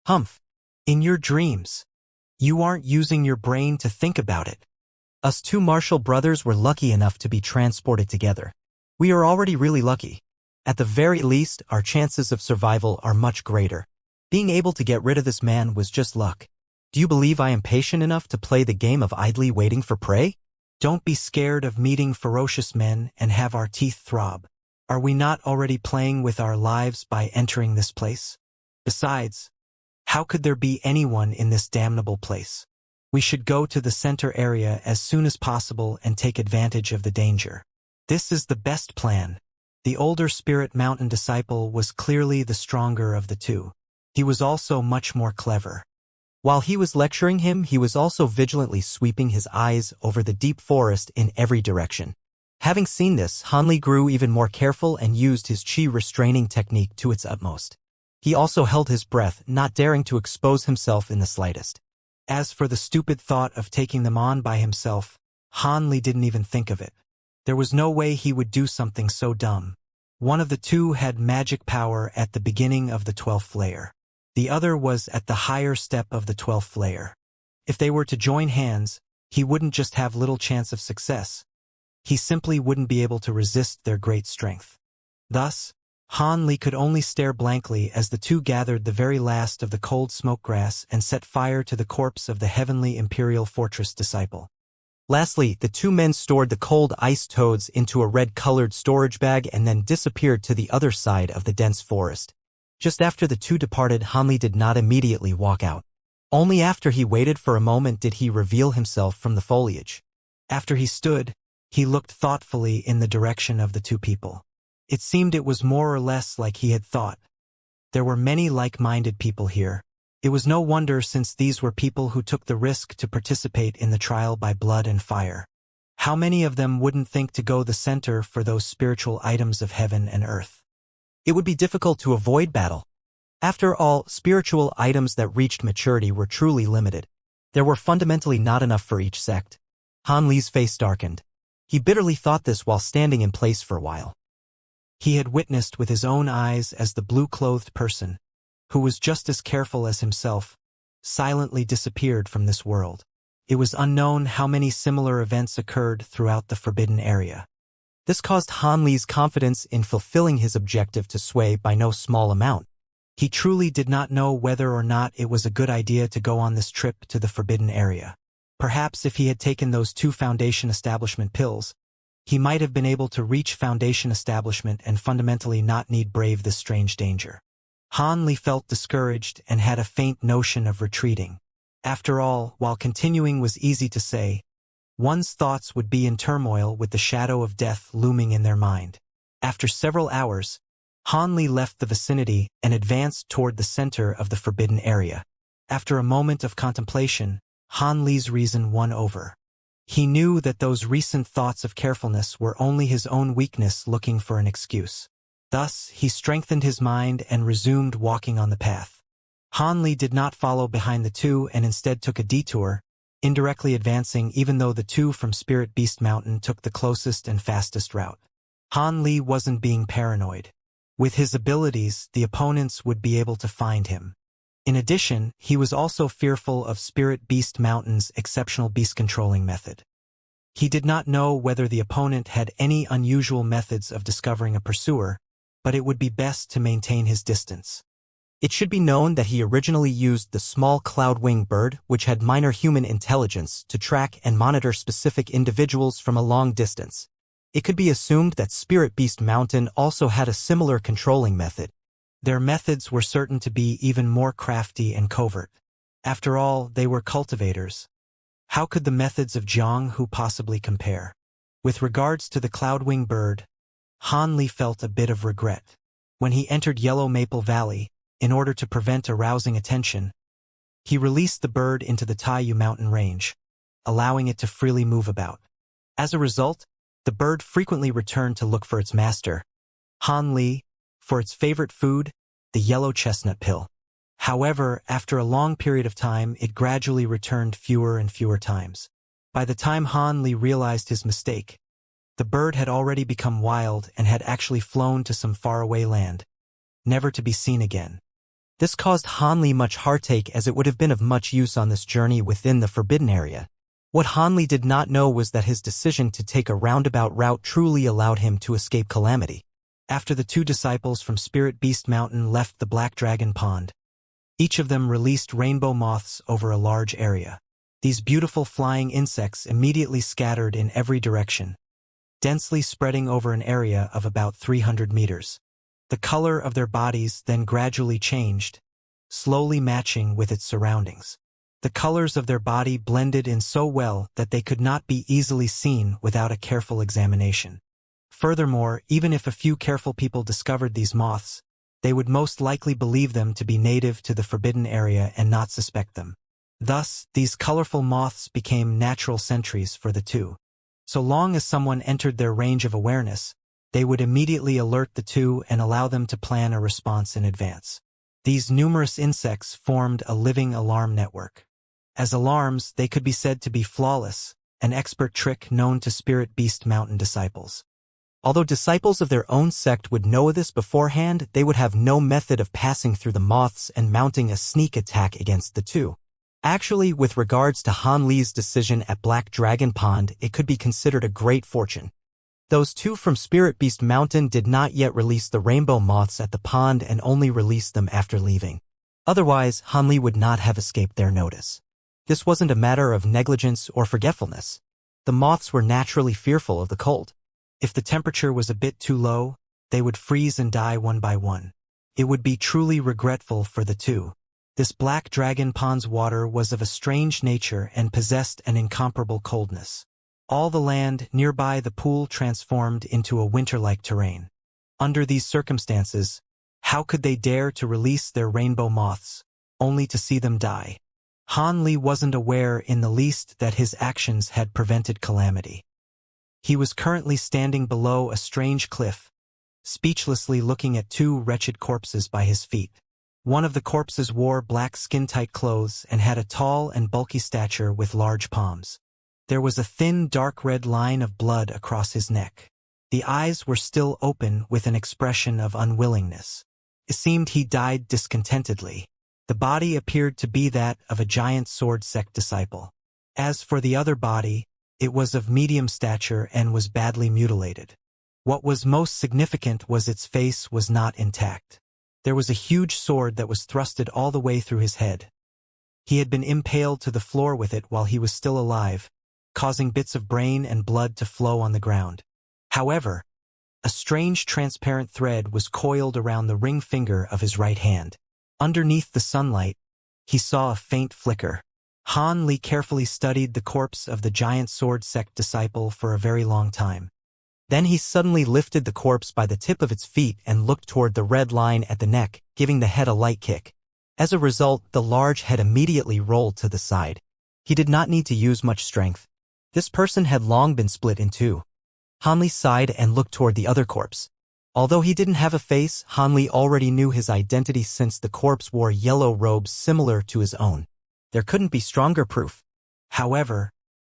Humph. In your dreams. You aren't using your brain to think about it. Us two Marshall brothers were lucky enough to be transported together. We are already really lucky. At the very least, our chances of survival are much greater. Being able to get rid of this man was just luck. Do you believe I am patient enough to play the game of idly waiting for prey? Don't be scared of meeting ferocious men and have our teeth throb. Are we not already playing with our lives by entering this place? Besides, how could there be anyone in this damnable place? We should go to the center area as soon as possible and take advantage of the danger. This is the best plan. The older Spirit Mountain disciple was clearly the stronger of the two. He was also much more clever. While he was lecturing him, he was also vigilantly sweeping his eyes over the deep forest in every direction. Having seen this, Hanli grew even more careful and used his chi restraining technique to its utmost. He also held his breath, not daring to expose himself in the slightest. As for the stupid thought of taking them on by himself, Hanli didn't even think of it. There was no way he would do something so dumb. One of the two had magic power at the beginning of the 12th layer. The other was at the higher step of the 12th layer. If they were to join hands, he wouldn't just have little chance of success. He simply wouldn't be able to resist their great strength. Thus, Hanli could only stare blankly as the two gathered the very last of the cold smoke grass and set fire to the corpse of the heavenly Imperial Fortress disciple. Lastly, the two men stored the cold ice toads into a red-colored storage bag and then disappeared to the other side of the dense forest. Just after the two departed, Hanli did not immediately walk out. Only after he waited for a moment did he reveal himself from the foliage. After he stood, he looked thoughtfully in the direction of the two people. It seemed it was more or less like he had thought. There were many like-minded people here. It was no wonder, since these were people who took the risk to participate in the trial by blood and fire. How many of them wouldn't think to go the center for those spiritual items of heaven and earth? It would be difficult to avoid battle. After all, spiritual items that reached maturity were truly limited. There were fundamentally not enough for each sect. Hanli's face darkened. He bitterly thought this while standing in place for a while. He had witnessed with his own eyes as the blue-clothed person, who was just as careful as himself, silently disappeared from this world. It was unknown how many similar events occurred throughout the forbidden area. This caused Hanli's confidence in fulfilling his objective to sway by no small amount. He truly did not know whether or not it was a good idea to go on this trip to the forbidden area. Perhaps if he had taken those 2 Foundation Establishment pills, he might have been able to reach Foundation Establishment and fundamentally not need brave this strange danger. Hanli felt discouraged and had a faint notion of retreating. After all, while continuing was easy to say, one's thoughts would be in turmoil with the shadow of death looming in their mind. After several hours, Hanli left the vicinity and advanced toward the center of the forbidden area. After a moment of contemplation, Hanli's reason won over. He knew that those recent thoughts of carefulness were only his own weakness looking for an excuse. Thus, he strengthened his mind and resumed walking on the path. Hanli did not follow behind the two and instead took a detour, indirectly advancing even though the two from Spirit Beast Mountain took the closest and fastest route. Hanli wasn't being paranoid. With his abilities, the opponents would be able to find him. In addition, he was also fearful of Spirit Beast Mountain's exceptional beast-controlling method. He did not know whether the opponent had any unusual methods of discovering a pursuer, but it would be best to maintain his distance. It should be known that he originally used the small cloud-wing bird, which had minor human intelligence, to track and monitor specific individuals from a long distance. It could be assumed that Spirit Beast Mountain also had a similar controlling method. Their methods were certain to be even more crafty and covert. After all, they were cultivators. How could the methods of Jianghu possibly compare? With regards to the cloud-wing bird, Hanli felt a bit of regret. When he entered Yellow Maple Valley, in order to prevent arousing attention, he released the bird into the Taiyu mountain range, allowing it to freely move about. As a result, the bird frequently returned to look for its master, Hanli, for its favorite food, the yellow chestnut pill. However, after a long period of time, it gradually returned fewer and fewer times. By the time Hanli realized his mistake, the bird had already become wild and had actually flown to some faraway land, never to be seen again. This caused Han Li much heartache as it would have been of much use on this journey within the forbidden area. What Han Li did not know was that his decision to take a roundabout route truly allowed him to escape calamity. After the two disciples from Spirit Beast Mountain left the Black Dragon Pond, each of them released rainbow moths over a large area. These beautiful flying insects immediately scattered in every direction, densely spreading over an area of about 300 meters. The color of their bodies then gradually changed, slowly matching with its surroundings. The colors of their body blended in so well that they could not be easily seen without a careful examination. Furthermore, even if a few careful people discovered these moths, they would most likely believe them to be native to the forbidden area and not suspect them. Thus, these colorful moths became natural sentries for the two. So long as someone entered their range of awareness, they would immediately alert the two and allow them to plan a response in advance. These numerous insects formed a living alarm network. As alarms, they could be said to be flawless, an expert trick known to Spirit Beast Mountain disciples. Although disciples of their own sect would know this beforehand, they would have no method of passing through the moths and mounting a sneak attack against the two. Actually, with regards to Han Li's decision at Black Dragon Pond, it could be considered a great fortune. Those two from Spirit Beast Mountain did not yet release the rainbow moths at the pond and only released them after leaving. Otherwise, Han Li would not have escaped their notice. This wasn't a matter of negligence or forgetfulness. The moths were naturally fearful of the cold. If the temperature was a bit too low, they would freeze and die one by one. It would be truly regretful for the two. This Black Dragon Pond's water was of a strange nature and possessed an incomparable coldness. All the land nearby the pool transformed into a winter-like terrain. Under these circumstances, how could they dare to release their rainbow moths, only to see them die? Han Li wasn't aware in the least that his actions had prevented calamity. He was currently standing below a strange cliff, speechlessly looking at two wretched corpses by his feet. One of the corpses wore black skin-tight clothes and had a tall and bulky stature with large palms. There was a thin, dark red line of blood across his neck. The eyes were still open with an expression of unwillingness. It seemed he died discontentedly. The body appeared to be that of a giant sword sect disciple. As for the other body, it was of medium stature and was badly mutilated. What was most significant was its face was not intact. There was a huge sword that was thrusted all the way through his head. He had been impaled to the floor with it while he was still alive, causing bits of brain and blood to flow on the ground. However, a strange transparent thread was coiled around the ring finger of his right hand. Underneath the sunlight, he saw a faint flicker. Han Li carefully studied the corpse of the giant sword sect disciple for a very long time. Then he suddenly lifted the corpse by the tip of its feet and looked toward the red line at the neck, giving the head a light kick. As a result, the large head immediately rolled to the side. He did not need to use much strength. This person had long been split in two. Han Li sighed and looked toward the other corpse. Although he didn't have a face, Han Li already knew his identity since the corpse wore yellow robes similar to his own. There couldn't be stronger proof. However,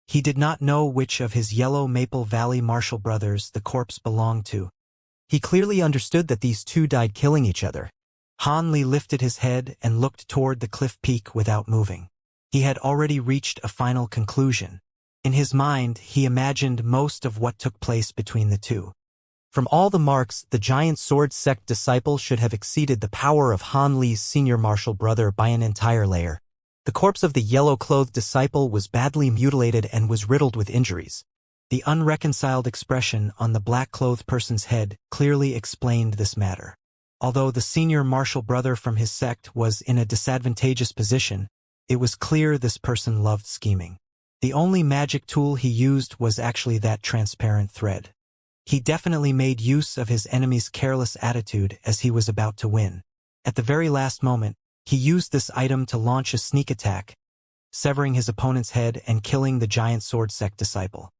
he did not know which of his Yellow Maple Valley martial brothers the corpse belonged to. He clearly understood that these two died killing each other. Han Li lifted his head and looked toward the cliff peak without moving. He had already reached a final conclusion. In his mind, he imagined most of what took place between the two. From all the marks, the giant sword sect disciple should have exceeded the power of Han Li's senior martial brother by an entire layer. The corpse of the yellow-clothed disciple was badly mutilated and was riddled with injuries. The unreconciled expression on the black-clothed person's head clearly explained this matter. Although the senior martial brother from his sect was in a disadvantageous position, it was clear this person loved scheming. The only magic tool he used was actually that transparent thread. He definitely made use of his enemy's careless attitude as he was about to win. At the very last moment, he used this item to launch a sneak attack, severing his opponent's head and killing the giant sword sect disciple.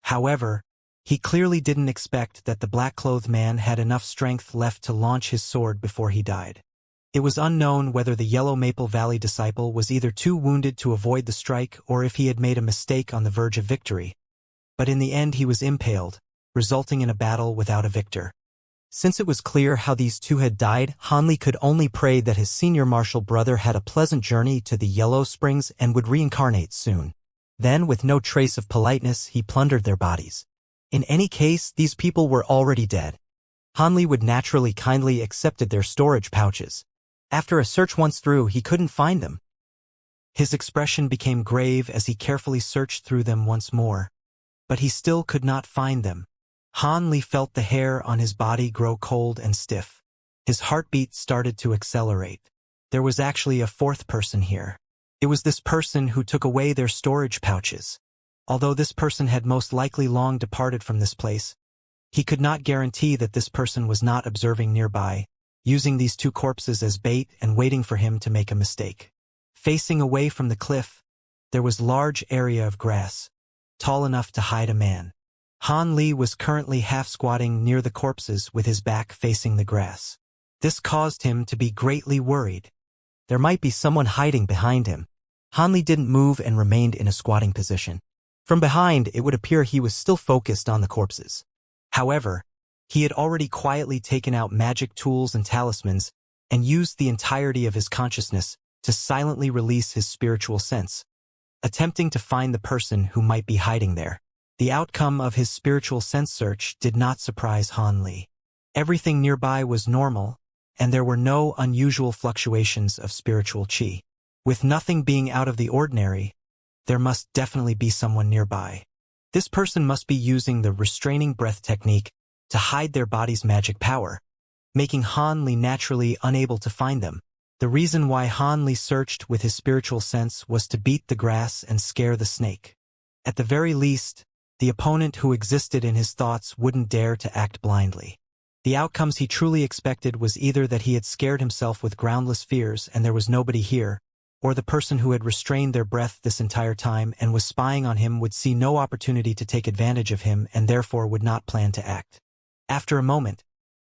However, he clearly didn't expect that the black-clothed man had enough strength left to launch his sword before he died. It was unknown whether the Yellow Maple Valley disciple was either too wounded to avoid the strike or if he had made a mistake on the verge of victory. But in the end he was impaled, resulting in a battle without a victor. Since it was clear how these two had died, Hanli could only pray that his senior martial brother had a pleasant journey to the Yellow Springs and would reincarnate soon. Then, with no trace of politeness, he plundered their bodies. In any case, these people were already dead. Hanli would naturally kindly accepted their storage pouches. After a search once through, he couldn't find them. His expression became grave as he carefully searched through them once more. But he still could not find them. Hanli felt the hair on his body grow cold and stiff. His heartbeat started to accelerate. There was actually a fourth person here. It was this person who took away their storage pouches. Although this person had most likely long departed from this place, he could not guarantee that this person was not observing nearby, using these two corpses as bait and waiting for him to make a mistake. Facing away from the cliff, there was a large area of grass, tall enough to hide a man. Hanli was currently half-squatting near the corpses with his back facing the grass. This caused him to be greatly worried. There might be someone hiding behind him. Hanli didn't move and remained in a squatting position. From behind, it would appear he was still focused on the corpses. However, he had already quietly taken out magic tools and talismans and used the entirety of his consciousness to silently release his spiritual sense, attempting to find the person who might be hiding there. The outcome of his spiritual sense search did not surprise Hanli. Everything nearby was normal, and there were no unusual fluctuations of spiritual qi. With nothing being out of the ordinary, there must definitely be someone nearby. This person must be using the restraining breath technique to hide their body's magic power, making Hanli naturally unable to find them. The reason why Hanli searched with his spiritual sense was to beat the grass and scare the snake. At the very least, the opponent who existed in his thoughts wouldn't dare to act blindly. The outcomes he truly expected was either that he had scared himself with groundless fears and there was nobody here, or the person who had restrained their breath this entire time and was spying on him would see no opportunity to take advantage of him and therefore would not plan to act. After a moment,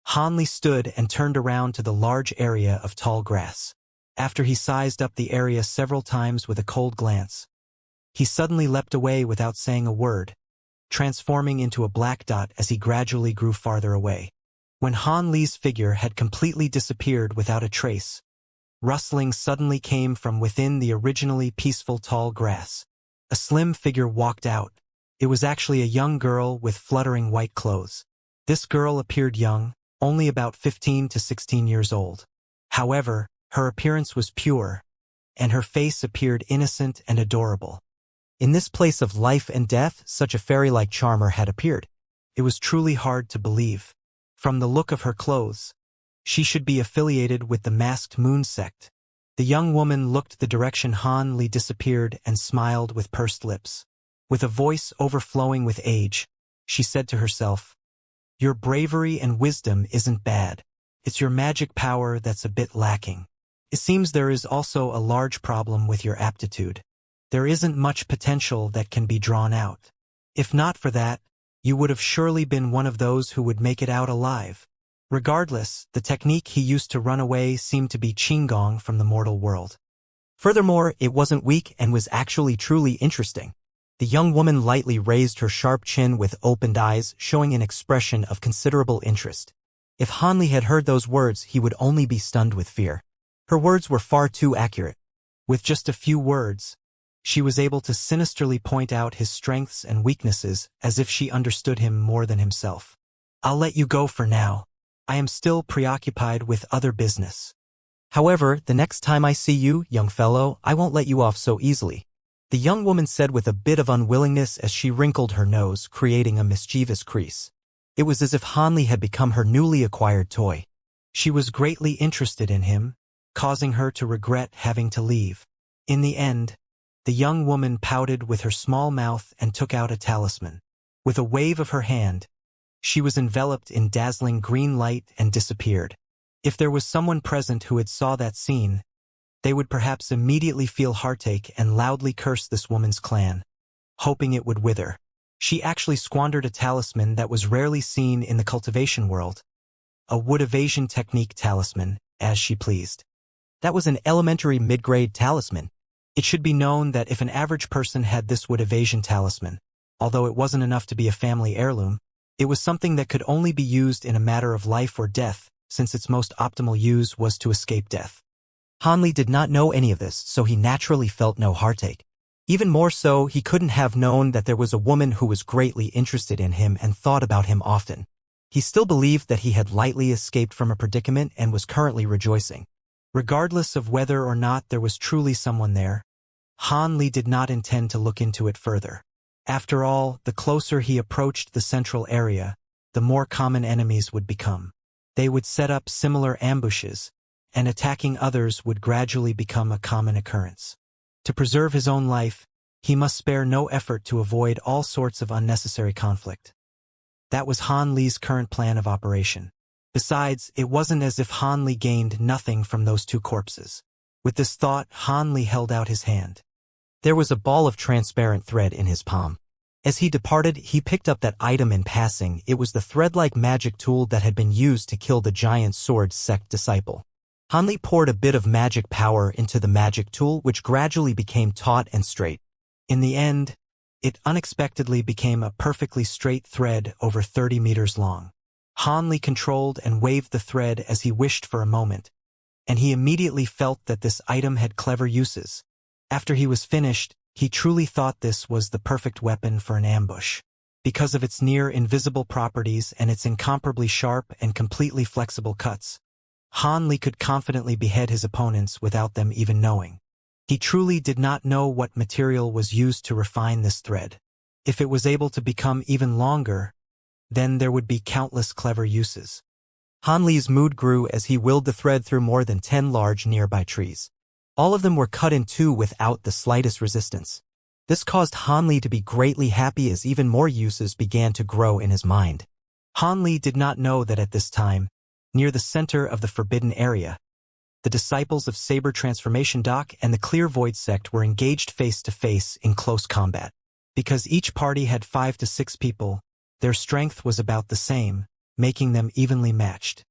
Hanli stood and turned around to the large area of tall grass. After he sized up the area several times with a cold glance, he suddenly leapt away without saying a word, transforming into a black dot as he gradually grew farther away. When Hanli's figure had completely disappeared without a trace, rustling suddenly came from within the originally peaceful tall grass. A slim figure walked out. It was actually a young girl with fluttering white clothes. This girl appeared young, only about 15 to 16 years old. However, her appearance was pure, and her face appeared innocent and adorable. In this place of life and death, such a fairy-like charmer had appeared. It was truly hard to believe. From the look of her clothes, she should be affiliated with the masked moon sect. The young woman looked the direction Hanli disappeared and smiled with pursed lips. With a voice overflowing with age, she said to herself, "Your bravery and wisdom isn't bad. It's your magic power that's a bit lacking. It seems there is also a large problem with your aptitude. There isn't much potential that can be drawn out. If not for that, you would have surely been one of those who would make it out alive." Regardless, the technique he used to run away seemed to be Qigong from the mortal world. Furthermore, it wasn't weak and was actually truly interesting. The young woman lightly raised her sharp chin with opened eyes, showing an expression of considerable interest. If Hanli had heard those words, he would only be stunned with fear. Her words were far too accurate. With just a few words, she was able to sinisterly point out his strengths and weaknesses as if she understood him more than himself. "I'll let you go for now. I am still preoccupied with other business. However, the next time I see you, young fellow, I won't let you off so easily," the young woman said with a bit of unwillingness as she wrinkled her nose, creating a mischievous crease. It was as if Hanli had become her newly acquired toy. She was greatly interested in him, causing her to regret having to leave. In the end, the young woman pouted with her small mouth and took out a talisman. With a wave of her hand, she was enveloped in dazzling green light and disappeared. If there was someone present who had saw that scene, they would perhaps immediately feel heartache and loudly curse this woman's clan, hoping it would wither. She actually squandered a talisman that was rarely seen in the cultivation world, a wood evasion technique talisman, as she pleased. That was an elementary mid-grade talisman. It should be known that if an average person had this wood evasion talisman, although it wasn't enough to be a family heirloom, It was something that could only be used in a matter of life or death, since its most optimal use was to escape death. Han Li did not know any of this, so he naturally felt no heartache. Even more so, he couldn't have known that there was a woman who was greatly interested in him and thought about him often. He still believed that he had lightly escaped from a predicament and was currently rejoicing. Regardless of whether or not there was truly someone there, Han Li did not intend to look into it further. After all, the closer he approached the central area, the more common enemies would become. They would set up similar ambushes, and attacking others would gradually become a common occurrence. To preserve his own life, he must spare no effort to avoid all sorts of unnecessary conflict. That was Han Li's current plan of operation. Besides, it wasn't as if Han Li gained nothing from those two corpses. With this thought, Han Li held out his hand. There was a ball of transparent thread in his palm. As he departed, he picked up that item in passing. It was the thread-like magic tool that had been used to kill the giant sword sect disciple. Han Li poured a bit of magic power into the magic tool, which gradually became taut and straight. In the end, it unexpectedly became a perfectly straight thread over 30 meters long. Han Li controlled and waved the thread as he wished for a moment, and he immediately felt that this item had clever uses. After he was finished, he truly thought this was the perfect weapon for an ambush. Because of its near-invisible properties and its incomparably sharp and completely flexible cuts, Han Li could confidently behead his opponents without them even knowing. He truly did not know what material was used to refine this thread. If it was able to become even longer, then there would be countless clever uses. Han Li's mood grew as he willed the thread through more than 10 large nearby trees. All of them were cut in two without the slightest resistance. This caused Han Li to be greatly happy as even more uses began to grow in his mind. Han Li did not know that at this time, near the center of the forbidden area, the disciples of Saber Transformation Doc and the Clear Void sect were engaged face-to-face in close combat. Because each party had 5 to 6 people, their strength was about the same, making them evenly matched.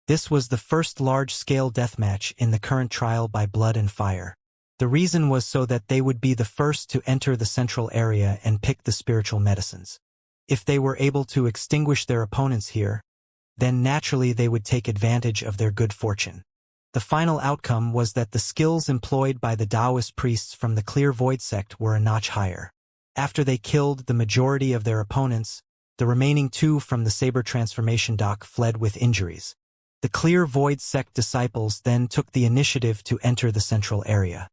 This was the first large-scale deathmatch in the current trial by blood and fire. The reason was so that they would be the first to enter the central area and pick the spiritual medicines. If they were able to extinguish their opponents here, then naturally they would take advantage of their good fortune. The final outcome was that the skills employed by the Taoist priests from the Clear Void sect were a notch higher. After they killed the majority of their opponents, the remaining 2 from the Saber Transformation Doc fled with injuries. The Clear Void sect disciples then took the initiative to enter the central area.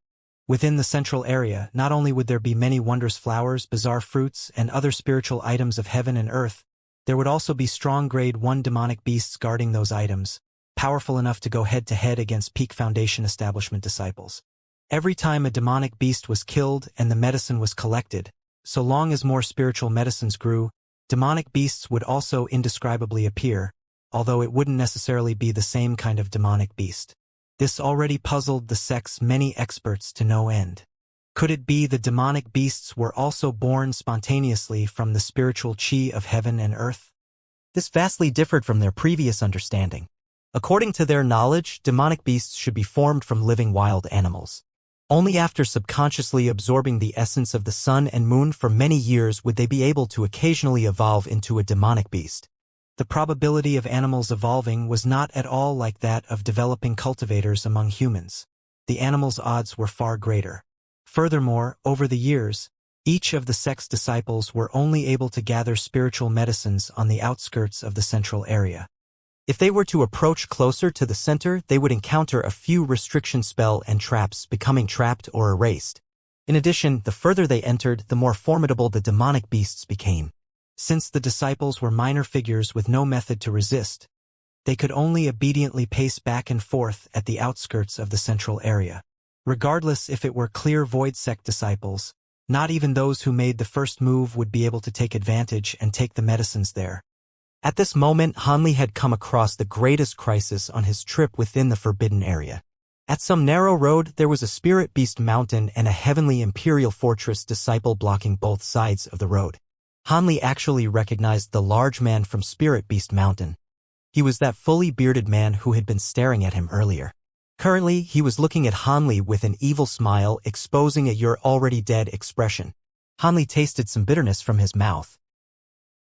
Within the central area, not only would there be many wondrous flowers, bizarre fruits, and other spiritual items of heaven and earth, there would also be strong grade 1 demonic beasts guarding those items, powerful enough to go head-to-head against Peak Foundation establishment disciples. Every time a demonic beast was killed and the medicine was collected, so long as more spiritual medicines grew, demonic beasts would also indescribably appear, although it wouldn't necessarily be the same kind of demonic beast. This already puzzled the sect's many experts to no end. Could it be the demonic beasts were also born spontaneously from the spiritual chi of heaven and earth? This vastly differed from their previous understanding. According to their knowledge, demonic beasts should be formed from living wild animals. Only after subconsciously absorbing the essence of the sun and moon for many years would they be able to occasionally evolve into a demonic beast. The probability of animals evolving was not at all like that of developing cultivators among humans. The animals' odds were far greater. Furthermore, over the years, each of the sect's disciples were only able to gather spiritual medicines on the outskirts of the central area. If they were to approach closer to the center, they would encounter a few restriction spell and traps, becoming trapped or erased. In addition, the further they entered, the more formidable the demonic beasts became. Since the disciples were minor figures with no method to resist, they could only obediently pace back and forth at the outskirts of the central area. Regardless if it were Clear Void sect disciples, not even those who made the first move would be able to take advantage and take the medicines there. At this moment, Han Li had come across the greatest crisis on his trip within the forbidden area. At some narrow road, there was a spirit beast mountain and a heavenly imperial fortress disciple blocking both sides of the road. Han Li actually recognized the large man from Spirit Beast Mountain. He was that fully bearded man who had been staring at him earlier. Currently, he was looking at Han Li with an evil smile, exposing a "you're already dead" expression. Han Li tasted some bitterness from his mouth.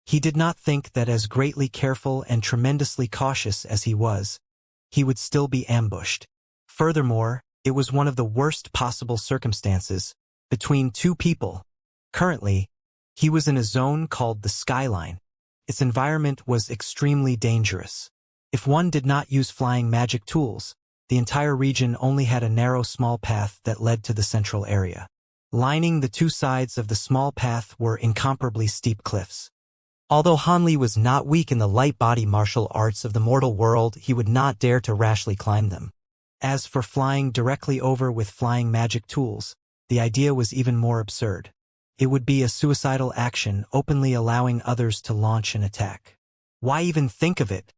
He did not think that as greatly careful and tremendously cautious as he would still be ambushed. Furthermore, it was one of the worst possible circumstances, between two people. Currently, he was in a zone called the Skyline. Its environment was extremely dangerous. If one did not use flying magic tools, the entire region only had a narrow small path that led to the central area. Lining the two sides of the small path were incomparably steep cliffs. Although Han Li was not weak in the light body martial arts of the mortal world, he would not dare to rashly climb them. As for flying directly over with flying magic tools, the idea was even more absurd. It would be a suicidal action, openly allowing others to launch an attack. Why even think of it?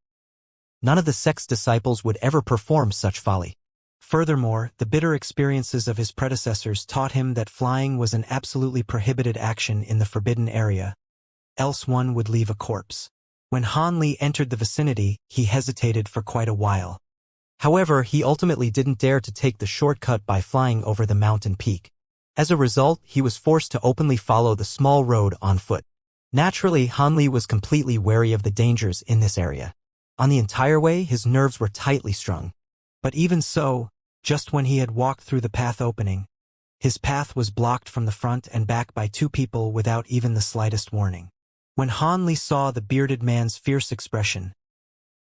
None of the sect's disciples would ever perform such folly. Furthermore, the bitter experiences of his predecessors taught him that flying was an absolutely prohibited action in the forbidden area, else one would leave a corpse. When Han Li entered the vicinity, he hesitated for quite a while. However, he ultimately didn't dare to take the shortcut by flying over the mountain peak. As a result, he was forced to openly follow the small road on foot. Naturally, Han Li was completely wary of the dangers in this area. On the entire way, his nerves were tightly strung. But even so, just when he had walked through the path opening, his path was blocked from the front and back by two people without even the slightest warning. When Han Li saw the bearded man's fierce expression,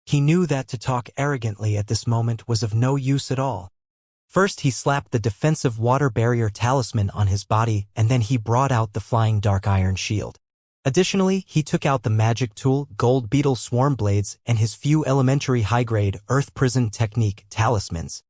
he knew that to talk arrogantly at this moment was of no use at all. First, he slapped the defensive water barrier talisman on his body, and then he brought out the flying dark iron shield. Additionally, he took out the magic tool, gold beetle swarm blades, and his few elementary high-grade earth prison technique talismans.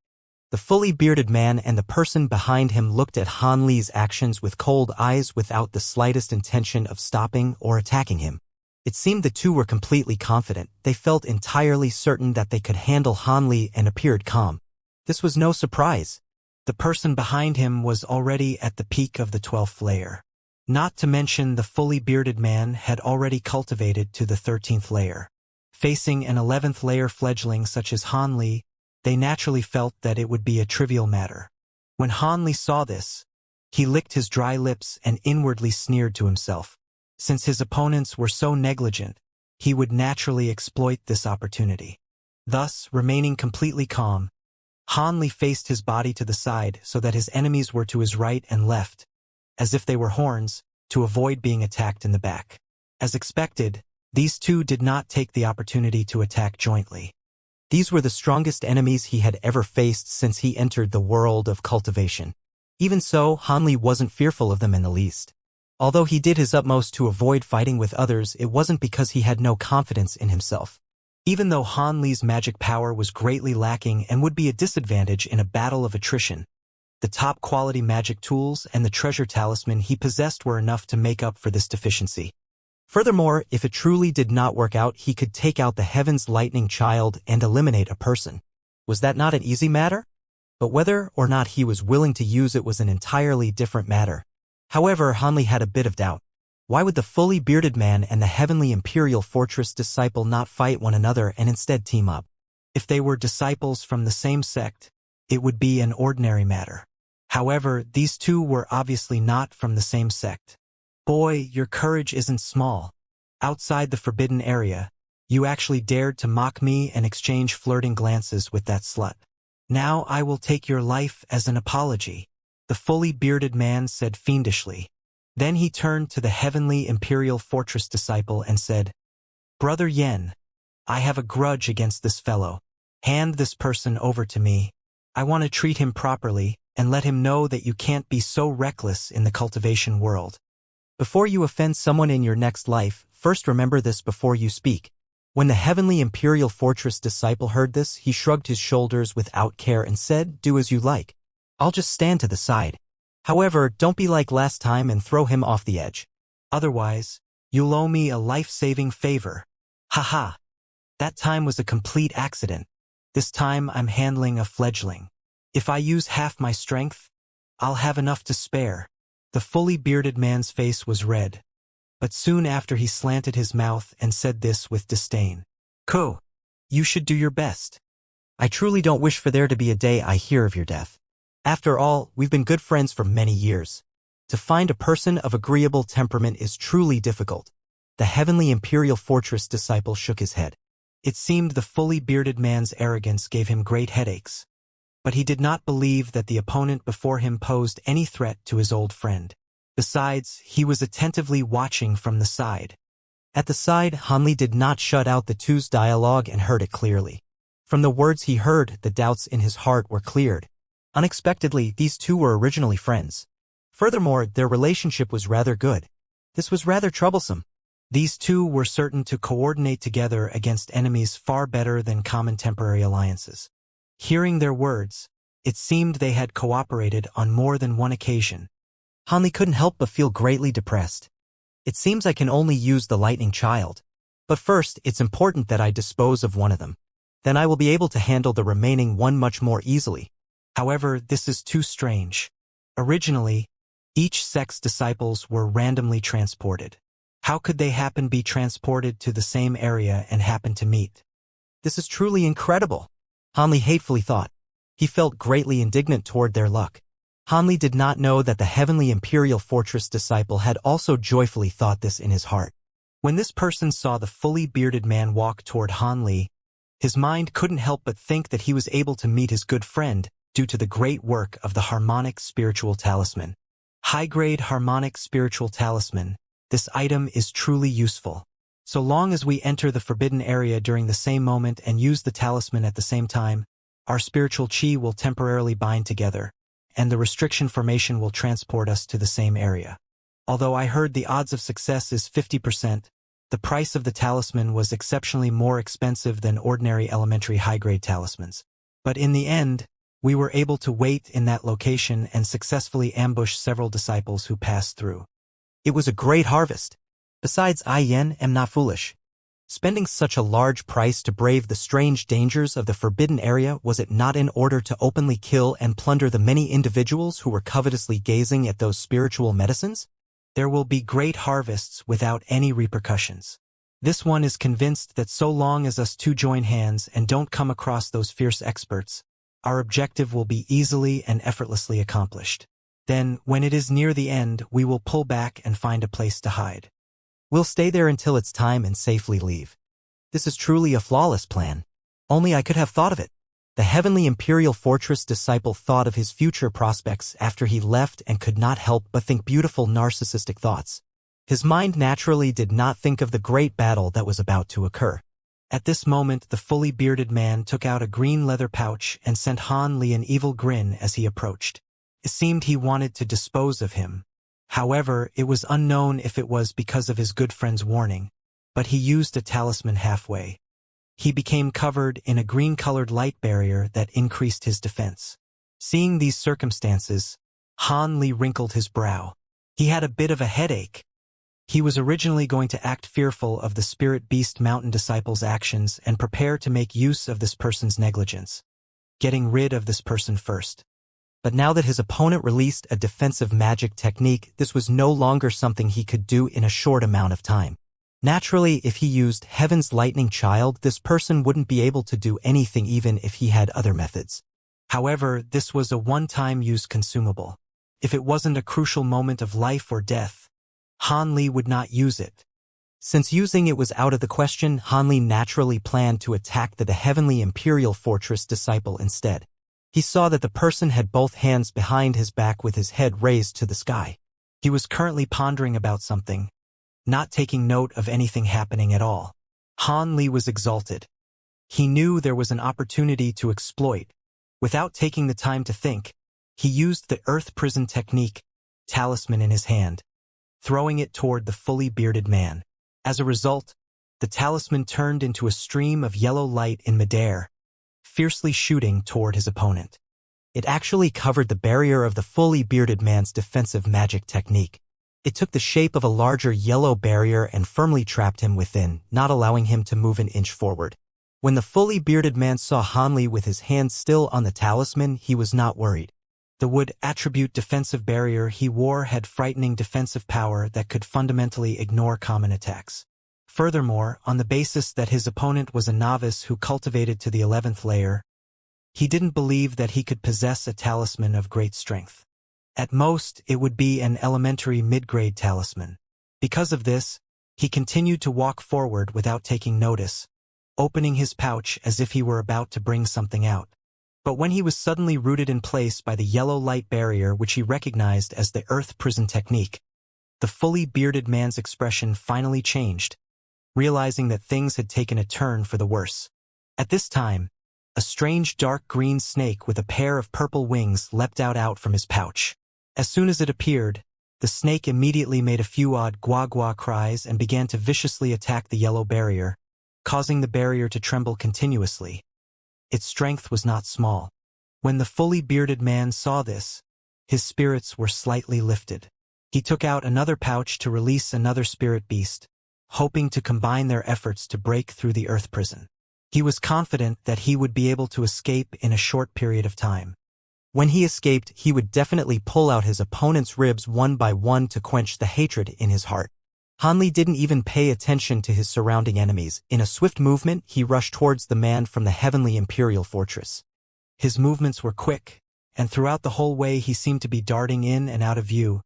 The fully bearded man and the person behind him looked at Han Li's actions with cold eyes without the slightest intention of stopping or attacking him. It seemed the two were completely confident. They felt entirely certain that they could handle Han Li and appeared calm. This was no surprise. The person behind him was already at the peak of the 12th layer. Not to mention the fully bearded man had already cultivated to the 13th layer. Facing an 11th layer fledgling such as Han Li, they naturally felt that it would be a trivial matter. When Han Li saw this, he licked his dry lips and inwardly sneered to himself. Since his opponents were so negligent, he would naturally exploit this opportunity. Thus, remaining completely calm, Han Li faced his body to the side so that his enemies were to his right and left, as if they were horns, to avoid being attacked in the back. As expected, these two did not take the opportunity to attack jointly. These were the strongest enemies he had ever faced since he entered the world of cultivation. Even so, Han Li wasn't fearful of them in the least. Although he did his utmost to avoid fighting with others, it wasn't because he had no confidence in himself. Even though Han Li's magic power was greatly lacking and would be a disadvantage in a battle of attrition, the top-quality magic tools and the treasure talisman he possessed were enough to make up for this deficiency. Furthermore, if it truly did not work out, he could take out the Heaven's Lightning Child and eliminate a person. Was that not an easy matter? But whether or not he was willing to use it was an entirely different matter. However, Han Li had a bit of doubt. Why would the fully bearded man and the Heavenly Imperial Fortress disciple not fight one another and instead team up? If they were disciples from the same sect, it would be an ordinary matter. However, these two were obviously not from the same sect. Boy, your courage isn't small. Outside the forbidden area, you actually dared to mock me and exchange flirting glances with that slut. Now I will take your life as an apology, the fully bearded man said fiendishly. Then he turned to the Heavenly Imperial Fortress disciple and said, Brother Yen, I have a grudge against this fellow. Hand this person over to me. I want to treat him properly and let him know that you can't be so reckless in the cultivation world. Before you offend someone in your next life, first remember this before you speak. When the Heavenly Imperial Fortress disciple heard this, he shrugged his shoulders without care and said, Do as you like. I'll just stand to the side. However, don't be like last time and throw him off the edge. Otherwise, you'll owe me a life-saving favor. Haha. That time was a complete accident. This time I'm handling a fledgling. If I use half my strength, I'll have enough to spare. The fully bearded man's face was red, but soon after he slanted his mouth and said this with disdain. Ko, you should do your best. I truly don't wish for there to be a day I hear of your death. After all, we've been good friends for many years. To find a person of agreeable temperament is truly difficult. The heavenly Imperial Fortress disciple shook his head. It seemed the fully bearded man's arrogance gave him great headaches. But he did not believe that the opponent before him posed any threat to his old friend. Besides, he was attentively watching from the side. At the side, Hanli did not shut out the two's dialogue and heard it clearly. From the words he heard, the doubts in his heart were cleared. Unexpectedly, these two were originally friends. Furthermore, their relationship was rather good. This was rather troublesome. These two were certain to coordinate together against enemies far better than common temporary alliances. Hearing their words, it seemed they had cooperated on more than one occasion. Hanli couldn't help but feel greatly depressed. It seems I can only use the lightning child. But first, it's important that I dispose of one of them. Then I will be able to handle the remaining one much more easily. However, this is too strange. Originally, each sect's disciples were randomly transported. How could they be transported to the same area and happen to meet? This is truly incredible, Hanli hatefully thought. He felt greatly indignant toward their luck. Hanli did not know that the heavenly Imperial Fortress disciple had also joyfully thought this in his heart. When this person saw the fully bearded man walk toward Hanli, his mind couldn't help but think that he was able to meet his good friend due to the great work of the Harmonic Spiritual Talisman. High-grade Harmonic Spiritual Talisman. This item is truly useful. So long as we enter the forbidden area during the same moment and use the talisman at the same time, our spiritual chi will temporarily bind together, and the restriction formation will transport us to the same area. Although I heard the odds of success is 50%, the price of the talisman was exceptionally more expensive than ordinary elementary high-grade talismans. But in the end, we were able to wait in that location and successfully ambush several disciples who passed through. It was a great harvest. Besides, I am not foolish. Spending such a large price to brave the strange dangers of the forbidden area, was it not in order to openly kill and plunder the many individuals who were covetously gazing at those spiritual medicines? There will be great harvests without any repercussions. This one is convinced that so long as us two join hands and don't come across those fierce experts, our objective will be easily and effortlessly accomplished. Then, when it is near the end, we will pull back and find a place to hide. We'll stay there until it's time and safely leave. This is truly a flawless plan. Only I could have thought of it. The heavenly Imperial Fortress disciple thought of his future prospects after he left and could not help but think beautiful narcissistic thoughts. His mind naturally did not think of the great battle that was about to occur. At this moment, the fully bearded man took out a green leather pouch and sent Hanli an evil grin as he approached. It seemed he wanted to dispose of him. However, it was unknown if it was because of his good friend's warning, but he used a talisman halfway. He became covered in a green-colored light barrier that increased his defense. Seeing these circumstances, Hanli wrinkled his brow. He had a bit of a headache. He was originally going to act fearful of the Spirit Beast Mountain disciple's actions and prepare to make use of this person's negligence, getting rid of this person first. But now that his opponent released a defensive magic technique, this was no longer something he could do in a short amount of time. Naturally, if he used Heaven's Lightning Child, this person wouldn't be able to do anything even if he had other methods. However, this was a one-time use consumable. If it wasn't a crucial moment of life or death, Hanli would not use it. Since using it was out of the question, Hanli naturally planned to attack the Heavenly Imperial Fortress disciple instead. He saw that the person had both hands behind his back with his head raised to the sky. He was currently pondering about something, not taking note of anything happening at all. Hanli was exalted. He knew there was an opportunity to exploit. Without taking the time to think, he used the Earth Prison technique, talisman in his hand, throwing it toward the fully bearded man. As a result, the talisman turned into a stream of yellow light in midair, fiercely shooting toward his opponent. It actually covered the barrier of the fully bearded man's defensive magic technique. It took the shape of a larger yellow barrier and firmly trapped him within, not allowing him to move an inch forward. When the fully bearded man saw Hanli with his hand still on the talisman, he was not worried. The wood attribute defensive barrier he wore had frightening defensive power that could fundamentally ignore common attacks. Furthermore, on the basis that his opponent was a novice who cultivated to the 11th layer, he didn't believe that he could possess a talisman of great strength. At most, it would be an elementary mid-grade talisman. Because of this, He continued to walk forward without taking notice, opening his pouch as if he were about to bring something out. But when he was suddenly rooted in place by the yellow light barrier which he recognized as the Earth Prison technique, the fully bearded man's expression finally changed, realizing that things had taken a turn for the worse. At this time, a strange dark green snake with a pair of purple wings leapt out from his pouch. As soon as it appeared, the snake immediately made a few odd gwa-gwa cries and began to viciously attack the yellow barrier, causing the barrier to tremble continuously. Its strength was not small. When the fully bearded man saw this, his spirits were slightly lifted. He took out another pouch to release another spirit beast, hoping to combine their efforts to break through the Earth Prison. He was confident that he would be able to escape in a short period of time. When he escaped, he would definitely pull out his opponent's ribs one by one to quench the hatred in his heart. Hanli didn't even pay attention to his surrounding enemies. In a swift movement, he rushed towards the man from the heavenly imperial fortress. His movements were quick, and throughout the whole way he seemed to be darting in and out of view,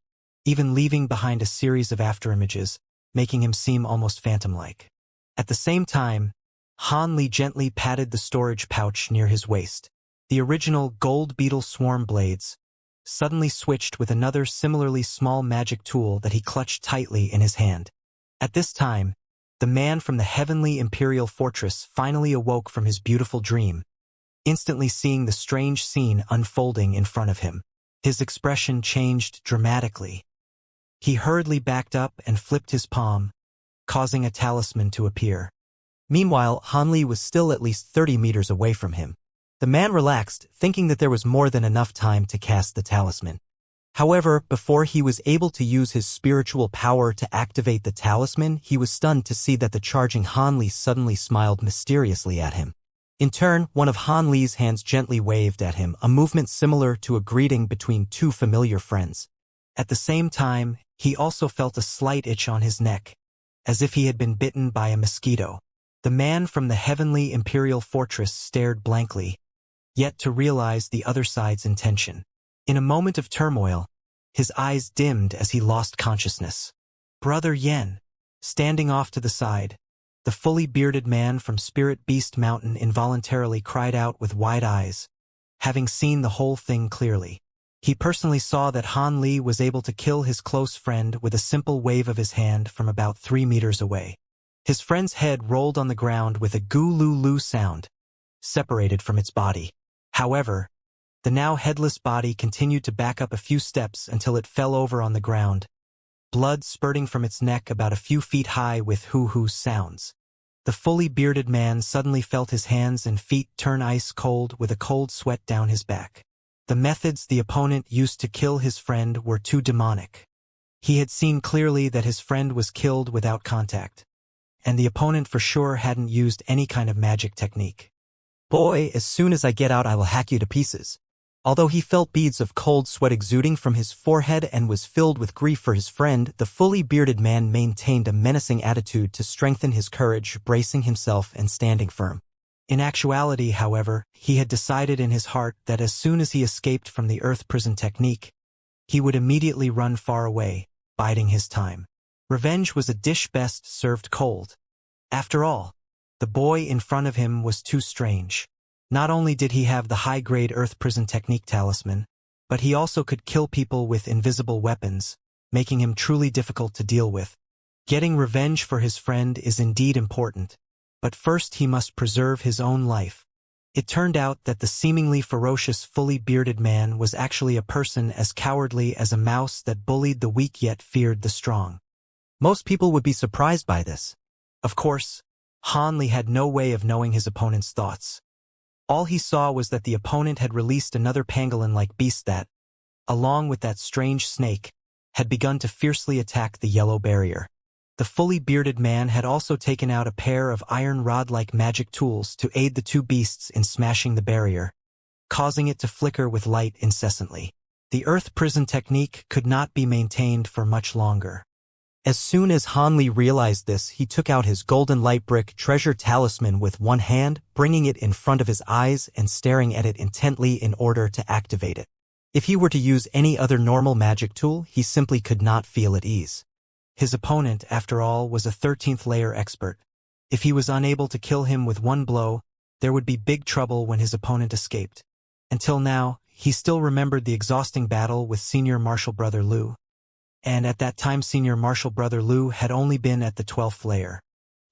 even leaving behind a series of afterimages, making him seem almost phantom-like. At the same time, Hanli gently patted the storage pouch near his waist. The original gold beetle swarm blades suddenly switched with another similarly small magic tool that he clutched tightly in his hand. At this time, the man from the heavenly imperial fortress finally awoke from his beautiful dream, instantly seeing the strange scene unfolding in front of him. His expression changed dramatically. He hurriedly backed up and flipped his palm, causing a talisman to appear. Meanwhile, Hanli was still at least 30 meters away from him. The man relaxed, thinking that there was more than enough time to cast the talisman. However, before he was able to use his spiritual power to activate the talisman, he was stunned to see that the charging Hanli suddenly smiled mysteriously at him. In turn, one of Hanli's hands gently waved at him, a movement similar to a greeting between two familiar friends. At the same time, he also felt a slight itch on his neck, as if he had been bitten by a mosquito. The man from the heavenly imperial fortress stared blankly, yet to realize the other side's intention. In a moment of turmoil, his eyes dimmed as he lost consciousness. Brother Yen, standing off to the side, the fully bearded man from Spirit Beast Mountain involuntarily cried out with wide eyes, having seen the whole thing clearly. He personally saw that Hanli was able to kill his close friend with a simple wave of his hand from about 3 meters away. His friend's head rolled on the ground with a goo-loo-loo sound, separated from its body. However, the now headless body continued to back up a few steps until it fell over on the ground, blood spurting from its neck about a few feet high with hoo-hoo sounds. The fully bearded man suddenly felt his hands and feet turn ice cold with a cold sweat down his back. The methods the opponent used to kill his friend were too demonic. He had seen clearly that his friend was killed without contact, and the opponent for sure hadn't used any kind of magic technique. Boy, as soon as I get out I will hack you to pieces. Although he felt beads of cold sweat exuding from his forehead and was filled with grief for his friend, the fully bearded man maintained a menacing attitude to strengthen his courage, bracing himself and standing firm. In actuality, however, he had decided in his heart that as soon as he escaped from the Earth Prison technique, he would immediately run far away, biding his time. Revenge was a dish best served cold. After all, the boy in front of him was too strange. Not only did he have the high-grade Earth Prison Technique talisman, but he also could kill people with invisible weapons, making him truly difficult to deal with. Getting revenge for his friend is indeed important, but first he must preserve his own life. It turned out that the seemingly ferocious, fully bearded man was actually a person as cowardly as a mouse that bullied the weak yet feared the strong. Most people would be surprised by this. Of course, Hanli had no way of knowing his opponent's thoughts. All he saw was that the opponent had released another pangolin-like beast that, along with that strange snake, had begun to fiercely attack the yellow barrier. The fully bearded man had also taken out a pair of iron rod-like magic tools to aid the two beasts in smashing the barrier, causing it to flicker with light incessantly. The Earth Prison technique could not be maintained for much longer. As soon as Hanli realized this, he took out his golden light brick treasure talisman with one hand, bringing it in front of his eyes and staring at it intently in order to activate it. If he were to use any other normal magic tool, he simply could not feel at ease. His opponent, after all, was a 13th layer expert. If he was unable to kill him with one blow, there would be big trouble when his opponent escaped. Until now, he still remembered the exhausting battle with Senior Martial Brother Liu. And at that time Senior Martial Brother Liu had only been at the 12th layer.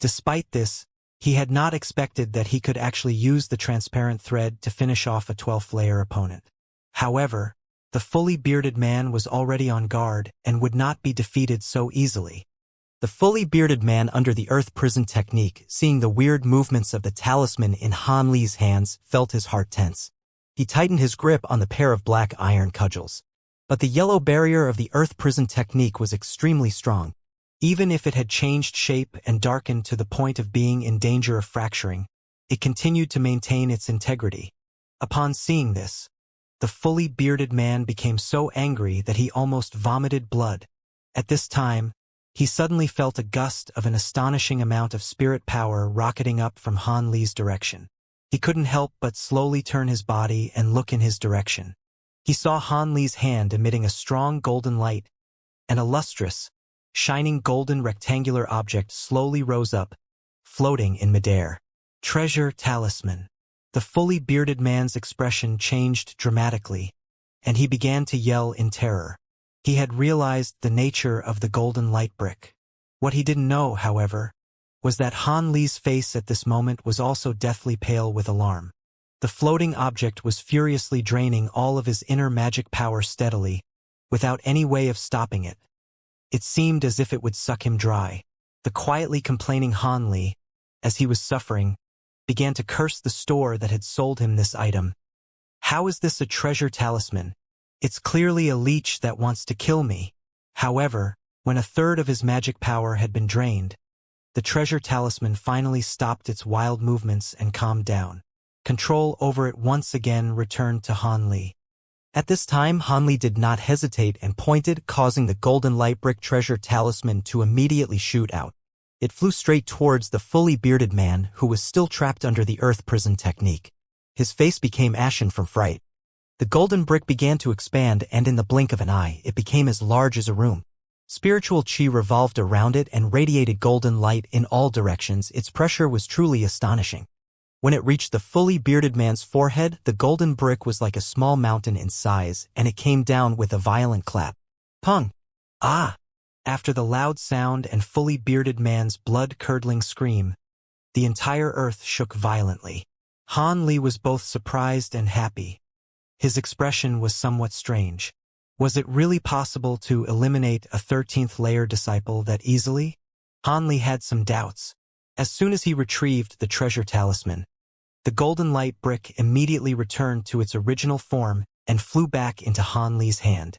Despite this, he had not expected that he could actually use the transparent thread to finish off a 12th layer opponent. However, the fully bearded man was already on guard and would not be defeated so easily. The fully bearded man under the earth prison technique, seeing the weird movements of the talisman in Han Li's hands, felt his heart tense. He tightened his grip on the pair of black iron cudgels. But the yellow barrier of the earth prison technique was extremely strong. Even if it had changed shape and darkened to the point of being in danger of fracturing, it continued to maintain its integrity. Upon seeing this, the fully bearded man became so angry that he almost vomited blood. At this time, he suddenly felt a gust of an astonishing amount of spirit power rocketing up from Han Li's direction. He couldn't help but slowly turn his body and look in his direction. He saw Han Li's hand emitting a strong golden light, and a lustrous, shining golden rectangular object slowly rose up, floating in midair. Treasure talisman. The fully bearded man's expression changed dramatically, and he began to yell in terror. He had realized the nature of the golden light brick. What he didn't know, however, was that Han Li's face at this moment was also deathly pale with alarm. The floating object was furiously draining all of his inner magic power steadily, without any way of stopping it. It seemed as if it would suck him dry. The quietly complaining Han Li, as he was suffering, began to curse the store that had sold him this item. How is this a treasure talisman? It's clearly a leech that wants to kill me. However, when a third of his magic power had been drained, the treasure talisman finally stopped its wild movements and calmed down. Control over it once again returned to Han Li. At this time, Han Li did not hesitate and pointed, causing the golden light brick treasure talisman to immediately shoot out. It flew straight towards the fully bearded man who was still trapped under the earth prison technique. His face became ashen from fright. The golden brick began to expand, and in the blink of an eye, it became as large as a room. Spiritual chi revolved around it and radiated golden light in all directions. Its pressure was truly astonishing. When it reached the fully bearded man's forehead, the golden brick was like a small mountain in size, and it came down with a violent clap. Pung! Ah! After the loud sound and fully bearded man's blood-curdling scream, the entire earth shook violently. Han Li was both surprised and happy. His expression was somewhat strange. Was it really possible to eliminate a 13th layer disciple that easily? Han Li had some doubts. As soon as he retrieved the treasure talisman, the golden light brick immediately returned to its original form and flew back into Han Li's hand.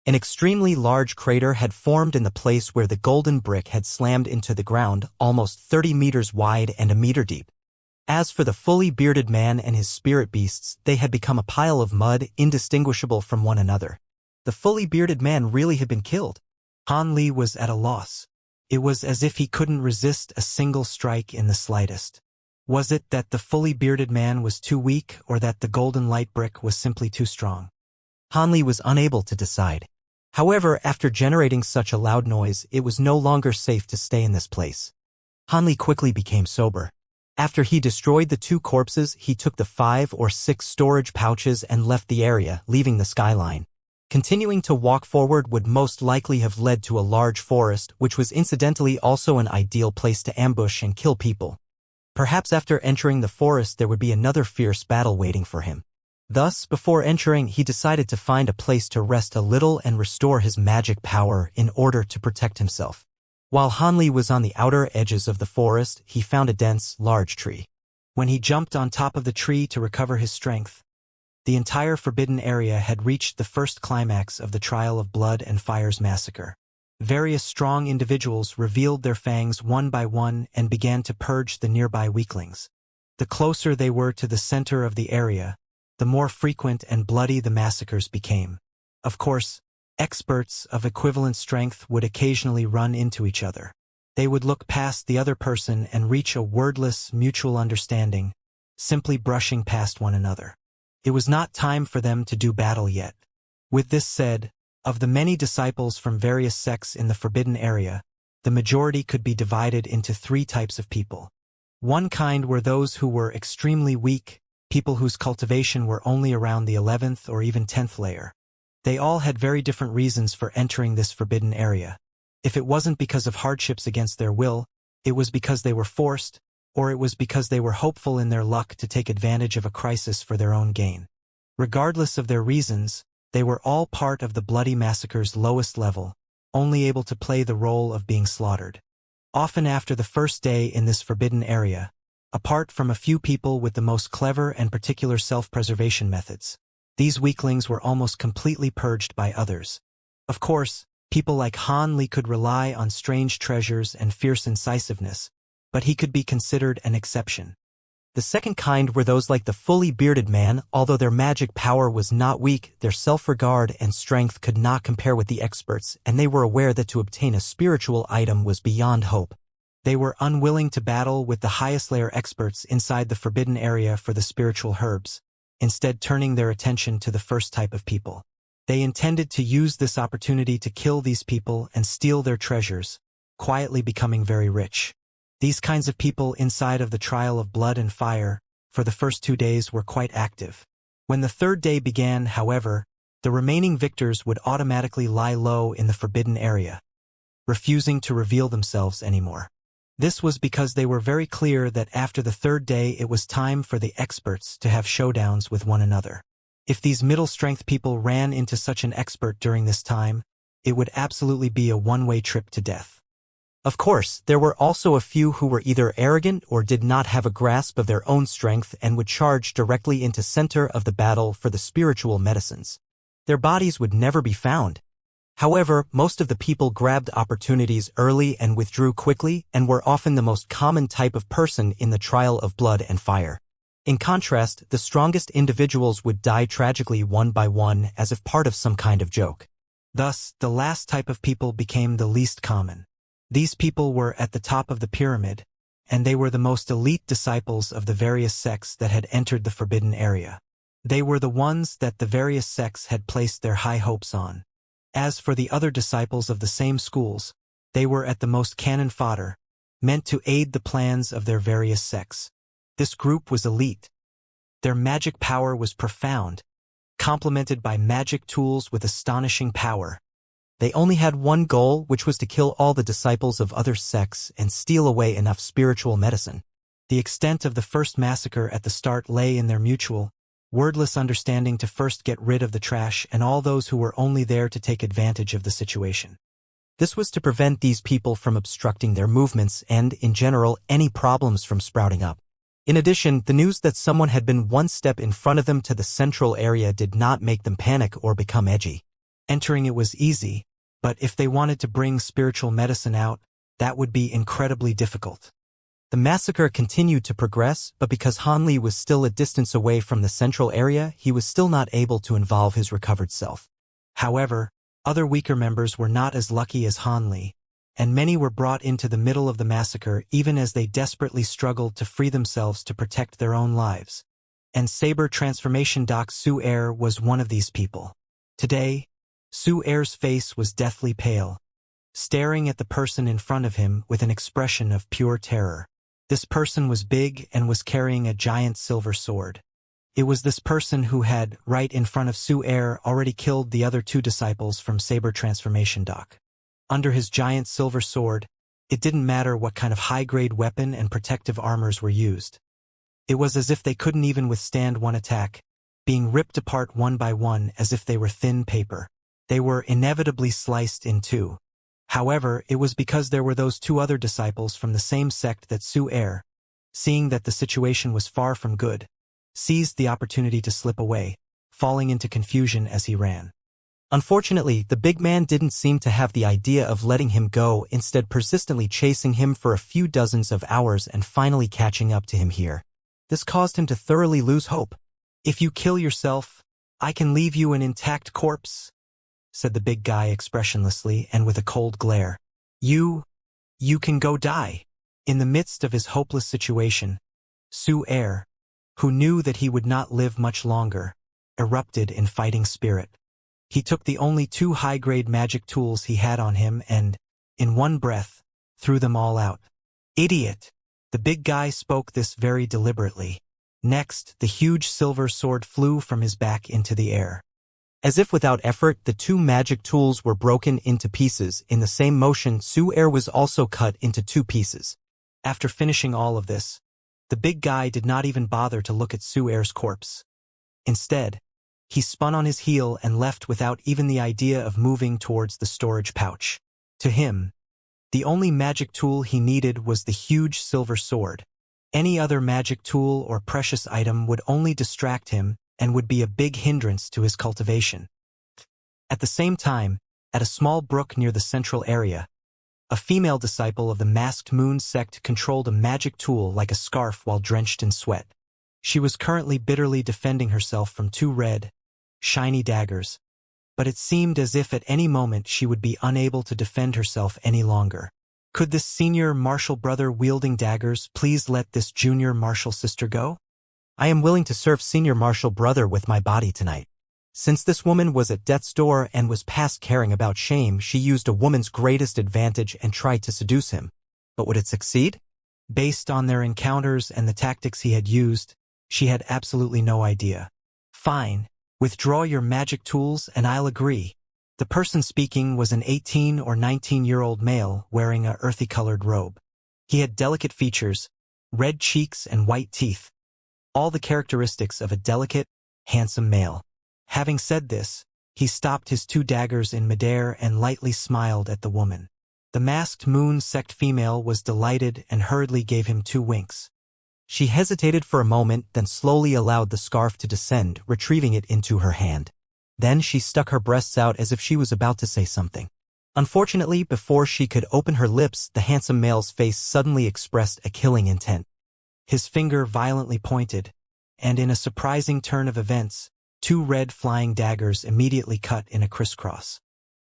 An extremely large crater had formed in the place where the golden brick had slammed into the ground, almost 30 meters wide and a meter deep. As for the fully bearded man and his spirit beasts, they had become a pile of mud indistinguishable from one another. The fully bearded man really had been killed. Han Li was at a loss. It was as if he couldn't resist a single strike in the slightest. Was it that the fully bearded man was too weak, or that the golden light brick was simply too strong? Han Li was unable to decide. However, after generating such a loud noise, it was no longer safe to stay in this place. Han Li quickly became sober. After he destroyed the 2 corpses, he took the 5 or 6 storage pouches and left the area, leaving the skyline. Continuing to walk forward would most likely have led to a large forest, which was incidentally also an ideal place to ambush and kill people. Perhaps after entering the forest there would be another fierce battle waiting for him. Thus, before entering, he decided to find a place to rest a little and restore his magic power in order to protect himself. While Han Li was on the outer edges of the forest, he found a dense, large tree. When he jumped on top of the tree to recover his strength, the entire forbidden area had reached the first climax of the Trial of Blood and Fire's massacre. Various strong individuals revealed their fangs one by one and began to purge the nearby weaklings. The closer they were to the center of the area, the more frequent and bloody the massacres became. Of course, experts of equivalent strength would occasionally run into each other. They would look past the other person and reach a wordless, mutual understanding, simply brushing past one another. It was not time for them to do battle yet. With this said, Of the many disciples from various sects in the forbidden area, the majority could be divided into three types of people. One kind were those who were extremely weak, people whose cultivation were only around the 11th or even 10th layer. They all had very different reasons for entering this forbidden area. If it wasn't because of hardships against their will, it was because they were forced, or it was because they were hopeful in their luck to take advantage of a crisis for their own gain. Regardless of their reasons, they were all part of the bloody massacre's lowest level, only able to play the role of being slaughtered. Often after the first day in this forbidden area, apart from a few people with the most clever and particular self-preservation methods, these weaklings were almost completely purged by others. Of course, people like Han Li could rely on strange treasures and fierce incisiveness, but he could be considered an exception. The second kind were those like the fully bearded man. Although their magic power was not weak, their self-regard and strength could not compare with the experts, and they were aware that to obtain a spiritual item was beyond hope. They were unwilling to battle with the highest layer experts inside the forbidden area for the spiritual herbs, instead turning their attention to the first type of people. They intended to use this opportunity to kill these people and steal their treasures, quietly becoming very rich. These kinds of people inside of the trial of blood and fire, for the first 2 days, were quite active. When the third day began, however, the remaining victors would automatically lie low in the forbidden area, refusing to reveal themselves anymore. This was because they were very clear that after the third day it was time for the experts to have showdowns with one another. If these middle-strength people ran into such an expert during this time, it would absolutely be a one-way trip to death. Of course, there were also a few who were either arrogant or did not have a grasp of their own strength and would charge directly into center of the battle for the spiritual medicines. Their bodies would never be found. However, most of the people grabbed opportunities early and withdrew quickly and were often the most common type of person in the trial of blood and fire. In contrast, the strongest individuals would die tragically one by one as if part of some kind of joke. Thus, the last type of people became the least common. These people were at the top of the pyramid, and they were the most elite disciples of the various sects that had entered the forbidden area. They were the ones that the various sects had placed their high hopes on. As for the other disciples of the same schools, they were at the most cannon fodder, meant to aid the plans of their various sects. This group was elite. Their magic power was profound, complemented by magic tools with astonishing power. They only had one goal, which was to kill all the disciples of other sects and steal away enough spiritual medicine. The extent of the first massacre at the start lay in their mutual, wordless understanding to first get rid of the trash and all those who were only there to take advantage of the situation. This was to prevent these people from obstructing their movements and, in general, any problems from sprouting up. In addition, the news that someone had been one step in front of them to the central area did not make them panic or become edgy. Entering it was easy, but if they wanted to bring spiritual medicine out, that would be incredibly difficult. The massacre continued to progress, but because Han Li was still a distance away from the central area, he was still not able to involve his recovered self. However, other weaker members were not as lucky as Han Li, and many were brought into the middle of the massacre even as they desperately struggled to free themselves to protect their own lives. And Saber Transformation Doc Su Er was one of these people. Today, Su Er's face was deathly pale, staring at the person in front of him with an expression of pure terror. This person was big and was carrying a giant silver sword. It was this person who had, right in front of Su Er, already killed the other 2 disciples from Saber Transformation Doc. Under his giant silver sword, it didn't matter what kind of high-grade weapon and protective armors were used. It was as if they couldn't even withstand one attack, being ripped apart one by one as if they were thin paper. They were inevitably sliced in two. However, it was because there were those 2 other disciples from the same sect that Su Er, seeing that the situation was far from good, seized the opportunity to slip away, falling into confusion as he ran. Unfortunately, the big man didn't seem to have the idea of letting him go, instead persistently chasing him for a few dozens of hours and finally catching up to him here. This caused him to thoroughly lose hope. "If you kill yourself, I can leave you an intact corpse," said the big guy expressionlessly and with a cold glare. You can go die." In the midst of his hopeless situation, Su Er, who knew that he would not live much longer, erupted in fighting spirit. He took the only 2 high-grade magic tools he had on him and, in one breath, threw them all out. Idiot! The big guy spoke this very deliberately. Next, the huge silver sword flew from his back into the air. As if without effort, the 2 magic tools were broken into pieces. In the same motion, Su-Er was also cut into 2 pieces. After finishing all of this, the big guy did not even bother to look at Su-Er's corpse. Instead, he spun on his heel and left without even the idea of moving towards the storage pouch. To him, the only magic tool he needed was the huge silver sword. Any other magic tool or precious item would only distract him and would be a big hindrance to his cultivation. At the same time, at a small brook near the central area, a female disciple of the Masked Moon sect controlled a magic tool like a scarf while drenched in sweat. She was currently bitterly defending herself from 2 red, shiny daggers, but it seemed as if at any moment she would be unable to defend herself any longer. Could this senior martial brother wielding daggers please let this junior martial sister go? I am willing to serve senior martial brother with my body tonight. Since this woman was at death's door and was past caring about shame, she used a woman's greatest advantage and tried to seduce him. But would it succeed? Based on their encounters and the tactics he had used, she had absolutely no idea. Fine. Withdraw your magic tools and I'll agree. The person speaking was an 18 or 19-year-old male wearing a earthy-colored robe. He had delicate features, red cheeks and white teeth. All the characteristics of a delicate, handsome male. Having said this, he stopped his 2 daggers in midair and lightly smiled at the woman. The Masked Moon sect female was delighted and hurriedly gave him 2 winks. She hesitated for a moment, then slowly allowed the scarf to descend, retrieving it into her hand. Then she stuck her breasts out as if she was about to say something. Unfortunately, before she could open her lips, the handsome male's face suddenly expressed a killing intent. His finger violently pointed, and in a surprising turn of events, 2 red flying daggers immediately cut in a crisscross.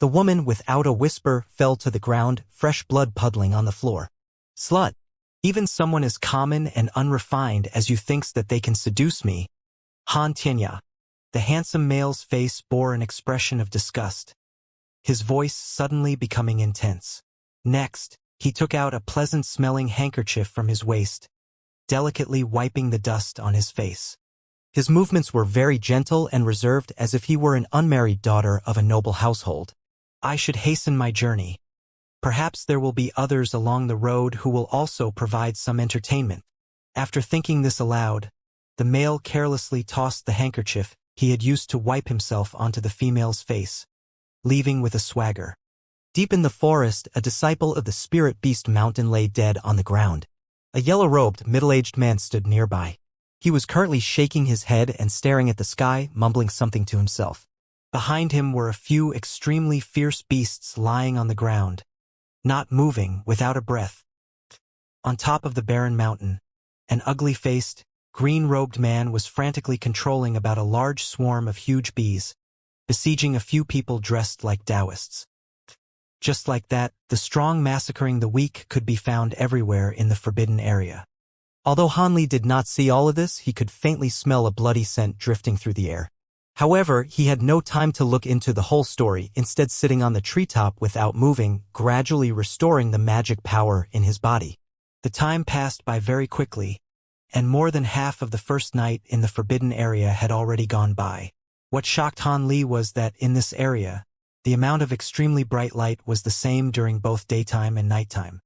The woman, without a whisper, fell to the ground, fresh blood puddling on the floor. Slut! Even someone as common and unrefined as you thinks that they can seduce me. Han Tianya. The handsome male's face bore an expression of disgust, his voice suddenly becoming intense. Next, he took out a pleasant-smelling handkerchief from his waist, delicately wiping the dust on his face. His movements were very gentle and reserved, as if he were an unmarried daughter of a noble household. I should hasten my journey. Perhaps there will be others along the road who will also provide some entertainment. After thinking this aloud, the male carelessly tossed the handkerchief he had used to wipe himself onto the female's face, leaving with a swagger. Deep in the forest, a disciple of the spirit beast mountain lay dead on the ground. A yellow-robed, middle-aged man stood nearby. He was currently shaking his head and staring at the sky, mumbling something to himself. Behind him were a few extremely fierce beasts lying on the ground, not moving, without a breath. On top of the barren mountain, an ugly-faced, green-robed man was frantically controlling about a large swarm of huge bees, besieging a few people dressed like Taoists. Just like that, the strong massacring the weak could be found everywhere in the forbidden area. Although Hanli did not see all of this, he could faintly smell a bloody scent drifting through the air. However, he had no time to look into the whole story, instead sitting on the treetop without moving, gradually restoring the magic power in his body. The time passed by very quickly, and more than half of the first night in the forbidden area had already gone by. What shocked Han Li was that in this area, the amount of extremely bright light was the same during both daytime and nighttime.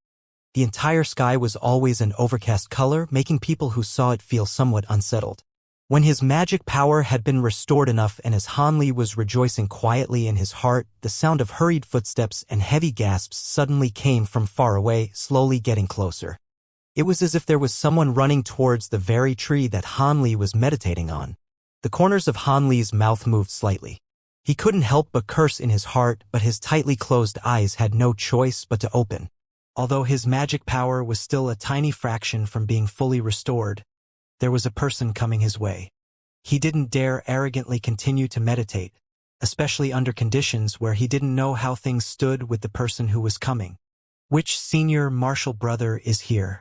The entire sky was always an overcast color, making people who saw it feel somewhat unsettled. When his magic power had been restored enough and as Han Li was rejoicing quietly in his heart, the sound of hurried footsteps and heavy gasps suddenly came from far away, slowly getting closer. It was as if there was someone running towards the very tree that Han Li was meditating on. The corners of Han Li's mouth moved slightly. He couldn't help but curse in his heart, but his tightly closed eyes had no choice but to open. Although his magic power was still a tiny fraction from being fully restored, there was a person coming his way. He didn't dare arrogantly continue to meditate, especially under conditions where he didn't know how things stood with the person who was coming. Which senior martial brother is here?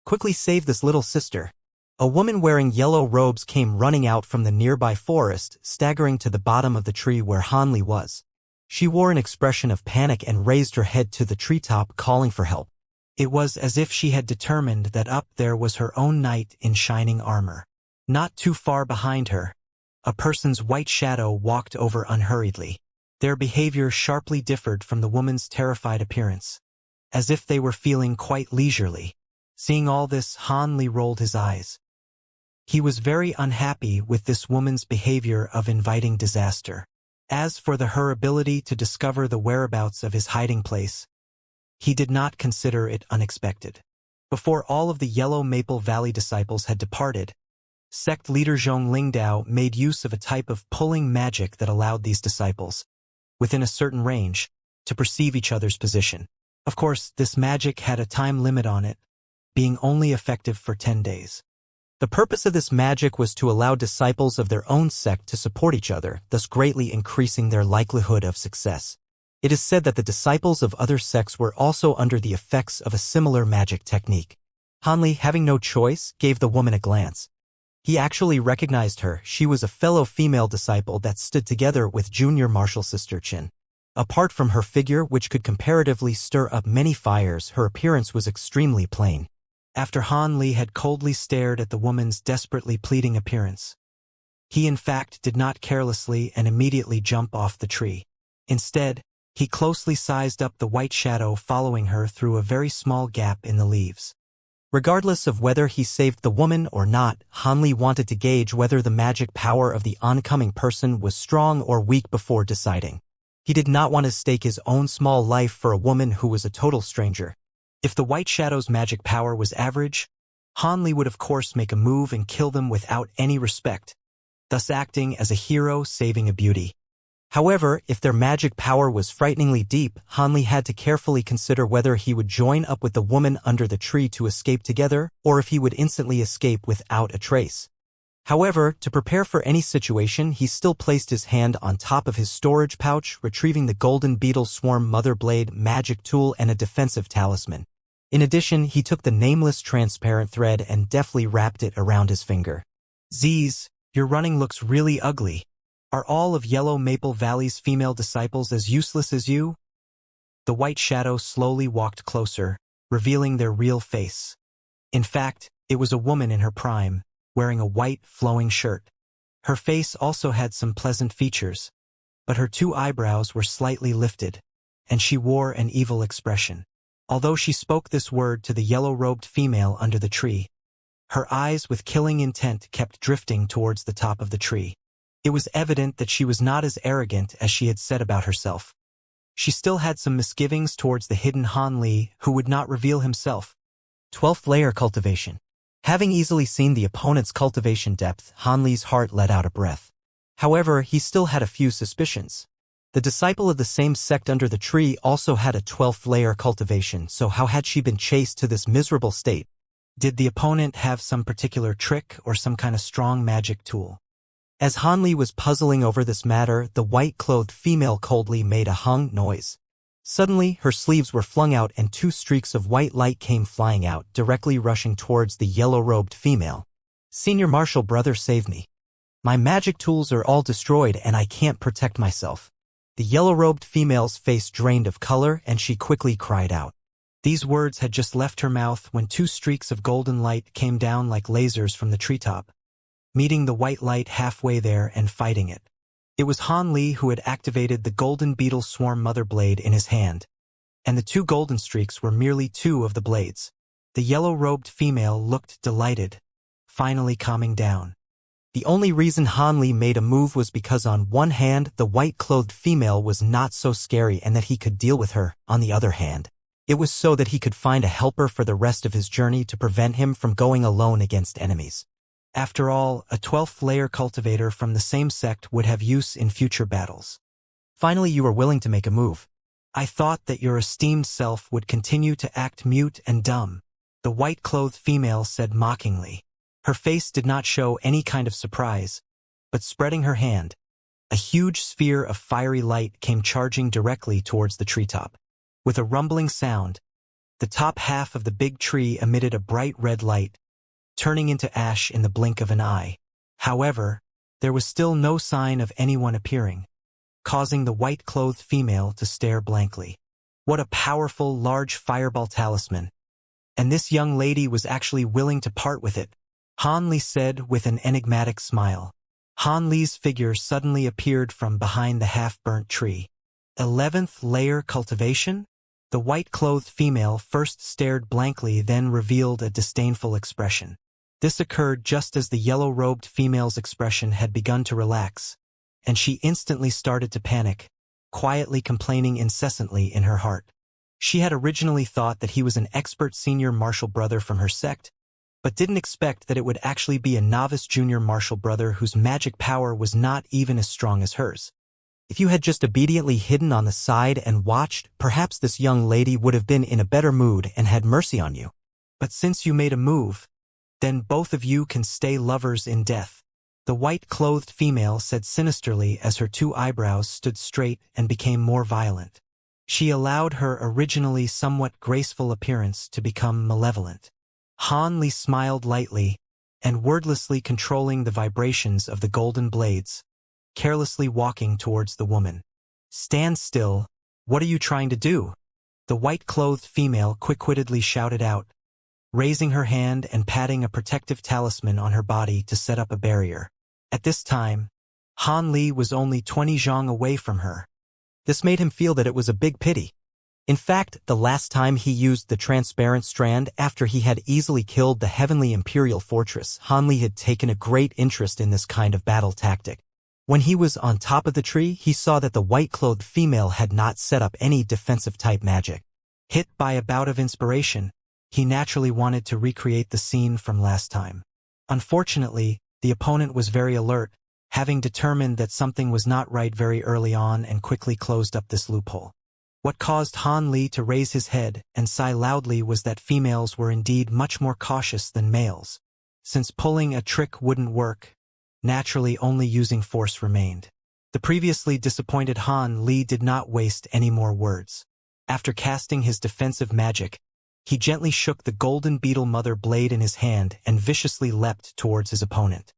Quickly save this little sister. A woman wearing yellow robes came running out from the nearby forest, staggering to the bottom of the tree where Hanli was. She wore an expression of panic and raised her head to the treetop, calling for help. It was as if she had determined that up there was her own knight in shining armor. Not too far behind her, a person's white shadow walked over unhurriedly. Their behavior sharply differed from the woman's terrified appearance, as if they were feeling quite leisurely. Seeing all this, Hanli rolled his eyes. He was very unhappy with this woman's behavior of inviting disaster. As for her ability to discover the whereabouts of his hiding place, he did not consider it unexpected. Before all of the Yellow Maple Valley disciples had departed, sect leader Zhong Lingdao made use of a type of pulling magic that allowed these disciples, within a certain range, to perceive each other's position. Of course, this magic had a time limit on it, being only effective for 10 days. The purpose of this magic was to allow disciples of their own sect to support each other, thus greatly increasing their likelihood of success. It is said that the disciples of other sects were also under the effects of a similar magic technique. Hanli, having no choice, gave the woman a glance. He actually recognized her. She was a fellow female disciple that stood together with junior martial sister Qin. Apart from her figure, which could comparatively stir up many fires, her appearance was extremely plain. After Hanli had coldly stared at the woman's desperately pleading appearance, he in fact did not carelessly and immediately jump off the tree. Instead, he closely sized up the white shadow following her through a very small gap in the leaves. Regardless of whether he saved the woman or not, Hanli wanted to gauge whether the magic power of the oncoming person was strong or weak before deciding. He did not want to stake his own small life for a woman who was a total stranger. If the white shadow's magic power was average, Hanli would of course make a move and kill them without any respect, thus acting as a hero saving a beauty. However, if their magic power was frighteningly deep, Hanli had to carefully consider whether he would join up with the woman under the tree to escape together, or if he would instantly escape without a trace. However, to prepare for any situation, he still placed his hand on top of his storage pouch, retrieving the golden beetle swarm mother blade, magic tool, and a defensive talisman. In addition, he took the nameless transparent thread and deftly wrapped it around his finger. "Z's, your running looks really ugly. Are all of Yellow Maple Valley's female disciples as useless as you?" The white shadow slowly walked closer, revealing their real face. In fact, it was a woman in her prime, wearing a white, flowing shirt. Her face also had some pleasant features, but her two eyebrows were slightly lifted, and she wore an evil expression. Although she spoke this word to the yellow-robed female under the tree, her eyes with killing intent kept drifting towards the top of the tree. It was evident that she was not as arrogant as she had said about herself. She still had some misgivings towards the hidden Hanli, who would not reveal himself. 12th layer cultivation. Having easily seen the opponent's cultivation depth, Hanli's heart let out a breath. However, he still had a few suspicions. The disciple of the same sect under the tree also had a 12th layer cultivation, so how had she been chased to this miserable state? Did the opponent have some particular trick or some kind of strong magic tool? As Hanli was puzzling over this matter, the white-clothed female coldly made a hung noise. Suddenly, her sleeves were flung out and 2 streaks of white light came flying out, directly rushing towards the yellow-robed female. "Senior Marshal Brother, save me. My magic tools are all destroyed and I can't protect myself." The yellow-robed female's face drained of color and she quickly cried out. These words had just left her mouth when 2 streaks of golden light came down like lasers from the treetop, meeting the white light halfway there and fighting it. It was Hanli who had activated the golden beetle swarm mother blade in his hand, and the 2 golden streaks were merely 2 of the blades. The yellow-robed female looked delighted, finally calming down. The only reason Hanli made a move was because on one hand, the white-clothed female was not so scary and that he could deal with her. On the other hand, it was so that he could find a helper for the rest of his journey to prevent him from going alone against enemies. After all, a 12th layer cultivator from the same sect would have use in future battles. Finally, you were willing to make a move. I thought that your esteemed self would continue to act mute and dumb, the white-clothed female said mockingly. Her face did not show any kind of surprise, but spreading her hand, a huge sphere of fiery light came charging directly towards the treetop. With a rumbling sound, the top half of the big tree emitted a bright red light, turning into ash in the blink of an eye. However, there was still no sign of anyone appearing, causing the white-clothed female to stare blankly. What a powerful, large fireball talisman. And this young lady was actually willing to part with it, Han Li said with an enigmatic smile. Han Li's figure suddenly appeared from behind the half-burnt tree. 11th layer cultivation? The white-clothed female first stared blankly, then revealed a disdainful expression. This occurred just as the yellow-robed female's expression had begun to relax, and she instantly started to panic, quietly complaining incessantly in her heart. She had originally thought that he was an expert senior martial brother from her sect, but didn't expect that it would actually be a novice junior martial brother whose magic power was not even as strong as hers. If you had just obediently hidden on the side and watched, perhaps this young lady would have been in a better mood and had mercy on you. But since you made a move, then both of you can stay lovers in death. The white-clothed female said sinisterly as her two eyebrows stood straight and became more violent. She allowed her originally somewhat graceful appearance to become malevolent. Han Li smiled lightly, and wordlessly controlling the vibrations of the golden blades, carelessly walking towards the woman. "Stand still, what are you trying to do?" The white-clothed female quick-wittedly shouted out, raising her hand and patting a protective talisman on her body to set up a barrier. At this time, Han Li was only 20 zhang away from her. This made him feel that it was a big pity. In fact, the last time he used the transparent strand after he had easily killed the heavenly imperial fortress, Han Li had taken a great interest in this kind of battle tactic. When he was on top of the tree, he saw that the white-clothed female had not set up any defensive-type magic. Hit by a bout of inspiration, he naturally wanted to recreate the scene from last time. Unfortunately, the opponent was very alert, having determined that something was not right very early on and quickly closed up this loophole. What caused Han Li to raise his head and sigh loudly was that females were indeed much more cautious than males. Since pulling a trick wouldn't work, naturally only using force remained. The previously disappointed Han Li did not waste any more words. After casting his defensive magic, he gently shook the golden beetle mother blade in his hand and viciously leapt towards his opponent.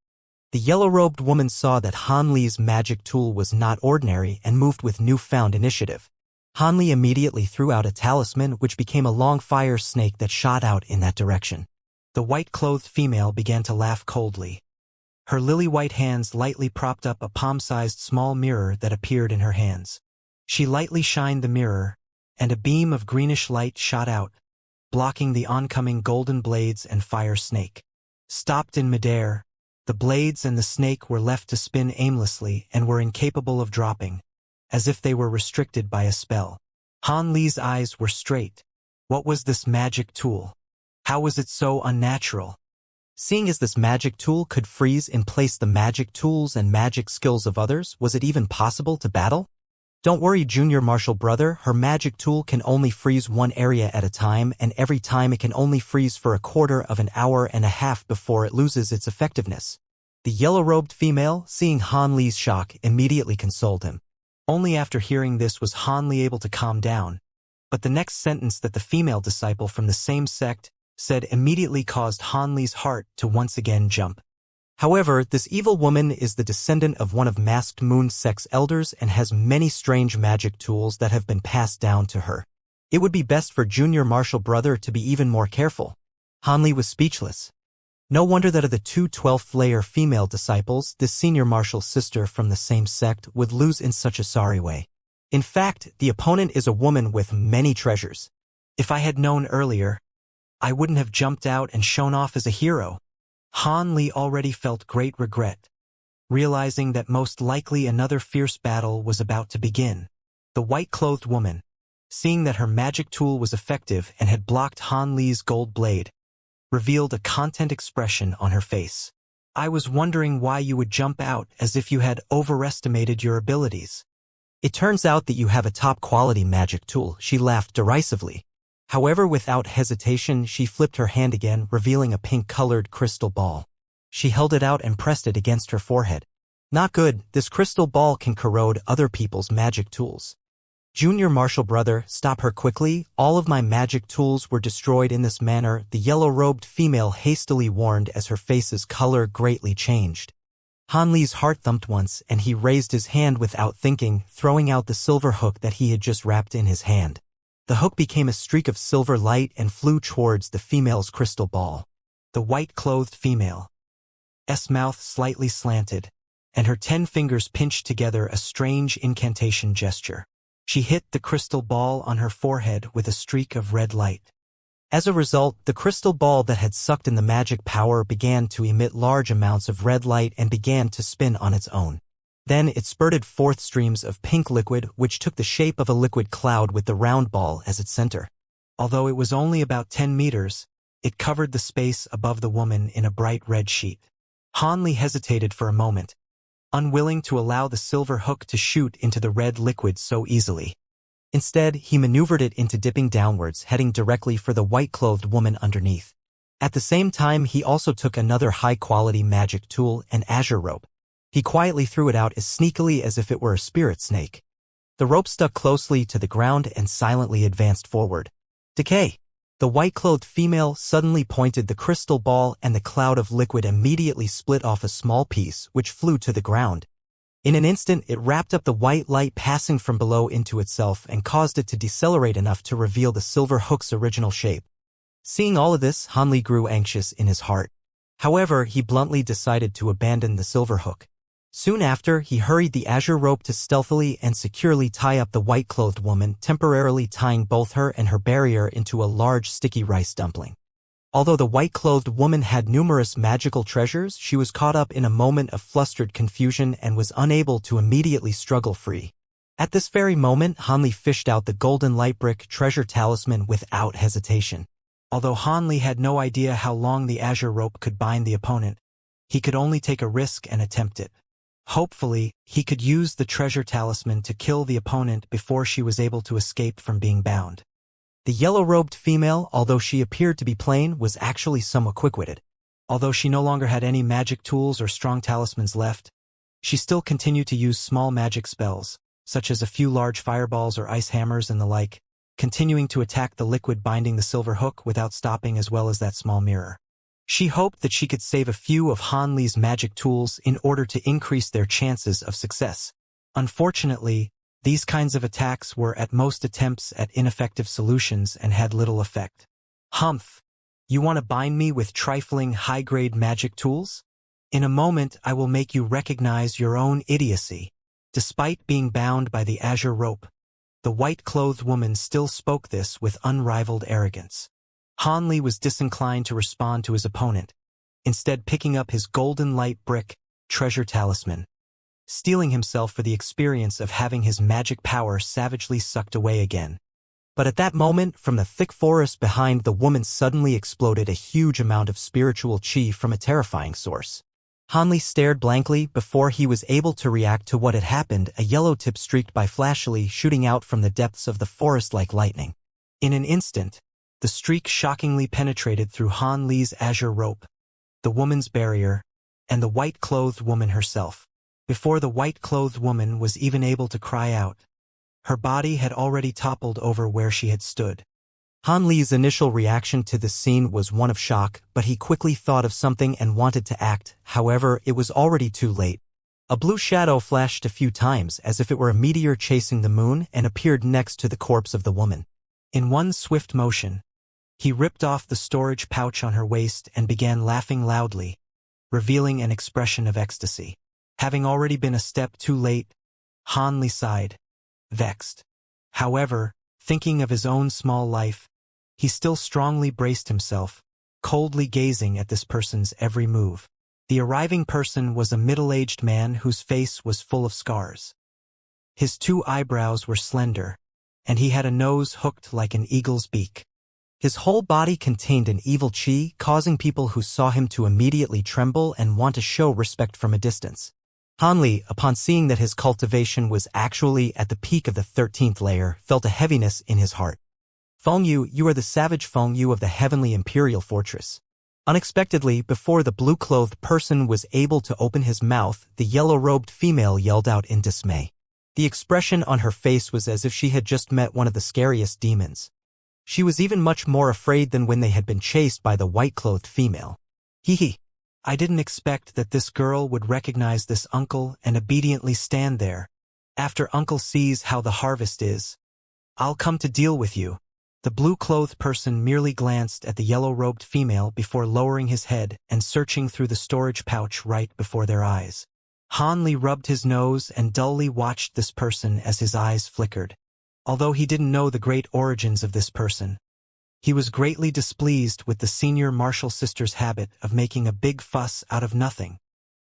The yellow-robed woman saw that Han Li's magic tool was not ordinary and moved with newfound initiative. Han Li immediately threw out a talisman which became a long fire snake that shot out in that direction. The white-clothed female began to laugh coldly. Her lily-white hands lightly propped up a palm-sized small mirror that appeared in her hands. She lightly shined the mirror, and a beam of greenish light shot out, blocking the oncoming golden blades and fire snake. Stopped in midair, the blades and the snake were left to spin aimlessly and were incapable of dropping, as if they were restricted by a spell. Han Li's eyes were straight. What was this magic tool? How was it so unnatural? Seeing as this magic tool could freeze in place the magic tools and magic skills of others, was it even possible to battle? Don't worry, junior martial brother, her magic tool can only freeze one area at a time, and every time it can only freeze for a quarter of an hour and a half before it loses its effectiveness. The yellow-robed female, seeing Han Li's shock, immediately consoled him. Only after hearing this was Han Li able to calm down, but the next sentence that the female disciple from the same sect said immediately caused Han Li's heart to once again jump. However, this evil woman is the descendant of one of Masked Moon Sect's elders and has many strange magic tools that have been passed down to her. It would be best for junior martial brother to be even more careful. Han Li was speechless. No wonder that of the two 12th layer female disciples, this senior martial sister from the same sect would lose in such a sorry way. In fact, the opponent is a woman with many treasures. If I had known earlier, I wouldn't have jumped out and shown off as a hero. Han Li already felt great regret, realizing that most likely another fierce battle was about to begin. The white-clothed woman, seeing that her magic tool was effective and had blocked Han Li's gold blade, revealed a content expression on her face. "I was wondering why you would jump out as if you had overestimated your abilities. It turns out that you have a top-quality magic tool," she laughed derisively. However, without hesitation, she flipped her hand again, revealing a pink-colored crystal ball. She held it out and pressed it against her forehead. "Not good, this crystal ball can corrode other people's magic tools." Junior Marshall brother, stop her quickly. All of my magic tools were destroyed in this manner, the yellow-robed female hastily warned as her face's color greatly changed. Han Li's heart thumped once, and he raised his hand without thinking, throwing out the silver hook that he had just wrapped in his hand. The hook became a streak of silver light and flew towards the female's crystal ball. The white-clothed female's mouth slightly slanted, and her 10 fingers pinched together a strange incantation gesture. She hit the crystal ball on her forehead with a streak of red light. As a result, the crystal ball that had sucked in the magic power began to emit large amounts of red light and began to spin on its own. Then it spurted forth streams of pink liquid which took the shape of a liquid cloud with the round ball as its center. Although it was only about 10 meters, it covered the space above the woman in a bright red sheet. Han Li hesitated for a moment, unwilling to allow the silver hook to shoot into the red liquid so easily. Instead, he maneuvered it into dipping downwards, heading directly for the white-clothed woman underneath. At the same time, he also took another high-quality magic tool, an azure rope. He quietly threw it out as sneakily as if it were a spirit snake. The rope stuck closely to the ground and silently advanced forward. Decay. The white-clothed female suddenly pointed the crystal ball, and the cloud of liquid immediately split off a small piece which flew to the ground. In an instant, it wrapped up the white light passing from below into itself and caused it to decelerate enough to reveal the silver hook's original shape. Seeing all of this, Han Li grew anxious in his heart. However, he bluntly decided to abandon the silver hook. Soon after, he hurried the azure rope to stealthily and securely tie up the white-clothed woman, temporarily tying both her and her barrier into a large sticky rice dumpling. Although the white-clothed woman had numerous magical treasures, she was caught up in a moment of flustered confusion and was unable to immediately struggle free. At this very moment, Han Li fished out the golden light brick treasure talisman without hesitation. Although Han Li had no idea how long the azure rope could bind the opponent, he could only take a risk and attempt it. Hopefully, he could use the treasure talisman to kill the opponent before she was able to escape from being bound. The yellow-robed female, although she appeared to be plain, was actually somewhat quick-witted. Although she no longer had any magic tools or strong talismans left, she still continued to use small magic spells, such as a few large fireballs or ice hammers and the like, continuing to attack the liquid binding the silver hook without stopping, as well as that small mirror. She hoped that she could save a few of Han Li's magic tools in order to increase their chances of success. Unfortunately, these kinds of attacks were at most attempts at ineffective solutions and had little effect. Humph! You want to bind me with trifling high-grade magic tools? In a moment I will make you recognize your own idiocy. Despite being bound by the azure rope, the white-clothed woman still spoke this with unrivaled arrogance. Han Li was disinclined to respond to his opponent, instead picking up his golden light brick treasure talisman, steeling himself for the experience of having his magic power savagely sucked away again. But at that moment, from the thick forest behind the woman suddenly exploded a huge amount of spiritual chi from a terrifying source. Han Li stared blankly before he was able to react to what had happened, a yellow tip streaked by flashily shooting out from the depths of the forest like lightning. In an instant, the streak shockingly penetrated through Han Li's azure rope, the woman's barrier, and the white-clothed woman herself. Before the white-clothed woman was even able to cry out, her body had already toppled over where she had stood. Han Li's initial reaction to this scene was one of shock, but he quickly thought of something and wanted to act. However, it was already too late. A blue shadow flashed a few times as if it were a meteor chasing the moon and appeared next to the corpse of the woman. In one swift motion, he ripped off the storage pouch on her waist and began laughing loudly, revealing an expression of ecstasy. Having already been a step too late, Han Li sighed, vexed. However, thinking of his own small life, he still strongly braced himself, coldly gazing at this person's every move. The arriving person was a middle-aged man whose face was full of scars. His 2 eyebrows were slender, and he had a nose hooked like an eagle's beak. His whole body contained an evil chi, causing people who saw him to immediately tremble and want to show respect from a distance. Han Li, upon seeing that his cultivation was actually at the peak of the 13th layer, felt a heaviness in his heart. Feng Yu, you are the savage Feng Yu of the heavenly imperial fortress. Unexpectedly, before the blue-clothed person was able to open his mouth, the yellow-robed female yelled out in dismay. The expression on her face was as if she had just met one of the scariest demons. She was even much more afraid than when they had been chased by the white-clothed female. Hee hee. I didn't expect that this girl would recognize this uncle and obediently stand there. After uncle sees how the harvest is, I'll come to deal with you. The blue-clothed person merely glanced at the yellow-robed female before lowering his head and searching through the storage pouch right before their eyes. Han Li rubbed his nose and dully watched this person as his eyes flickered. Although he didn't know the great origins of this person, he was greatly displeased with the senior martial sister's habit of making a big fuss out of nothing.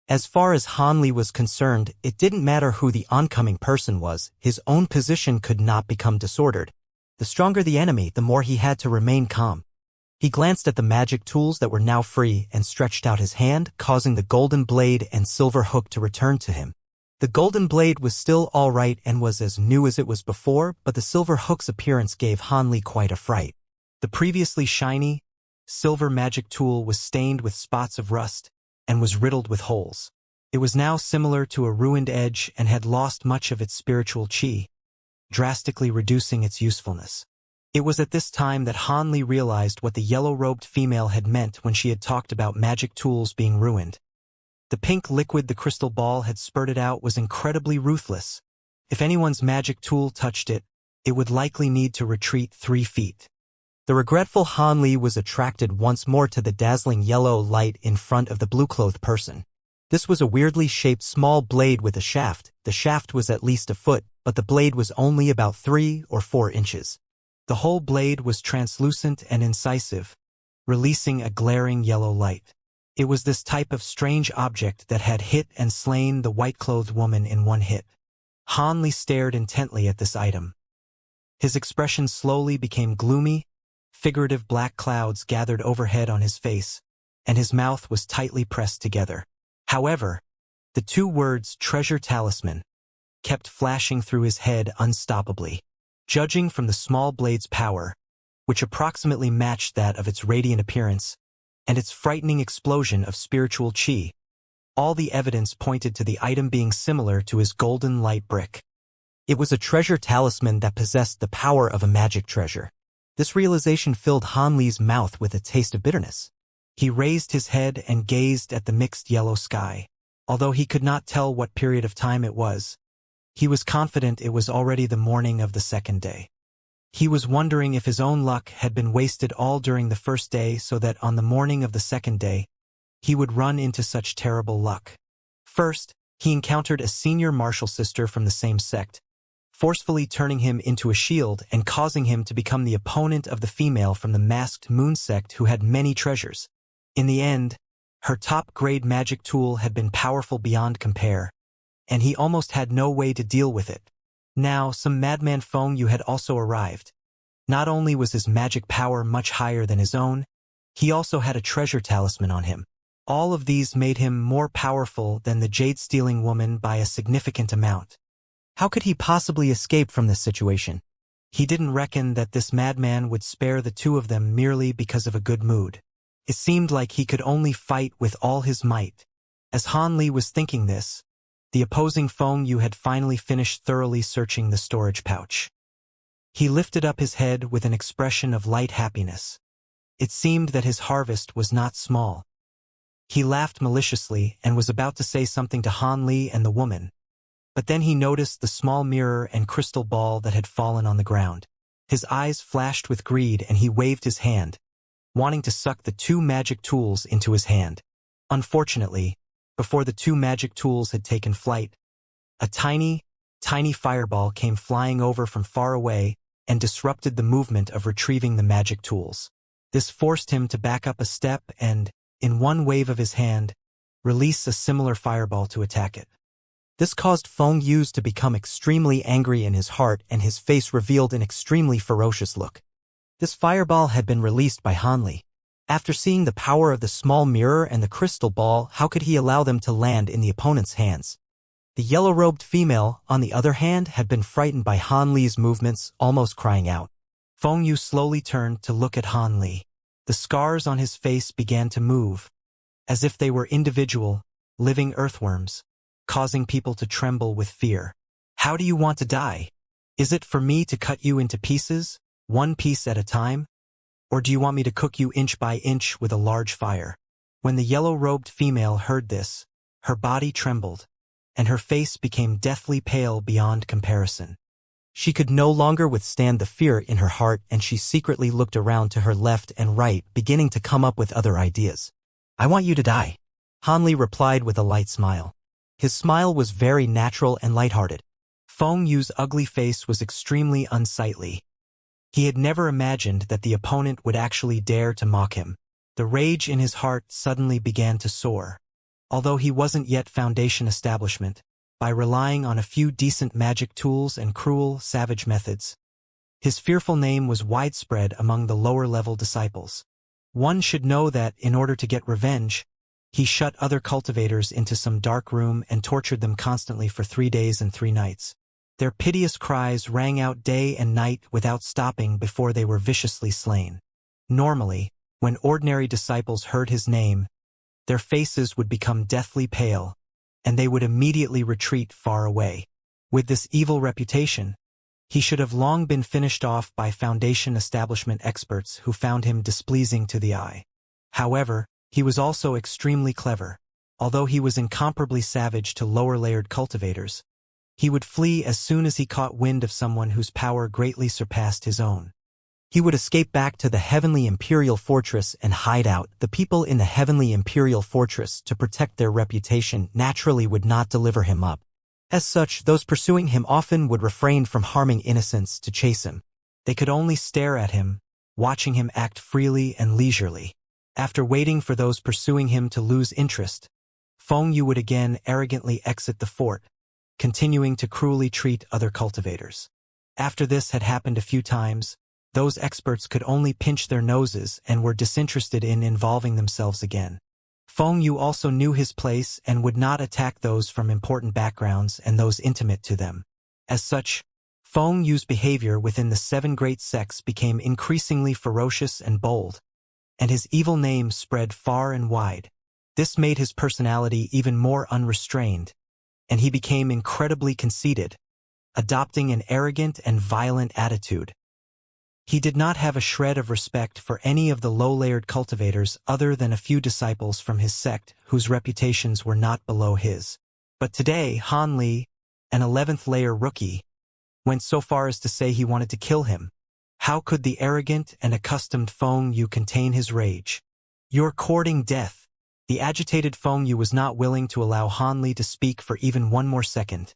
As far as Han Li was concerned, it didn't matter who the oncoming person was, his own position could not become disordered. The stronger the enemy, the more he had to remain calm. He glanced at the magic tools that were now free and stretched out his hand, causing the golden blade and silver hook to return to him. The golden blade was still all right and was as new as it was before, but the silver hook's appearance gave Han Li quite a fright. The previously shiny, silver magic tool was stained with spots of rust and was riddled with holes. It was now similar to a ruined edge and had lost much of its spiritual qi, drastically reducing its usefulness. It was at this time that Han Li realized what the yellow-robed female had meant when she had talked about magic tools being ruined. The pink liquid the crystal ball had spurted out was incredibly ruthless. If anyone's magic tool touched it, it would likely need to retreat 3 feet. The regretful Han Li was attracted once more to the dazzling yellow light in front of the blue-clothed person. This was a weirdly shaped small blade with a shaft. The shaft was at least a foot, but the blade was only about 3 or 4 inches. The whole blade was translucent and incisive, releasing a glaring yellow light. It was this type of strange object that had hit and slain the white-clothed woman in one hit. Han Li stared intently at this item. His expression slowly became gloomy, figurative black clouds gathered overhead on his face, and his mouth was tightly pressed together. However, the 2 words treasure talisman kept flashing through his head unstoppably. Judging from the small blade's power, which approximately matched that of its radiant appearance, and its frightening explosion of spiritual qi, all the evidence pointed to the item being similar to his golden light brick. It was a treasure talisman that possessed the power of a magic treasure. This realization filled Han Li's mouth with a taste of bitterness. He raised his head and gazed at the mixed yellow sky. Although he could not tell what period of time it was, he was confident it was already the morning of the second day. He was wondering if his own luck had been wasted all during the first day so that on the morning of the second day, he would run into such terrible luck. First, he encountered a senior martial sister from the same sect, forcefully turning him into a shield and causing him to become the opponent of the female from the masked moon sect who had many treasures. In the end, her top-grade magic tool had been powerful beyond compare, and he almost had no way to deal with it. Now, some madman Feng Yu had also arrived. Not only was his magic power much higher than his own, he also had a treasure talisman on him. All of these made him more powerful than the jade-stealing woman by a significant amount. How could he possibly escape from this situation? He didn't reckon that this madman would spare the 2 of them merely because of a good mood. It seemed like he could only fight with all his might. As Han Li was thinking this, the opposing Feng Yu had finally finished thoroughly searching the storage pouch. He lifted up his head with an expression of light happiness. It seemed that his harvest was not small. He laughed maliciously and was about to say something to Han Li and the woman, but then he noticed the small mirror and crystal ball that had fallen on the ground. His eyes flashed with greed and he waved his hand, wanting to suck the 2 magic tools into his hand. Unfortunately, before the 2 magic tools had taken flight, a tiny fireball came flying over from far away and disrupted the movement of retrieving the magic tools. This forced him to back up a step and, in one wave of his hand, release a similar fireball to attack it. This caused Feng Yu to become extremely angry in his heart and his face revealed an extremely ferocious look. This fireball had been released by Han Li. After seeing the power of the small mirror and the crystal ball, how could he allow them to land in the opponent's hands? The yellow-robed female, on the other hand, had been frightened by Han Li's movements, almost crying out. Feng Yu slowly turned to look at Han Li. The scars on his face began to move, as if they were individual, living earthworms, causing people to tremble with fear. How do you want to die? Is it for me to cut you into pieces, one piece at a time? Or do you want me to cook you inch by inch with a large fire? When the yellow-robed female heard this, her body trembled, and her face became deathly pale beyond comparison. She could no longer withstand the fear in her heart, and she secretly looked around to her left and right, beginning to come up with other ideas. I want you to die, Hanli replied with a light smile. His smile was very natural and lighthearted. Feng Yu's ugly face was extremely unsightly. He had never imagined that the opponent would actually dare to mock him. The rage in his heart suddenly began to soar. Although he wasn't yet Foundation establishment, by relying on a few decent magic tools and cruel, savage methods, his fearful name was widespread among the lower-level disciples. One should know that, in order to get revenge, he shut other cultivators into some dark room and tortured them constantly for 3 days and 3 nights. Their piteous cries rang out day and night without stopping before they were viciously slain. Normally, when ordinary disciples heard his name, their faces would become deathly pale, and they would immediately retreat far away. With this evil reputation, he should have long been finished off by Foundation establishment experts who found him displeasing to the eye. However, he was also extremely clever. Although he was incomparably savage to lower-layered cultivators, he would flee as soon as he caught wind of someone whose power greatly surpassed his own. He would escape back to the Heavenly Imperial Fortress and hide out. The people in the Heavenly Imperial Fortress, to protect their reputation, naturally would not deliver him up. As such, those pursuing him often would refrain from harming innocents to chase him. They could only stare at him, watching him act freely and leisurely. After waiting for those pursuing him to lose interest, Feng Yu would again arrogantly exit the fort, continuing to cruelly treat other cultivators. After this had happened a few times, those experts could only pinch their noses and were disinterested in involving themselves again. Feng Yu also knew his place and would not attack those from important backgrounds and those intimate to them. As such, Feng Yu's behavior within the 7 great sects became increasingly ferocious and bold, and his evil name spread far and wide. This made his personality even more unrestrained, and he became incredibly conceited, adopting an arrogant and violent attitude. He did not have a shred of respect for any of the low-layered cultivators other than a few disciples from his sect whose reputations were not below his. But today, Han Li, an 11th-layer rookie, went so far as to say he wanted to kill him. How could the arrogant and accustomed Feng Yu contain his rage? You're courting death. The agitated Feng Yu was not willing to allow Han Li to speak for even one more second.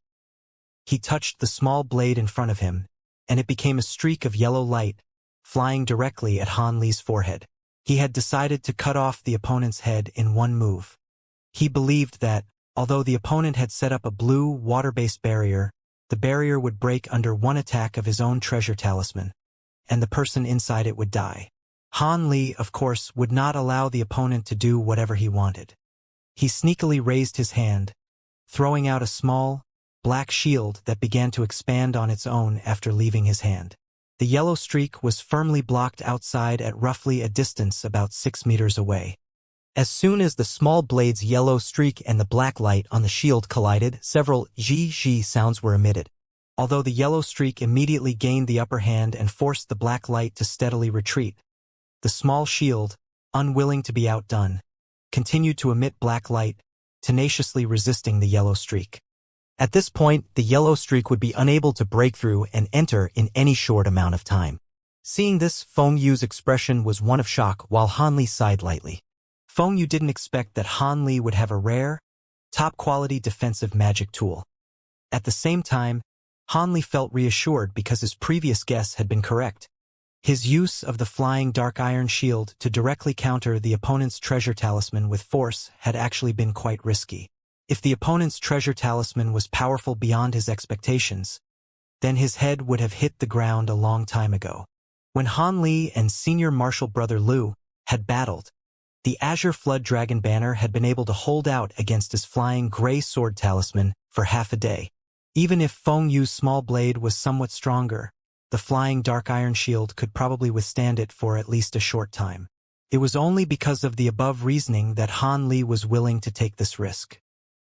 He touched the small blade in front of him, and it became a streak of yellow light, flying directly at Han Li's forehead. He had decided to cut off the opponent's head in one move. He believed that, although the opponent had set up a blue, water-based barrier, the barrier would break under one attack of his own treasure talisman, and the person inside it would die. Han Li, of course, would not allow the opponent to do whatever he wanted. He sneakily raised his hand, throwing out a small, black shield that began to expand on its own after leaving his hand. The yellow streak was firmly blocked outside at roughly a distance about 6 meters away. As soon as the small blade's yellow streak and the black light on the shield collided, several zhi sounds were emitted. Although the yellow streak immediately gained the upper hand and forced the black light to steadily retreat, the small shield, unwilling to be outdone, continued to emit black light, tenaciously resisting the yellow streak. At this point, the yellow streak would be unable to break through and enter in any short amount of time. Seeing this, Feng Yu's expression was one of shock while Han Li sighed lightly. Feng Yu didn't expect that Han Li would have a rare, top-quality defensive magic tool. At the same time, Han Li felt reassured because his previous guess had been correct. His use of the flying dark iron shield to directly counter the opponent's treasure talisman with force had actually been quite risky. If the opponent's treasure talisman was powerful beyond his expectations, then his head would have hit the ground a long time ago. When Han Li and senior martial brother Lu had battled, the Azure Flood Dragon banner had been able to hold out against his flying gray sword talisman for half a day. Even if Feng Yu's small blade was somewhat stronger, the flying dark iron shield could probably withstand it for at least a short time. It was only because of the above reasoning that Han Li was willing to take this risk.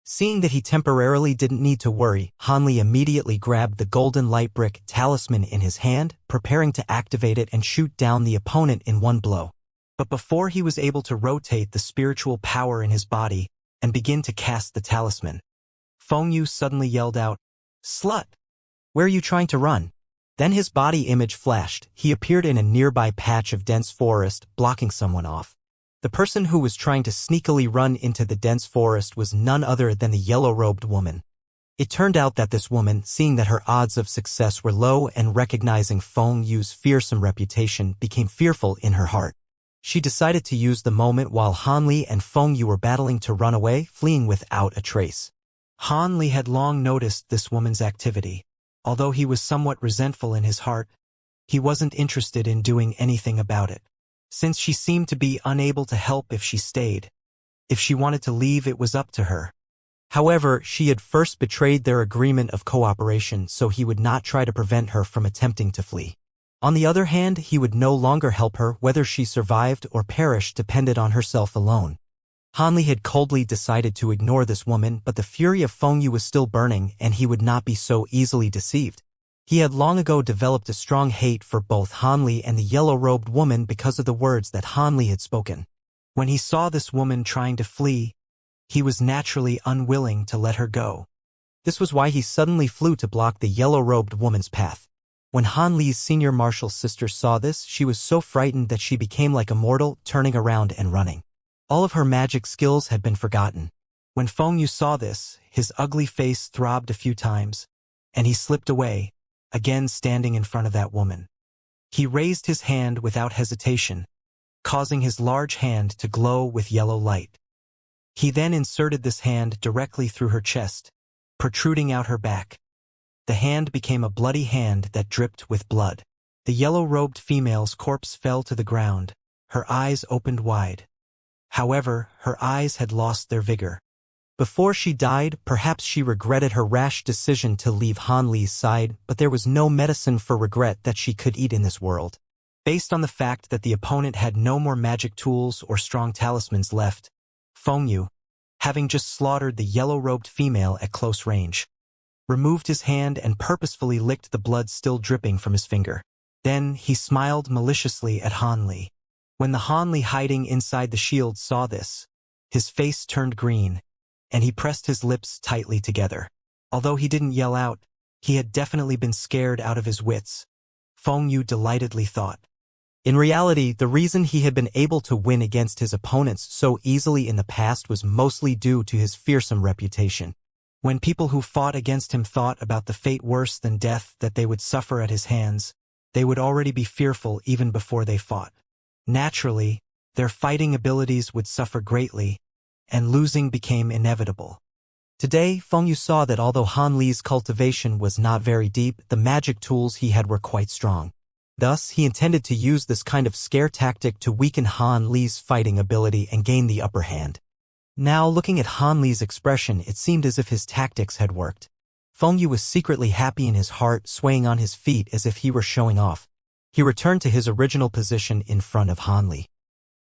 Seeing that he temporarily didn't need to worry, Hanli immediately grabbed the golden light brick talisman in his hand, preparing to activate it and shoot down the opponent in one blow. But before he was able to rotate the spiritual power in his body and begin to cast the talisman, Feng Yu suddenly yelled out, "Slut! Where are you trying to run?" Then his body image flashed. He appeared in a nearby patch of dense forest, blocking someone off. The person who was trying to sneakily run into the dense forest was none other than the yellow-robed woman. It turned out that this woman, seeing that her odds of success were low and recognizing Feng Yu's fearsome reputation, became fearful in her heart. She decided to use the moment while Hanli and Feng Yu were battling to run away, fleeing without a trace. Hanli had long noticed this woman's activity. Although he was somewhat resentful in his heart, he wasn't interested in doing anything about it. Since she seemed to be unable to help if she stayed. If she wanted to leave, it was up to her. However, she had first betrayed their agreement of cooperation, so he would not try to prevent her from attempting to flee. On the other hand, he would no longer help her. Whether she survived or perished depended on herself alone. Hanli had coldly decided to ignore this woman, but the fury of Feng Yu was still burning, and he would not be so easily deceived. He had long ago developed a strong hate for both Hanli and the yellow-robed woman because of the words that Hanli had spoken. When he saw this woman trying to flee, he was naturally unwilling to let her go. This was why he suddenly flew to block the yellow-robed woman's path. When Hanli's senior martial sister saw this, she was so frightened that she became like Immortal, turning around and running. All of her magic skills had been forgotten. When Feng Yu saw this, his ugly face throbbed a few times, and he slipped away, again standing in front of that woman. He raised his hand without hesitation, causing his large hand to glow with yellow light. He then inserted this hand directly through her chest, protruding out her back. The hand became a bloody hand that dripped with blood. The yellow-robed female's corpse fell to the ground, her eyes opened wide. However, her eyes had lost their vigor. Before she died, perhaps she regretted her rash decision to leave Hanli's side, but there was no medicine for regret that she could eat in this world. Based on the fact that the opponent had no more magic tools or strong talismans left, Feng Yu, having just slaughtered the yellow-robed female at close range, removed his hand and purposefully licked the blood still dripping from his finger. Then he smiled maliciously at Hanli. When the Hanli hiding inside the shield saw this, his face turned green, and he pressed his lips tightly together. Although he didn't yell out, he had definitely been scared out of his wits, Feng Yu delightedly thought. In reality, the reason he had been able to win against his opponents so easily in the past was mostly due to his fearsome reputation. When people who fought against him thought about the fate worse than death that they would suffer at his hands, they would already be fearful even before they fought. Naturally, their fighting abilities would suffer greatly, and losing became inevitable. Today, Feng Yu saw that although Hanli's cultivation was not very deep, the magic tools he had were quite strong. Thus, he intended to use this kind of scare tactic to weaken Hanli's fighting ability and gain the upper hand. Now, looking at Hanli's expression, it seemed as if his tactics had worked. Feng Yu was secretly happy in his heart, swaying on his feet as if he were showing off. He returned to his original position in front of Hanli.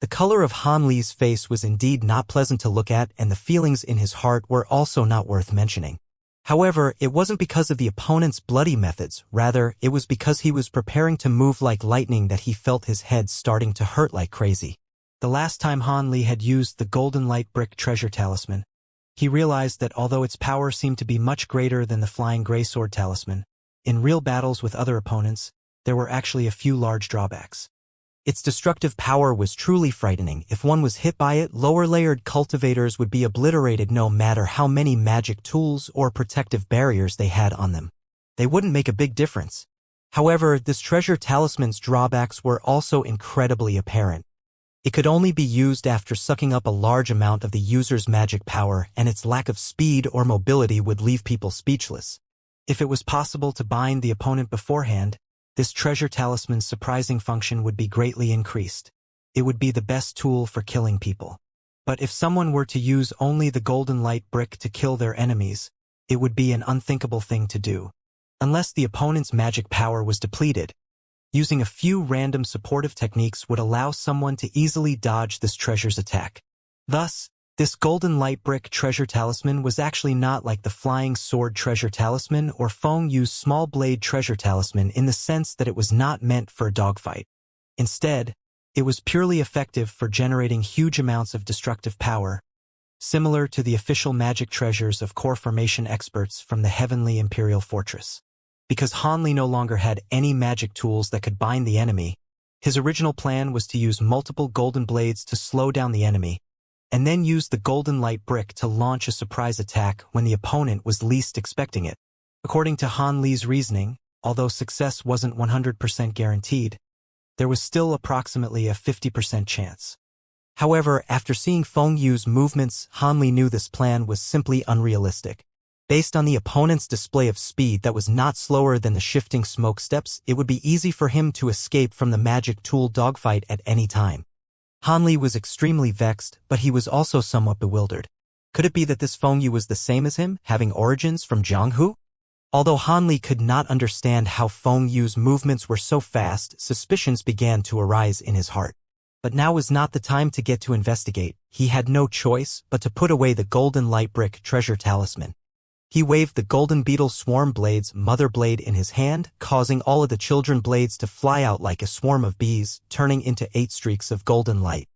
The color of Hanli's face was indeed not pleasant to look at, and the feelings in his heart were also not worth mentioning. However, it wasn't because of the opponent's bloody methods, rather, it was because he was preparing to move like lightning that he felt his head starting to hurt like crazy. The last time Hanli had used the golden light brick treasure talisman, he realized that although its power seemed to be much greater than the flying gray sword talisman, in real battles with other opponents, there were actually a few large drawbacks. Its destructive power was truly frightening. If one was hit by it, lower-layered cultivators would be obliterated no matter how many magic tools or protective barriers they had on them. They wouldn't make a big difference. However, this treasure talisman's drawbacks were also incredibly apparent. It could only be used after sucking up a large amount of the user's magic power, and its lack of speed or mobility would leave people speechless. If it was possible to bind the opponent beforehand, this treasure talisman's surprising function would be greatly increased. It would be the best tool for killing people. But if someone were to use only the golden light brick to kill their enemies, it would be an unthinkable thing to do. Unless the opponent's magic power was depleted, using a few random supportive techniques would allow someone to easily dodge this treasure's attack. Thus, This golden light brick treasure talisman was actually not like the flying sword treasure talisman or Feng Yu's small blade treasure talisman in the sense that it was not meant for a dogfight. Instead, it was purely effective for generating huge amounts of destructive power, similar to the official magic treasures of core formation experts from the Heavenly Imperial Fortress. Because Han Li no longer had any magic tools that could bind the enemy, his original plan was to use multiple golden blades to slow down the enemy, and then use the golden light brick to launch a surprise attack when the opponent was least expecting it. According to Han Li's reasoning, although success wasn't 100% guaranteed, there was still approximately a 50% chance. However, after seeing Feng Yu's movements, Han Li knew this plan was simply unrealistic. Based on the opponent's display of speed that was not slower than the shifting smoke steps, it would be easy for him to escape from the magic tool dogfight at any time. Han Li was extremely vexed, but he was also somewhat bewildered. Could it be that this Feng Yu was the same as him, having origins from Jianghu? Although Han Li could not understand how Feng Yu's movements were so fast, suspicions began to arise in his heart. But now was not the time to get to investigate. He had no choice but to put away the golden light brick treasure talisman. He waved the golden beetle swarm blade's mother blade in his hand, causing all of the children blades to fly out like a swarm of bees, turning into 8 streaks of golden light.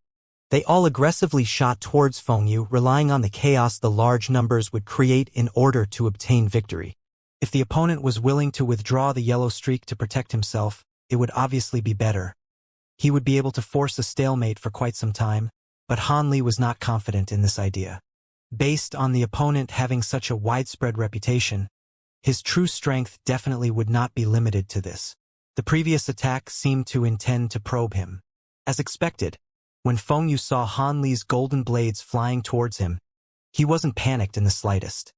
They all aggressively shot towards Feng Yu, relying on the chaos the large numbers would create in order to obtain victory. If the opponent was willing to withdraw the yellow streak to protect himself, it would obviously be better. He would be able to force a stalemate for quite some time, but Han Li was not confident in this idea. Based on the opponent having such a widespread reputation, his true strength definitely would not be limited to this. The previous attack seemed to intend to probe him. As expected, when Feng Yu saw Han Li's golden blades flying towards him, he wasn't panicked in the slightest.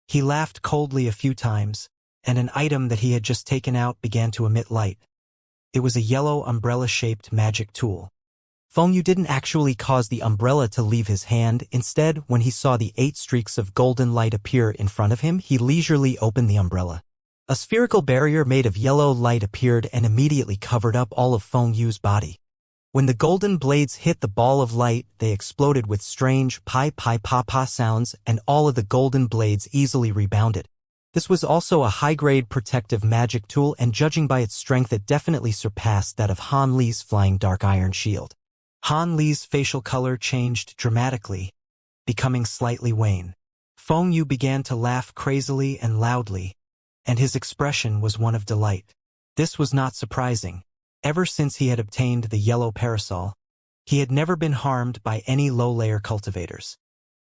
He laughed coldly a few times, and an item that he had just taken out began to emit light. It was a yellow umbrella-shaped magic tool. Feng Yu didn't actually cause the umbrella to leave his hand. Instead, when he saw the 8 streaks of golden light appear in front of him, he leisurely opened the umbrella. A spherical barrier made of yellow light appeared and immediately covered up all of Feng Yu's body. When the golden blades hit the ball of light, they exploded with strange pi-pi-pa-pa sounds, and all of the golden blades easily rebounded. This was also a high-grade protective magic tool, and judging by its strength, it definitely surpassed that of Han Li's flying dark iron shield. Han Li's facial color changed dramatically, becoming slightly wan. Feng Yu began to laugh crazily and loudly, and his expression was one of delight. This was not surprising. Ever since he had obtained the yellow parasol, he had never been harmed by any low-layer cultivators.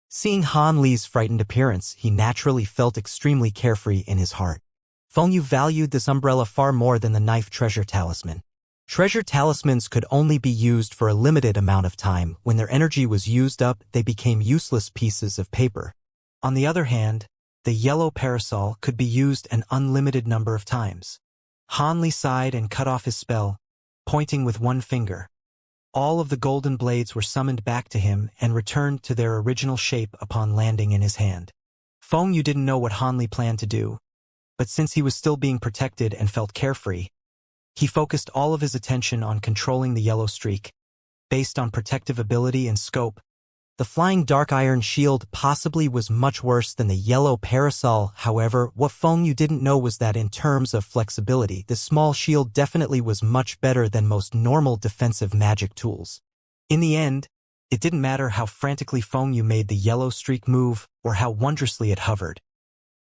Seeing Han Li's frightened appearance, he naturally felt extremely carefree in his heart. Feng Yu valued this umbrella far more than the knife treasure talisman. Treasure talismans could only be used for a limited amount of time. When their energy was used up, they became useless pieces of paper. On the other hand, the yellow parasol could be used an unlimited number of times. Han Li sighed and cut off his spell, pointing with one finger. All of the golden blades were summoned back to him and returned to their original shape upon landing in his hand. Feng Yu didn't know what Han Li planned to do, but since he was still being protected and felt carefree, he focused all of his attention on controlling the yellow streak. Based on protective ability and scope, the flying dark iron shield possibly was much worse than the yellow parasol. However, what Feng Yu didn't know was that in terms of flexibility, the small shield definitely was much better than most normal defensive magic tools. In the end, it didn't matter how frantically Feng Yu made the yellow streak move or how wondrously it hovered.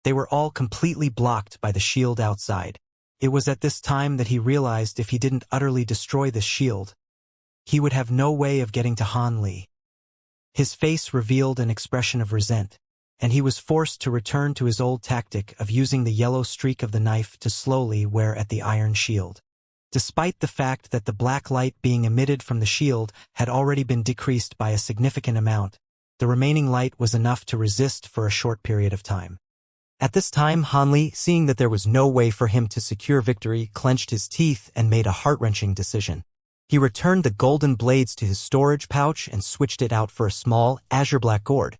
They were all completely blocked by the shield outside. It was at this time that he realized if he didn't utterly destroy this shield, he would have no way of getting to Han Li. His face revealed an expression of resent, and he was forced to return to his old tactic of using the yellow streak of the knife to slowly wear at the iron shield. Despite the fact that the black light being emitted from the shield had already been decreased by a significant amount, the remaining light was enough to resist for a short period of time. At this time, Han Li, seeing that there was no way for him to secure victory, clenched his teeth and made a heart-wrenching decision. He returned the golden blades to his storage pouch and switched it out for a small, azure-black gourd.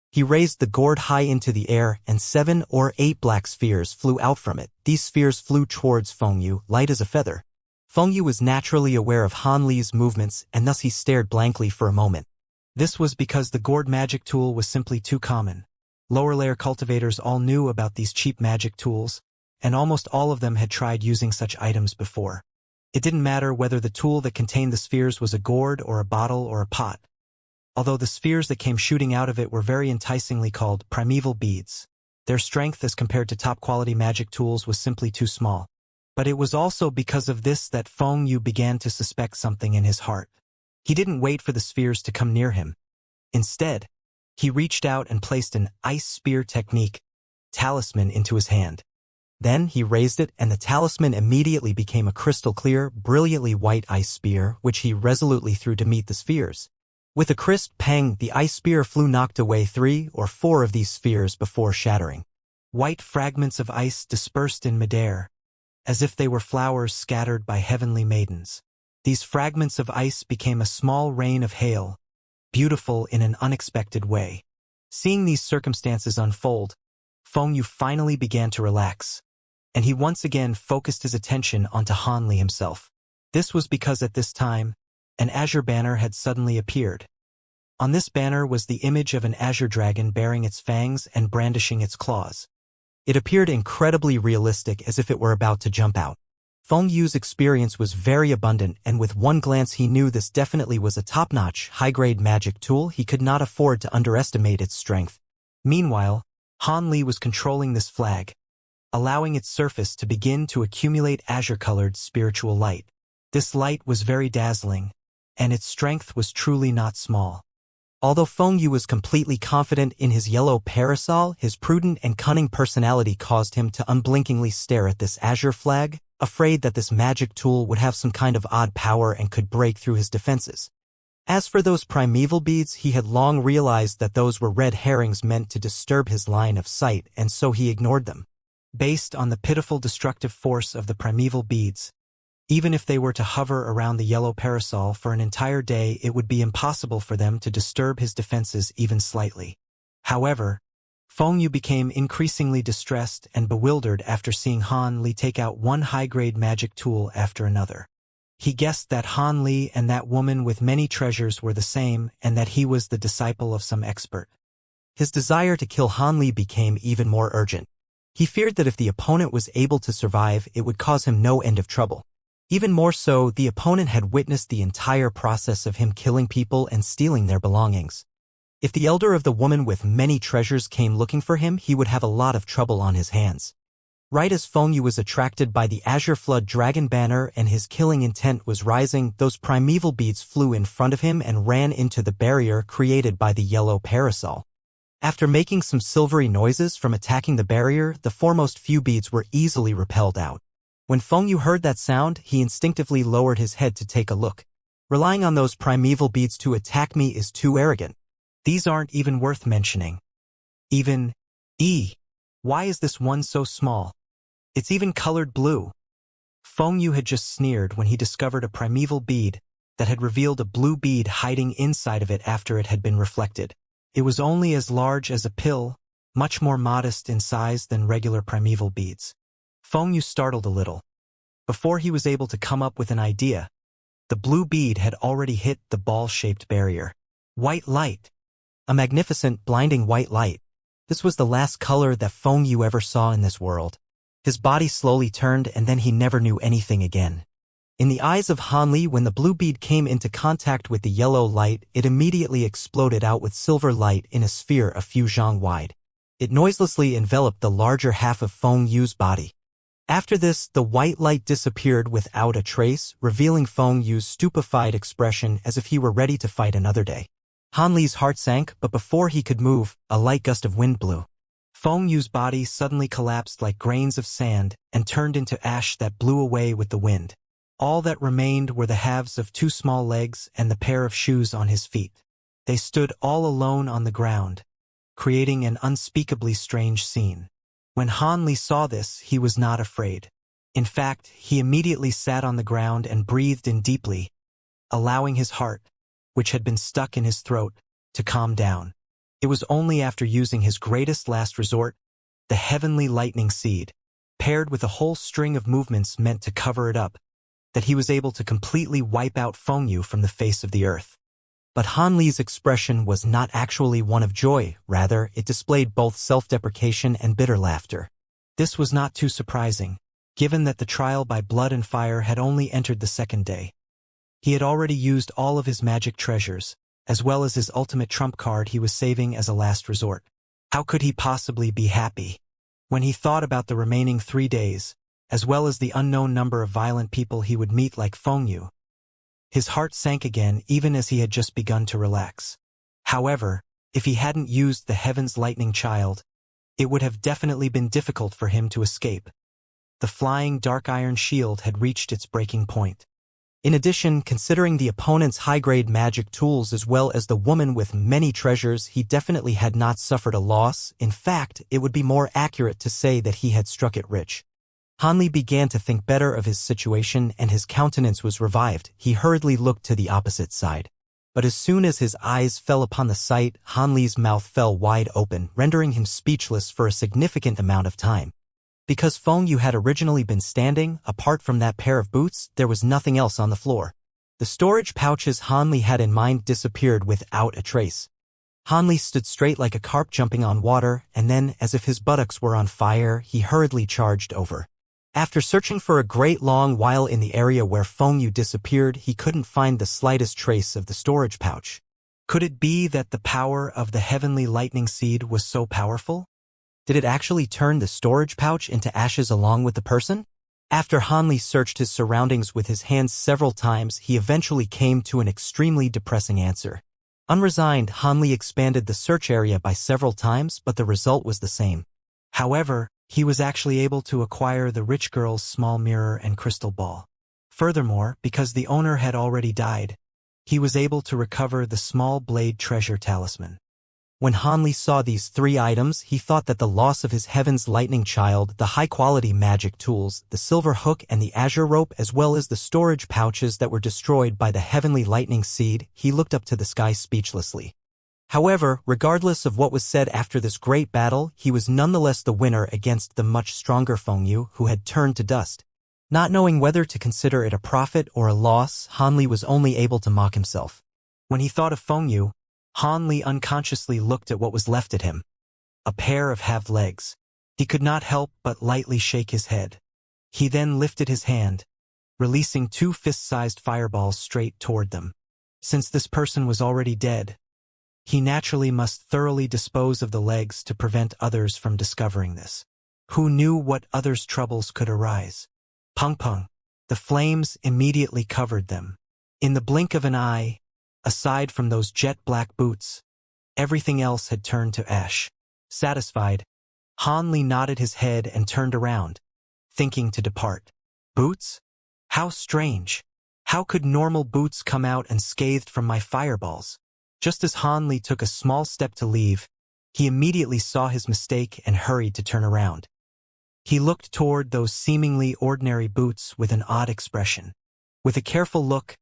He raised the gourd high into the air, and 7 or 8 black spheres flew out from it. These spheres flew towards Feng Yu, light as a feather. Feng Yu was naturally aware of Han Li's movements, and thus he stared blankly for a moment. This was because the gourd magic tool was simply too common. Lower-layer cultivators all knew about these cheap magic tools, and almost all of them had tried using such items before. It didn't matter whether the tool that contained the spheres was a gourd or a bottle or a pot. Although the spheres that came shooting out of it were very enticingly called primeval beads, their strength as compared to top-quality magic tools was simply too small. But it was also because of this that Feng Yu began to suspect something in his heart. He didn't wait for the spheres to come near him. Instead, he reached out and placed an ice spear technique talisman into his hand. Then he raised it, and the talisman immediately became a crystal-clear, brilliantly white ice spear, which he resolutely threw to meet the spheres. With a crisp pang, the ice spear knocked away 3 or 4 of these spheres before shattering. White fragments of ice dispersed in midair, as if they were flowers scattered by heavenly maidens. These fragments of ice became a small rain of hail, beautiful in an unexpected way. Seeing these circumstances unfold, Feng Yu finally began to relax, and he once again focused his attention onto Han Li himself. This was because at this time, an azure banner had suddenly appeared. On this banner was the image of an azure dragon bearing its fangs and brandishing its claws. It appeared incredibly realistic, as if it were about to jump out. Feng Yu's experience was very abundant, and with one glance he knew this definitely was a top-notch, high-grade magic tool. He could not afford to underestimate its strength. Meanwhile, Han Li was controlling this flag, allowing its surface to begin to accumulate azure-colored spiritual light. This light was very dazzling, and its strength was truly not small. Although Feng Yu was completely confident in his yellow parasol, his prudent and cunning personality caused him to unblinkingly stare at this azure flag, afraid that this magic tool would have some kind of odd power and could break through his defenses. As for those primeval beads, he had long realized that those were red herrings meant to disturb his line of sight, and so he ignored them. Based on the pitiful destructive force of the primeval beads, even if they were to hover around the yellow parasol for an entire day, it would be impossible for them to disturb his defenses even slightly. However, Feng Yu became increasingly distressed and bewildered after seeing Han Li take out one high-grade magic tool after another. He guessed that Han Li and that woman with many treasures were the same, and that he was the disciple of some expert. His desire to kill Han Li became even more urgent. He feared that if the opponent was able to survive, it would cause him no end of trouble. Even more so, the opponent had witnessed the entire process of him killing people and stealing their belongings. If the elder of the woman with many treasures came looking for him, he would have a lot of trouble on his hands. Right as Feng Yu was attracted by the Azure Flood Dragon banner and his killing intent was rising, those primeval beads flew in front of him and ran into the barrier created by the yellow parasol. After making some silvery noises from attacking the barrier, the foremost few beads were easily repelled out. When Feng Yu heard that sound, he instinctively lowered his head to take a look. Relying on those primeval beads to attack me is too arrogant. These aren't even worth mentioning. Even, why is this one so small? It's even colored blue. Feng Yu had just sneered when he discovered a primeval bead that had revealed a blue bead hiding inside of it after it had been reflected. It was only as large as a pill, much more modest in size than regular primeval beads. Feng Yu startled a little. Before he was able to come up with an idea, the blue bead had already hit the ball-shaped barrier. White light. A magnificent, blinding white light. This was the last color that Feng Yu ever saw in this world. His body slowly turned, and then he never knew anything again. In the eyes of Han Li, when the blue bead came into contact with the yellow light, it immediately exploded out with silver light in a sphere a few zhang wide. It noiselessly enveloped the larger half of Feng Yu's body. After this, the white light disappeared without a trace, revealing Feng Yu's stupefied expression as if he were ready to fight another day. Han Li's heart sank, but before he could move, a light gust of wind blew. Feng Yu's body suddenly collapsed like grains of sand and turned into ash that blew away with the wind. All that remained were the halves of 2 small legs and the pair of shoes on his feet. They stood all alone on the ground, creating an unspeakably strange scene. When Han Li saw this, he was not afraid. In fact, he immediately sat on the ground and breathed in deeply, allowing his heart, which had been stuck in his throat, to calm down. It was only after using his greatest last resort, the heavenly lightning seed, paired with a whole string of movements meant to cover it up, that he was able to completely wipe out Feng Yu from the face of the earth. But Han Li's expression was not actually one of joy, rather, it displayed both self-deprecation and bitter laughter. This was not too surprising, given that the trial by blood and fire had only entered the second day. He had already used all of his magic treasures, as well as his ultimate trump card he was saving as a last resort. How could he possibly be happy? When he thought about the remaining 3 days, as well as the unknown number of violent people he would meet like Feng Yu, his heart sank again even as he had just begun to relax. However, if he hadn't used the Heaven's Lightning Child, it would have definitely been difficult for him to escape. The flying dark iron shield had reached its breaking point. In addition, considering the opponent's high-grade magic tools as well as the woman with many treasures, he definitely had not suffered a loss. In fact, it would be more accurate to say that he had struck it rich. Han Li began to think better of his situation and his countenance was revived. He hurriedly looked to the opposite side. But as soon as his eyes fell upon the sight, Han Li's mouth fell wide open, rendering him speechless for a significant amount of time. Because Feng Yu had originally been standing, apart from that pair of boots, there was nothing else on the floor. The storage pouches Han Li had in mind disappeared without a trace. Han Li stood straight like a carp jumping on water, and then, as if his buttocks were on fire, he hurriedly charged over. After searching for a great long while in the area where Feng Yu disappeared, he couldn't find the slightest trace of the storage pouch. Could it be that the power of the heavenly lightning seed was so powerful? Did it actually turn the storage pouch into ashes along with the person? After Han Li searched his surroundings with his hands several times, he eventually came to an extremely depressing answer. Unresigned, Han Li expanded the search area by several times, but the result was the same. However, he was actually able to acquire the rich girl's small mirror and crystal ball. Furthermore, because the owner had already died, he was able to recover the small blade treasure talisman. When Han Li saw these 3 items, he thought that the loss of his Heaven's Lightning Child, the high-quality magic tools, the silver hook and the azure rope, as well as the storage pouches that were destroyed by the heavenly lightning seed, he looked up to the sky speechlessly. However, regardless of what was said after this great battle, he was nonetheless the winner against the much stronger Feng Yu, who had turned to dust. Not knowing whether to consider it a profit or a loss, Han Li was only able to mock himself. When he thought of Feng Yu, Han Li unconsciously looked at what was left at him. A pair of halved legs. He could not help but lightly shake his head. He then lifted his hand, releasing 2 fist-sized fireballs straight toward them. Since this person was already dead, he naturally must thoroughly dispose of the legs to prevent others from discovering this. Who knew what others' troubles could arise? Pung-pung. The flames immediately covered them. In the blink of an eye, aside from those jet-black boots, everything else had turned to ash. Satisfied, Han Li nodded his head and turned around, thinking to depart. Boots? How strange. How could normal boots come out unscathed from my fireballs? Just as Han Li took a small step to leave, he immediately saw his mistake and hurried to turn around. He looked toward those seemingly ordinary boots with an odd expression. With a careful look,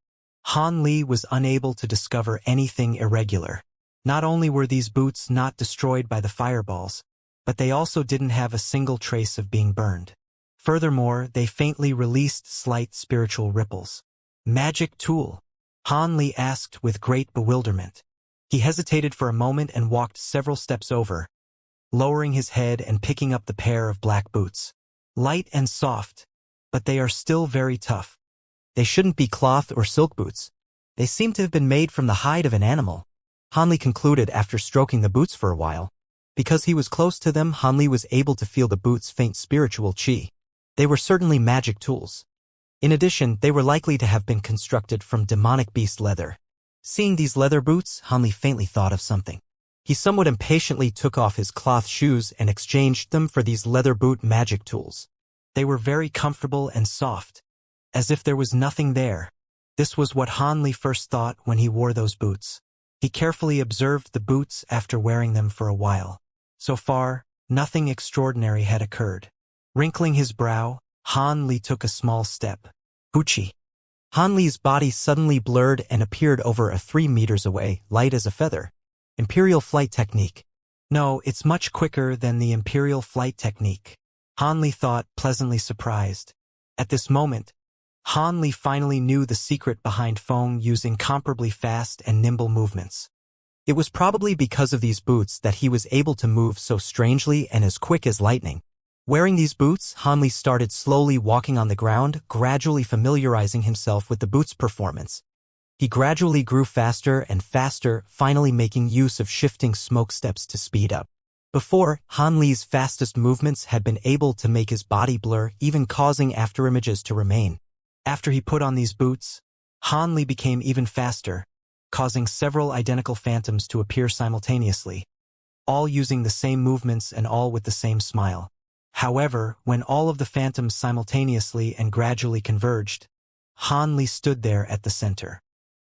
Han Li was unable to discover anything irregular. Not only were these boots not destroyed by the fireballs, but they also didn't have a single trace of being burned. Furthermore, they faintly released slight spiritual ripples. Magic tool? Han Li asked with great bewilderment. He hesitated for a moment and walked several steps over, lowering his head and picking up the pair of black boots. Light and soft, but they are still very tough. They shouldn't be cloth or silk boots. They seem to have been made from the hide of an animal, Han Li concluded after stroking the boots for a while. Because he was close to them, Han Li was able to feel the boots' faint spiritual qi. They were certainly magic tools. In addition, they were likely to have been constructed from demonic beast leather. Seeing these leather boots, Han Li faintly thought of something. He somewhat impatiently took off his cloth shoes and exchanged them for these leather boot magic tools. They were very comfortable and soft, as if there was nothing there. This was what Han Li first thought when he wore those boots. He carefully observed the boots after wearing them for a while. So far, nothing extraordinary had occurred. Wrinkling his brow, Han Li took a small step. Wuxia. Han Li's body suddenly blurred and appeared over 3 meters away, light as a feather. Imperial flight technique. No, it's much quicker than the Imperial flight technique, Han Li thought, pleasantly surprised. At this moment, Han Li finally knew the secret behind Feng Yu's incomparably fast and nimble movements. It was probably because of these boots that he was able to move so strangely and as quick as lightning. Wearing these boots, Han Li started slowly walking on the ground, gradually familiarizing himself with the boots' performance. He gradually grew faster and faster, finally making use of shifting smoke steps to speed up. Before, Han Li's fastest movements had been able to make his body blur, even causing afterimages to remain. After he put on these boots, Han Li became even faster, causing several identical phantoms to appear simultaneously, all using the same movements and all with the same smile. However, when all of the phantoms simultaneously and gradually converged, Han Li stood there at the center.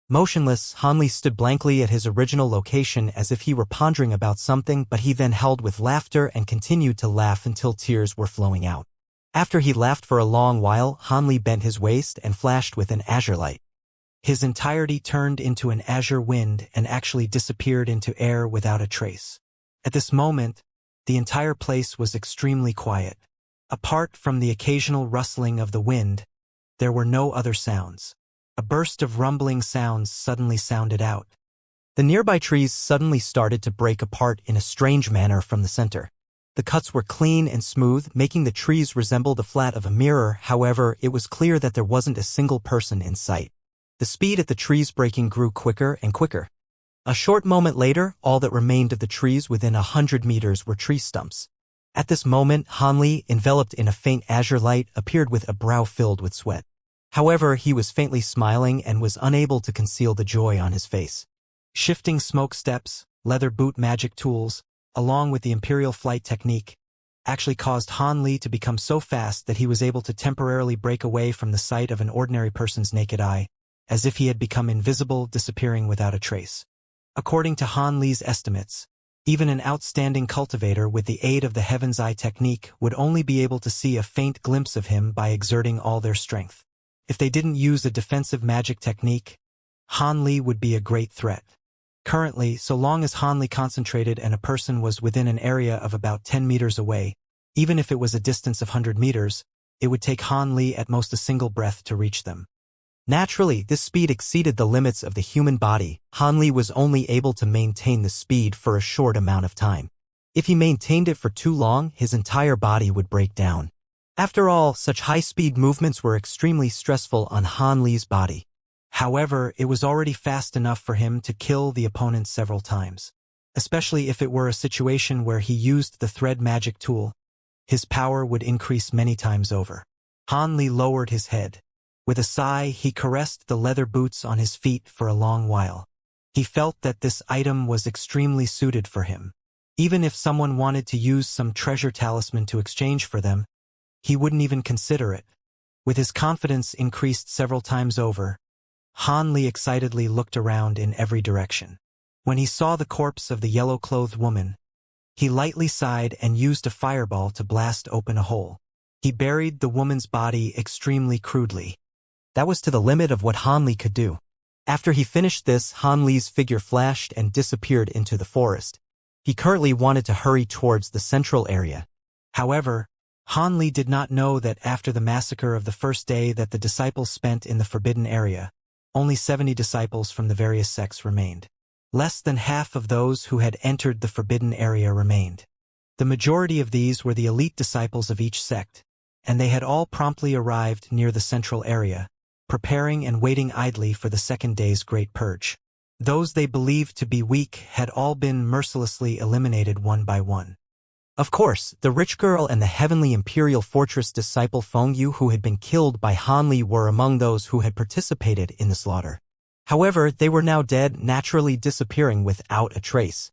Motionless, Han Li stood blankly at his original location as if he were pondering about something, but he then howled with laughter and continued to laugh until tears were flowing out. After he laughed for a long while, Han Li bent his waist and flashed with an azure light. His entirety turned into an azure wind and actually disappeared into air without a trace. At this moment, the entire place was extremely quiet. Apart from the occasional rustling of the wind, there were no other sounds. A burst of rumbling sounds suddenly sounded out. The nearby trees suddenly started to break apart in a strange manner from the center. The cuts were clean and smooth, making the trees resemble the flat of a mirror. However, it was clear that there wasn't a single person in sight. The speed at the trees breaking grew quicker and quicker. A short moment later, all that remained of the trees within 100 meters were tree stumps. At this moment, Han Li, enveloped in a faint azure light, appeared with a brow filled with sweat. However, he was faintly smiling and was unable to conceal the joy on his face. Shifting smoke steps, leather boot magic tools, along with the Imperial flight technique, actually caused Han Li to become so fast that he was able to temporarily break away from the sight of an ordinary person's naked eye, as if he had become invisible, disappearing without a trace. According to Han Li's estimates, even an outstanding cultivator with the aid of the Heaven's Eye technique would only be able to see a faint glimpse of him by exerting all their strength. If they didn't use a defensive magic technique, Han Li would be a great threat. Currently, so long as Han Li concentrated and a person was within an area of about 10 meters away, even if it was a distance of 100 meters, it would take Han Li at most a single breath to reach them. Naturally, this speed exceeded the limits of the human body. Han Li was only able to maintain the speed for a short amount of time. If he maintained it for too long, his entire body would break down. After all, such high-speed movements were extremely stressful on Han Li's body. However, it was already fast enough for him to kill the opponent several times. Especially if it were a situation where he used the thread magic tool, his power would increase many times over. Han Li lowered his head. With a sigh, he caressed the leather boots on his feet for a long while. He felt that this item was extremely suited for him. Even if someone wanted to use some treasure talisman to exchange for them, he wouldn't even consider it. With his confidence increased several times over, Han Li excitedly looked around in every direction. When he saw the corpse of the yellow-clothed woman, he lightly sighed and used a fireball to blast open a hole. He buried the woman's body extremely crudely. That was to the limit of what Han Li could do. After he finished this, Han Li's figure flashed and disappeared into the forest. He currently wanted to hurry towards the central area. However, Han Li did not know that after the massacre of the first day that the disciples spent in the forbidden area, only 70 disciples from the various sects remained. Less than half of those who had entered the forbidden area remained. The majority of these were the elite disciples of each sect, and they had all promptly arrived near the central area, preparing and waiting idly for the second day's great purge. Those they believed to be weak had all been mercilessly eliminated one by one. Of course, the rich girl and the heavenly imperial fortress disciple Feng Yu who had been killed by Han Li were among those who had participated in the slaughter. However, they were now dead, naturally disappearing without a trace.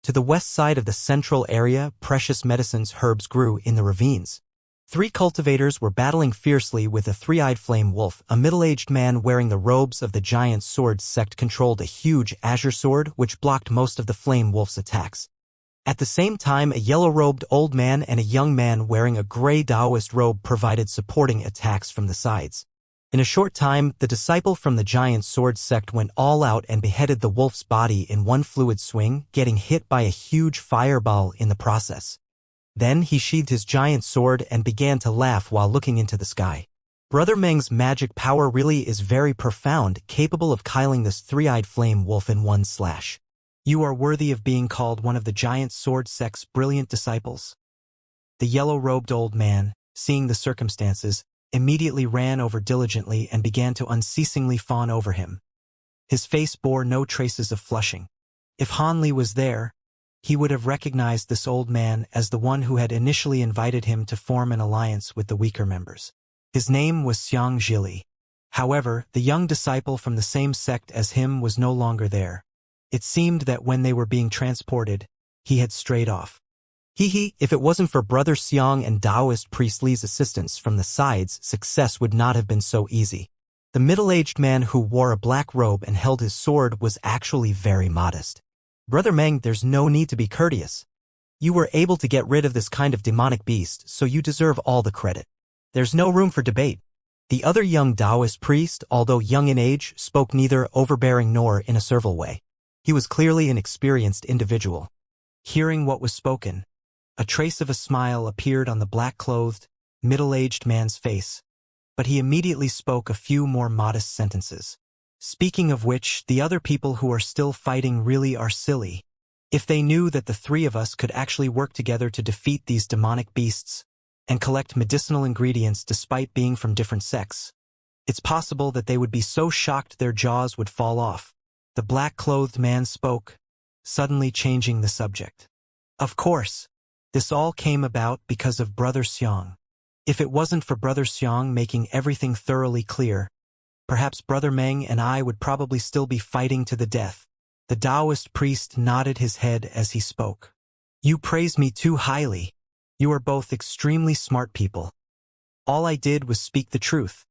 To the west side of the central area, precious medicines herbs grew in the ravines. 3 cultivators were battling fiercely with a 3-eyed flame wolf. A middle-aged man wearing the robes of the giant sword sect controlled a huge azure sword which blocked most of the flame wolf's attacks. At the same time, a yellow-robed old man and a young man wearing a gray Taoist robe provided supporting attacks from the sides. In a short time, the disciple from the giant sword sect went all out and beheaded the wolf's body in one fluid swing, getting hit by a huge fireball in the process. Then he sheathed his giant sword and began to laugh while looking into the sky. Brother Meng's magic power really is very profound, capable of killing this three-eyed flame wolf in one slash. You are worthy of being called one of the giant sword sect's brilliant disciples. The yellow-robed old man, seeing the circumstances, immediately ran over diligently and began to unceasingly fawn over him. His face bore no traces of flushing. If Han Li was there, he would have recognized this old man as the one who had initially invited him to form an alliance with the weaker members. His name was Xianxia. However, the young disciple from the same sect as him was no longer there. It seemed that when they were being transported, he had strayed off. If it wasn't for Brother Xiang and Taoist priest Li's assistance from the sides, success would not have been so easy. The middle-aged man who wore a black robe and held his sword was actually very modest. Brother Meng, there's no need to be courteous. You were able to get rid of this kind of demonic beast, so you deserve all the credit. There's no room for debate. The other young Taoist priest, although young in age, spoke neither overbearing nor in a servile way. He was clearly an experienced individual. Hearing what was spoken, a trace of a smile appeared on the black-clothed, middle-aged man's face, but he immediately spoke a few more modest sentences. Speaking of which, the other people who are still fighting really are silly. If they knew that the three of us could actually work together to defeat these demonic beasts and collect medicinal ingredients despite being from different sects, it's possible that they would be so shocked their jaws would fall off. The black-clothed man spoke, suddenly changing the subject. Of course, this all came about because of Brother Xiang. If it wasn't for Brother Xiang making everything thoroughly clear, perhaps Brother Meng and I would probably still be fighting to the death. The Taoist priest nodded his head as he spoke. You praise me too highly. You are both extremely smart people. All I did was speak the truth.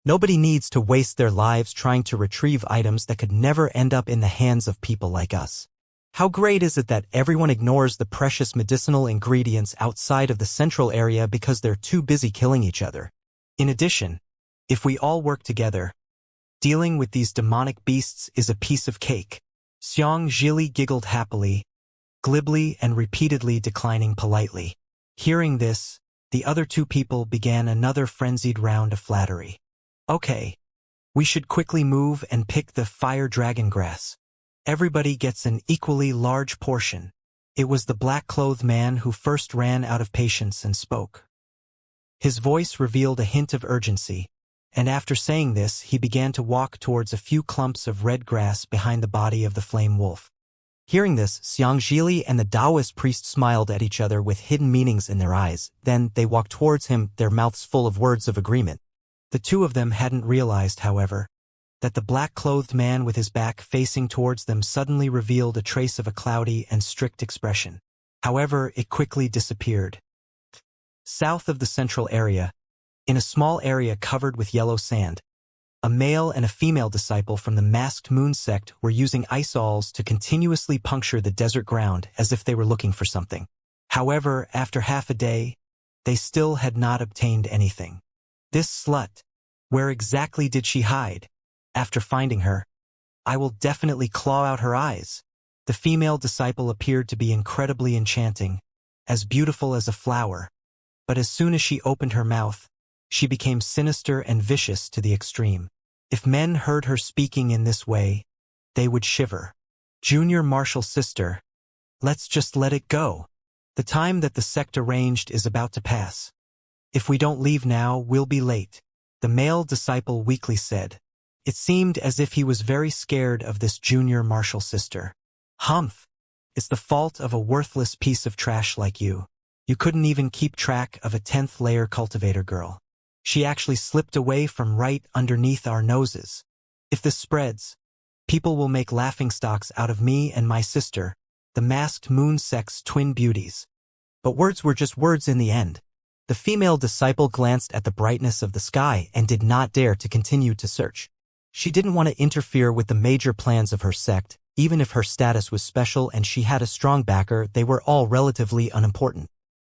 Nobody needs to waste their lives trying to retrieve items that could never end up in the hands of people like us. How great is it that everyone ignores the precious medicinal ingredients outside of the central area because they're too busy killing each other? In addition, if we all work together, dealing with these demonic beasts is a piece of cake. Xianxia giggled happily, glibly and repeatedly declining politely. Hearing this, the other two people began another frenzied round of flattery. Okay, we should quickly move and pick the fire dragon grass. Everybody gets an equally large portion. It was the black-clothed man who first ran out of patience and spoke. His voice revealed a hint of urgency, and after saying this, he began to walk towards a few clumps of red grass behind the body of the flame wolf. Hearing this, Xianxia and the Taoist priest smiled at each other with hidden meanings in their eyes. Then they walked towards him, their mouths full of words of agreement. The two of them hadn't realized, however, that the black-clothed man with his back facing towards them suddenly revealed a trace of a cloudy and strict expression. However, it quickly disappeared. South of the central area, in a small area covered with yellow sand, a male and a female disciple from the masked moon sect were using ice awls to continuously puncture the desert ground as if they were looking for something. However, after half a day, they still had not obtained anything. This slut, where exactly did she hide? After finding her, I will definitely claw out her eyes. The female disciple appeared to be incredibly enchanting, as beautiful as a flower, but as soon as she opened her mouth, she became sinister and vicious to the extreme. If men heard her speaking in this way, they would shiver. Junior Marshal Sister, let's just let it go. The time that the sect arranged is about to pass. If we don't leave now, we'll be late, the male disciple weakly said. It seemed as if he was very scared of this Junior Marshal Sister. Humph! It's the fault of a worthless piece of trash like you. You couldn't even keep track of a 10th layer cultivator girl. She actually slipped away from right underneath our noses. If this spreads, people will make laughingstocks out of me and my sister, the masked moon sect's twin beauties. But words were just words in the end. The female disciple glanced at the brightness of the sky and did not dare to continue to search. She didn't want to interfere with the major plans of her sect. Even if her status was special and she had a strong backer, they were all relatively unimportant.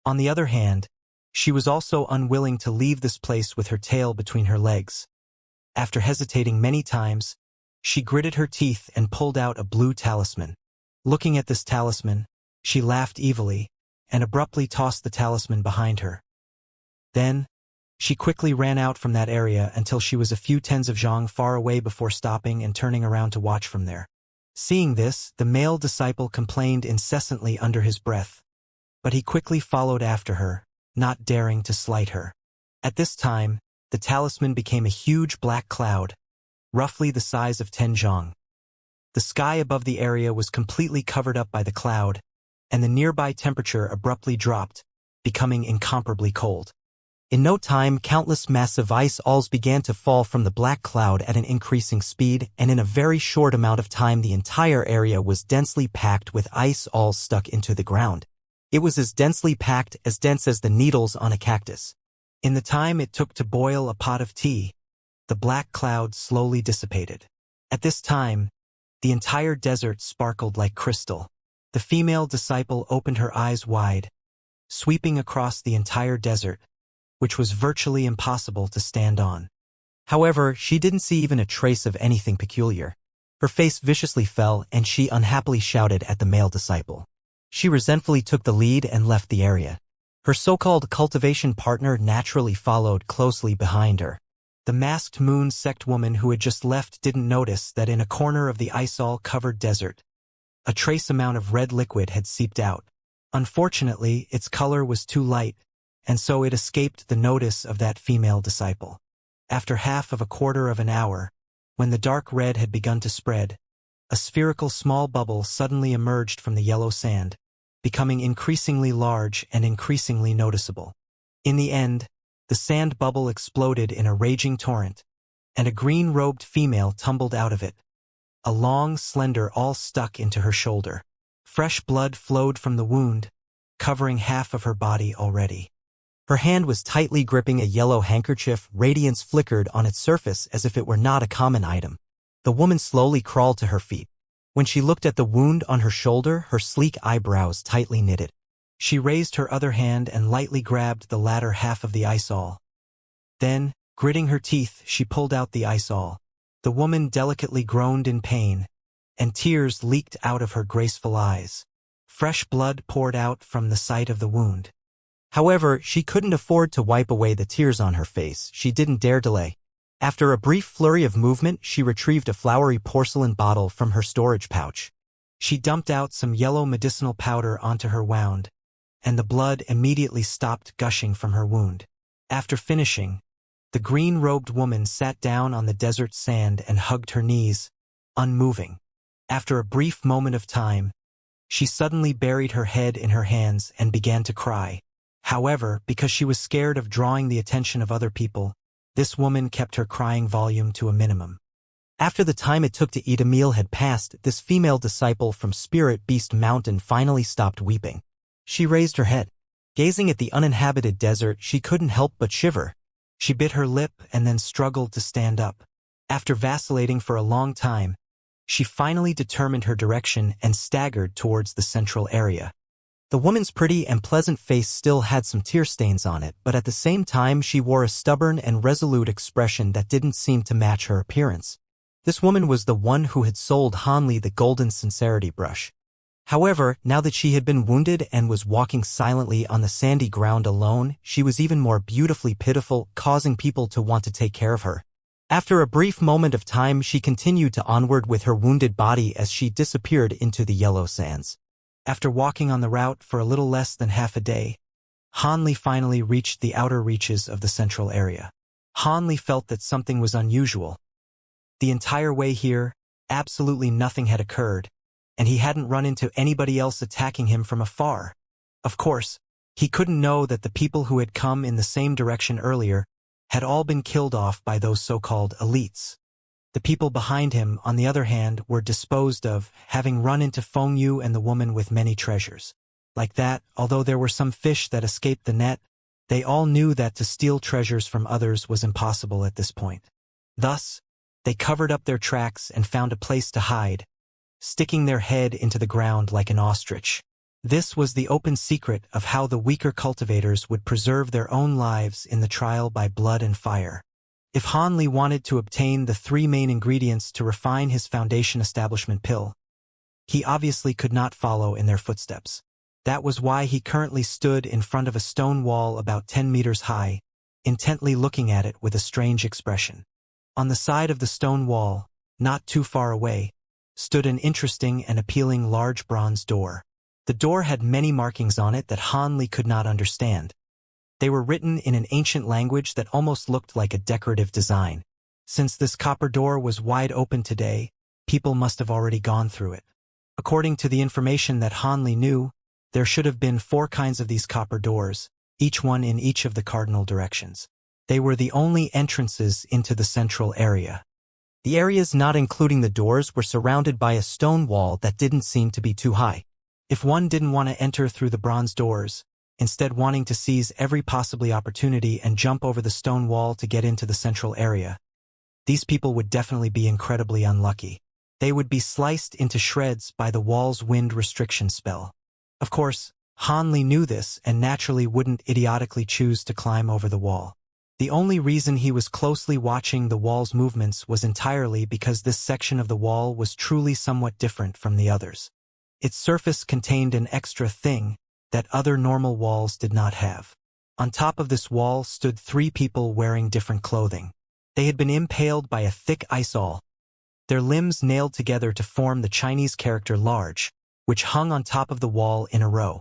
On the other hand, she was also unwilling to leave this place with her tail between her legs. After hesitating many times, she gritted her teeth and pulled out a blue talisman. Looking at this talisman, she laughed evilly and abruptly tossed the talisman behind her. Then, She quickly ran out from that area until she was a few tens of zhang far away before stopping and turning around to watch from there. Seeing this, the male disciple complained incessantly under his breath, but he quickly followed after her, not daring to slight her. At this time, the talisman became a huge black cloud, roughly the size of 10 zhang. The sky above the area was completely covered up by the cloud, and the nearby temperature abruptly dropped, becoming incomparably cold. In no time, countless massive ice alls began to fall from the black cloud at an increasing speed, and in a very short amount of time the entire area was densely packed with ice alls stuck into the ground. It was as densely packed, as dense as the needles on a cactus. In the time it took to boil a pot of tea, the black cloud slowly dissipated. At this time, the entire desert sparkled like crystal. The female disciple opened her eyes wide, sweeping across the entire desert, which was virtually impossible to stand on. However, she didn't see even a trace of anything peculiar. Her face viciously fell, and she unhappily shouted at the male disciple. She resentfully took the lead and left the area. Her so-called cultivation partner naturally followed closely behind her. The masked moon sect woman who had just left didn't notice that in a corner of the ice-all-covered desert, a trace amount of red liquid had seeped out. Unfortunately, its color was too light, and so it escaped the notice of that female disciple. After half of a quarter of an hour, when the dark red had begun to spread, a spherical small bubble suddenly emerged from the yellow sand, becoming increasingly large and increasingly noticeable. In the end, the sand bubble exploded in a raging torrent, and a green-robed female tumbled out of it. A long, slender all stuck into her shoulder. Fresh blood flowed from the wound, covering half of her body already. Her hand was tightly gripping a yellow handkerchief. Radiance flickered on its surface as if it were not a common item. The woman slowly crawled to her feet. When she looked at the wound on her shoulder, her sleek eyebrows tightly knitted. She raised her other hand and lightly grabbed the latter half of the ice-all. Then, gritting her teeth, she pulled out the ice-all. The woman delicately groaned in pain, and tears leaked out of her graceful eyes. Fresh blood poured out from the site of the wound. However, she couldn't afford to wipe away the tears on her face. She didn't dare delay. After a brief flurry of movement, she retrieved a flowery porcelain bottle from her storage pouch. She dumped out some yellow medicinal powder onto her wound, and the blood immediately stopped gushing from her wound. After finishing, the green-robed woman sat down on the desert sand and hugged her knees, unmoving. After a brief moment of time, she suddenly buried her head in her hands and began to cry. However, because she was scared of drawing the attention of other people, this woman kept her crying volume to a minimum. After the time it took to eat a meal had passed, this female disciple from Spirit Beast Mountain finally stopped weeping. She raised her head. Gazing at the uninhabited desert, she couldn't help but shiver. She bit her lip and then struggled to stand up. After vacillating for a long time, she finally determined her direction and staggered towards the central area. The woman's pretty and pleasant face still had some tear stains on it, but at the same time she wore a stubborn and resolute expression that didn't seem to match her appearance. This woman was the one who had sold Hanli the golden sincerity brush. However, now that she had been wounded and was walking silently on the sandy ground alone, she was even more beautifully pitiful, causing people to want to take care of her. After a brief moment of time, she continued to onward with her wounded body as she disappeared into the yellow sands. After walking on the route for a little less than half a day, Hanli finally reached the outer reaches of the central area. Hanli felt that something was unusual. The entire way here, absolutely nothing had occurred, and he hadn't run into anybody else attacking him from afar. Of course, he couldn't know that the people who had come in the same direction earlier had all been killed off by those so-called elites. The people behind him, on the other hand, were disposed of, having run into Feng Yu and the woman with many treasures. Like that, although there were some fish that escaped the net, they all knew that to steal treasures from others was impossible at this point. Thus, they covered up their tracks and found a place to hide, sticking their head into the ground like an ostrich. This was the open secret of how the weaker cultivators would preserve their own lives in the trial by blood and fire. If Hanli wanted to obtain the 3 main ingredients to refine his foundation establishment pill, he obviously could not follow in their footsteps. That was why he currently stood in front of a stone wall about 10 meters high, intently looking at it with a strange expression. On the side of the stone wall, not too far away, stood an interesting and appealing large bronze door. The door had many markings on it that Han Li could not understand. They were written in an ancient language that almost looked like a decorative design. Since this copper door was wide open today, people must have already gone through it. According to the information that Han Li knew, there should have been 4 kinds of these copper doors, each one in each of the cardinal directions. They were the only entrances into the central area. The areas not including the doors were surrounded by a stone wall that didn't seem to be too high. If one didn't want to enter through the bronze doors, instead wanting to seize every possible opportunity and jump over the stone wall to get into the central area, these people would definitely be incredibly unlucky. They would be sliced into shreds by the wall's wind restriction spell. Of course, Han Li knew this and naturally wouldn't idiotically choose to climb over the wall. The only reason he was closely watching the wall's movements was entirely because this section of the wall was truly somewhat different from the others. Its surface contained an extra thing that other normal walls did not have. On top of this wall stood 3 people wearing different clothing. They had been impaled by a thick ice awl, their limbs nailed together to form the Chinese character large, which hung on top of the wall in a row.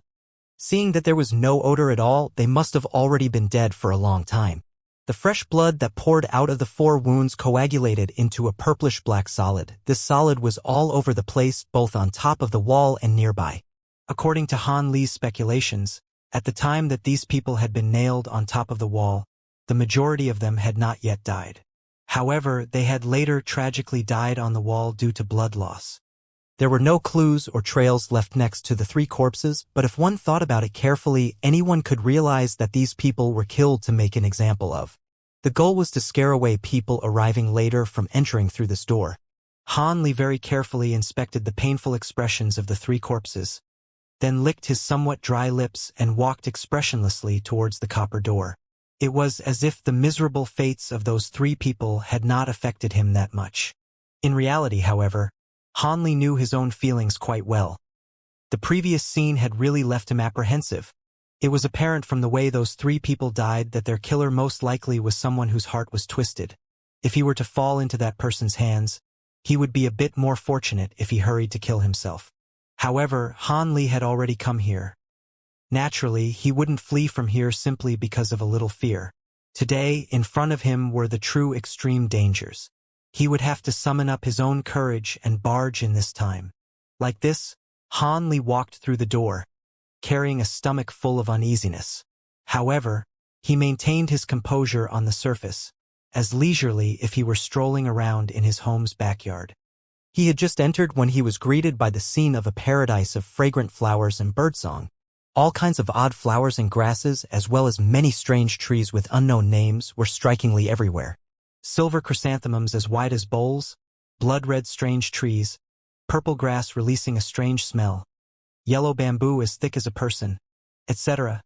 Seeing that there was no odor at all, they must have already been dead for a long time. The fresh blood that poured out of the 4 wounds coagulated into a purplish-black solid. This solid was all over the place, both on top of the wall and nearby. According to Han Li's speculations, at the time that these people had been nailed on top of the wall, the majority of them had not yet died. However, they had later tragically died on the wall due to blood loss. There were no clues or trails left next to the 3 corpses, but if one thought about it carefully, anyone could realize that these people were killed to make an example of. The goal was to scare away people arriving later from entering through this door. Han Li very carefully inspected the painful expressions of the 3 corpses, then licked his somewhat dry lips and walked expressionlessly towards the copper door. It was as if the miserable fates of those 3 people had not affected him that much. In reality, however, Han Li knew his own feelings quite well. The previous scene had really left him apprehensive. It was apparent from the way those 3 people died that their killer most likely was someone whose heart was twisted. If he were to fall into that person's hands, he would be a bit more fortunate if he hurried to kill himself. However, Han Li had already come here. Naturally, he wouldn't flee from here simply because of a little fear. Today, in front of him were the true extreme dangers. He would have to summon up his own courage and barge in this time. Like this, Han Li walked through the door, carrying a stomach full of uneasiness. However, he maintained his composure on the surface, as leisurely if he were strolling around in his home's backyard. He had just entered when he was greeted by the scene of a paradise of fragrant flowers and birdsong. All kinds of odd flowers and grasses, as well as many strange trees with unknown names, were strikingly everywhere. Silver chrysanthemums as wide as bowls, blood-red strange trees, purple grass releasing a strange smell, yellow bamboo as thick as a person, etc.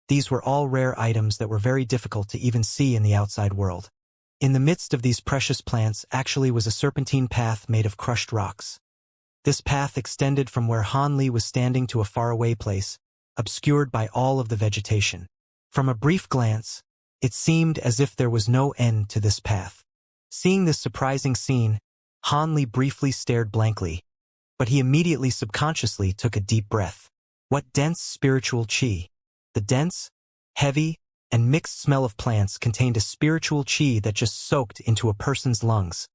These were all rare items that were very difficult to even see in the outside world. In the midst of these precious plants actually was a serpentine path made of crushed rocks. This path extended from where Han Li was standing to a faraway place, obscured by all of the vegetation. From a brief glance, it seemed as if there was no end to this path. Seeing this surprising scene, Han Li briefly stared blankly, but he immediately subconsciously took a deep breath. What dense spiritual qi! The dense, heavy, and mixed smell of plants contained a spiritual qi that just soaked into a person's lungs,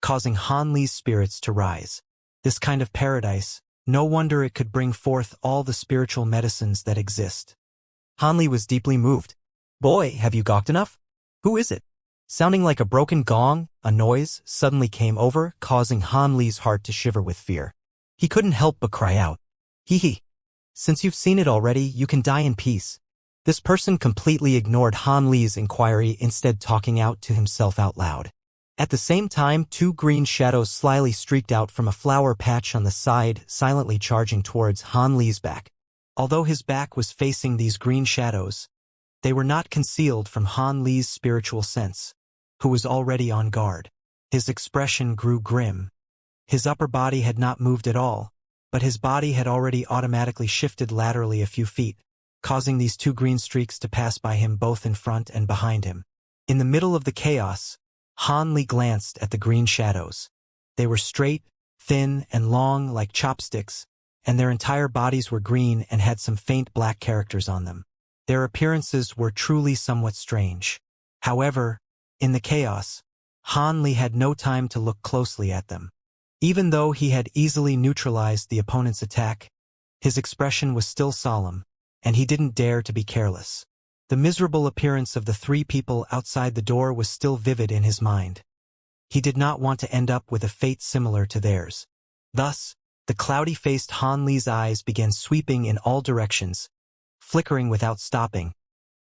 causing Han Li's spirits to rise. This kind of paradise, no wonder it could bring forth all the spiritual medicines that exist. Han Li was deeply moved. Boy, have you gawked enough? Who is it? Sounding like a broken gong, a noise suddenly came over, causing Han Li's heart to shiver with fear. He couldn't help but cry out. Hee hee. Since you've seen it already, you can die in peace. This person completely ignored Han Li's inquiry, instead talking out to himself out loud. At the same time, 2 green shadows slyly streaked out from a flower patch on the side, silently charging towards Han Li's back. Although his back was facing these green shadows, they were not concealed from Han Li's spiritual sense, who was already on guard. His expression grew grim. His upper body had not moved at all, but his body had already automatically shifted laterally a few feet, causing these two green streaks to pass by him both in front and behind him. In the middle of the chaos, Han Li glanced at the green shadows. They were straight, thin, and long like chopsticks, and their entire bodies were green and had some faint black characters on them. Their appearances were truly somewhat strange. However, in the chaos, Han Li had no time to look closely at them. Even though he had easily neutralized the opponent's attack, his expression was still solemn, and he didn't dare to be careless. The miserable appearance of the three people outside the door was still vivid in his mind. He did not want to end up with a fate similar to theirs. Thus, the cloudy-faced Han Li's eyes began sweeping in all directions, flickering without stopping,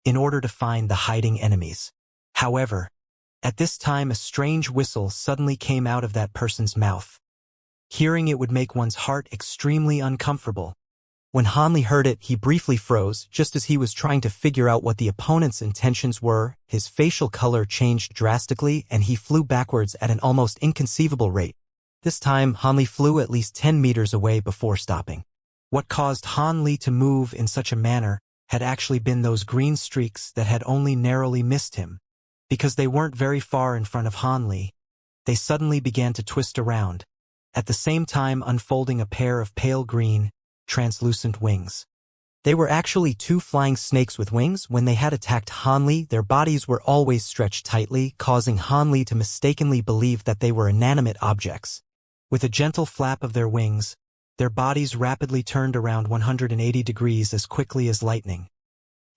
in order to find the hiding enemies. However, at this time a strange whistle suddenly came out of that person's mouth. Hearing it would make one's heart extremely uncomfortable. When Han Li heard it, he briefly froze. Just as he was trying to figure out what the opponent's intentions were, his facial color changed drastically and he flew backwards at an almost inconceivable rate. This time, Han Li flew at least 10 meters away before stopping. What caused Han Li to move in such a manner had actually been those green streaks that had only narrowly missed him. Because they weren't very far in front of Han Li, they suddenly began to twist around, at the same time unfolding a pair of pale green, translucent wings. They were actually two flying snakes with wings. When they had attacked Han Li, their bodies were always stretched tightly, causing Han Li to mistakenly believe that they were inanimate objects. With a gentle flap of their wings, their bodies rapidly turned around 180 degrees as quickly as lightning.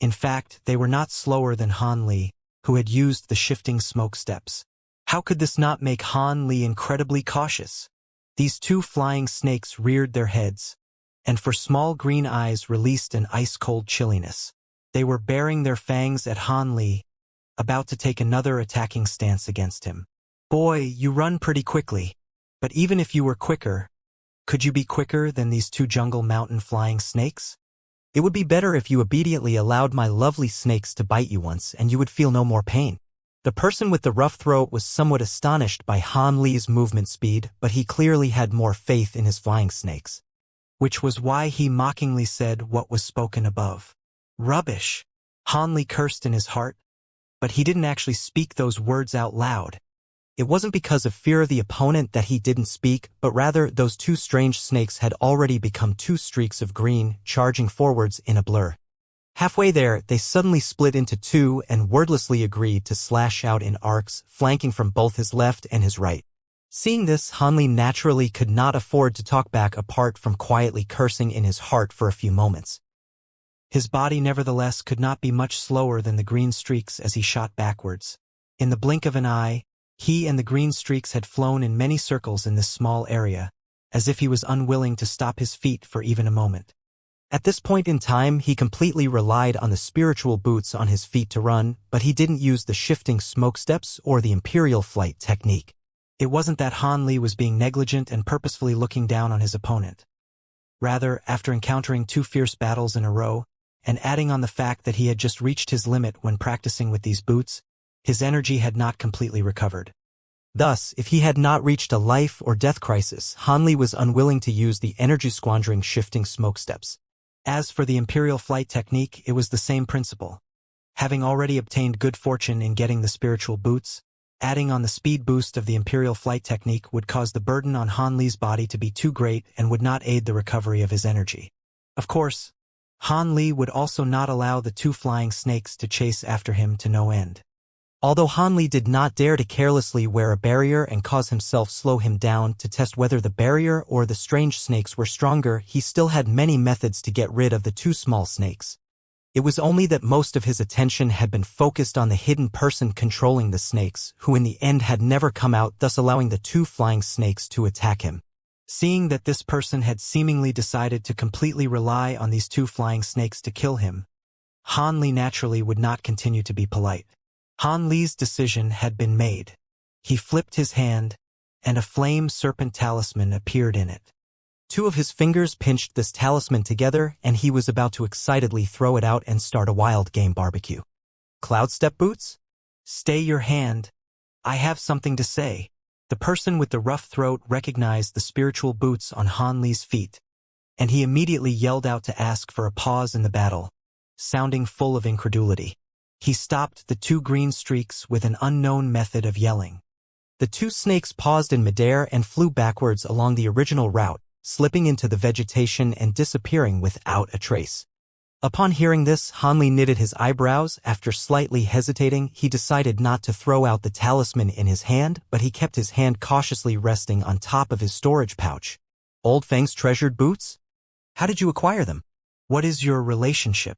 In fact, they were not slower than Han Li, who had used the shifting smoke steps. How could this not make Han Li incredibly cautious? These two flying snakes reared their heads, and for small green eyes released an ice-cold chilliness. They were baring their fangs at Han Li, about to take another attacking stance against him. Boy, you run pretty quickly. But even if you were quicker, could you be quicker than these two jungle mountain flying snakes? It would be better if you obediently allowed my lovely snakes to bite you once and you would feel no more pain. The person with the rough throat was somewhat astonished by Han Li's movement speed, but he clearly had more faith in his flying snakes. Which was why he mockingly said what was spoken above. Rubbish! Han Li cursed in his heart, but he didn't actually speak those words out loud. It wasn't because of fear of the opponent that he didn't speak, but rather those two strange snakes had already become two streaks of green, charging forwards in a blur. Halfway there, they suddenly split into two and wordlessly agreed to slash out in arcs, flanking from both his left and his right. Seeing this, Han Li naturally could not afford to talk back apart from quietly cursing in his heart for a few moments. His body nevertheless could not be much slower than the green streaks as he shot backwards. In the blink of an eye, he and the green streaks had flown in many circles in this small area, as if he was unwilling to stop his feet for even a moment. At this point in time, he completely relied on the spiritual boots on his feet to run, but he didn't use the shifting smoke steps or the imperial flight technique. It wasn't that Han Li was being negligent and purposefully looking down on his opponent. Rather, after encountering two fierce battles in a row, and adding on the fact that he had just reached his limit when practicing with these boots, his energy had not completely recovered. Thus, if he had not reached a life or death crisis, Han Li was unwilling to use the energy-squandering shifting smoke steps. As for the imperial flight technique, it was the same principle. Having already obtained good fortune in getting the spiritual boots, adding on the speed boost of the imperial flight technique would cause the burden on Han Li's body to be too great and would not aid the recovery of his energy. Of course, Han Li would also not allow the two flying snakes to chase after him to no end. Although Han Li did not dare to carelessly wear a barrier and cause himself slow him down to test whether the barrier or the strange snakes were stronger, he still had many methods to get rid of the two small snakes. It was only that most of his attention had been focused on the hidden person controlling the snakes, who in the end had never come out, thus allowing the two flying snakes to attack him. Seeing that this person had seemingly decided to completely rely on these two flying snakes to kill him, Han Li naturally would not continue to be polite. Han Li's decision had been made. He flipped his hand, and a flame serpent talisman appeared in it. Two of his fingers pinched this talisman together, and he was about to excitedly throw it out and start a wild game barbecue. Cloud step boots? Stay your hand. I have something to say. The person with the rough throat recognized the spiritual boots on Han Li's feet, and he immediately yelled out to ask for a pause in the battle. sounding full of incredulity. He stopped the two green streaks with an unknown method of yelling. The two snakes paused in midair and flew backwards along the original route, slipping into the vegetation and disappearing without a trace. Upon hearing this, Hanli knitted his eyebrows. After slightly hesitating, he decided not to throw out the talisman in his hand, but he kept his hand cautiously resting on top of his storage pouch. Old Feng's treasured boots? How did you acquire them? What is your relationship?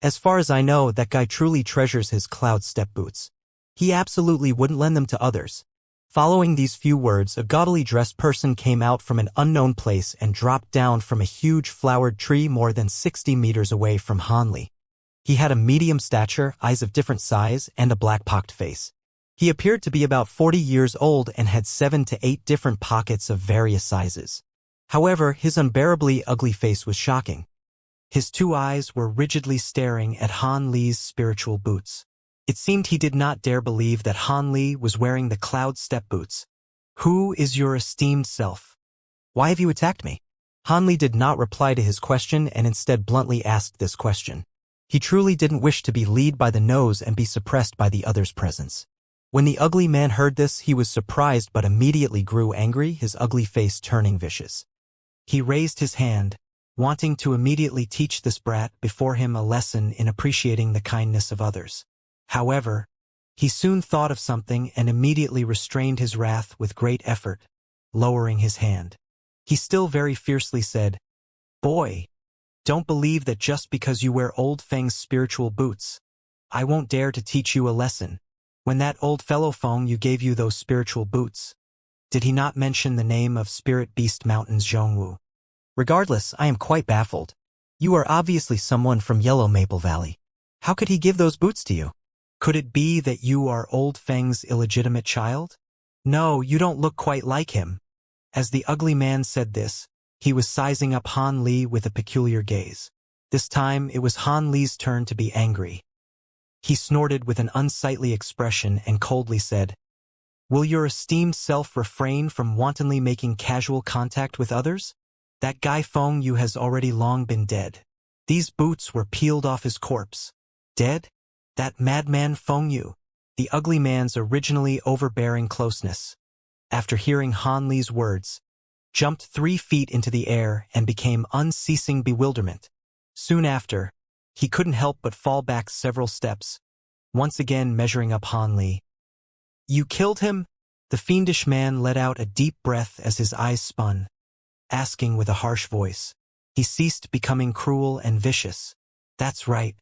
As far as I know, that guy truly treasures his cloud step boots. He absolutely wouldn't lend them to others. Following these few words, a gaudily dressed person came out from an unknown place and dropped down from a huge flowered tree more than 60 meters away from Hanli. He had a medium stature, eyes of different size, and a black-pocked face. He appeared to be about 40 years old and had 7 to 8 different pockets of various sizes. However, his unbearably ugly face was shocking. His two eyes were rigidly staring at Hanli's spiritual boots. It seemed he did not dare believe that Hanli was wearing the cloud step boots. Who is your esteemed self? Why have you attacked me? Hanli did not reply to his question and instead bluntly asked this question. He truly didn't wish to be led by the nose and be suppressed by the other's presence. When the ugly man heard this, he was surprised but immediately grew angry, his ugly face turning vicious. He raised his hand, wanting to immediately teach this brat before him a lesson in appreciating the kindness of others. However, he soon thought of something and immediately restrained his wrath with great effort, lowering his hand. He still very fiercely said, "Boy, don't believe that just because you wear Old Feng's spiritual boots, I won't dare to teach you a lesson. When that old fellow Feng you gave you those spiritual boots, did he not mention the name of Spirit Beast Mountain's Zhongwu? Regardless, I am quite baffled. You are obviously someone from Yellow Maple Valley. How could he give those boots to you? Could it be that you are Old Feng's illegitimate child? No, you don't look quite like him." As the ugly man said this, he was sizing up Hanli with a peculiar gaze. This time, it was Hanli's turn to be angry. He snorted with an unsightly expression and coldly said, "Will your esteemed self refrain from wantonly making casual contact with others? That guy Feng Yu has already long been dead. These boots were peeled off his corpse. Dead? That madman Feng Yu." The ugly man's originally overbearing closeness, after hearing Hanli's words, jumped 3 feet into the air and became unceasing bewilderment. Soon after, he couldn't help but fall back several steps, once again measuring up Hanli. "You killed him?" The fiendish man let out a deep breath as his eyes spun, asking with a harsh voice. He ceased becoming cruel and vicious. "That's right.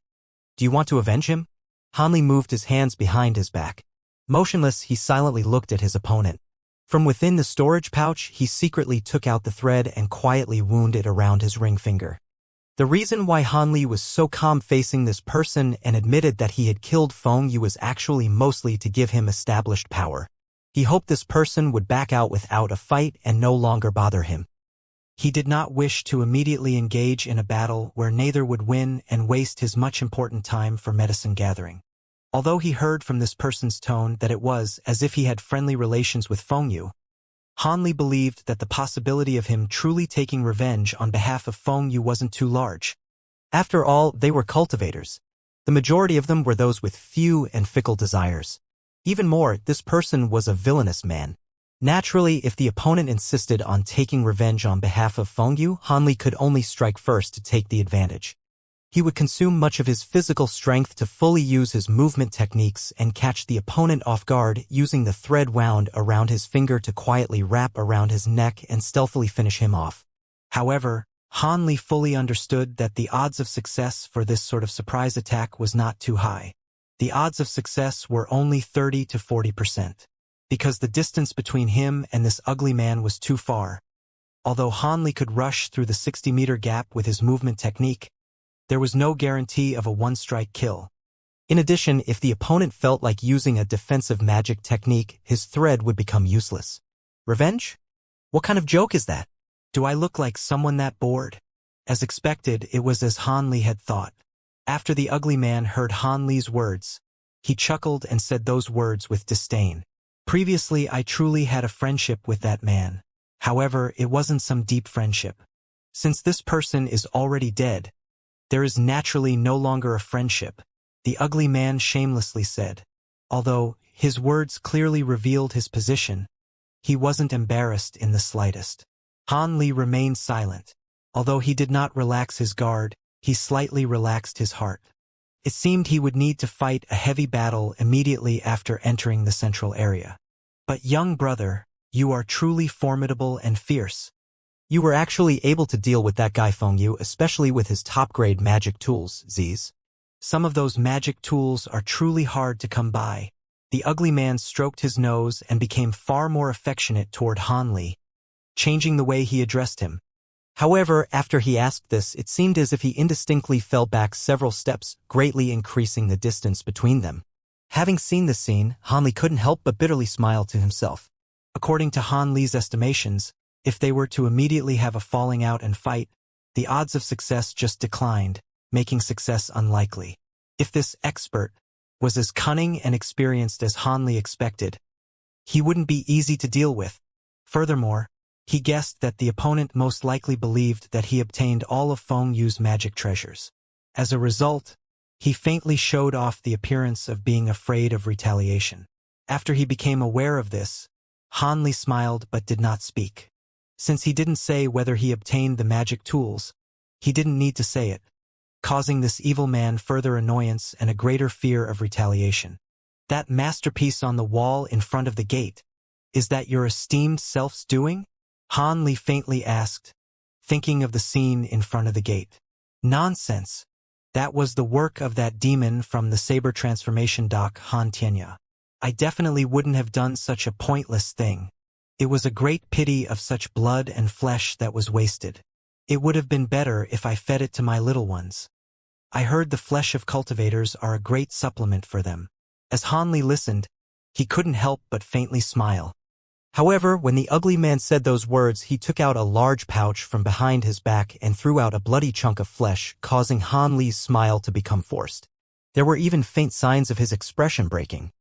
Do you want to avenge him?" Hanli moved his hands behind his back. Motionless, he silently looked at his opponent. From within the storage pouch, he secretly took out the thread and quietly wound it around his ring finger. The reason why Hanli was so calm facing this person and admitted that he had killed Feng Yu was actually mostly to give him established power. He hoped this person would back out without a fight and no longer bother him. He did not wish to immediately engage in a battle where neither would win and waste his much important time for medicine gathering. Although he heard from this person's tone that it was as if he had friendly relations with Feng Yu, Hanli believed that the possibility of him truly taking revenge on behalf of Feng Yu wasn't too large. After all, they were cultivators. The majority of them were those with few and fickle desires. Even more, this person was a villainous man. Naturally, if the opponent insisted on taking revenge on behalf of Feng Yu, Hanli could only strike first to take the advantage. He would consume much of his physical strength to fully use his movement techniques and catch the opponent off guard, using the thread wound around his finger to quietly wrap around his neck and stealthily finish him off. However, Hanli fully understood that the odds of success for this sort of surprise attack was not too high. The odds of success were only 30 to 40%. Because the distance between him and this ugly man was too far. Although Hanli could rush through the 60-meter gap with his movement technique, there was no guarantee of a one-strike kill. In addition, if the opponent felt like using a defensive magic technique, his thread would become useless. Revenge? What kind of joke is that? Do I look like someone that bored? As expected, it was as Hanli had thought. After the ugly man heard Hanli's words, he chuckled and said those words with disdain. Previously, I truly had a friendship with that man. However, it wasn't some deep friendship. Since this person is already dead, There is naturally no longer a friendship, the ugly man shamelessly said. Although his words clearly revealed his position, he wasn't embarrassed in the slightest. Han Li remained silent. Although he did not relax his guard, he slightly relaxed his heart. It seemed he would need to fight a heavy battle immediately after entering the central area. But young brother, you are truly formidable and fierce. You were actually able to deal with that guy Fengyu, especially with his top-grade magic tools, Ziz. Some of those magic tools are truly hard to come by. The ugly man stroked his nose and became far more affectionate toward Han Li, changing the way he addressed him. However, after he asked this, it seemed as if he indistinctly fell back several steps, greatly increasing the distance between them. Having seen this scene, Han Li couldn't help but bitterly smile to himself. According to Han Li's estimations, if they were to immediately have a falling out and fight, the odds of success just declined, making success unlikely. If this expert was as cunning and experienced as Han Li expected, he wouldn't be easy to deal with. Furthermore, he guessed that the opponent most likely believed that he obtained all of Feng Yu's magic treasures. As a result, he faintly showed off the appearance of being afraid of retaliation. After he became aware of this, Han Li smiled but did not speak. Since he didn't say whether he obtained the magic tools, he didn't need to say it, causing this evil man further annoyance and a greater fear of retaliation. That masterpiece on the wall in front of the gate, is that your esteemed self's doing? Han Li faintly asked, thinking of the scene in front of the gate. Nonsense. That was the work of that demon from the saber transformation doc Han Tianya. I definitely wouldn't have done such a pointless thing. It was a great pity of such blood and flesh that was wasted. It would have been better if I fed it to my little ones. I heard the flesh of cultivators are a great supplement for them. As Han Li listened, he couldn't help but faintly smile. However, when the ugly man said those words, he took out a large pouch from behind his back and threw out a bloody chunk of flesh, causing Han Li's smile to become forced. There were even faint signs of his expression breaking.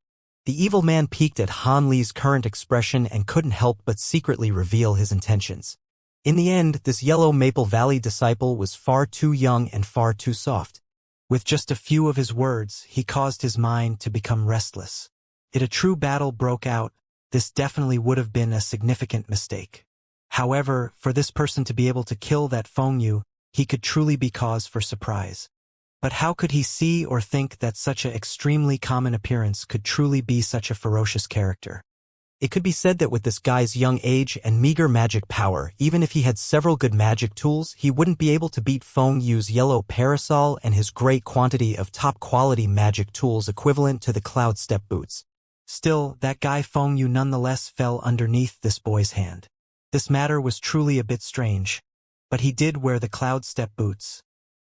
The evil man peeked at Han Li's current expression and couldn't help but secretly reveal his intentions. In the end, this yellow Maple Valley disciple was far too young and far too soft. With just a few of his words, he caused his mind to become restless. If a true battle broke out, this definitely would have been a significant mistake. However, for this person to be able to kill that Feng Yu, he could truly be cause for surprise. But how could he see or think that such an extremely common appearance could truly be such a ferocious character? It could be said that with this guy's young age and meager magic power, even if he had several good magic tools, he wouldn't be able to beat Feng Yu's yellow parasol and his great quantity of top-quality magic tools equivalent to the cloud step boots. Still, that guy Feng Yu nonetheless fell underneath this boy's hand. This matter was truly a bit strange, but he did wear the cloud step boots.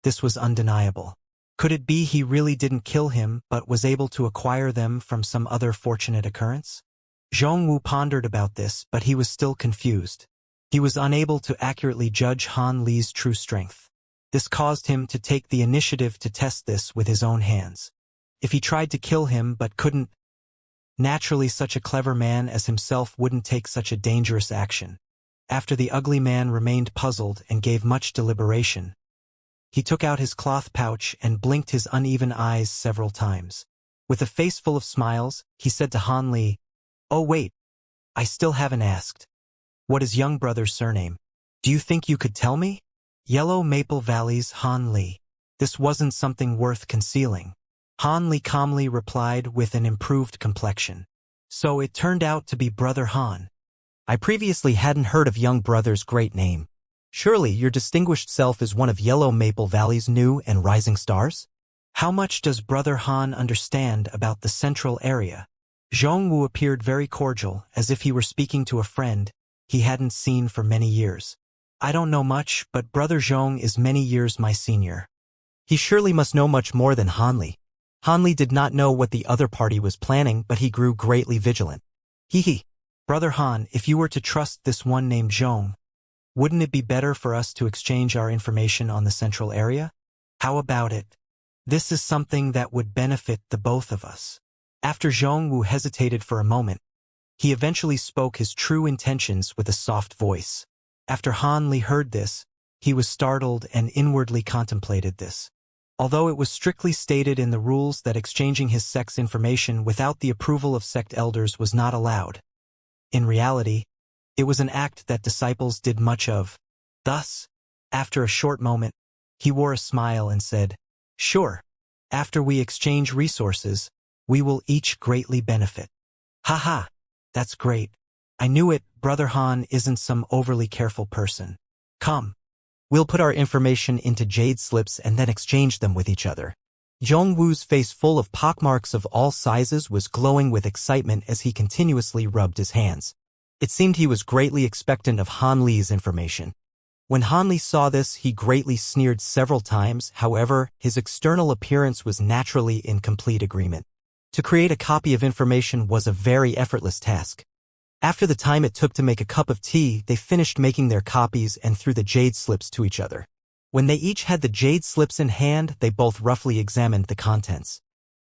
This was undeniable. Could it be he really didn't kill him but was able to acquire them from some other fortunate occurrence? Zhongwu pondered about this, but he was still confused. He was unable to accurately judge Han Li's true strength. This caused him to take the initiative to test this with his own hands. If he tried to kill him but couldn't, naturally such a clever man as himself wouldn't take such a dangerous action. After the ugly man remained puzzled and gave much deliberation, he took out his cloth pouch and blinked his uneven eyes several times. With a face full of smiles, he said to Han Li, "Oh wait, I still haven't asked. What is young brother's surname? Do you think you could tell me?" Yellow Maple Valley's Han Li. This wasn't something worth concealing. Han Li calmly replied with an improved complexion. So it turned out to be Brother Han. I previously hadn't heard of young brother's great name. Surely your distinguished self is one of Yellow Maple Valley's new and rising stars? How much does Brother Han understand about the central area? Zhongwu appeared very cordial, as if he were speaking to a friend he hadn't seen for many years. I don't know much, but Brother Zhong is many years my senior. He surely must know much more than Han Li. Han Li did not know what the other party was planning, but he grew greatly vigilant. Hee. Brother Han, if you were to trust this one named Zhong, wouldn't it be better for us to exchange our information on the central area? How about it? This is something that would benefit the both of us. After Zhongwu hesitated for a moment, he eventually spoke his true intentions with a soft voice. After Han Li heard this, He was startled and inwardly contemplated this. Although it was strictly stated in the rules that exchanging his sect's information without the approval of sect elders was not allowed, in reality, it was an act that disciples did much of. Thus, after a short moment, he wore a smile and said, "Sure, after we exchange resources, we will each greatly benefit." Haha, that's great. I knew it, Brother Han isn't some overly careful person. Come. We'll put our information into jade slips and then exchange them with each other. Zhongwu's face full of pockmarks of all sizes was glowing with excitement as he continuously rubbed his hands. It seemed he was greatly expectant of Han Li's information. When Han Li saw this, he greatly sneered several times. However, his external appearance was naturally in complete agreement. To create a copy of information was a very effortless task. After the time it took to make a cup of tea, they finished making their copies and threw the jade slips to each other. When they each had the jade slips in hand, they both roughly examined the contents.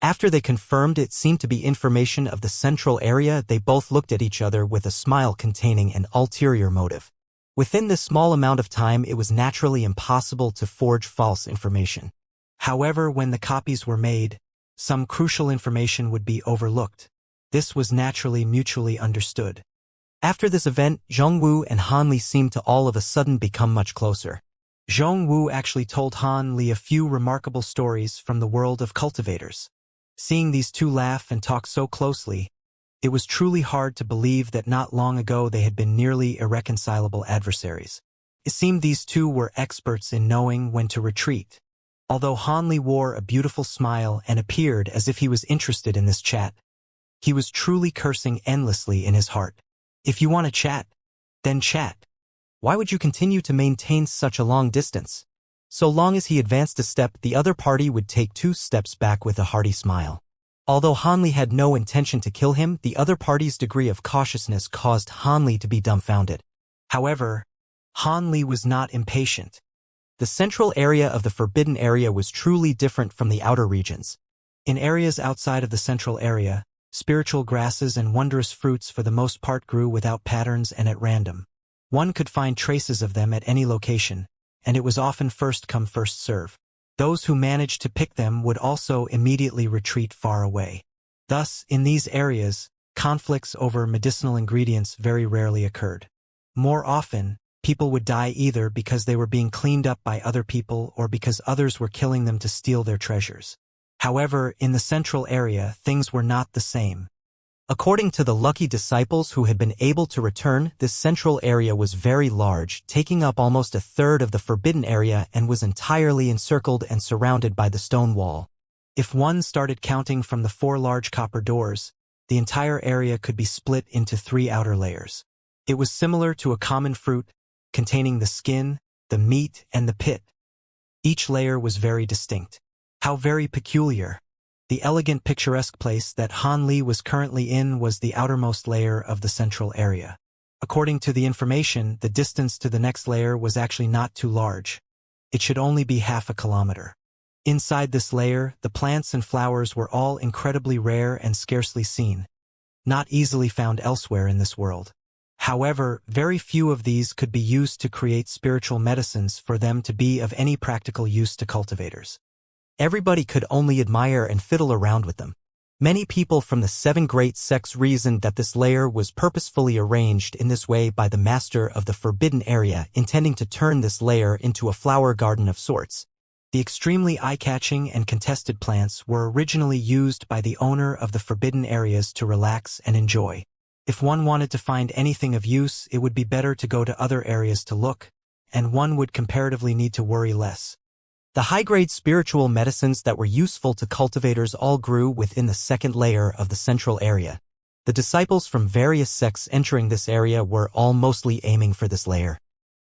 After they confirmed it seemed to be information of the central area, they both looked at each other with a smile containing an ulterior motive. Within this small amount of time, it was naturally impossible to forge false information. However, when the copies were made, some crucial information would be overlooked. This was naturally mutually understood. After this event, Zhongwu and Han Li seemed to all of a sudden become much closer. Zhongwu actually told Han Li a few remarkable stories from the world of cultivators. Seeing these two laugh and talk so closely, it was truly hard to believe that not long ago they had been nearly irreconcilable adversaries. It seemed these two were experts in knowing when to retreat. Although Han Li wore a beautiful smile and appeared as if he was interested in this chat, he was truly cursing endlessly in his heart. If you want to chat, then chat. Why would you continue to maintain such a long distance? So long as he advanced a step, the other party would take 2 steps back with a hearty smile. Although Han Li had no intention to kill him, the other party's degree of cautiousness caused Han Li to be dumbfounded. However, Han Li was not impatient. The central area of the forbidden area was truly different from the outer regions. In areas outside of the central area, spiritual grasses and wondrous fruits for the most part grew without patterns and at random. One could find traces of them at any location, and it was often first come first serve. Those who managed to pick them would also immediately retreat far away. Thus, in these areas, conflicts over medicinal ingredients very rarely occurred. More often, people would die either because they were being cleaned up by other people or because others were killing them to steal their treasures. However, in the central area, things were not the same. According to the lucky disciples who had been able to return, this central area was very large, taking up almost a third of the forbidden area and was entirely encircled and surrounded by the stone wall. If one started counting from the 4 large copper doors, the entire area could be split into 3 outer layers. It was similar to a common fruit, containing the skin, the meat, and the pit. Each layer was very distinct. How very peculiar. The elegant picturesque place that Han Li was currently in was the outermost layer of the central area. According to the information, the distance to the next layer was actually not too large. It should only be half a kilometer. Inside this layer, the plants and flowers were all incredibly rare and scarcely seen, not easily found elsewhere in this world. However, very few of these could be used to create spiritual medicines for them to be of any practical use to cultivators. Everybody could only admire and fiddle around with them. Many people from the 7 great sects reasoned that this layer was purposefully arranged in this way by the master of the forbidden area, intending to turn this layer into a flower garden of sorts. The extremely eye-catching and contested plants were originally used by the owner of the forbidden areas to relax and enjoy. If one wanted to find anything of use, it would be better to go to other areas to look, and one would comparatively need to worry less. The high-grade spiritual medicines that were useful to cultivators all grew within the 2nd layer of the central area. The disciples from various sects entering this area were all mostly aiming for this layer.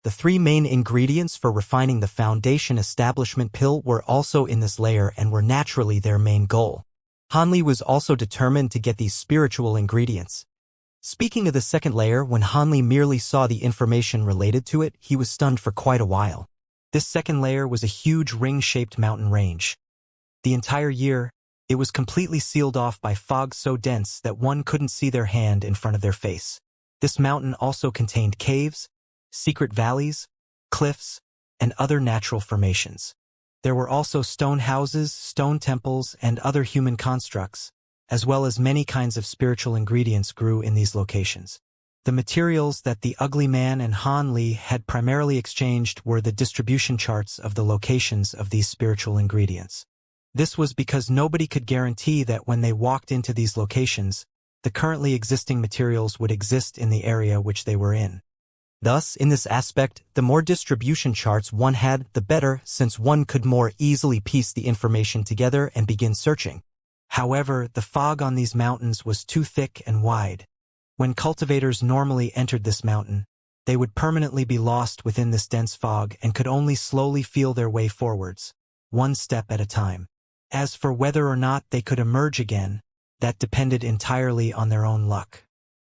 The 3 main ingredients for refining the foundation establishment pill were also in this layer and were naturally their main goal. Han Li was also determined to get these spiritual ingredients. Speaking of the 2nd layer, when Han Li merely saw the information related to it, he was stunned for quite a while. This 2nd layer was a huge ring-shaped mountain range. The entire year, it was completely sealed off by fog so dense that one couldn't see their hand in front of their face. This mountain also contained caves, secret valleys, cliffs, and other natural formations. There were also stone houses, stone temples, and other human constructs, as well as many kinds of spiritual ingredients grew in these locations. The materials that the Ugly Man and Han Li had primarily exchanged were the distribution charts of the locations of these spiritual ingredients. This was because nobody could guarantee that when they walked into these locations, the currently existing materials would exist in the area which they were in. Thus, in this aspect, the more distribution charts one had, the better, since one could more easily piece the information together and begin searching. However, the fog on these mountains was too thick and wide. When cultivators normally entered this mountain, they would permanently be lost within this dense fog and could only slowly feel their way forwards, one step at a time. As for whether or not they could emerge again, that depended entirely on their own luck.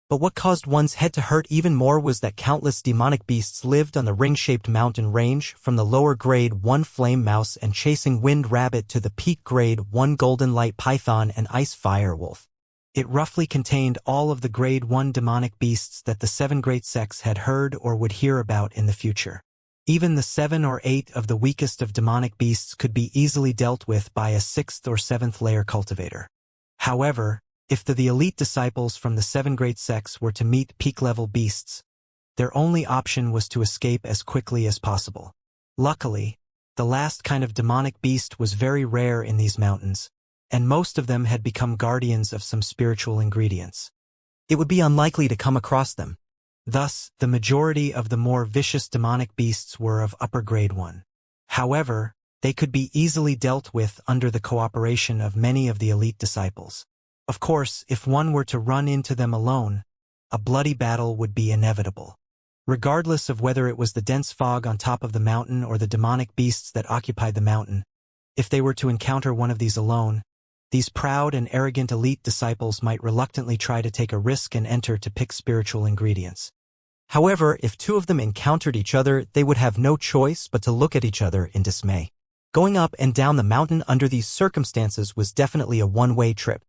But what caused one's head to hurt even more was that countless demonic beasts lived on the ring-shaped mountain range, from the lower grade 1 flame mouse and chasing wind rabbit to the peak grade 1 golden light python and ice fire wolf. It roughly contained all of the grade 1 demonic beasts that the 7 great sects had heard or would hear about in the future. Even the 7 or 8 of the weakest of demonic beasts could be easily dealt with by a 6th or 7th layer cultivator. However, if the elite disciples from the 7 great sects were to meet peak-level beasts, their only option was to escape as quickly as possible. Luckily, the last kind of demonic beast was very rare in these mountains, and most of them had become guardians of some spiritual ingredients. It would be unlikely to come across them. Thus, the majority of the more vicious demonic beasts were of upper grade 1. However, they could be easily dealt with under the cooperation of many of the elite disciples. Of course, if one were to run into them alone, a bloody battle would be inevitable. Regardless of whether it was the dense fog on top of the mountain or the demonic beasts that occupied the mountain, if they were to encounter one of these alone, these proud and arrogant elite disciples might reluctantly try to take a risk and enter to pick spiritual ingredients. However, if 2 of them encountered each other, they would have no choice but to look at each other in dismay. Going up and down the mountain under these circumstances was definitely a one-way trip.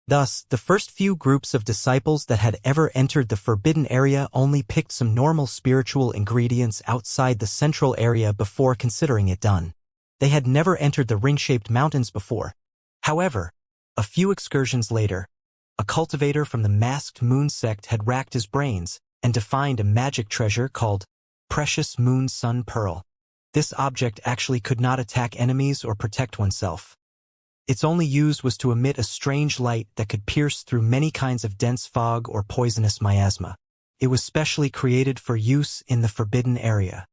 Thus, the first few groups of disciples that had ever entered the forbidden area only picked some normal spiritual ingredients outside the central area before considering it done. They had never entered the ring-shaped mountains before. However, a few excursions later, a cultivator from the Masked Moon sect had racked his brains and defined a magic treasure called Precious Moon Sun Pearl. This object actually could not attack enemies or protect oneself. Its only use was to emit a strange light that could pierce through many kinds of dense fog or poisonous miasma. It was specially created for use in the forbidden area.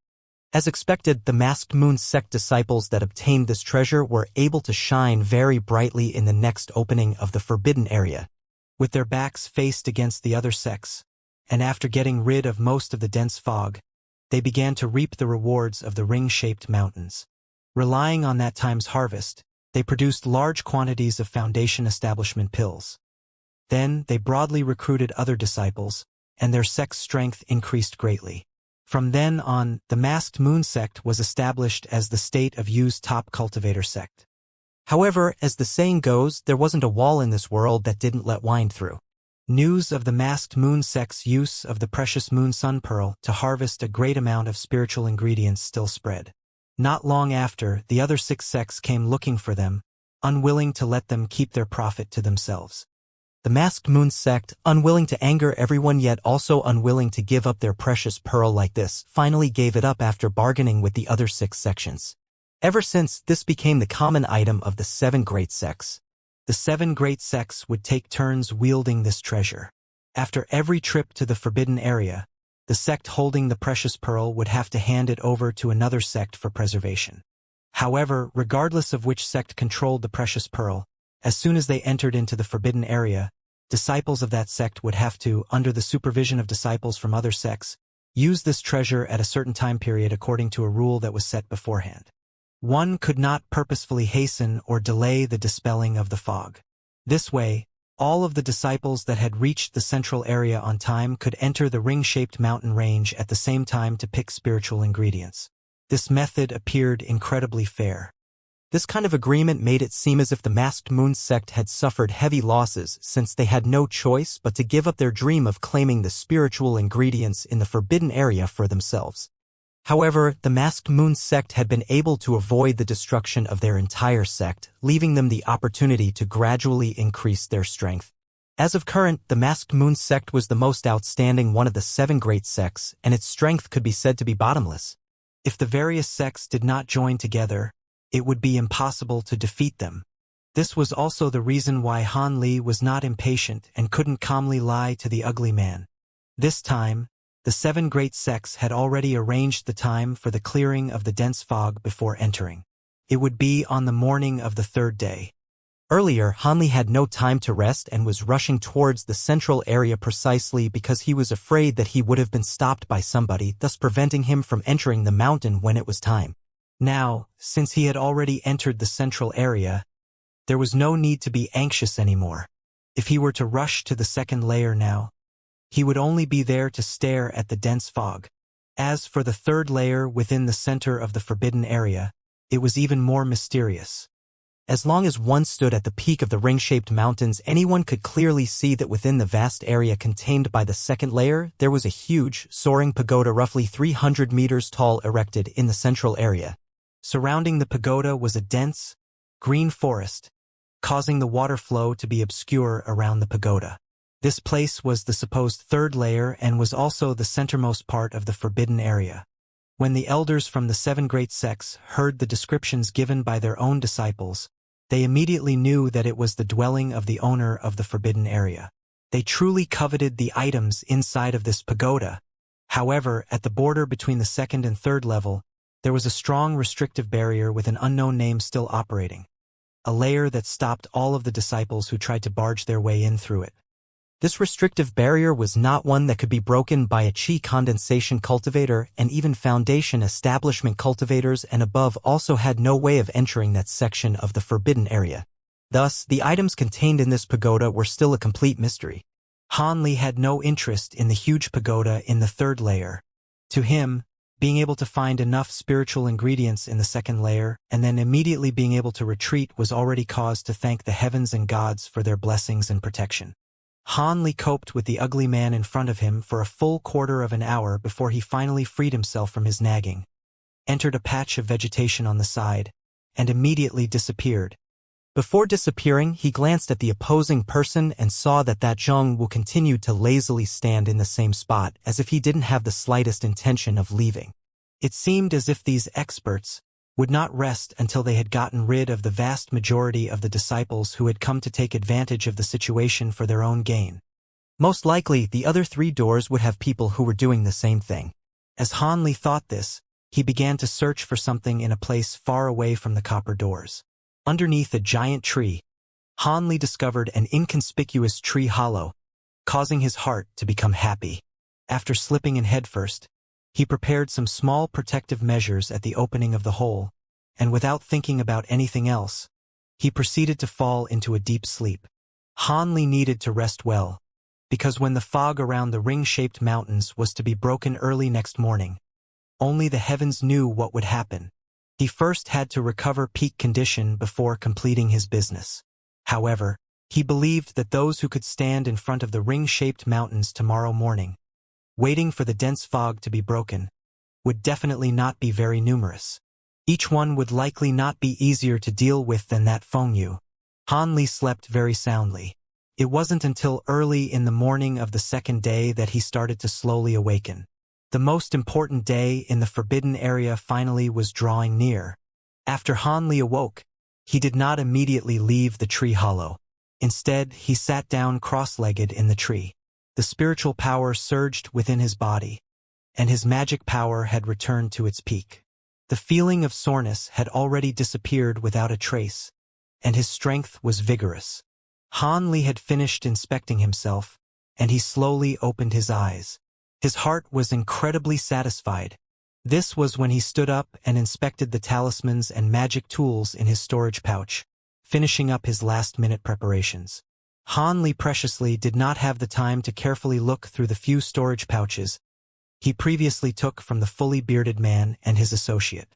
As expected, the Masked Moon sect disciples that obtained this treasure were able to shine very brightly in the next opening of the forbidden area, with their backs faced against the other sects, and after getting rid of most of the dense fog, they began to reap the rewards of the ring-shaped mountains. Relying on that time's harvest, they produced large quantities of Foundation Establishment pills. Then, they broadly recruited other disciples, and their sect's strength increased greatly. From then on, the Masked Moon sect was established as the State of Yu's top cultivator sect. However, as the saying goes, there wasn't a wall in this world that didn't let wind through. News of the Masked Moon sect's use of the Precious Moon Sun Pearl to harvest a great amount of spiritual ingredients still spread. Not long after, the other 6 sects came looking for them, unwilling to let them keep their profit to themselves. The Masked Moon sect, unwilling to anger everyone yet also unwilling to give up their precious pearl like this, finally gave it up after bargaining with the other 6 sections. Ever since, this became the common item of the 7 great sects. The 7 great sects would take turns wielding this treasure. After every trip to the forbidden area, the sect holding the precious pearl would have to hand it over to another sect for preservation. However, regardless of which sect controlled the precious pearl, as soon as they entered into the forbidden area, disciples of that sect would have to, under the supervision of disciples from other sects, use this treasure at a certain time period according to a rule that was set beforehand. One could not purposefully hasten or delay the dispelling of the fog. This way, all of the disciples that had reached the central area on time could enter the ring-shaped mountain range at the same time to pick spiritual ingredients. This method appeared incredibly fair. This kind of agreement made it seem as if the Masked Moon sect had suffered heavy losses since they had no choice but to give up their dream of claiming the spiritual ingredients in the forbidden area for themselves. However, the Masked Moon sect had been able to avoid the destruction of their entire sect, leaving them the opportunity to gradually increase their strength. As of current, the Masked Moon sect was the most outstanding one of the 7 great sects, and its strength could be said to be bottomless. If the various sects did not join together, it would be impossible to defeat them. This was also the reason why Han Li was not impatient and couldn't calmly lie to the ugly man. This time, the 7 great sects had already arranged the time for the clearing of the dense fog before entering. It would be on the morning of the 3rd day. Earlier, Han Li had no time to rest and was rushing towards the central area precisely because he was afraid that he would have been stopped by somebody, thus preventing him from entering the mountain when it was time. Now, since he had already entered the central area, there was no need to be anxious anymore. If he were to rush to the 2nd layer now, he would only be there to stare at the dense fog. As for the 3rd layer within the center of the forbidden area, it was even more mysterious. As long as one stood at the peak of the ring-shaped mountains, anyone could clearly see that within the vast area contained by the 2nd layer, there was a huge, soaring pagoda roughly 300 meters tall erected in the central area. Surrounding the pagoda was a dense, green forest, causing the water flow to be obscure around the pagoda. This place was the supposed 3rd layer and was also the centermost part of the forbidden area. When the elders from the 7 great sects heard the descriptions given by their own disciples, they immediately knew that it was the dwelling of the owner of the forbidden area. They truly coveted the items inside of this pagoda. However, at the border between the 2nd and 3rd level, there was a strong restrictive barrier with an unknown name still operating. A layer that stopped all of the disciples who tried to barge their way in through it. This restrictive barrier was not one that could be broken by a chi condensation cultivator, and even foundation establishment cultivators and above also had no way of entering that section of the forbidden area. Thus, the items contained in this pagoda were still a complete mystery. Han Li had no interest in the huge pagoda in the 3rd layer. To him, being able to find enough spiritual ingredients in the 2nd layer and then immediately being able to retreat was already cause to thank the heavens and gods for their blessings and protection. Han Li coped with the ugly man in front of him for a full quarter of an hour before he finally freed himself from his nagging, entered a patch of vegetation on the side, and immediately disappeared. Before disappearing, he glanced at the opposing person and saw that Zhang Wu continued to lazily stand in the same spot as if he didn't have the slightest intention of leaving. It seemed as if these experts would not rest until they had gotten rid of the vast majority of the disciples who had come to take advantage of the situation for their own gain. Most likely, the other 3 doors would have people who were doing the same thing. As Han Li thought this, he began to search for something in a place far away from the copper doors. Underneath a giant tree, Han Li discovered an inconspicuous tree hollow, causing his heart to become happy. After slipping in headfirst, he prepared some small protective measures at the opening of the hole, and without thinking about anything else, he proceeded to fall into a deep sleep. Han Li needed to rest well, because when the fog around the ring-shaped mountains was to be broken early next morning, only the heavens knew what would happen. He first had to recover peak condition before completing his business. However, he believed that those who could stand in front of the ring-shaped mountains tomorrow morning, waiting for the dense fog to be broken, would definitely not be very numerous. Each one would likely not be easier to deal with than that Fengyu. Han Li slept very soundly. It wasn't until early in the morning of the 2nd day that he started to slowly awaken. The most important day in the forbidden area finally was drawing near. After Han Li awoke, he did not immediately leave the tree hollow. Instead, he sat down cross-legged in the tree. The spiritual power surged within his body, and his magic power had returned to its peak. The feeling of soreness had already disappeared without a trace, and his strength was vigorous. Han Li had finished inspecting himself, and he slowly opened his eyes. His heart was incredibly satisfied. This was when he stood up and inspected the talismans and magic tools in his storage pouch, finishing up his last-minute preparations. Han Li preciously did not have the time to carefully look through the few storage pouches he previously took from the fully bearded man and his associate.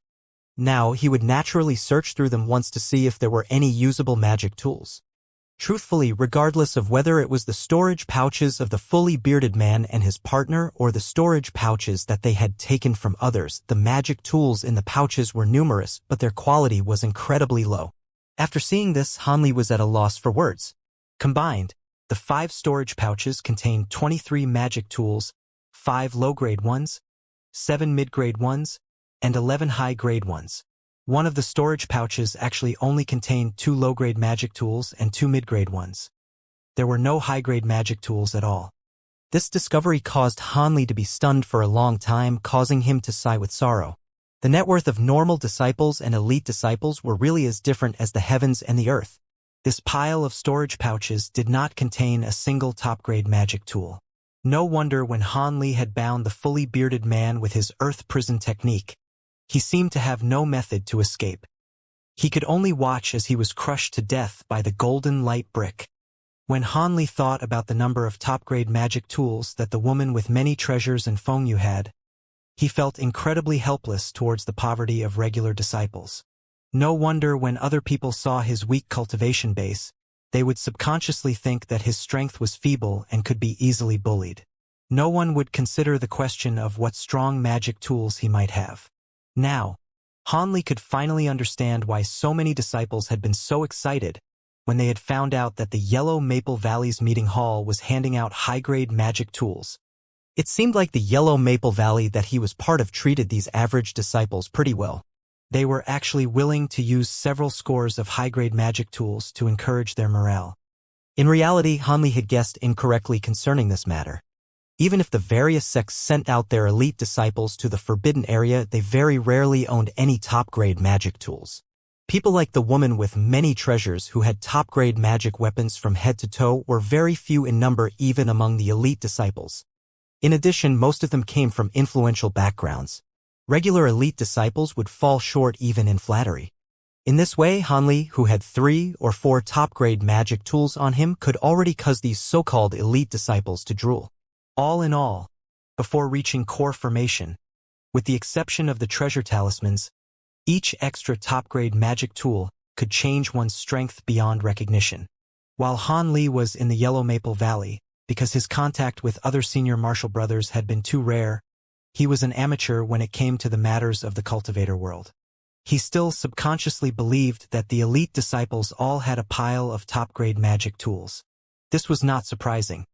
Now he would naturally search through them once to see if there were any usable magic tools. Truthfully, regardless of whether it was the storage pouches of the fully bearded man and his partner or the storage pouches that they had taken from others, the magic tools in the pouches were numerous, but their quality was incredibly low. After seeing this, Hanli was at a loss for words. Combined, the 5 storage pouches contained 23 magic tools, 5 low-grade ones, 7 mid-grade ones, and 11 high-grade ones. One of the storage pouches actually only contained 2 low-grade magic tools and 2 mid-grade ones. There were no high-grade magic tools at all. This discovery caused Hanli to be stunned for a long time, causing him to sigh with sorrow. The net worth of normal disciples and elite disciples were really as different as the heavens and the earth. This pile of storage pouches did not contain a single top-grade magic tool. No wonder when Hanli had bound the fully bearded man with his earth prison technique, he seemed to have no method to escape. He could only watch as he was crushed to death by the golden light brick. When Hanli thought about the number of top-grade magic tools that the woman with many treasures and Fengyu had, he felt incredibly helpless towards the poverty of regular disciples. No wonder when other people saw his weak cultivation base, they would subconsciously think that his strength was feeble and could be easily bullied. No one would consider the question of what strong magic tools he might have. Now, Hanli could finally understand why so many disciples had been so excited when they had found out that the Yellow Maple Valley's meeting hall was handing out high-grade magic tools. It seemed like the Yellow Maple Valley that he was part of treated these average disciples pretty well. They were actually willing to use several scores of high-grade magic tools to encourage their morale. In reality, Hanli had guessed incorrectly concerning this matter. Even if the various sects sent out their elite disciples to the forbidden area, they very rarely owned any top-grade magic tools. People like the woman with many treasures who had top-grade magic weapons from head to toe were very few in number even among the elite disciples. In addition, most of them came from influential backgrounds. Regular elite disciples would fall short even in flattery. In this way, Hanli, who had 3 or 4 top-grade magic tools on him, could already cause these so-called elite disciples to drool. All in all, before reaching core formation, with the exception of the treasure talismans, each extra top-grade magic tool could change one's strength beyond recognition. While Hanli was in the Yellow Maple Valley, because his contact with other senior martial brothers had been too rare, he was an amateur when it came to the matters of the cultivator world. He still subconsciously believed that the elite disciples all had a pile of top-grade magic tools. This was not surprising.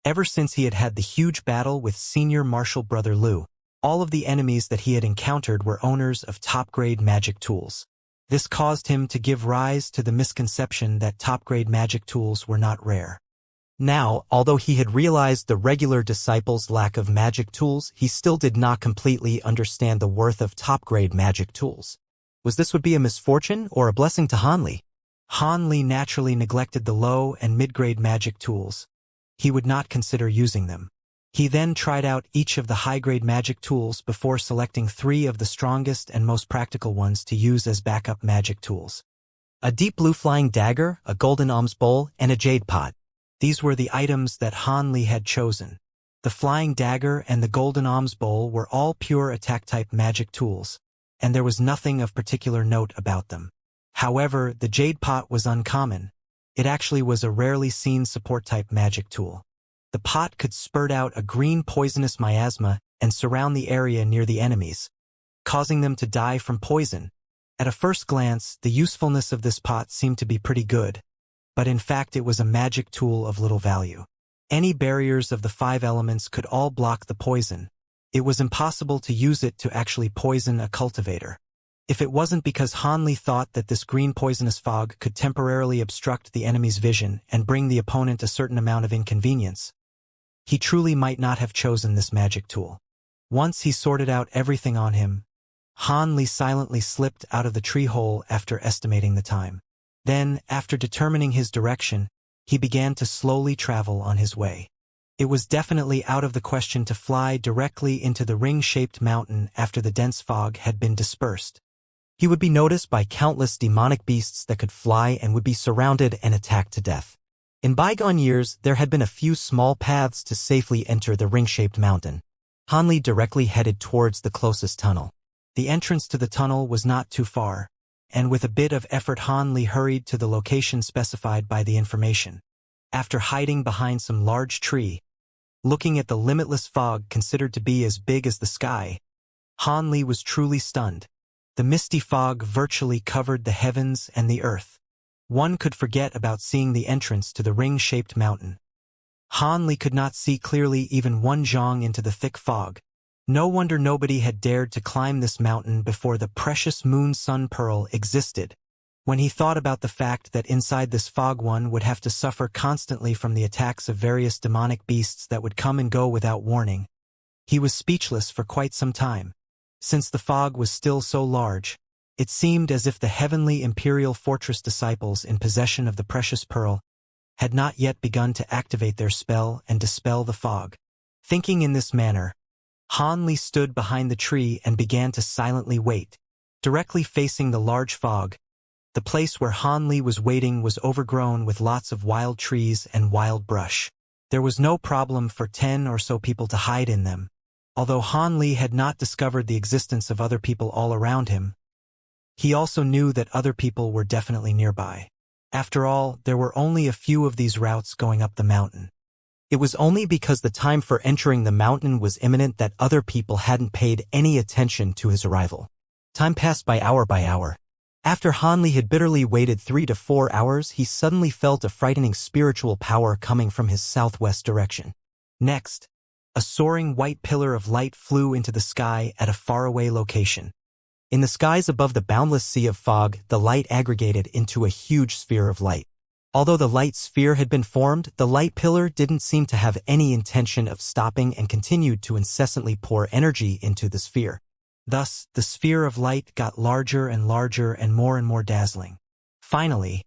Ever since he had had the huge battle with senior martial brother Liu, all of the enemies that he had encountered were owners of top-grade magic tools. This caused him to give rise to the misconception that top-grade magic tools were not rare. Now, although he had realized the regular disciples' lack of magic tools, he still did not completely understand the worth of top-grade magic tools. Was this would be a misfortune or a blessing to Hanli? Hanli naturally neglected the low and mid-grade magic tools. He would not consider using them. He then tried out each of the high-grade magic tools before selecting 3 of the strongest and most practical ones to use as backup magic tools. A deep blue flying dagger, a golden alms bowl, and a jade pot. These were the items that Hanli had chosen. The flying dagger and the golden alms bowl were all pure attack-type magic tools, and there was nothing of particular note about them. However, the jade pot was uncommon. It actually was a rarely seen support-type magic tool. The pot could spurt out a green poisonous miasma and surround the area near the enemies, causing them to die from poison. At a first glance, the usefulness of this pot seemed to be pretty good, but in fact it was a magic tool of little value. Any barriers of the 5 elements could all block the poison. It was impossible to use it to actually poison a cultivator. If it wasn't because Hanli thought that this green poisonous fog could temporarily obstruct the enemy's vision and bring the opponent a certain amount of inconvenience, he truly might not have chosen this magic tool. Once he sorted out everything on him, Hanli silently slipped out of the tree hole after estimating the time. Then, after determining his direction, he began to slowly travel on his way. It was definitely out of the question to fly directly into the ring-shaped mountain after the dense fog had been dispersed. He would be noticed by countless demonic beasts that could fly and would be surrounded and attacked to death. In bygone years, there had been a few small paths to safely enter the ring-shaped mountain. Hanli directly headed towards the closest tunnel. The entrance to the tunnel was not too far. and with a bit of effort Han Li hurried to the location specified by the information. After hiding behind some large tree, looking at the limitless fog considered to be as big as the sky, Han Li was truly stunned. The misty fog virtually covered the heavens and the earth. One could forget about seeing the entrance to the ring-shaped mountain. Han Li could not see clearly even one zhang into the thick fog. No wonder nobody had dared to climb this mountain before the precious moon-sun pearl existed. When he thought about the fact that inside this fog one would have to suffer constantly from the attacks of various demonic beasts that would come and go without warning, he was speechless for quite some time. Since the fog was still so large, it seemed as if the heavenly imperial fortress disciples in possession of the precious pearl had not yet begun to activate their spell and dispel the fog. Thinking in this manner, Han Li stood behind the tree and began to silently wait. Directly facing the large fog, the place where Han Li was waiting was overgrown with lots of wild trees and wild brush. There was no problem for 10 or so people to hide in them. Although Han Li had not discovered the existence of other people all around him, he also knew that other people were definitely nearby. After all, there were only a few of these routes going up the mountain. It was only because the time for entering the mountain was imminent that other people hadn't paid any attention to his arrival. Time passed by hour. After Han Li had bitterly waited 3 to 4 hours, he suddenly felt a frightening spiritual power coming from his southwest direction. Next, a soaring white pillar of light flew into the sky at a faraway location. In the skies above the boundless sea of fog, the light aggregated into a huge sphere of light. Although the light sphere had been formed, the light pillar didn't seem to have any intention of stopping and continued to incessantly pour energy into the sphere. Thus, the sphere of light got larger and larger and more dazzling. Finally,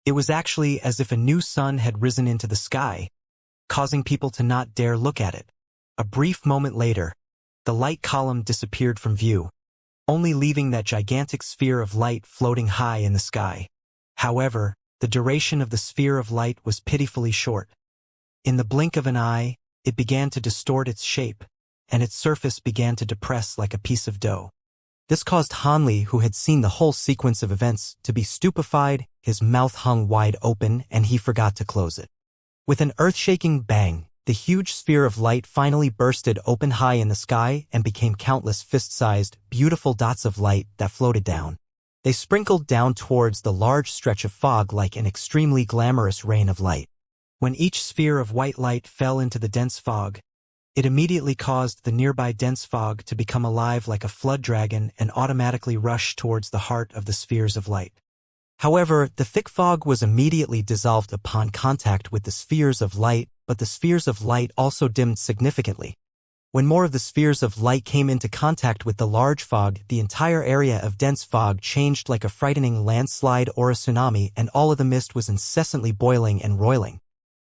it was actually as if a new sun had risen into the sky, causing people to not dare look at it. A brief moment later, the light column disappeared from view, only leaving that gigantic sphere of light floating high in the sky. However, the duration of the sphere of light was pitifully short. In the blink of an eye, it began to distort its shape, and its surface began to depress like a piece of dough. This caused Han Li, who had seen the whole sequence of events, to be stupefied. His mouth hung wide open, and he forgot to close it. With an earth-shaking bang, the huge sphere of light finally bursted open high in the sky and became countless fist-sized, beautiful dots of light that floated down. They sprinkled down towards the large stretch of fog like an extremely glamorous rain of light. When each sphere of white light fell into the dense fog, it immediately caused the nearby dense fog to become alive like a flood dragon and automatically rush towards the heart of the spheres of light. However, the thick fog was immediately dissolved upon contact with the spheres of light, but the spheres of light also dimmed significantly. When more of the spheres of light came into contact with the large fog, the entire area of dense fog changed like a frightening landslide or a tsunami, and all of the mist was incessantly boiling and roiling.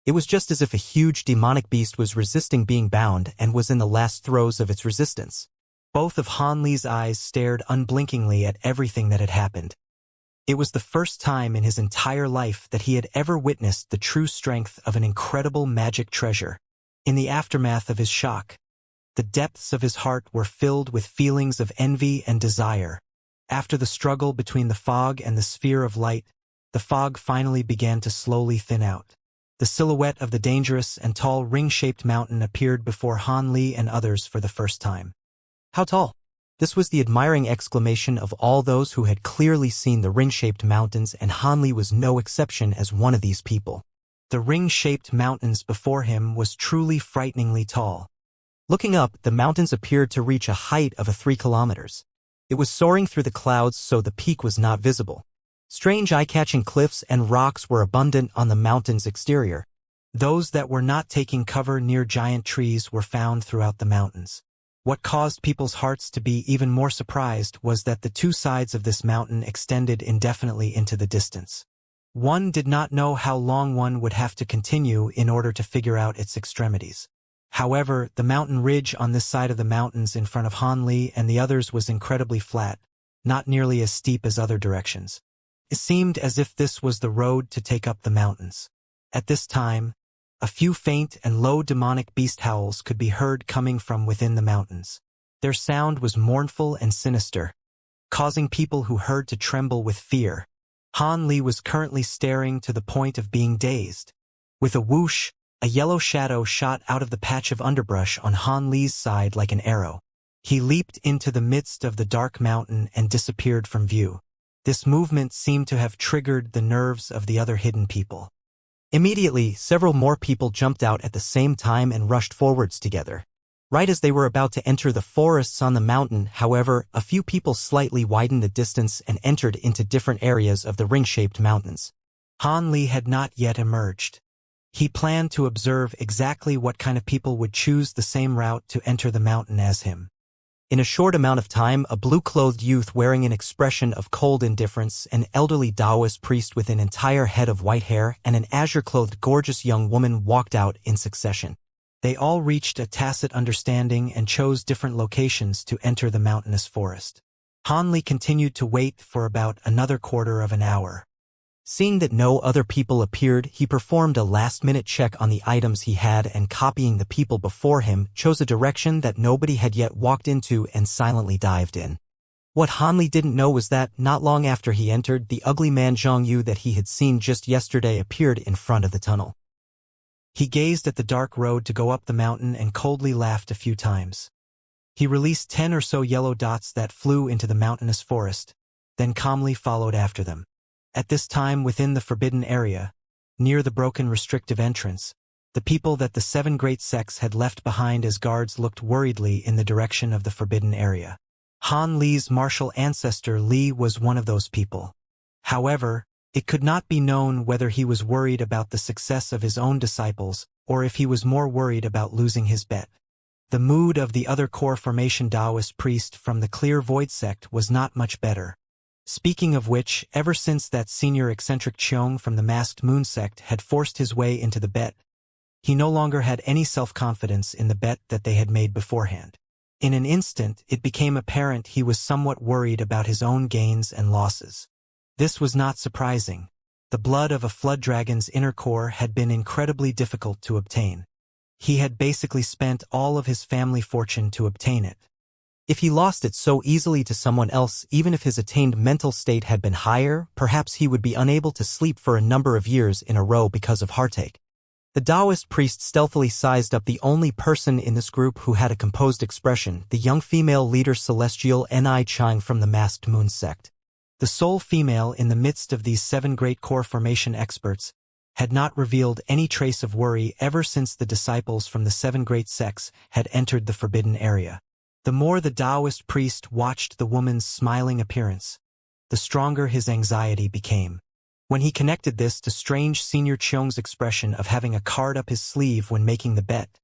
It was just as if a huge demonic beast was resisting being bound and was in the last throes of its resistance. Both of Han Li's eyes stared unblinkingly at everything that had happened. It was the first time in his entire life that he had ever witnessed the true strength of an incredible magic treasure. In the aftermath of his shock, the depths of his heart were filled with feelings of envy and desire. After the struggle between the fog and the sphere of light, the fog finally began to slowly thin out. The silhouette of the dangerous and tall ring-shaped mountain appeared before Han Li and others for the first time. How tall? This was the admiring exclamation of all those who had clearly seen the ring-shaped mountains, and Han Li was no exception as one of these people. The ring-shaped mountains before him was truly frighteningly tall. Looking up, the mountains appeared to reach a height of 3 kilometers. It was soaring through the clouds, so the peak was not visible. Strange eye-catching cliffs and rocks were abundant on the mountain's exterior. Those that were not taking cover near giant trees were found throughout the mountains. What caused people's hearts to be even more surprised was that the two sides of this mountain extended indefinitely into the distance. One did not know how long one would have to continue in order to figure out its extremities. However, the mountain ridge on this side of the mountains in front of Han Li and the others was incredibly flat, not nearly as steep as other directions. It seemed as if this was the road to take up the mountains. At this time, a few faint and low demonic beast howls could be heard coming from within the mountains. Their sound was mournful and sinister, causing people who heard to tremble with fear. Han Li was currently staring to the point of being dazed. With a whoosh, a yellow shadow shot out of the patch of underbrush on Han Li's side like an arrow. He leaped into the midst of the dark mountain and disappeared from view. This movement seemed to have triggered the nerves of the other hidden people. Immediately, several more people jumped out at the same time and rushed forwards together. Right as they were about to enter the forests on the mountain, however, a few people slightly widened the distance and entered into different areas of the ring-shaped mountains. Han Li had not yet emerged. He planned to observe exactly what kind of people would choose the same route to enter the mountain as him. In a short amount of time, a blue-clothed youth wearing an expression of cold indifference, an elderly Taoist priest with an entire head of white hair, and an azure-clothed gorgeous young woman walked out in succession. They all reached a tacit understanding and chose different locations to enter the mountainous forest. Han Li continued to wait for about another quarter of an hour. Seeing that no other people appeared, he performed a last-minute check on the items he had and, copying the people before him, chose a direction that nobody had yet walked into and silently dived in. What Han Li didn't know was that, not long after he entered, the ugly man Zhang Yu that he had seen just yesterday appeared in front of the tunnel. He gazed at the dark road to go up the mountain and coldly laughed a few times. He released 10 or so yellow dots that flew into the mountainous forest, then calmly followed after them. At this time, within the forbidden area, near the broken restrictive entrance, the people that the 7 great sects had left behind as guards looked worriedly in the direction of the forbidden area. Han Li's martial ancestor Li was one of those people. However, it could not be known whether he was worried about the success of his own disciples or if he was more worried about losing his bet. The mood of the other core formation Taoist priest from the Clear Void sect was not much better. Speaking of which, ever since that senior eccentric Cheong from the Masked Moon sect had forced his way into the bet, he no longer had any self-confidence in the bet that they had made beforehand. In an instant, it became apparent he was somewhat worried about his own gains and losses. This was not surprising. The blood of a flood dragon's inner core had been incredibly difficult to obtain. He had basically spent all of his family fortune to obtain it. If he lost it so easily to someone else, even if his attained mental state had been higher, perhaps he would be unable to sleep for a number of years in a row because of heartache. The Taoist priest stealthily sized up the only person in this group who had a composed expression, the young female leader Celestial Ni Chang from the Masked Moon sect. The sole female in the midst of these 7 great core formation experts had not revealed any trace of worry ever since the disciples from the 7 great sects had entered the forbidden area. The more the Taoist priest watched the woman's smiling appearance, the stronger his anxiety became. When he connected this to strange Senior Cheong's expression of having a card up his sleeve when making the bet,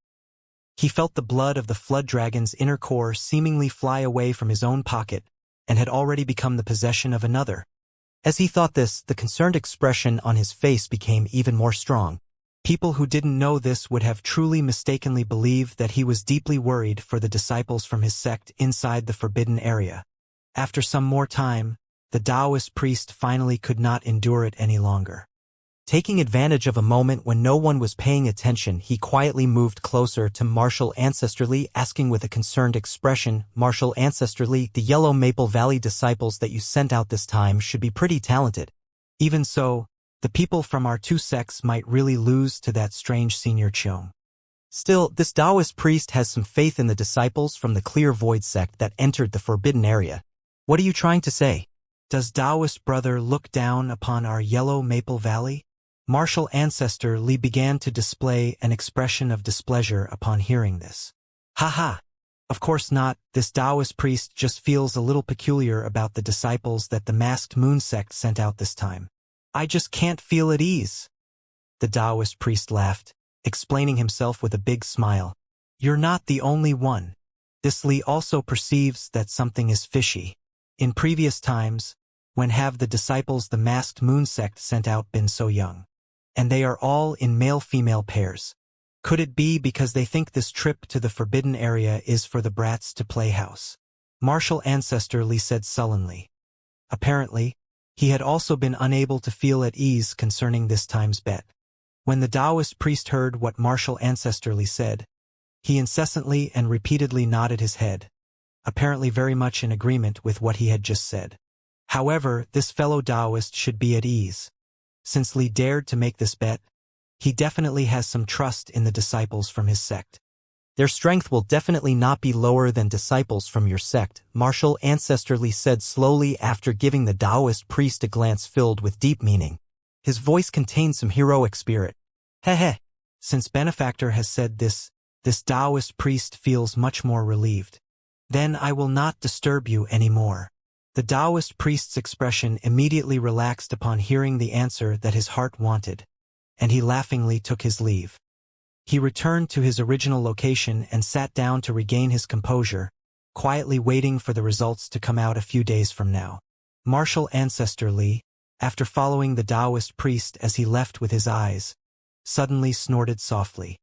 he felt the blood of the flood dragon's inner core seemingly fly away from his own pocket and had already become the possession of another. As he thought this, the concerned expression on his face became even more strong. People who didn't know this would have truly mistakenly believed that he was deeply worried for the disciples from his sect inside the forbidden area. After some more time, the Taoist priest finally could not endure it any longer. Taking advantage of a moment when no one was paying attention, he quietly moved closer to Martial Ancestor Li, asking with a concerned expression, "Martial Ancestor Li, the Yellow Maple Valley disciples that you sent out this time should be pretty talented. Even so, the people from our 2 sects might really lose to that strange Senior Cheong. Still, this Taoist priest has some faith in the disciples from the Clear Void sect that entered the forbidden area. What are you trying to say? Does Taoist brother look down upon our Yellow Maple Valley?" Martial Ancestor Li began to display an expression of displeasure upon hearing this. "Haha! Of course not, this Taoist priest just feels a little peculiar about the disciples that the Masked Moon sect sent out this time. I just can't feel at ease." The Taoist priest laughed, explaining himself with a big smile. "You're not the only one. This Li also perceives that something is fishy. In previous times, when have the disciples the Masked Moon sect sent out been so young? And they are all in male-female pairs. Could it be because they think this trip to the forbidden area is for the brats to play house?" Martial Ancestor Li said sullenly. Apparently, he had also been unable to feel at ease concerning this time's bet. When the Taoist priest heard what Martial Ancestor Li said, he incessantly and repeatedly nodded his head. apparently very much in agreement with what he had just said. However, this fellow Taoist should be at ease. Since Li dared to make this bet, he definitely has some trust in the disciples from his sect. Their strength will definitely not be lower than disciples from your sect, Martial Ancestor Li said slowly after giving the Taoist priest a glance filled with deep meaning. His voice contained some heroic spirit. Heh. Since Benefactor has said this Taoist priest feels much more relieved. Then I will not disturb you anymore. The Taoist priest's expression immediately relaxed upon hearing the answer that his heart wanted, and he laughingly took his leave. He returned to his original location and sat down to regain his composure, quietly waiting for the results to come out a few days from now. Martial Ancestor Li, after following the Taoist priest as he left with his eyes, suddenly snorted softly.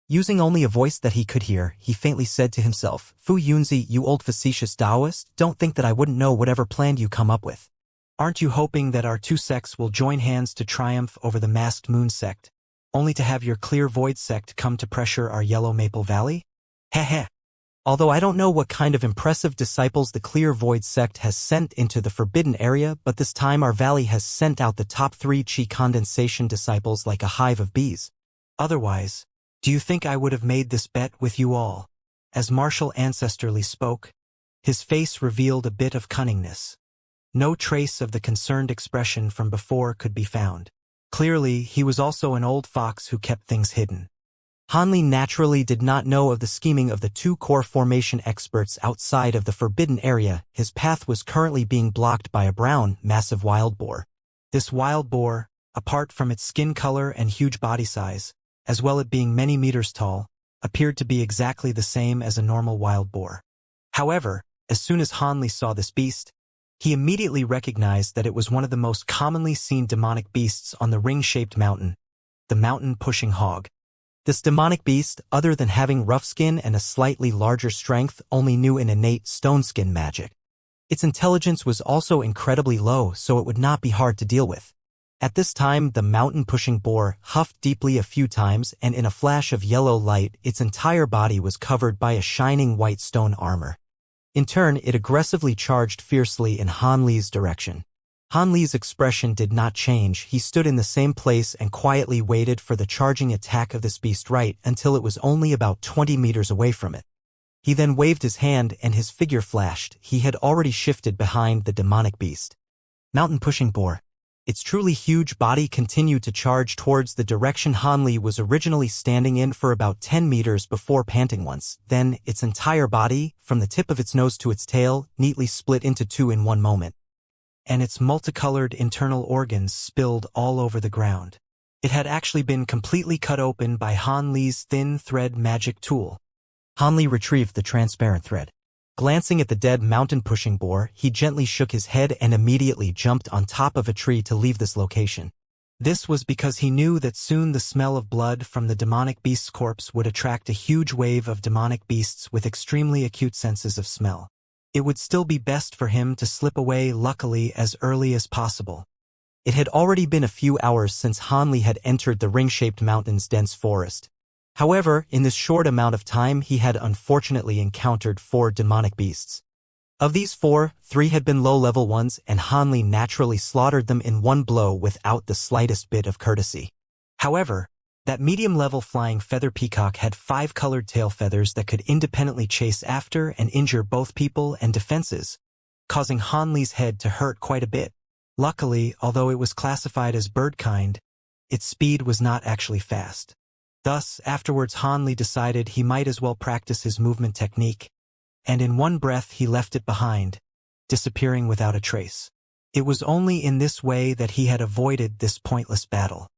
Using only a voice that he could hear, he faintly said to himself, Fu Yunzi, you old facetious Taoist, don't think that I wouldn't know whatever plan you come up with. Aren't you hoping that our two sects will join hands to triumph over the masked moon sect, only to have your clear void sect come to pressure our yellow maple valley? Heh. Although I don't know what kind of impressive disciples the clear void sect has sent into the forbidden area, but this time our valley has sent out the top 3 chi condensation disciples like a hive of bees. Otherwise, do you think I would have made this bet with you all? As Martial Ancestor Li spoke, his face revealed a bit of cunningness. No trace of the concerned expression from before could be found. Clearly, he was also an old fox who kept things hidden. Hanli naturally did not know of the scheming of the 2 core formation experts outside of the forbidden area. His path was currently being blocked by a brown, massive wild boar. This wild boar, apart from its skin color and huge body size, as well as being many meters tall, appeared to be exactly the same as a normal wild boar. However, as soon as Hanli saw this beast, he immediately recognized that it was one of the most commonly seen demonic beasts on the ring-shaped mountain, the mountain-pushing hog. This demonic beast, other than having rough skin and a slightly larger strength, only knew an innate stone skin magic. Its intelligence was also incredibly low, so it would not be hard to deal with. At this time, the mountain-pushing boar huffed deeply a few times, and in a flash of yellow light, its entire body was covered by a shining white stone armor. In turn, it aggressively charged fiercely in Han Li's direction. Han Li's expression did not change. He stood in the same place and quietly waited for the charging attack of this beast right until it was only about 20 meters away from it. He then waved his hand and his figure flashed. He had already shifted behind the demonic beast. Mountain-pushing boar. Its truly huge body continued to charge towards the direction Han Li was originally standing in for about 10 meters before panting once. Then, its entire body, from the tip of its nose to its tail, neatly split into 2 in one moment. And its multicolored internal organs spilled all over the ground. It had actually been completely cut open by Han Li's thin thread magic tool. Han Li retrieved the transparent thread. Glancing at the dead mountain-pushing boar, he gently shook his head and immediately jumped on top of a tree to leave this location. This was because he knew that soon the smell of blood from the demonic beast's corpse would attract a huge wave of demonic beasts with extremely acute senses of smell. It would still be best for him to slip away luckily as early as possible. It had already been a few hours since Han Li had entered the ring-shaped mountain's dense forest. However, in this short amount of time he had unfortunately encountered 4 demonic beasts. Of these 4, 3 had been low-level ones, and Han Li naturally slaughtered them in one blow without the slightest bit of courtesy. However, that medium-level flying feather peacock had 5 colored tail feathers that could independently chase after and injure both people and defenses, causing Han Li's head to hurt quite a bit. Luckily, although it was classified as bird-kind, its speed was not actually fast. Thus, afterwards Han Li decided he might as well practice his movement technique, and in one breath he left it behind, disappearing without a trace. It was only in this way that he had avoided this pointless battle.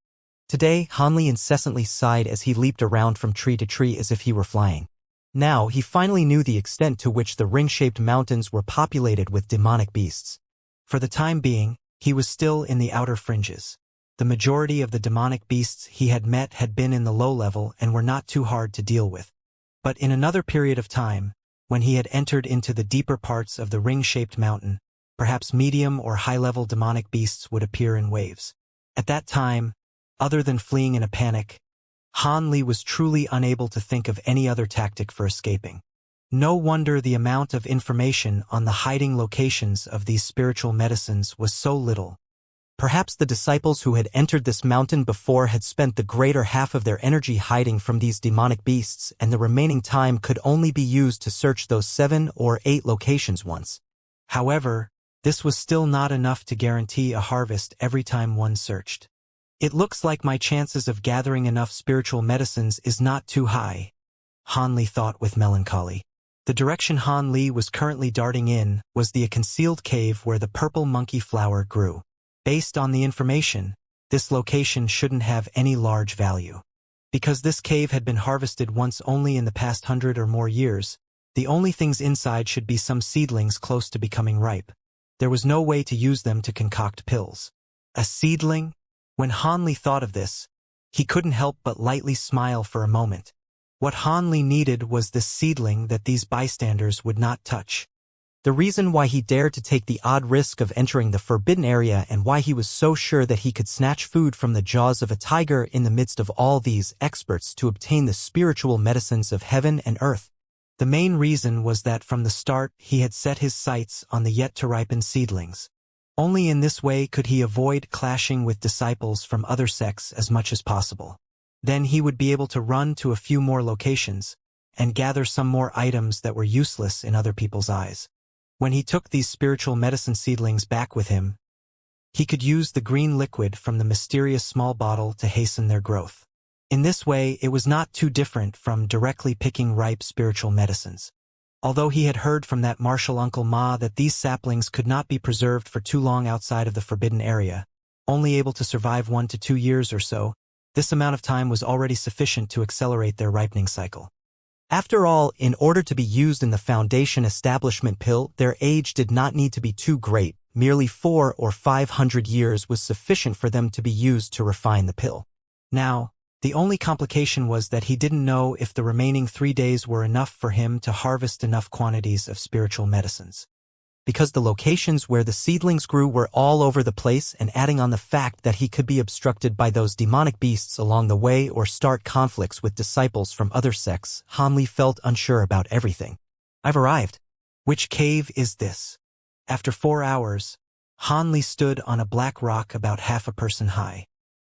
Today, Han Li incessantly sighed as he leaped around from tree to tree as if he were flying. Now, he finally knew the extent to which the ring-shaped mountains were populated with demonic beasts. For the time being, he was still in the outer fringes. The majority of the demonic beasts he had met had been in the low level and were not too hard to deal with. But in another period of time, when he had entered into the deeper parts of the ring-shaped mountain, perhaps medium or high-level demonic beasts would appear in waves. At that time, other than fleeing in a panic, Han Li was truly unable to think of any other tactic for escaping. No wonder the amount of information on the hiding locations of these spiritual medicines was so little. Perhaps the disciples who had entered this mountain before had spent the greater half of their energy hiding from these demonic beasts, and the remaining time could only be used to search those 7 or 8 locations once. However, this was still not enough to guarantee a harvest every time one searched. It looks like my chances of gathering enough spiritual medicines is not too high, Han Li thought with melancholy. The direction Han Li was currently darting in was a concealed cave where the purple monkey flower grew. Based on the information, this location shouldn't have any large value. Because this cave had been harvested once only in the past 100 or more years, the only things inside should be some seedlings close to becoming ripe. There was no way to use them to concoct pills. A seedling? When Han Li thought of this, he couldn't help but lightly smile for a moment. What Han Li needed was this seedling that these bystanders would not touch. The reason why he dared to take the odd risk of entering the forbidden area and why he was so sure that he could snatch food from the jaws of a tiger in the midst of all these experts to obtain the spiritual medicines of heaven and earth. The main reason was that from the start he had set his sights on the yet-to-ripen seedlings. Only in this way could he avoid clashing with disciples from other sects as much as possible. Then he would be able to run to a few more locations and gather some more items that were useless in other people's eyes. When he took these spiritual medicine seedlings back with him, he could use the green liquid from the mysterious small bottle to hasten their growth. In this way, it was not too different from directly picking ripe spiritual medicines. Although he had heard from that martial Uncle Ma that these saplings could not be preserved for too long outside of the forbidden area, only able to survive 1 to 2 years or so, this amount of time was already sufficient to accelerate their ripening cycle. After all, in order to be used in the Foundation establishment pill, their age did not need to be too great. Merely 400 or 500 years was sufficient for them to be used to refine the pill. Now, the only complication was that he didn't know if the remaining 3 days were enough for him to harvest enough quantities of spiritual medicines. Because the locations where the seedlings grew were all over the place, and adding on the fact that he could be obstructed by those demonic beasts along the way or start conflicts with disciples from other sects, Han Li felt unsure about everything. I've arrived. Which cave is this? After 4 hours, Han Li stood on a black rock about half a person high.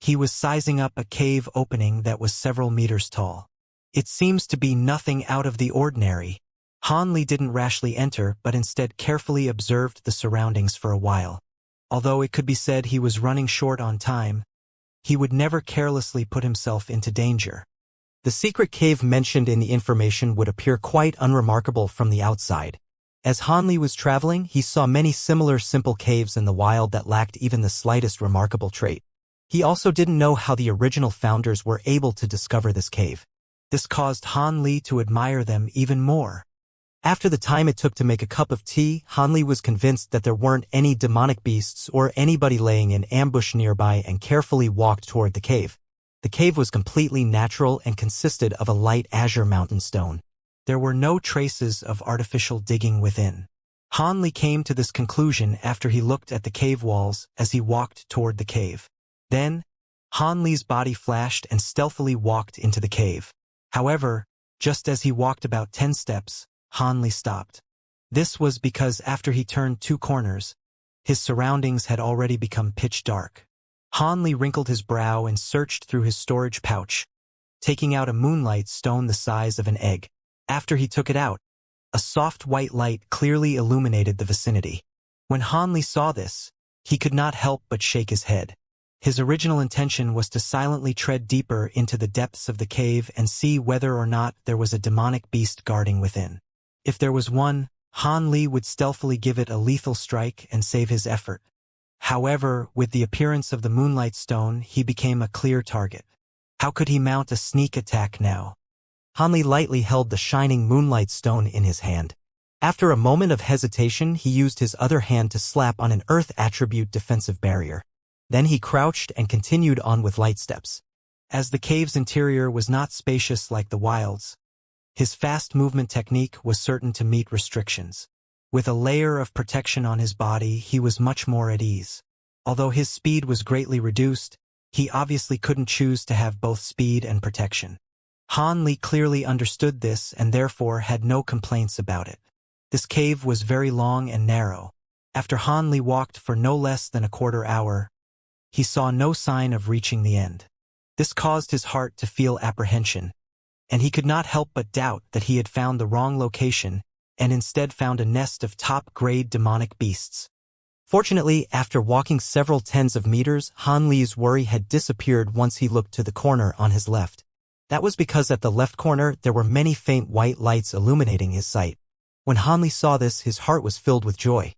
He was sizing up a cave opening that was several meters tall. It seems to be nothing out of the ordinary. Han Li didn't rashly enter, but instead carefully observed the surroundings for a while. Although it could be said he was running short on time, he would never carelessly put himself into danger. The secret cave mentioned in the information would appear quite unremarkable from the outside. As Han Li was traveling, he saw many similar simple caves in the wild that lacked even the slightest remarkable trait. He also didn't know how the original founders were able to discover this cave. This caused Han Li to admire them even more. After the time it took to make a cup of tea, Han Li was convinced that there weren't any demonic beasts or anybody laying in ambush nearby and carefully walked toward the cave. The cave was completely natural and consisted of a light azure mountain stone. There were no traces of artificial digging within. Han Li came to this conclusion after he looked at the cave walls as he walked toward the cave. Then, Han Li's body flashed and stealthily walked into the cave. However, just as he walked about 10 steps, Han Li stopped. This was because after he turned 2 corners, his surroundings had already become pitch dark. Han Li wrinkled his brow and searched through his storage pouch, taking out a moonlight stone the size of an egg. After he took it out, a soft white light clearly illuminated the vicinity. When Han Li saw this, he could not help but shake his head. His original intention was to silently tread deeper into the depths of the cave and see whether or not there was a demonic beast guarding within. If there was one, Han Li would stealthily give it a lethal strike and save his effort. However, with the appearance of the moonlight stone, he became a clear target. How could he mount a sneak attack now? Han Li lightly held the shining moonlight stone in his hand. After a moment of hesitation, he used his other hand to slap on an earth attribute defensive barrier. Then he crouched and continued on with light steps. As the cave's interior was not spacious like the wilds, his fast movement technique was certain to meet restrictions. With a layer of protection on his body, he was much more at ease. Although his speed was greatly reduced, he obviously couldn't choose to have both speed and protection. Han Li clearly understood this and therefore had no complaints about it. This cave was very long and narrow. After Han Li walked for no less than a quarter hour, he saw no sign of reaching the end. This caused his heart to feel apprehension, and he could not help but doubt that he had found the wrong location and instead found a nest of top-grade demonic beasts. Fortunately, after walking several tens of meters, Han Li's worry had disappeared once he looked to the corner on his left. That was because at the left corner there were many faint white lights illuminating his sight. When Han Li saw this, his heart was filled with joy.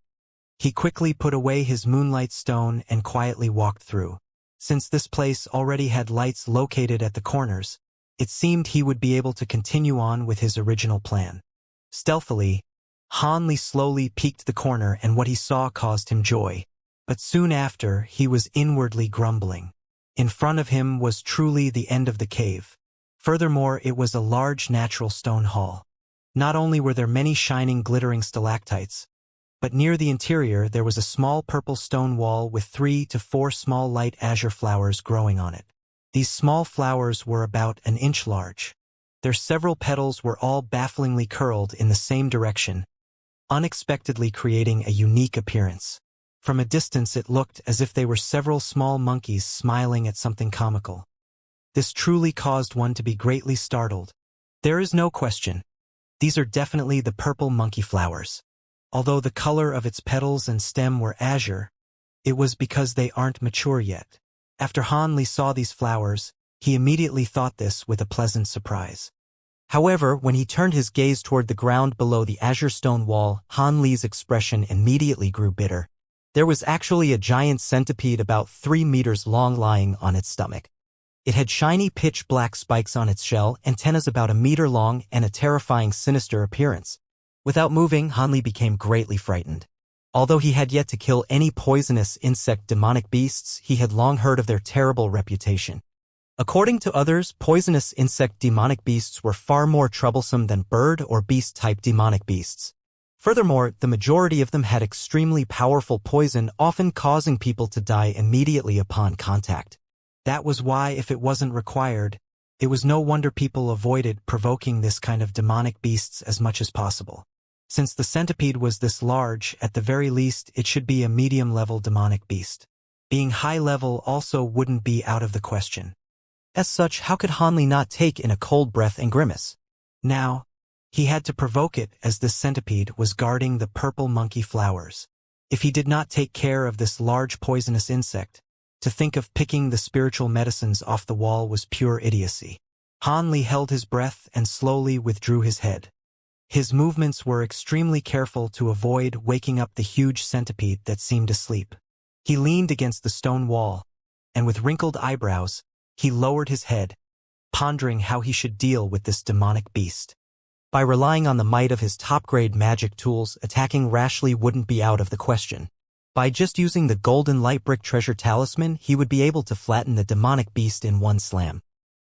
He quickly put away his moonlight stone and quietly walked through. Since this place already had lights located at the corners, it seemed he would be able to continue on with his original plan. Stealthily, Han Li slowly peeked the corner and what he saw caused him joy. But soon after, he was inwardly grumbling. In front of him was truly the end of the cave. Furthermore, it was a large natural stone hall. Not only were there many shining, glittering stalactites, but near the interior there was a small purple stone wall with 3 to 4 small light azure flowers growing on it. These small flowers were about an inch large. Their several petals were all bafflingly curled in the same direction, unexpectedly creating a unique appearance. From a distance it looked as if they were several small monkeys smiling at something comical. This truly caused one to be greatly startled. There is no question. These are definitely the purple monkey flowers. Although the color of its petals and stem were azure, it was because they aren't mature yet. After Han Li saw these flowers, he immediately thought this with a pleasant surprise. However, when he turned his gaze toward the ground below the azure stone wall, Han Li's expression immediately grew bitter. There was actually a giant centipede about 3 meters long lying on its stomach. It had shiny pitch-black spikes on its shell, antennas about a meter long, and a terrifying sinister appearance. Without moving, Han Li became greatly frightened. Although he had yet to kill any poisonous insect demonic beasts, he had long heard of their terrible reputation. According to others, poisonous insect demonic beasts were far more troublesome than bird or beast-type demonic beasts. Furthermore, the majority of them had extremely powerful poison, often causing people to die immediately upon contact. That was why, if it wasn't required, it was no wonder people avoided provoking this kind of demonic beasts as much as possible. Since the centipede was this large, at the very least it should be a medium-level demonic beast. Being high-level also wouldn't be out of the question. As such, how could Han Li not take in a cold breath and grimace? Now, he had to provoke it, as this centipede was guarding the purple monkey flowers. If he did not take care of this large poisonous insect, to think of picking the spiritual medicines off the wall was pure idiocy. Han Li held his breath and slowly withdrew his head. His movements were extremely careful to avoid waking up the huge centipede that seemed asleep. He leaned against the stone wall, and with wrinkled eyebrows, he lowered his head, pondering how he should deal with this demonic beast. By relying on the might of his top-grade magic tools, attacking rashly wouldn't be out of the question. By just using the golden light brick treasure talisman, he would be able to flatten the demonic beast in one slam.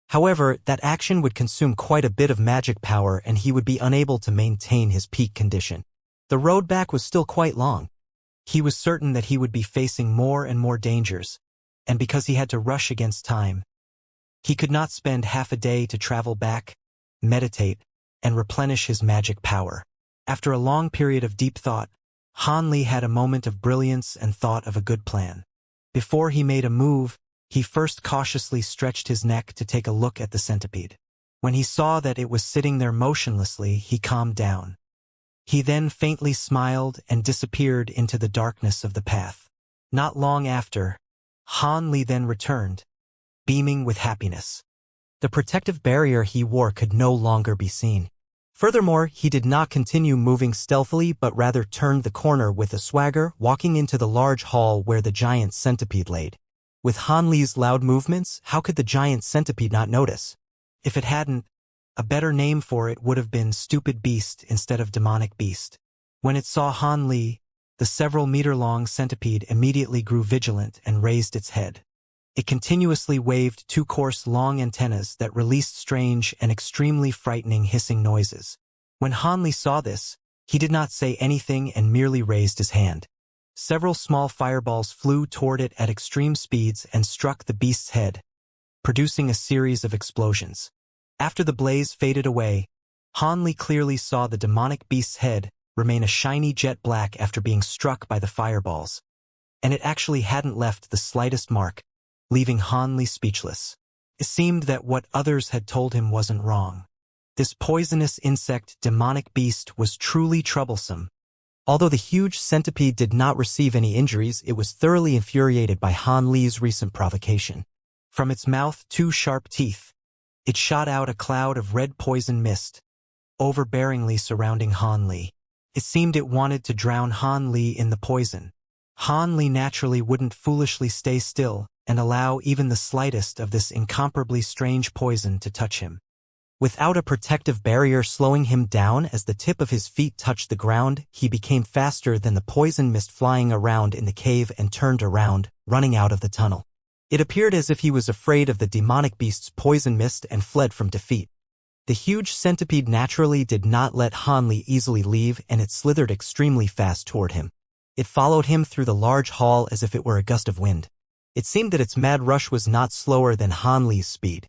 However, that action would consume quite a bit of magic power and he would be unable to maintain his peak condition. The road back was still quite long. He was certain that he would be facing more and more dangers, and because he had to rush against time, he could not spend half a day to travel back, meditate, and replenish his magic power. After a long period of deep thought, Han Li had a moment of brilliance and thought of a good plan. Before he made a move, he first cautiously stretched his neck to take a look at the centipede. When he saw that it was sitting there motionlessly, he calmed down. He then faintly smiled and disappeared into the darkness of the path. Not long after, Han Li then returned, beaming with happiness. The protective barrier he wore could no longer be seen. Furthermore, he did not continue moving stealthily but rather turned the corner with a swagger, walking into the large hall where the giant centipede laid. With Han Li's loud movements, how could the giant centipede not notice? If it hadn't, a better name for it would have been stupid beast instead of demonic beast. When it saw Han Li, the several meter-long centipede immediately grew vigilant and raised its head. It continuously waved 2 coarse long antennas that released strange and extremely frightening hissing noises. When Han Li saw this, he did not say anything and merely raised his hand. Several small fireballs flew toward it at extreme speeds and struck the beast's head, producing a series of explosions. After the blaze faded away, Han Li clearly saw the demonic beast's head remain a shiny jet black after being struck by the fireballs, and it actually hadn't left the slightest mark, leaving Han Li speechless. It seemed that what others had told him wasn't wrong. This poisonous insect demonic beast was truly troublesome. Although the huge centipede did not receive any injuries, it was thoroughly infuriated by Han Li's recent provocation. From its mouth, 2 sharp teeth, it shot out a cloud of red poison mist, overbearingly surrounding Han Li. It seemed it wanted to drown Han Li in the poison. Han Li naturally wouldn't foolishly stay still and allow even the slightest of this incomparably strange poison to touch him. Without a protective barrier slowing him down as the tip of his feet touched the ground, he became faster than the poison mist flying around in the cave and turned around, running out of the tunnel. It appeared as if he was afraid of the demonic beast's poison mist and fled from defeat. The huge centipede naturally did not let Han Li easily leave, and it slithered extremely fast toward him. It followed him through the large hall as if it were a gust of wind. It seemed that its mad rush was not slower than Han Li's speed.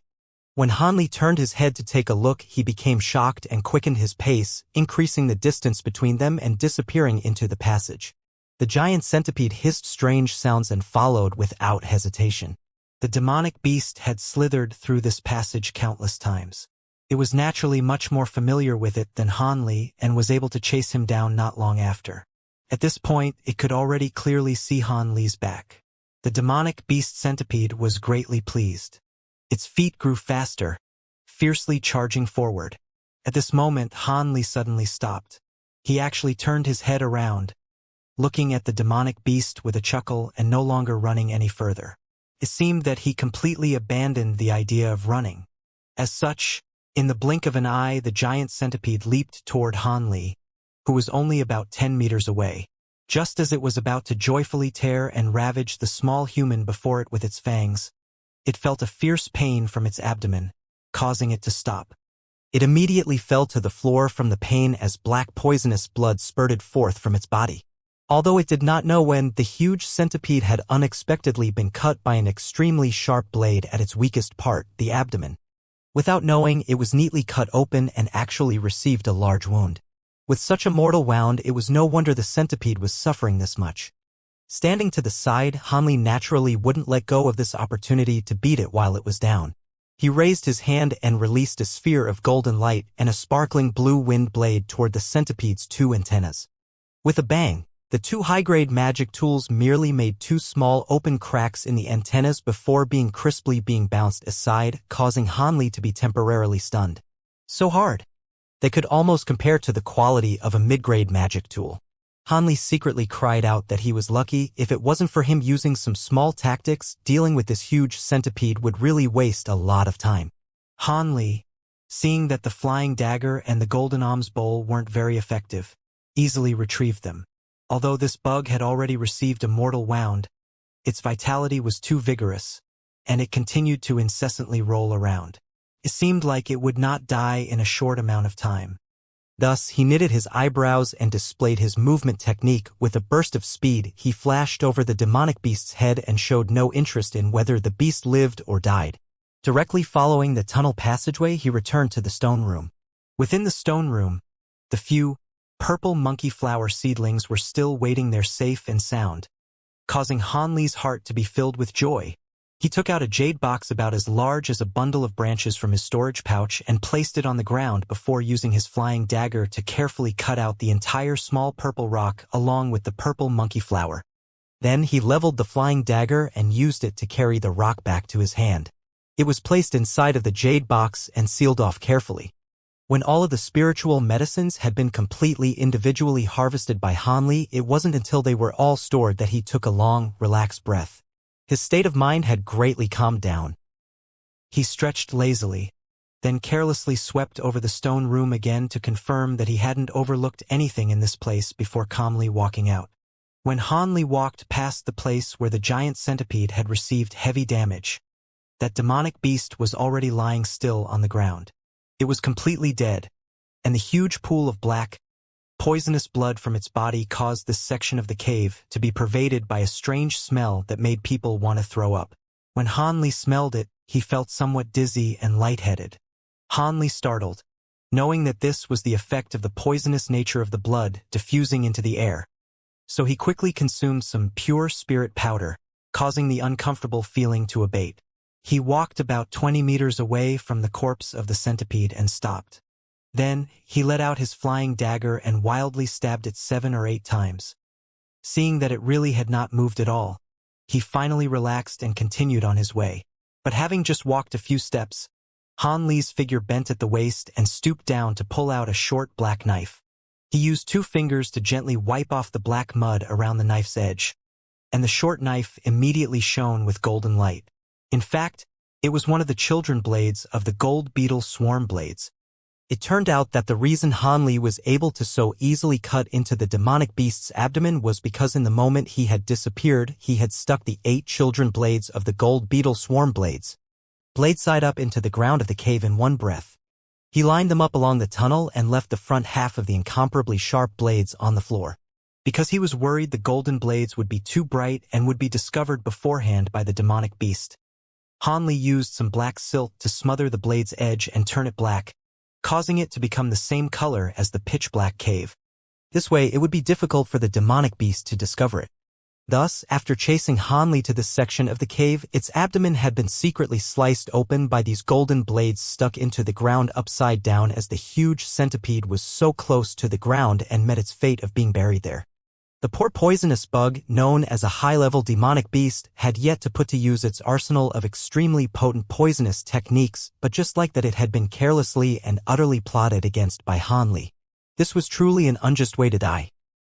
When Han Li turned his head to take a look, he became shocked and quickened his pace, increasing the distance between them and disappearing into the passage. The giant centipede hissed strange sounds and followed without hesitation. The demonic beast had slithered through this passage countless times. It was naturally much more familiar with it than Han Li and was able to chase him down not long after. At this point, it could already clearly see Han Li's back. The demonic beast centipede was greatly pleased. Its feet grew faster, fiercely charging forward. At this moment, Han Li suddenly stopped. He actually turned his head around, looking at the demonic beast with a chuckle and no longer running any further. It seemed that he completely abandoned the idea of running. As such, in the blink of an eye, the giant centipede leaped toward Han Li, who was only about 10 meters away. Just as it was about to joyfully tear and ravage the small human before it with its fangs, it felt a fierce pain from its abdomen, causing it to stop. It immediately fell to the floor from the pain as black poisonous blood spurted forth from its body. Although it did not know when, the huge centipede had unexpectedly been cut by an extremely sharp blade at its weakest part, the abdomen. Without knowing, it was neatly cut open and actually received a large wound. With such a mortal wound, it was no wonder the centipede was suffering this much. Standing to the side, Han Li naturally wouldn't let go of this opportunity to beat it while it was down. He raised his hand and released a sphere of golden light and a sparkling blue wind blade toward the centipede's 2 antennas. With a bang, the 2 high-grade magic tools merely made 2 small open cracks in the antennas before being crisply bounced aside, causing Han Li to be temporarily stunned. So hard, they could almost compare to the quality of a mid-grade magic tool. Han Li secretly cried out that he was lucky. If it wasn't for him using some small tactics, dealing with this huge centipede would really waste a lot of time. Han Li, seeing that the flying dagger and the golden alms bowl weren't very effective, easily retrieved them. Although this bug had already received a mortal wound, its vitality was too vigorous, and it continued to incessantly roll around. It seemed like it would not die in a short amount of time. Thus, he knitted his eyebrows and displayed his movement technique. With a burst of speed, he flashed over the demonic beast's head and showed no interest in whether the beast lived or died. Directly following the tunnel passageway, he returned to the stone room. Within the stone room, the few purple monkey flower seedlings were still waiting there safe and sound, causing Han Li's heart to be filled with joy. He took out a jade box about as large as a bundle of branches from his storage pouch and placed it on the ground before using his flying dagger to carefully cut out the entire small purple rock along with the purple monkey flower. Then he leveled the flying dagger and used it to carry the rock back to his hand. It was placed inside of the jade box and sealed off carefully. When all of the spiritual medicines had been completely individually harvested by Han Li, it wasn't until they were all stored that he took a long, relaxed breath. His state of mind had greatly calmed down. He stretched lazily, then carelessly swept over the stone room again to confirm that he hadn't overlooked anything in this place before calmly walking out. When Han Li walked past the place where the giant centipede had received heavy damage, that demonic beast was already lying still on the ground. It was completely dead, and the huge pool of black, poisonous blood from its body caused this section of the cave to be pervaded by a strange smell that made people want to throw up. When Han Li smelled it, he felt somewhat dizzy and lightheaded. Han Li startled, knowing that this was the effect of the poisonous nature of the blood diffusing into the air. So he quickly consumed some pure spirit powder, causing the uncomfortable feeling to abate. He walked about 20 meters away from the corpse of the centipede and stopped. Then, he let out his flying dagger and wildly stabbed it 7 or 8 times. Seeing that it really had not moved at all, he finally relaxed and continued on his way. But having just walked a few steps, Han Li's figure bent at the waist and stooped down to pull out a short black knife. He used 2 fingers to gently wipe off the black mud around the knife's edge, and the short knife immediately shone with golden light. In fact, it was one of the children blades of the gold beetle swarm blades. It turned out that the reason Han Li was able to so easily cut into the demonic beast's abdomen was because in the moment he had disappeared, he had stuck the 8 children blades of the gold beetle swarm blades, blade side up into the ground of the cave in one breath. He lined them up along the tunnel and left the front half of the incomparably sharp blades on the floor. Because he was worried the golden blades would be too bright and would be discovered beforehand by the demonic beast, Han Li used some black silk to smother the blade's edge and turn it black, causing it to become the same color as the pitch-black cave. This way, it would be difficult for the demonic beast to discover it. Thus, after chasing Han Li to this section of the cave, its abdomen had been secretly sliced open by these golden blades stuck into the ground upside down as the huge centipede was so close to the ground and met its fate of being buried there. The poor poisonous bug, known as a high-level demonic beast, had yet to put to use its arsenal of extremely potent poisonous techniques, but just like that it had been carelessly and utterly plotted against by Han Li. This was truly an unjust way to die.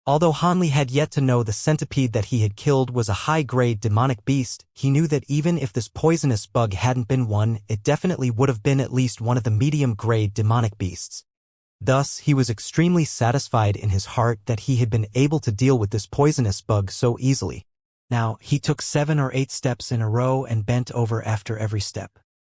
Although Han Li had yet to know the centipede that he had killed was a high-grade demonic beast, he knew that even if this poisonous bug hadn't been one, it definitely would have been at least one of the medium-grade demonic beasts. Thus, he was extremely satisfied in his heart that he had been able to deal with this poisonous bug so easily. Now, he took 7 or 8 steps in a row and bent over after every step.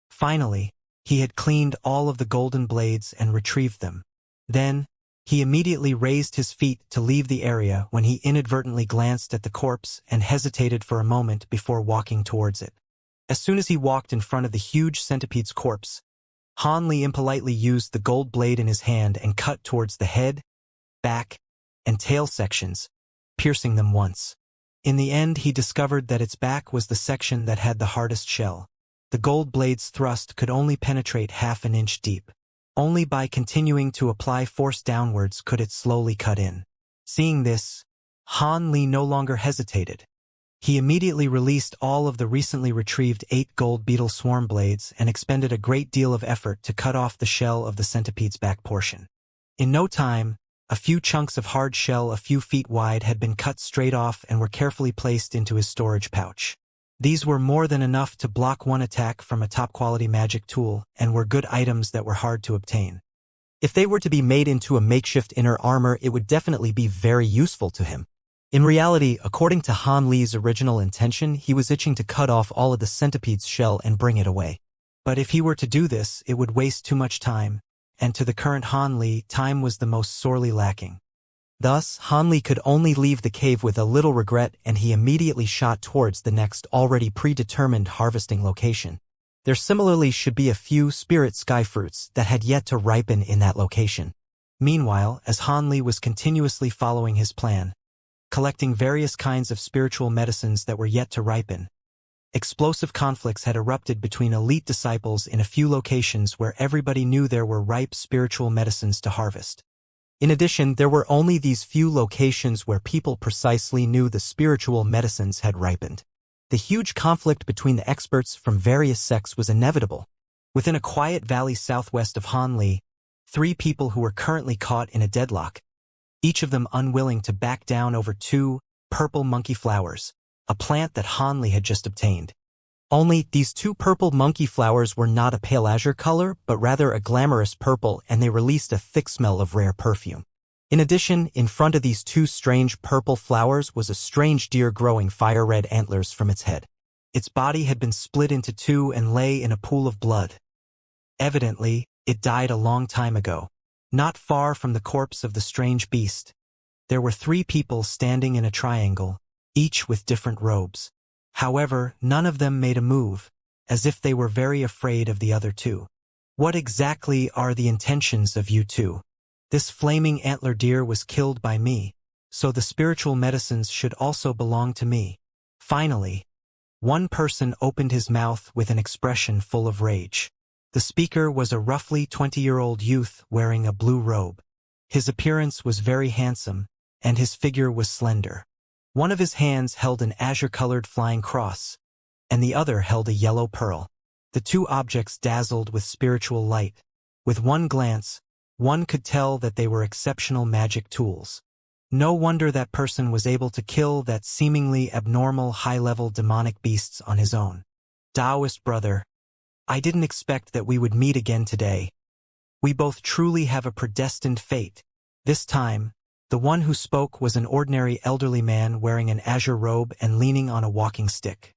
Finally, he had cleaned all of the golden blades and retrieved them. Then, he immediately raised his feet to leave the area when he inadvertently glanced at the corpse and hesitated for a moment before walking towards it. As soon as he walked in front of the huge centipede's corpse, Han Li impolitely used the gold blade in his hand and cut towards the head, back, and tail sections, piercing them once. In the end, he discovered that its back was the section that had the hardest shell. The gold blade's thrust could only penetrate half an inch deep. Only by continuing to apply force downwards could it slowly cut in. Seeing this, Han Li no longer hesitated. He immediately released all of the recently retrieved 8 gold beetle swarm blades and expended a great deal of effort to cut off the shell of the centipede's back portion. In no time, a few chunks of hard shell a few feet wide had been cut straight off and were carefully placed into his storage pouch. These were more than enough to block one attack from a top-quality magic tool and were good items that were hard to obtain. If they were to be made into a makeshift inner armor, it would definitely be very useful to him. In reality, according to Han Li's original intention, he was itching to cut off all of the centipede's shell and bring it away. But if he were to do this, it would waste too much time, and to the current Han Li, time was the most sorely lacking. Thus, Han Li could only leave the cave with a little regret, and he immediately shot towards the next already predetermined harvesting location. There similarly should be a few spirit sky fruits that had yet to ripen in that location. Meanwhile, as Han Li was continuously following his plan, collecting various kinds of spiritual medicines that were yet to ripen, explosive conflicts had erupted between elite disciples in a few locations where everybody knew there were ripe spiritual medicines to harvest. In addition, there were only these few locations where people precisely knew the spiritual medicines had ripened. The huge conflict between the experts from various sects was inevitable. Within a quiet valley southwest of Han Li, 3 people who were currently caught in a deadlock, each of them unwilling to back down over 2 purple monkey flowers, a plant that Han Li had just obtained. Only, these 2 purple monkey flowers were not a pale azure color, but rather a glamorous purple, and they released a thick smell of rare perfume. In addition, in front of these 2 strange purple flowers was a strange deer growing fire-red antlers from its head. Its body had been split into 2 and lay in a pool of blood. Evidently, it died a long time ago. Not far from the corpse of the strange beast, there were 3 people standing in a triangle, each with different robes. However, none of them made a move, as if they were very afraid of the other 2. What exactly are the intentions of you two? This flaming antler deer was killed by me, so the spiritual medicines should also belong to me. Finally, one person opened his mouth with an expression full of rage. The speaker was a roughly 20-year-old youth wearing a blue robe. His appearance was very handsome, and his figure was slender. One of his hands held an azure-colored flying cross, and the other held a yellow pearl. The two objects dazzled with spiritual light. With one glance, one could tell that they were exceptional magic tools. No wonder that person was able to kill that seemingly abnormal high-level demonic beasts on his own. Taoist brother, I didn't expect that we would meet again today. We both truly have a predestined fate. This time, the one who spoke was an ordinary elderly man wearing an azure robe and leaning on a walking stick.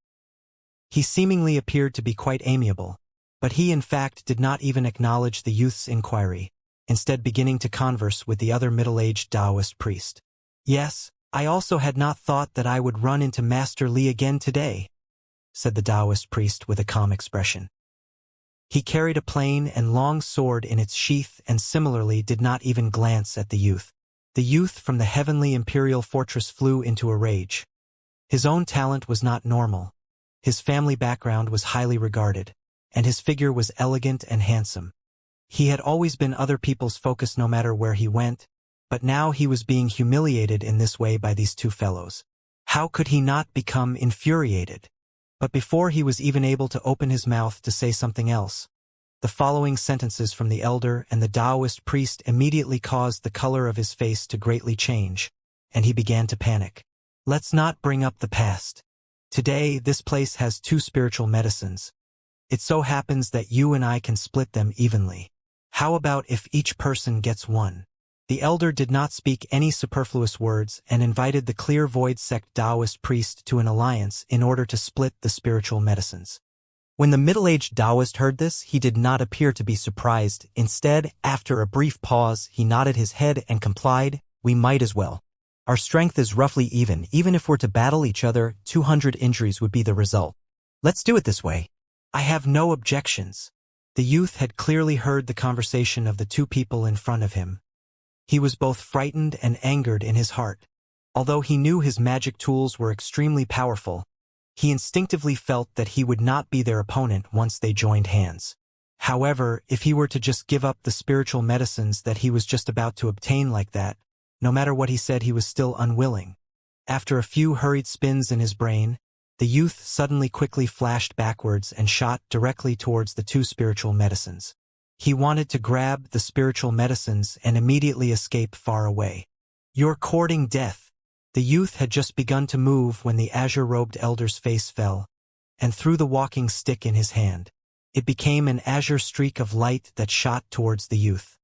He seemingly appeared to be quite amiable, but he in fact did not even acknowledge the youth's inquiry, instead beginning to converse with the other middle-aged Taoist priest. Yes, I also had not thought that I would run into Master Li again today, said the Taoist priest with a calm expression. He carried a plain and long sword in its sheath and similarly did not even glance at the youth. The youth from the heavenly imperial fortress flew into a rage. His own talent was not normal. His family background was highly regarded, and his figure was elegant and handsome. He had always been other people's focus no matter where he went, but now he was being humiliated in this way by these two fellows. How could he not become infuriated? But before he was even able to open his mouth to say something else, the following sentences from the elder and the Taoist priest immediately caused the color of his face to greatly change, and he began to panic. Let's not bring up the past. Today, this place has two spiritual medicines. It so happens that you and I can split them evenly. How about if each person gets one? The elder did not speak any superfluous words and invited the clear void sect Taoist priest to an alliance in order to split the spiritual medicines. When the middle-aged Taoist heard this, he did not appear to be surprised. Instead, after a brief pause, he nodded his head and complied, "We might as well. Our strength is roughly even if we're to battle each other, 200 injuries would be the result. Let's do it this way." I have no objections. The youth had clearly heard the conversation of the two people in front of him. He was both frightened and angered in his heart. Although he knew his magic tools were extremely powerful, he instinctively felt that he would not be their opponent once they joined hands. However, if he were to just give up the spiritual medicines that he was just about to obtain like that, no matter what he said, he was still unwilling. After a few hurried spins in his brain, the youth suddenly quickly flashed backwards and shot directly towards the two spiritual medicines. He wanted to grab the spiritual medicines and immediately escape far away. You're courting death. The youth had just begun to move when the azure-robed elder's face fell, and threw the walking stick in his hand. It became an azure streak of light that shot towards the youth.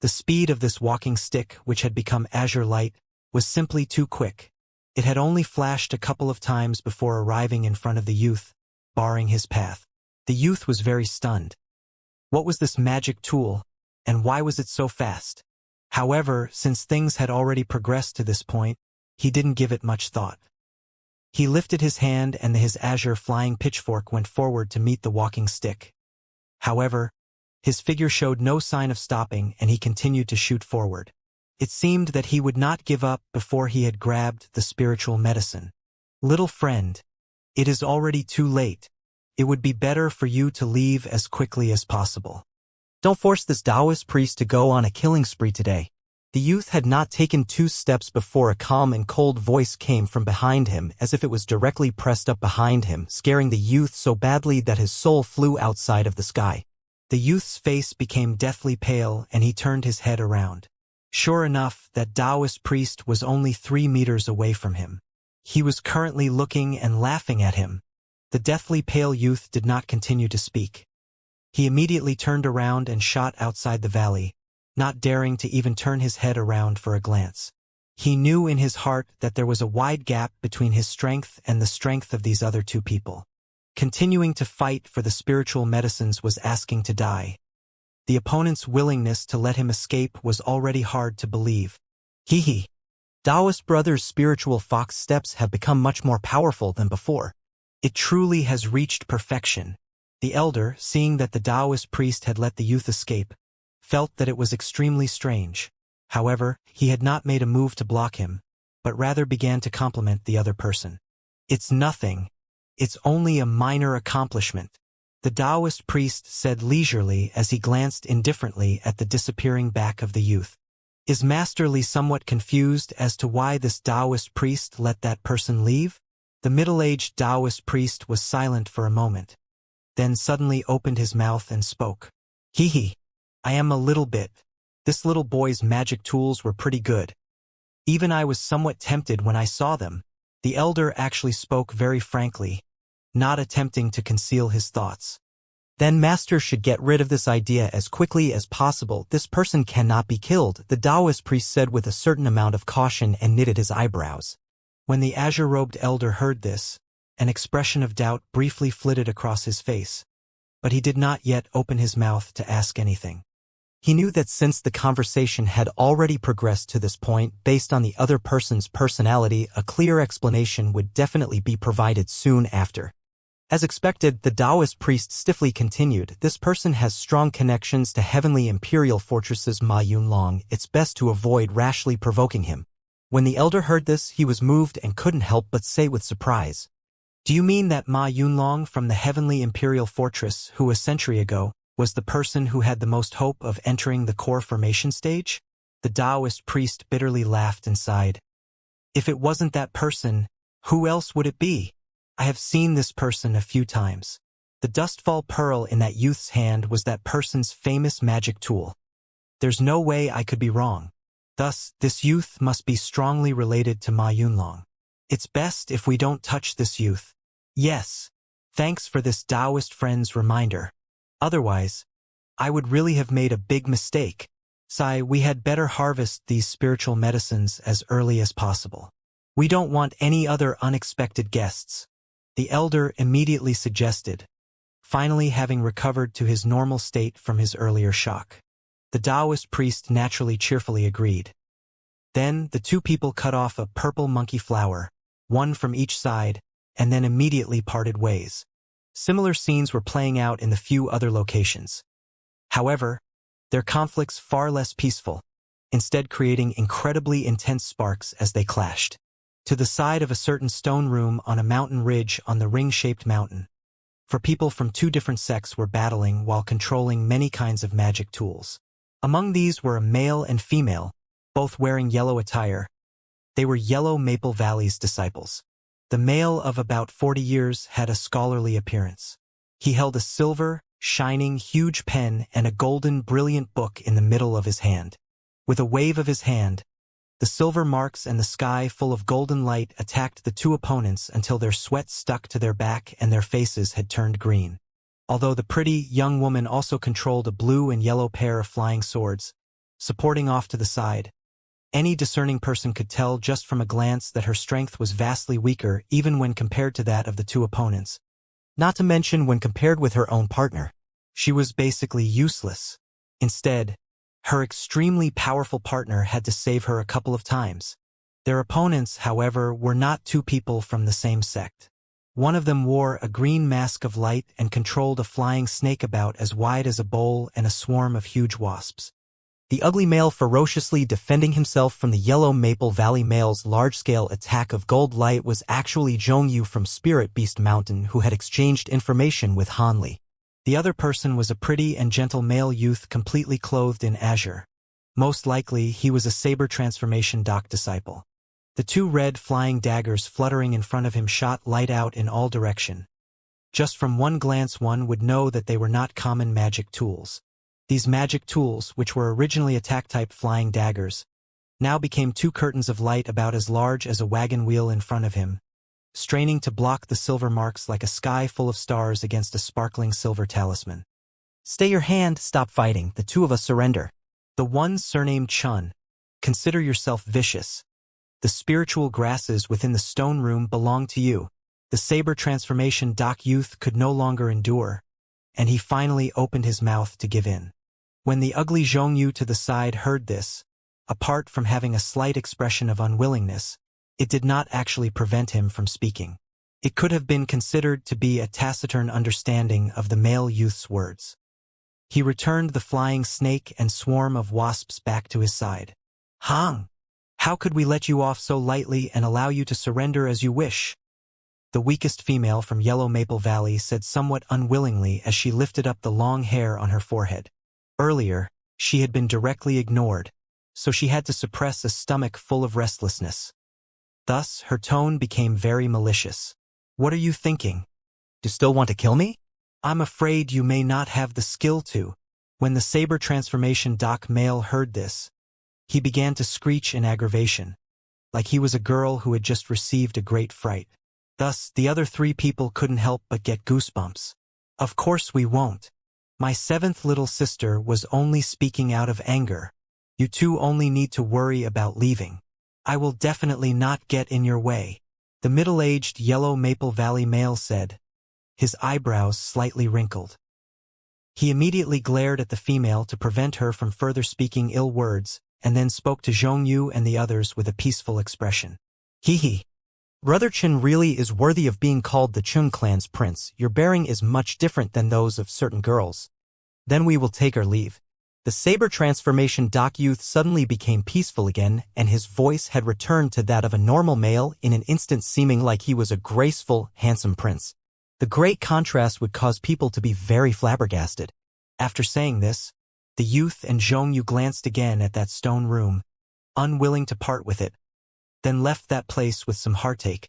The speed of this walking stick, which had become azure light, was simply too quick. It had only flashed a couple of times before arriving in front of the youth, barring his path. The youth was very stunned. What was this magic tool, and why was it so fast? However, since things had already progressed to this point, he didn't give it much thought. He lifted his hand and his azure flying pitchfork went forward to meet the walking stick. However, his figure showed no sign of stopping and he continued to shoot forward. It seemed that he would not give up before he had grabbed the spiritual medicine. Little friend, it is already too late. It would be better for you to leave as quickly as possible. Don't force this Taoist priest to go on a killing spree today. The youth had not taken 2 steps before a calm and cold voice came from behind him as if it was directly pressed up behind him, scaring the youth so badly that his soul flew outside of the sky. The youth's face became deathly pale and he turned his head around. Sure enough, that Taoist priest was only 3 meters away from him. He was currently looking and laughing at him. The deathly pale youth did not continue to speak. He immediately turned around and shot outside the valley, not daring to even turn his head around for a glance. He knew in his heart that there was a wide gap between his strength and the strength of these other 2 people. Continuing to fight for the spiritual medicines was asking to die. The opponent's willingness to let him escape was already hard to believe. Hee. Taoist brother's spiritual fox steps have become much more powerful than before. It truly has reached perfection. The elder, seeing that the Taoist priest had let the youth escape, felt that it was extremely strange. However, he had not made a move to block him, but rather began to compliment the other person. "It's nothing. It's only a minor accomplishment," the Taoist priest said leisurely as he glanced indifferently at the disappearing back of the youth. Is Master Li somewhat confused as to why this Taoist priest let that person leave? The middle-aged Taoist priest was silent for a moment, then suddenly opened his mouth and spoke. "Hee, I am a little bit. This little boy's magic tools were pretty good. Even I was somewhat tempted when I saw them." The elder actually spoke very frankly, not attempting to conceal his thoughts. "Then Master should get rid of this idea as quickly as possible. This person cannot be killed," the Taoist priest said with a certain amount of caution and knitted his eyebrows. When the azure-robed elder heard this, an expression of doubt briefly flitted across his face, but he did not yet open his mouth to ask anything. He knew that since the conversation had already progressed to this point based on the other person's personality, a clear explanation would definitely be provided soon after. As expected, the Taoist priest stiffly continued, "This person has strong connections to heavenly imperial fortresses Ma Yunlong. It's best to avoid rashly provoking him." When the elder heard this, he was moved and couldn't help but say with surprise, "Do you mean that Ma Yunlong from the heavenly imperial fortress, who a century ago was the person who had the most hope of entering the core formation stage?" The Taoist priest bitterly laughed and sighed. "If it wasn't that person, who else would it be? I have seen this person a few times. The dustfall pearl in that youth's hand was that person's famous magic tool. There's no way I could be wrong. Thus, this youth must be strongly related to Ma Yunlong. It's best if we don't touch this youth." "Yes. Thanks for this Taoist friend's reminder. Otherwise, I would really have made a big mistake. Sai, we had better harvest these spiritual medicines as early as possible. We don't want any other unexpected guests," the elder immediately suggested, finally having recovered to his normal state from his earlier shock. The Taoist priest naturally cheerfully agreed. Then the two people cut off a purple monkey flower, one from each side, and then immediately parted ways. Similar scenes were playing out in the few other locations. However, their conflicts far less peaceful, instead creating incredibly intense sparks as they clashed. To the side of a certain stone room on a mountain ridge on the ring-shaped mountain, for people from two different sects were battling while controlling many kinds of magic tools. Among these were a male and female, both wearing yellow attire. They were Yellow Maple Valley's disciples. The male of about 40 years had a scholarly appearance. He held a silver, shining, huge pen and a golden, brilliant book in the middle of his hand. With a wave of his hand, the silver marks and the sky full of golden light attacked the two opponents until their sweat stuck to their back and their faces had turned green. Although the pretty, young woman also controlled a blue and yellow pair of flying swords, supporting off to the side, any discerning person could tell just from a glance that her strength was vastly weaker even when compared to that of the two opponents. Not to mention when compared with her own partner. She was basically useless. Instead, her extremely powerful partner had to save her a couple of times. Their opponents, however, were not two people from the same sect. One of them wore a green mask of light and controlled a flying snake about as wide as a bowl and a swarm of huge wasps. The ugly male ferociously defending himself from the Yellow Maple Valley male's large-scale attack of gold light was actually Zhongyu from Spirit Beast Mountain, who had exchanged information with Hanli. The other person was a pretty and gentle male youth completely clothed in azure. Most likely, he was a saber transformation doc disciple. The two red flying daggers fluttering in front of him shot light out in all direction. Just from one glance one would know that they were not common magic tools. These magic tools, which were originally attack-type flying daggers, now became two curtains of light about as large as a wagon wheel in front of him, straining to block the silver marks like a sky full of stars against a sparkling silver talisman. "Stay your hand, stop fighting, the two of us surrender." The one surnamed Chun. "Consider yourself vicious. The spiritual grasses within the stone room belong to you." The saber transformation doc youth could no longer endure, and he finally opened his mouth to give in. When the ugly Zhongyu to the side heard this, apart from having a slight expression of unwillingness, it did not actually prevent him from speaking. It could have been considered to be a taciturn understanding of the male youth's words. He returned the flying snake and swarm of wasps back to his side. Hang! How could we let you off so lightly and allow you to surrender as you wish? The weakest female from Yellow Maple Valley said somewhat unwillingly as she lifted up the long hair on her forehead. Earlier, she had been directly ignored, so she had to suppress a stomach full of restlessness. Thus, her tone became very malicious. What are you thinking? Do you still want to kill me? I'm afraid you may not have the skill to. When the saber transformation doc male heard this, he began to screech in aggravation, like he was a girl who had just received a great fright. Thus, the other three people couldn't help but get goosebumps. Of course we won't. My seventh little sister was only speaking out of anger. You two only need to worry about leaving. I will definitely not get in your way. The middle-aged Yellow Maple Valley male said, his eyebrows slightly wrinkled. He immediately glared at the female to prevent her from further speaking ill words, and then spoke to Zhongyu and the others with a peaceful expression. Hee. Brother Chen really is worthy of being called the Chun clan's prince. Your bearing is much different than those of certain girls. Then we will take our leave. The saber transformation doc youth suddenly became peaceful again, and his voice had returned to that of a normal male in an instant, seeming like he was a graceful, handsome prince. The great contrast would cause people to be very flabbergasted. After saying this, the youth and Zhongyu glanced again at that stone room, unwilling to part with it, then left that place with some heartache,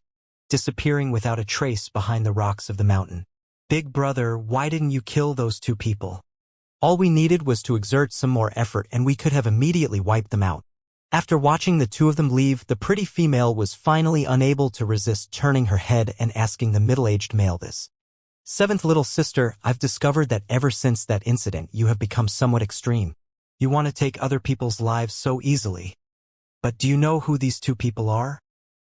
disappearing without a trace behind the rocks of the mountain. Big brother, why didn't you kill those two people? All we needed was to exert some more effort and we could have immediately wiped them out. After watching the two of them leave, the pretty female was finally unable to resist turning her head and asking the middle-aged male this. Seventh little sister, I've discovered that ever since that incident you have become somewhat extreme. You want to take other people's lives so easily. But do you know who these two people are?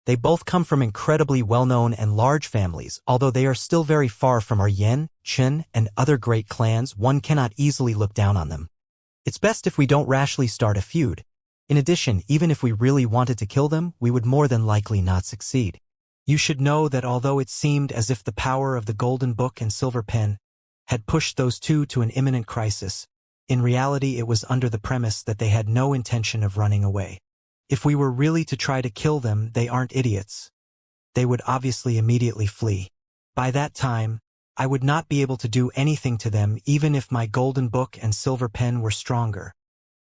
They both come from incredibly well-known and large families. Although they are still very far from our Yan, Chen, and other great clans, one cannot easily look down on them. It's best if we don't rashly start a feud. In addition, even if we really wanted to kill them, we would more than likely not succeed. You should know that although it seemed as if the power of the Golden Book and Silver Pen had pushed those two to an imminent crisis, in reality it was under the premise that they had no intention of running away. If we were really to try to kill them, they aren't idiots. They would obviously immediately flee. By that time, I would not be able to do anything to them even if my Golden Book and Silver Pen were stronger.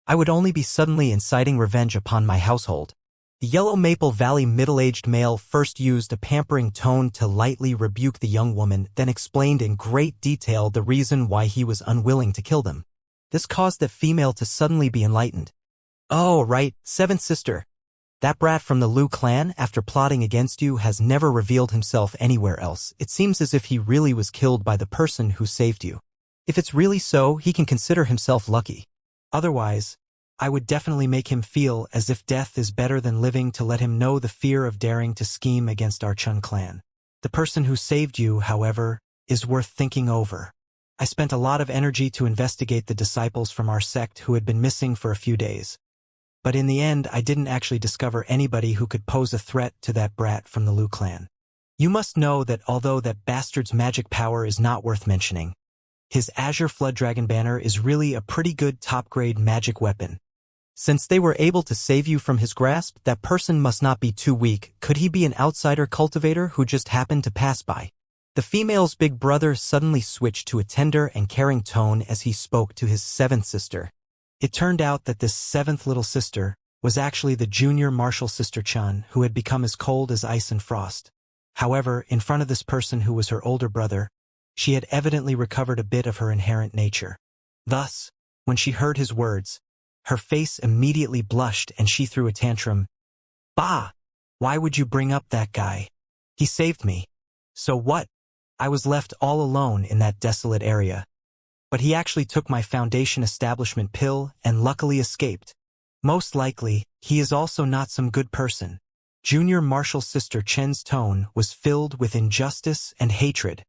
I would only be suddenly inciting revenge upon my household. The Yellow Maple Valley middle-aged male first used a pampering tone to lightly rebuke the young woman, then explained in great detail the reason why he was unwilling to kill them. This caused the female to suddenly be enlightened. Oh, right, seventh sister. That brat from the Liu clan, after plotting against you, has never revealed himself anywhere else. It seems as if he really was killed by the person who saved you. If it's really so, he can consider himself lucky. Otherwise, I would definitely make him feel as if death is better than living to let him know the fear of daring to scheme against our Chun clan. The person who saved you, however, is worth thinking over. I spent a lot of energy to investigate the disciples from our sect who had been missing for a few days. But in the end, I didn't actually discover anybody who could pose a threat to that brat from the Liu clan. You must know that although that bastard's magic power is not worth mentioning, his Azure Flood Dragon banner is really a pretty good top-grade magic weapon. Since they were able to save you from his grasp, that person must not be too weak. Could he be an outsider cultivator who just happened to pass by? The female's big brother suddenly switched to a tender and caring tone as he spoke to his seventh sister. It turned out that this seventh little sister was actually the junior martial sister Chun, who had become as cold as ice and frost. However, in front of this person who was her older brother, she had evidently recovered a bit of her inherent nature. Thus, when she heard his words, her face immediately blushed and she threw a tantrum. Bah! Why would you bring up that guy? He saved me. So what? I was left all alone in that desolate area. But he actually took my foundation establishment pill and luckily escaped. Most likely, he is also not some good person. Junior martial sister Chen's tone was filled with injustice and hatred.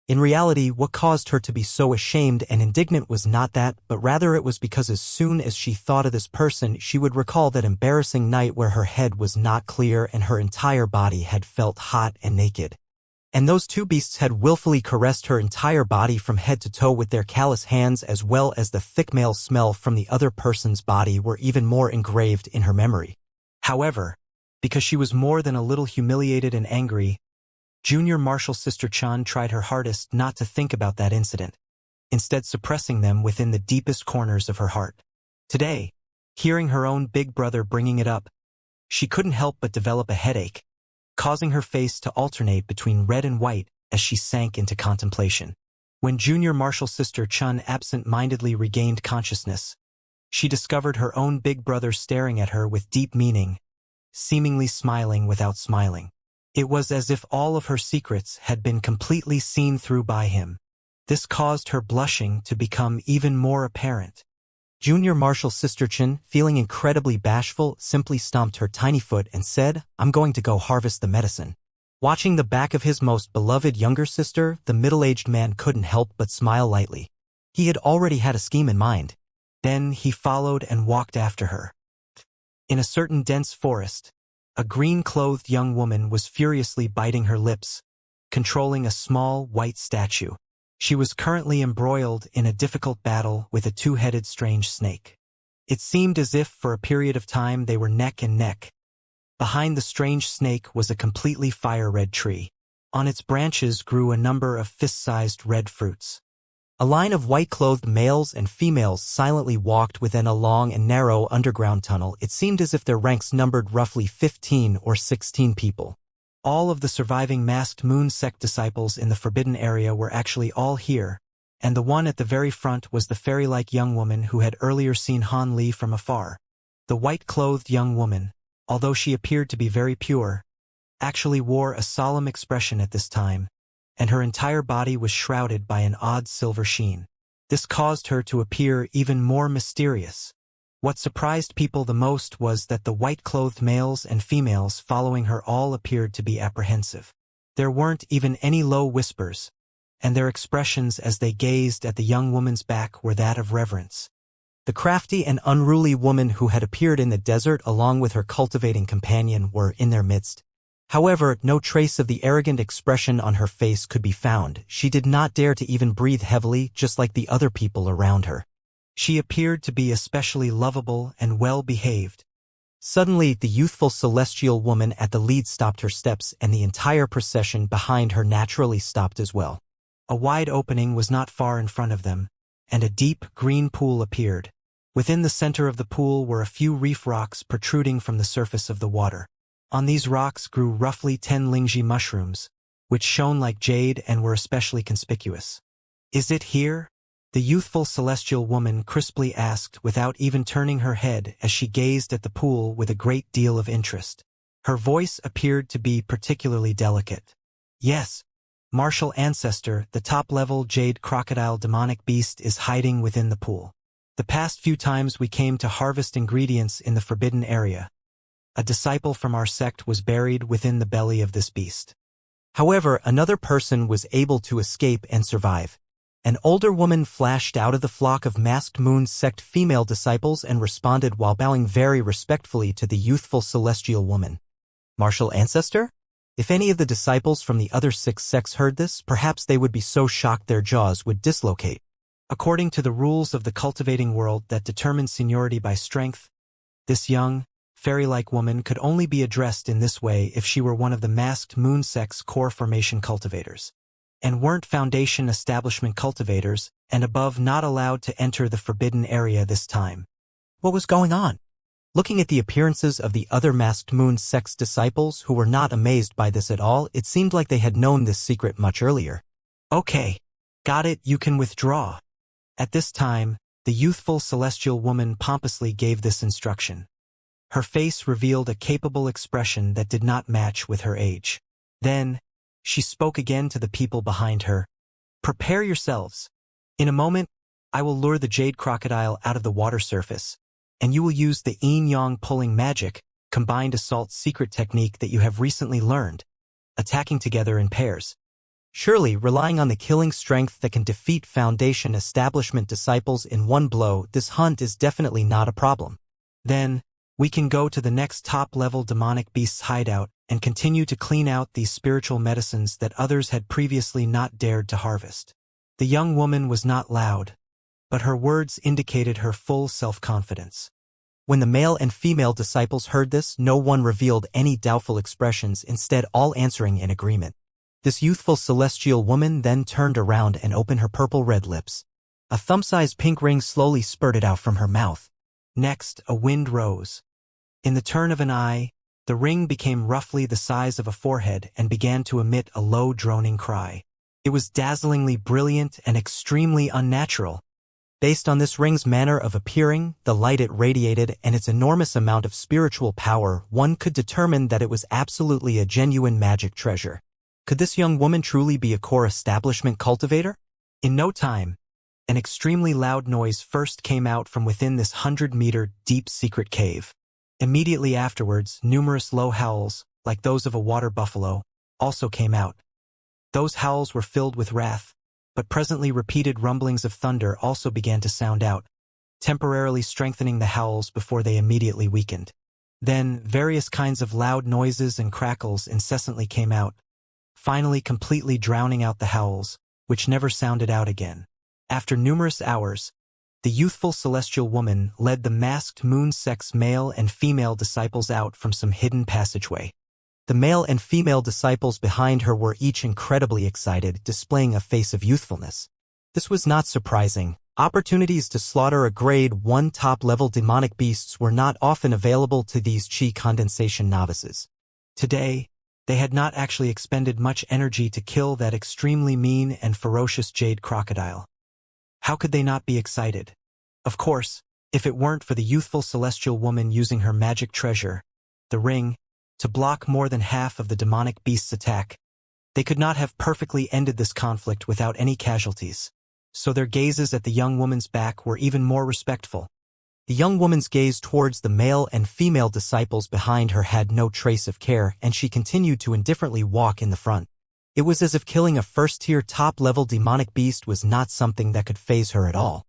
In reality, what caused her to be so ashamed and indignant was not that, but rather it was because as soon as she thought of this person, she would recall that embarrassing night where her head was not clear and her entire body had felt hot and naked. And those two beasts had willfully caressed her entire body from head to toe with their callous hands, as well as the thick male smell from the other person's body were even more engraved in her memory. However, because she was more than a little humiliated and angry, Junior Marshall Sister Chan tried her hardest not to think about that incident, instead suppressing them within the deepest corners of her heart. Today, hearing her own big brother bringing it up, she couldn't help but develop a headache, causing her face to alternate between red and white as she sank into contemplation. When Junior Marshall Sister Chun absent-mindedly regained consciousness, she discovered her own big brother staring at her with deep meaning, seemingly smiling without smiling. It was as if all of her secrets had been completely seen through by him. This caused her blushing to become even more apparent. Junior Marshall Sister Chin, feeling incredibly bashful, simply stomped her tiny foot and said, "I'm going to go harvest the medicine." Watching the back of his most beloved younger sister, the middle-aged man couldn't help but smile lightly. He had already had a scheme in mind. Then he followed and walked after her. In a certain dense forest, a green-clothed young woman was furiously biting her lips, controlling a small, white statue. She was currently embroiled in a difficult battle with a two-headed strange snake. It seemed as if for a period of time they were neck and neck. Behind the strange snake was a completely fire-red tree. On its branches grew a number of fist-sized red fruits. A line of white-clothed males and females silently walked within a long and narrow underground tunnel. It seemed as if their ranks numbered roughly 15 or 16 people. All of the surviving masked moon sect disciples in the forbidden area were actually all here, and the one at the very front was the fairy-like young woman who had earlier seen Han Li from afar. The white-clothed young woman, although she appeared to be very pure, actually wore a solemn expression at this time, and her entire body was shrouded by an odd silver sheen. This caused her to appear even more mysterious. What surprised people the most was that the white-clothed males and females following her all appeared to be apprehensive. There weren't even any low whispers, and their expressions as they gazed at the young woman's back were that of reverence. The crafty and unruly woman who had appeared in the desert along with her cultivating companion were in their midst. However, no trace of the arrogant expression on her face could be found. She did not dare to even breathe heavily, just like the other people around her. She appeared to be especially lovable and well-behaved. Suddenly, the youthful celestial woman at the lead stopped her steps, and the entire procession behind her naturally stopped as well. A wide opening was not far in front of them, and a deep, green pool appeared. Within the center of the pool were a few reef rocks protruding from the surface of the water. On these rocks grew roughly 10 lingji mushrooms, which shone like jade and were especially conspicuous. "Is it here?" the youthful celestial woman crisply asked without even turning her head as she gazed at the pool with a great deal of interest. Her voice appeared to be particularly delicate. "Yes, Martial Ancestor, the top-level jade crocodile demonic beast is hiding within the pool. The past few times we came to harvest ingredients in the forbidden area, a disciple from our sect was buried within the belly of this beast. However, another person was able to escape and survive. An older woman flashed out of the flock of masked moon sect female disciples and responded while bowing very respectfully to the youthful celestial woman. "Martial Ancestor?" If any of the disciples from the other 6 sects heard this, perhaps they would be so shocked their jaws would dislocate. According to the rules of the cultivating world that determine seniority by strength, this young, fairy-like woman could only be addressed in this way if she were one of the masked moon sect's core formation cultivators, and weren't Foundation establishment cultivators, and above not allowed to enter the forbidden area this time. What was going on? Looking at the appearances of the other masked moon sect's disciples who were not amazed by this at all, it seemed like they had known this secret much earlier. "Okay, got it, you can withdraw." At this time, the youthful celestial woman pompously gave this instruction. Her face revealed a capable expression that did not match with her age. Then, she spoke again to the people behind her. "Prepare yourselves. In a moment, I will lure the jade crocodile out of the water surface, and you will use the yin-yang pulling magic, combined assault secret technique that you have recently learned, attacking together in pairs. Surely, relying on the killing strength that can defeat Foundation establishment disciples in one blow, this hunt is definitely not a problem." Then, We can go to the next top-level demonic beast's hideout and continue to clean out these spiritual medicines that others had previously not dared to harvest. The young woman was not loud, but her words indicated her full self-confidence. When the male and female disciples heard this, no one revealed any doubtful expressions, instead all answering in agreement. This youthful celestial woman then turned around and opened her purple-red lips. A thumb-sized pink ring slowly spurted out from her mouth. Next, a wind rose. In the turn of an eye, the ring became roughly the size of a forehead and began to emit a low droning cry. It was dazzlingly brilliant and extremely unnatural. Based on this ring's manner of appearing, the light it radiated, and its enormous amount of spiritual power, one could determine that it was absolutely a genuine magic treasure. Could this young woman truly be a core establishment cultivator? In no time, an extremely loud noise first came out from within this 100-meter deep secret cave. Immediately afterwards, numerous low howls, like those of a water buffalo, also came out. Those howls were filled with wrath, but presently repeated rumblings of thunder also began to sound out, temporarily strengthening the howls before they immediately weakened. Then, various kinds of loud noises and crackles incessantly came out, finally completely drowning out the howls, which never sounded out again. After numerous hours, the youthful celestial woman led the masked moon-sex male and female disciples out from some hidden passageway. The male and female disciples behind her were each incredibly excited, displaying a face of youthfulness. This was not surprising. Opportunities to slaughter a grade 1 top-level demonic beasts were not often available to these chi condensation novices. Today, they had not actually expended much energy to kill that extremely mean and ferocious jade crocodile. How could they not be excited? Of course, if it weren't for the youthful celestial woman using her magic treasure, the ring, to block more than half of the demonic beast's attack, they could not have perfectly ended this conflict without any casualties. So their gazes at the young woman's back were even more respectful. The young woman's gaze towards the male and female disciples behind her had no trace of care, and she continued to indifferently walk in the front. It was as if killing a first-tier top-level demonic beast was not something that could faze her at all.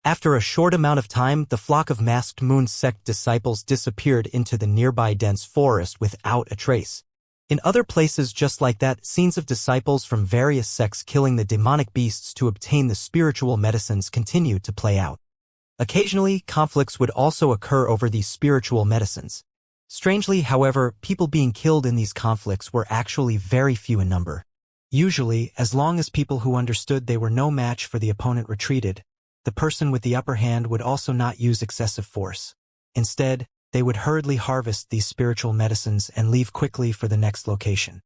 After a short amount of time, the flock of masked moon sect disciples disappeared into the nearby dense forest without a trace. In other places just like that, scenes of disciples from various sects killing the demonic beasts to obtain the spiritual medicines continued to play out. Occasionally, conflicts would also occur over these spiritual medicines. Strangely, however, people being killed in these conflicts were actually very few in number. Usually, as long as people who understood they were no match for the opponent retreated, the person with the upper hand would also not use excessive force. Instead, they would hurriedly harvest these spiritual medicines and leave quickly for the next location.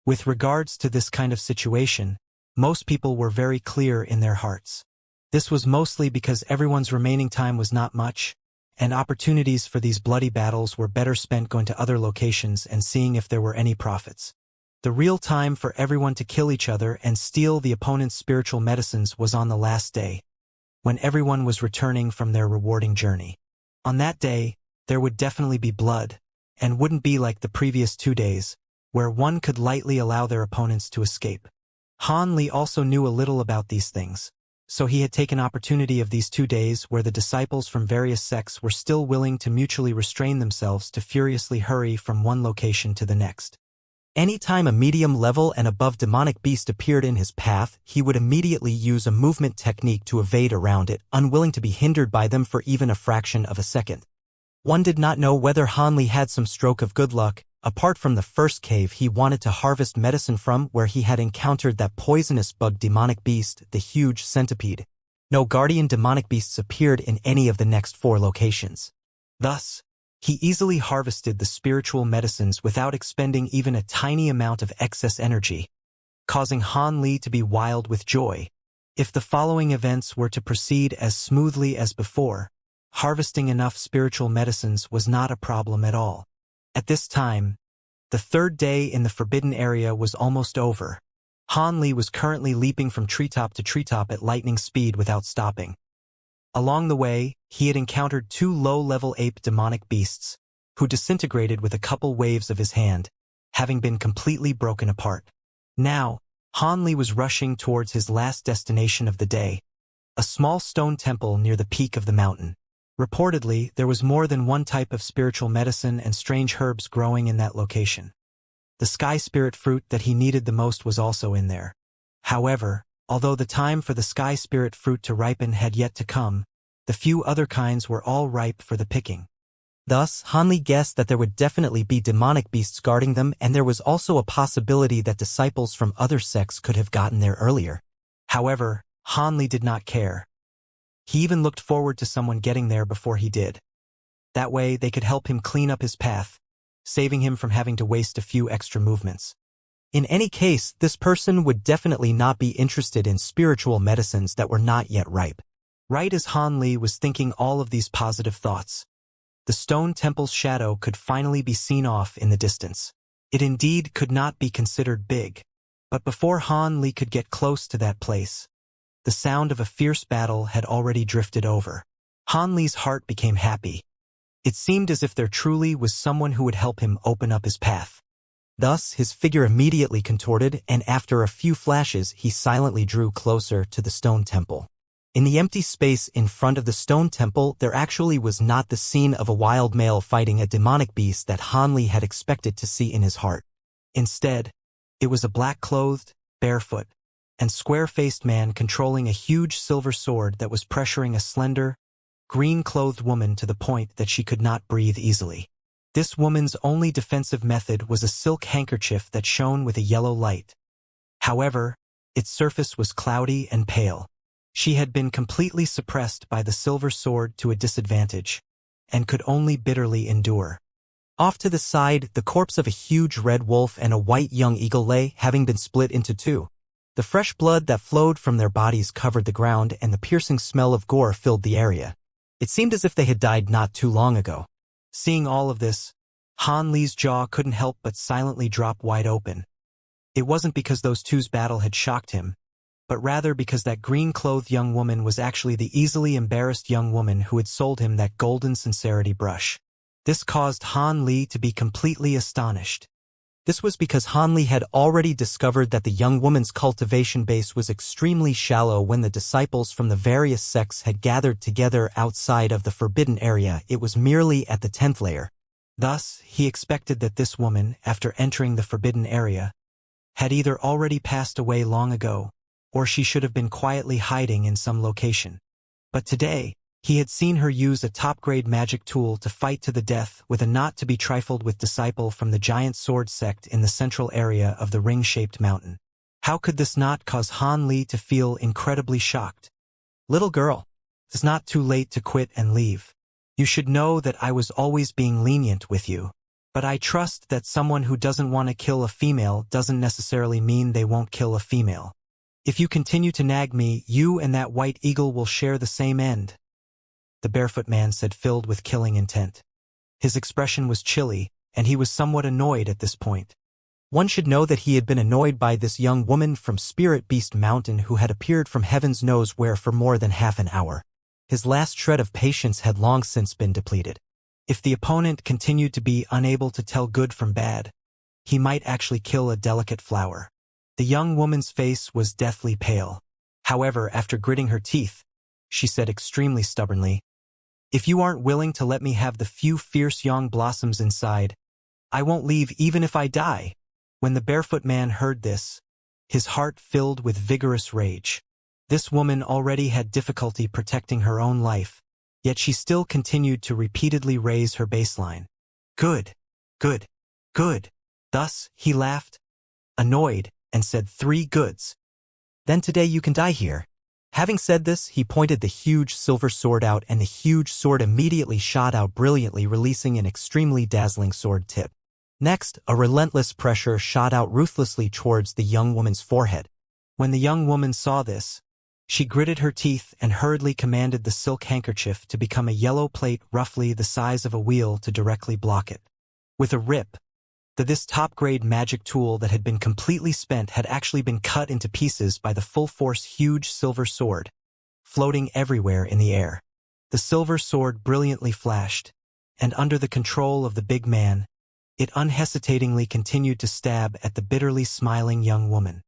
With regards to this kind of situation, most people were very clear in their hearts. This was mostly because everyone's remaining time was not much, and opportunities for these bloody battles were better spent going to other locations and seeing if there were any profits. The real time for everyone to kill each other and steal the opponent's spiritual medicines was on the last day, when everyone was returning from their rewarding journey. On that day, there would definitely be blood, and wouldn't be like the previous 2 days, where one could lightly allow their opponents to escape. Han Li also knew a little about these things, so he had taken opportunity of these 2 days where the disciples from various sects were still willing to mutually restrain themselves to furiously hurry from one location to the next. Anytime a medium-level and above demonic beast appeared in his path, he would immediately use a movement technique to evade around it, unwilling to be hindered by them for even a fraction of a second. One did not know whether Han Li had some stroke of good luck, apart from the first cave he wanted to harvest medicine from where he had encountered that poisonous bug demonic beast, the huge centipede. No guardian demonic beasts appeared in any of the next 4 locations. Thus, he easily harvested the spiritual medicines without expending even a tiny amount of excess energy, causing Han Li to be wild with joy. If the following events were to proceed as smoothly as before, harvesting enough spiritual medicines was not a problem at all. At this time, the 3rd day in the forbidden area was almost over. Han Li was currently leaping from treetop to treetop at lightning speed without stopping. Along the way, he had encountered 2 low-level ape demonic beasts, who disintegrated with a couple waves of his hand, having been completely broken apart. Now, Han Li was rushing towards his last destination of the day, a small stone temple near the peak of the mountain. Reportedly, there was more than one type of spiritual medicine and strange herbs growing in that location. The sky spirit fruit that he needed the most was also in there. However, although the time for the sky spirit fruit to ripen had yet to come, the few other kinds were all ripe for the picking. Thus, Hanli guessed that there would definitely be demonic beasts guarding them, and there was also a possibility that disciples from other sects could have gotten there earlier. However, Hanli did not care. He even looked forward to someone getting there before he did. That way, they could help him clean up his path, saving him from having to waste a few extra movements. In any case, this person would definitely not be interested in spiritual medicines that were not yet ripe. Right as Hanli was thinking all of these positive thoughts, the stone temple's shadow could finally be seen off in the distance. It indeed could not be considered big, but before Hanli could get close to that place, the sound of a fierce battle had already drifted over. Hanli's heart became happy. It seemed as if there truly was someone who would help him open up his path. Thus, his figure immediately contorted, and after a few flashes, he silently drew closer to the stone temple. In the empty space in front of the stone temple, there actually was not the scene of a wild male fighting a demonic beast that Hanli had expected to see in his heart. Instead, it was a black-clothed, barefoot, and square-faced man controlling a huge silver sword that was pressuring a slender, green-clothed woman to the point that she could not breathe easily. This woman's only defensive method was a silk handkerchief that shone with a yellow light. However, its surface was cloudy and pale. She had been completely suppressed by the silver sword to a disadvantage, and could only bitterly endure. Off to the side, the corpse of a huge red wolf and a white young eagle lay, having been split into two. The fresh blood that flowed from their bodies covered the ground, and the piercing smell of gore filled the area. It seemed as if they had died not too long ago. Seeing all of this, Hanli's jaw couldn't help but silently drop wide open. It wasn't because those two's battle had shocked him, but rather because that green-clothed young woman was actually the easily embarrassed young woman who had sold him that golden sincerity brush. This caused Hanli to be completely astonished. This was because Hanli had already discovered that the young woman's cultivation base was extremely shallow when the disciples from the various sects had gathered together outside of the forbidden area. It was merely at the 10th layer. Thus, he expected that this woman, after entering the forbidden area, had either already passed away long ago, or she should have been quietly hiding in some location. But today, he had seen her use a top-grade magic tool to fight to the death with a not-to-be-trifled-with disciple from the giant sword sect in the central area of the ring-shaped mountain. How could this not cause Hanli to feel incredibly shocked? "Little girl, it's not too late to quit and leave. You should know that I was always being lenient with you. But I trust that someone who doesn't want to kill a female doesn't necessarily mean they won't kill a female. If you continue to nag me, you and that white eagle will share the same end," the barefoot man said, filled with killing intent. His expression was chilly, and he was somewhat annoyed at this point. One should know that he had been annoyed by this young woman from Spirit Beast Mountain who had appeared from heavens knows where for more than half an hour. His last shred of patience had long since been depleted. If the opponent continued to be unable to tell good from bad, he might actually kill a delicate flower. The young woman's face was deathly pale. However, after gritting her teeth, she said extremely stubbornly, "If you aren't willing to let me have the few fierce young blossoms inside, I won't leave even if I die." When the barefoot man heard this, his heart filled with vigorous rage. This woman already had difficulty protecting her own life, yet she still continued to repeatedly raise her baseline. "Good, good, good." Thus, he laughed, annoyed, and said, "3 goods. Then today you can die here." Having said this, he pointed the huge silver sword out, and the huge sword immediately shot out brilliantly, releasing an extremely dazzling sword tip. Next, a relentless pressure shot out ruthlessly towards the young woman's forehead. When the young woman saw this, she gritted her teeth and hurriedly commanded the silk handkerchief to become a yellow plate roughly the size of a wheel to directly block it. With a rip, this top-grade magic tool that had been completely spent had actually been cut into pieces by the full-force huge silver sword, floating everywhere in the air. The silver sword brilliantly flashed, and under the control of the big man, it unhesitatingly continued to stab at the bitterly smiling young woman.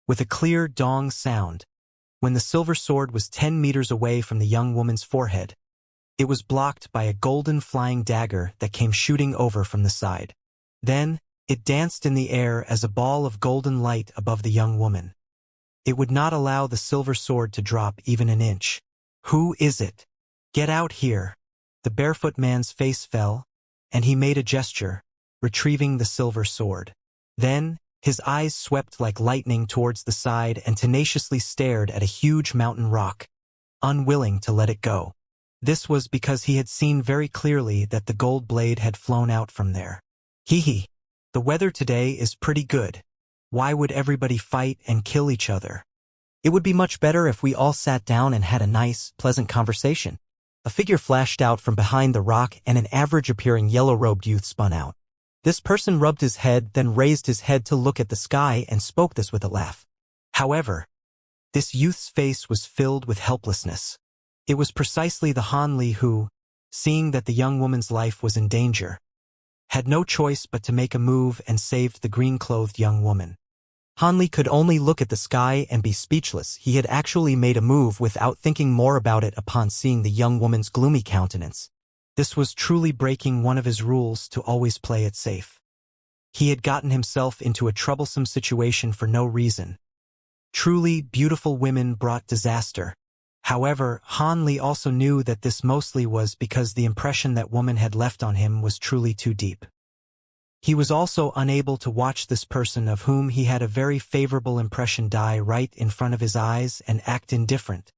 With a clear dong sound, when the silver sword was 10 meters away from the young woman's forehead, It was blocked by a golden flying dagger that came shooting over from the side. Then, it danced in the air as a ball of golden light above the young woman. It would not allow the silver sword to drop even an inch. "Who is it? Get out here." The barefoot man's face fell, and he made a gesture, retrieving the silver sword. Then, his eyes swept like lightning towards the side and tenaciously stared at a huge mountain rock, unwilling to let it go. This was because he had seen very clearly that the gold blade had flown out from there. "Hee. The weather today is pretty good. Why would everybody fight and kill each other? It would be much better if we all sat down and had a nice, pleasant conversation." A figure flashed out from behind the rock and an average-appearing yellow-robed youth spun out. This person rubbed his head, then raised his head to look at the sky and spoke this with a laugh. However, this youth's face was filled with helplessness. It was precisely the Han Li who, seeing that the young woman's life was in danger, had no choice but to make a move and saved the green-clothed young woman. Han Li could only look at the sky and be speechless. He had actually made a move without thinking more about it upon seeing the young woman's gloomy countenance. This was truly breaking one of his rules to always play it safe. He had gotten himself into a troublesome situation for no reason. Truly beautiful women brought disaster. However, Han Li also knew that this mostly was because the impression that woman had left on him was truly too deep. He was also unable to watch this person of whom he had a very favorable impression die right in front of his eyes and act indifferent.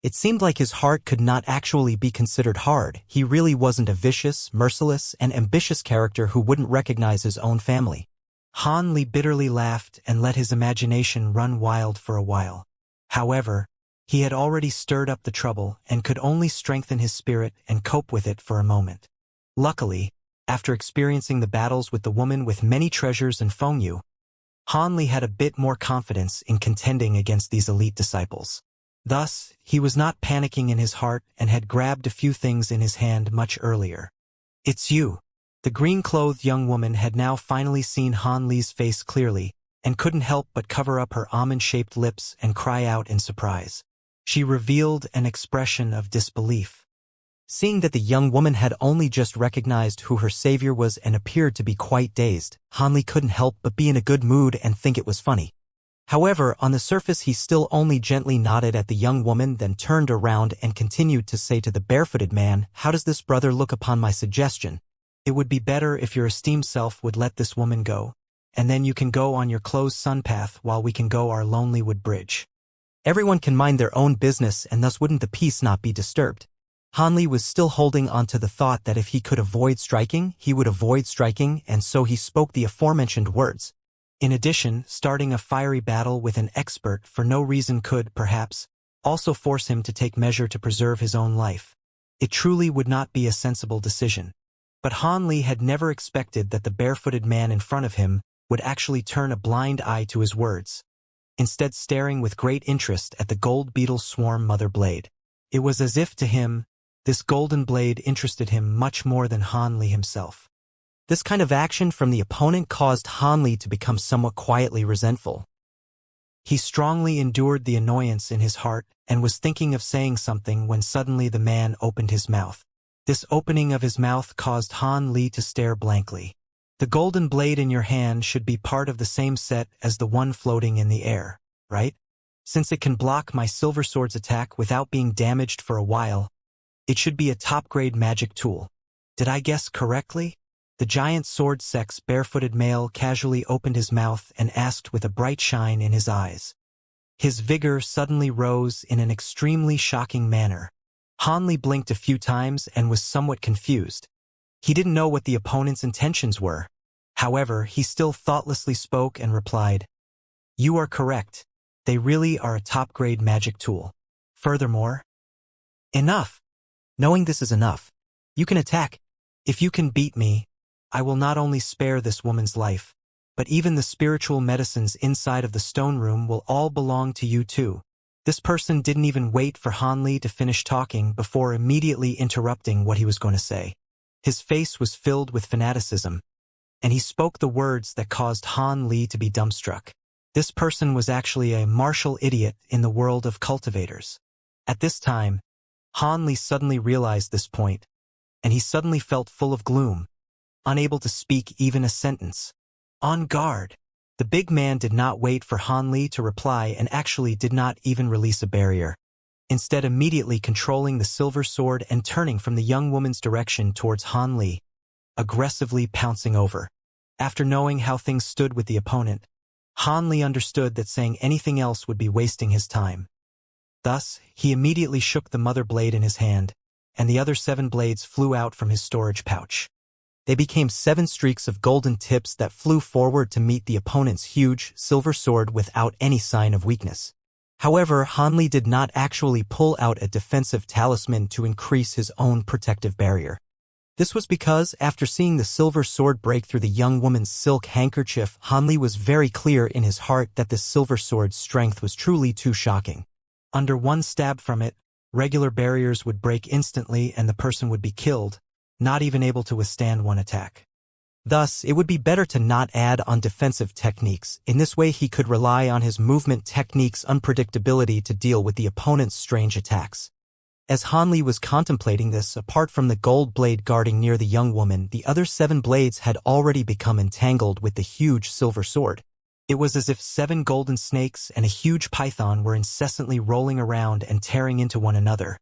It seemed like his heart could not actually be considered hard. He really wasn't a vicious, merciless, and ambitious character who wouldn't recognize his own family. Han Li bitterly laughed and let his imagination run wild for a while. However, he had already stirred up the trouble and could only strengthen his spirit and cope with it for a moment. Luckily, after experiencing the battles with the woman with many treasures and Fengyu, Han Li had a bit more confidence in contending against these elite disciples. Thus, he was not panicking in his heart and had grabbed a few things in his hand much earlier. "It's you." The green-clothed young woman had now finally seen Han Li's face clearly and couldn't help but cover up her almond-shaped lips and cry out in surprise. She revealed an expression of disbelief. Seeing that the young woman had only just recognized who her savior was and appeared to be quite dazed, Han Li couldn't help but be in a good mood and think it was funny. However, on the surface he still only gently nodded at the young woman, then turned around and continued to say to the barefooted man, "How does this brother look upon my suggestion? It would be better if your esteemed self would let this woman go, and then you can go on your closed sun path while we can go our lonely wood bridge. Everyone can mind their own business, and thus wouldn't the peace not be disturbed?" Han Li was still holding on to the thought that if he could avoid striking, he would avoid striking, and so he spoke the aforementioned words. In addition, starting a fiery battle with an expert for no reason could, perhaps, also force him to take measure to preserve his own life. It truly would not be a sensible decision. But Han Li had never expected that the barefooted man in front of him would actually turn a blind eye to his words, instead staring with great interest at the gold beetle swarm mother blade. It was as if to him, this golden blade interested him much more than Han Li himself. This kind of action from the opponent caused Han Li to become somewhat quietly resentful. He strongly endured the annoyance in his heart and was thinking of saying something when suddenly the man opened his mouth. This opening of his mouth caused Han Li to stare blankly. "The golden blade in your hand should be part of the same set as the one floating in the air, right? Since it can block my silver sword's attack without being damaged for a while, it should be a top-grade magic tool. Did I guess correctly?" The giant sword-sex barefooted male casually opened his mouth and asked with a bright shine in his eyes. His vigor suddenly rose in an extremely shocking manner. Han Li blinked a few times and was somewhat confused. He didn't know what the opponent's intentions were. However, he still thoughtlessly spoke and replied, "You are correct. They really are a top-grade magic tool. Furthermore..." "Enough! Knowing this is enough. You can attack. If you can beat me, I will not only spare this woman's life, but even the spiritual medicines inside of the stone room will all belong to you too." This person didn't even wait for Han Li to finish talking before immediately interrupting what he was going to say. His face was filled with fanaticism, and he spoke the words that caused Han Li to be dumbstruck. This person was actually a martial idiot in the world of cultivators. At this time, Han Li suddenly realized this point, and he suddenly felt full of gloom, unable to speak even a sentence. On guard! The big man did not wait for Han Li to reply and actually did not even release a barrier, instead immediately controlling the silver sword and turning from the young woman's direction towards Han Li, aggressively pouncing over. After knowing how things stood with the opponent, Han Li understood that saying anything else would be wasting his time. Thus, he immediately shook the mother blade in his hand, and the other 7 blades flew out from his storage pouch. They became 7 streaks of golden tips that flew forward to meet the opponent's huge, silver sword without any sign of weakness. However, Han Li did not actually pull out a defensive talisman to increase his own protective barrier. This was because, after seeing the silver sword break through the young woman's silk handkerchief, Han Li was very clear in his heart that the silver sword's strength was truly too shocking. Under one stab from it, regular barriers would break instantly and the person would be killed, not even able to withstand one attack. Thus, it would be better to not add on defensive techniques. In this way, he could rely on his movement technique's unpredictability to deal with the opponent's strange attacks. As Han Li was contemplating this, apart from the gold blade guarding near the young woman, the other 7 blades had already become entangled with the huge silver sword. It was as if 7 golden snakes and a huge python were incessantly rolling around and tearing into one another.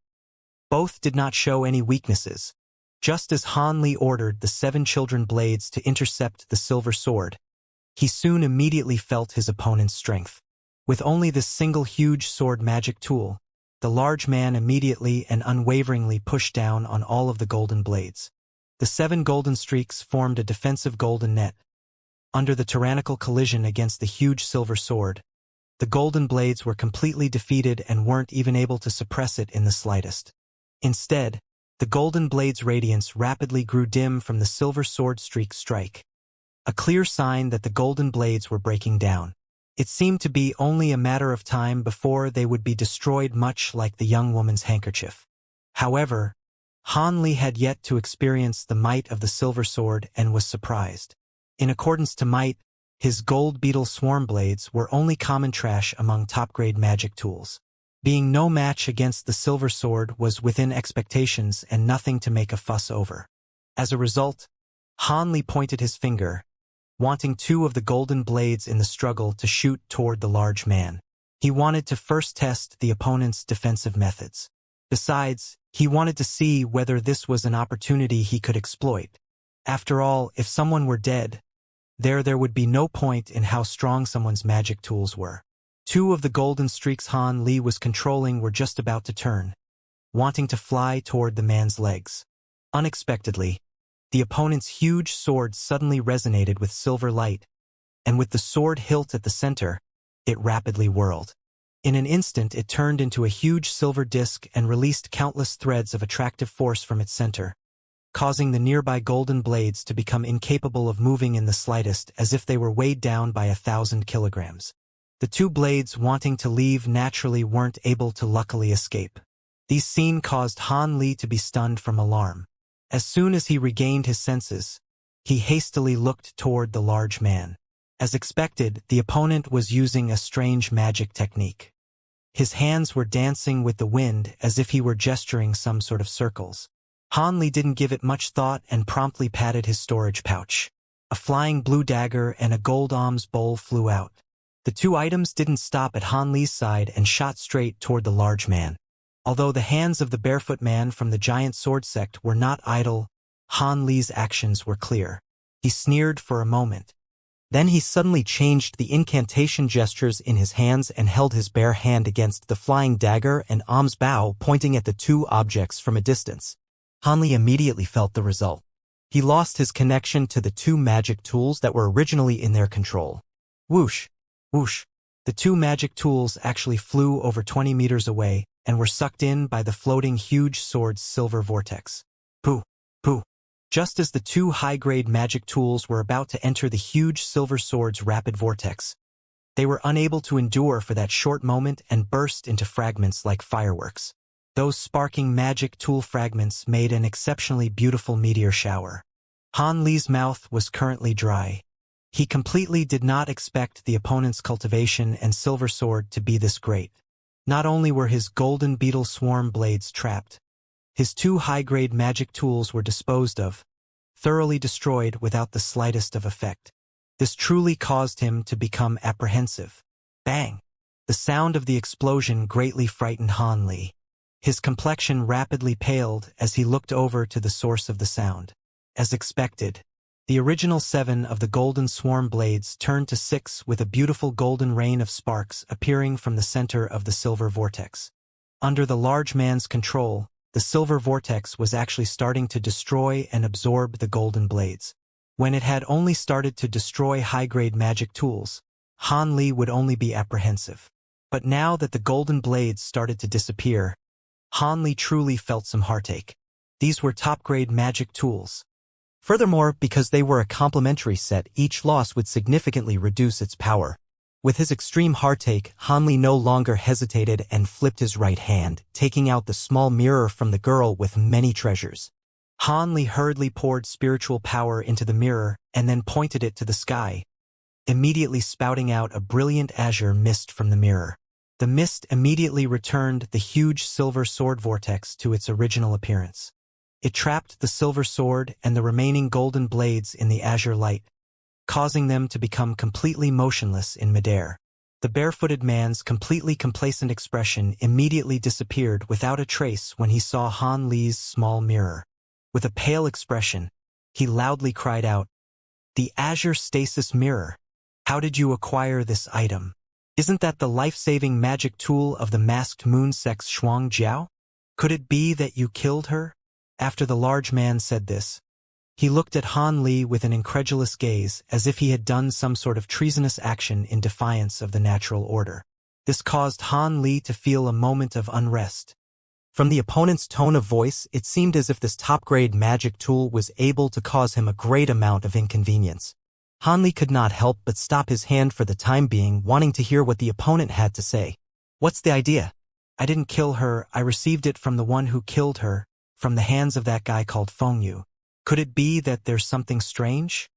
Both did not show any weaknesses. Just as Han Li ordered the 7 children blades to intercept the silver sword, he soon immediately felt his opponent's strength. With only this single huge sword magic tool, the large man immediately and unwaveringly pushed down on all of the golden blades. The 7 golden streaks formed a defensive golden net. Under the tyrannical collision against the huge silver sword, the golden blades were completely defeated and weren't even able to suppress it in the slightest. Instead, the golden blade's radiance rapidly grew dim from the silver sword streak's strike, a clear sign that the golden blades were breaking down. It seemed to be only a matter of time before they would be destroyed, much like the young woman's handkerchief. However, Han Li had yet to experience the might of the silver sword and was surprised. In accordance to might, his gold beetle swarm blades were only common trash among top-grade magic tools. Being no match against the silver sword was within expectations and nothing to make a fuss over. As a result, Han Li pointed his finger, wanting 2 of the golden blades in the struggle to shoot toward the large man. He wanted to first test the opponent's defensive methods. Besides, he wanted to see whether this was an opportunity he could exploit. After all, if someone were dead, there would be no point in how strong someone's magic tools were. 2 of the golden streaks Han Li was controlling were just about to turn, wanting to fly toward the man's legs. Unexpectedly, the opponent's huge sword suddenly resonated with silver light, and with the sword hilt at the center, it rapidly whirled. In an instant, it turned into a huge silver disc and released countless threads of attractive force from its center, causing the nearby golden blades to become incapable of moving in the slightest, as if they were weighed down by 1,000 kilograms. The 2 blades wanting to leave naturally weren't able to luckily escape. These scenes caused Han Li to be stunned from alarm. As soon as he regained his senses, he hastily looked toward the large man. As expected, the opponent was using a strange magic technique. His hands were dancing with the wind as if he were gesturing some sort of circles. Han Li didn't give it much thought and promptly patted his storage pouch. A flying blue dagger and a gold alms bowl flew out. The 2 items didn't stop at Han Li's side and shot straight toward the large man. Although the hands of the barefoot man from the giant sword sect were not idle, Han Li's actions were clear. He sneered for a moment. Then he suddenly changed the incantation gestures in his hands and held his bare hand against the flying dagger and alms bowl, pointing at the 2 objects from a distance. Han Li immediately felt the result. He lost his connection to the 2 magic tools that were originally in their control. Whoosh! Whoosh! The 2 magic tools actually flew over 20 meters away and were sucked in by the floating huge sword's silver vortex. Pooh! Pooh! Just as the 2 high-grade magic tools were about to enter the huge silver sword's rapid vortex, they were unable to endure for that short moment and burst into fragments like fireworks. Those sparking magic tool fragments made an exceptionally beautiful meteor shower. Han Li's mouth was currently dry. He completely did not expect the opponent's cultivation and silver sword to be this great. Not only were his golden beetle swarm blades trapped, His 2 high-grade magic tools were disposed of, thoroughly destroyed without the slightest of effect. This truly caused him to become apprehensive. Bang! The sound of the explosion greatly frightened Han Li. His complexion rapidly paled as he looked over to the source of the sound. As expected, the original 7 of the golden swarm blades turned to 6 with a beautiful golden rain of sparks appearing from the center of the silver vortex. Under the large man's control, the silver vortex was actually starting to destroy and absorb the golden blades. When it had only started to destroy high-grade magic tools, Han Li would only be apprehensive. But now that the golden blades started to disappear, Han Li truly felt some heartache. These were top-grade magic tools. Furthermore, because they were a complementary set, each loss would significantly reduce its power. With his extreme heartache, Han Li no longer hesitated and flipped his right hand, taking out the small mirror from the girl with many treasures. Han Li hurriedly poured spiritual power into the mirror and then pointed it to the sky, immediately spouting out a brilliant azure mist from the mirror. The mist immediately returned the huge silver sword vortex to its original appearance. It trapped the silver sword and the remaining golden blades in the azure light, causing them to become completely motionless in midair. The barefooted man's completely complacent expression immediately disappeared without a trace when he saw Han Li's small mirror. With a pale expression, he loudly cried out, "The azure stasis mirror! How did you acquire this item? Isn't that the life-saving magic tool of the masked moon sex Xianxia? Could it be that you killed her?" After the large man said this, he looked at Han Li with an incredulous gaze as if he had done some sort of treasonous action in defiance of the natural order. This caused Han Li to feel a moment of unrest. From the opponent's tone of voice, it seemed as if this top-grade magic tool was able to cause him a great amount of inconvenience. Han Li could not help but stop his hand for the time being, wanting to hear what the opponent had to say. "What's the idea?" "I didn't kill her, I received it from the one who killed her, from the hands of that guy called Fengyu. Could it be that there's something strange?"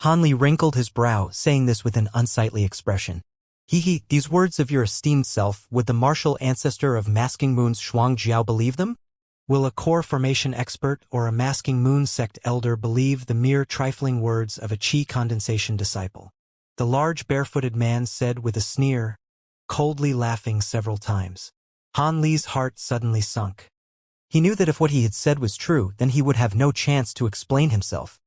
Han Li wrinkled his brow, saying this with an unsightly expression. These words of your esteemed self, would the martial ancestor of Masking Moon's Xianxia believe them? Will a core formation expert or a Masking Moon sect elder believe the mere trifling words of a chi condensation disciple? The large barefooted man said with a sneer, coldly laughing several times. Han Li's heart suddenly sunk. He knew that if what he had said was true, then he would have no chance to explain himself.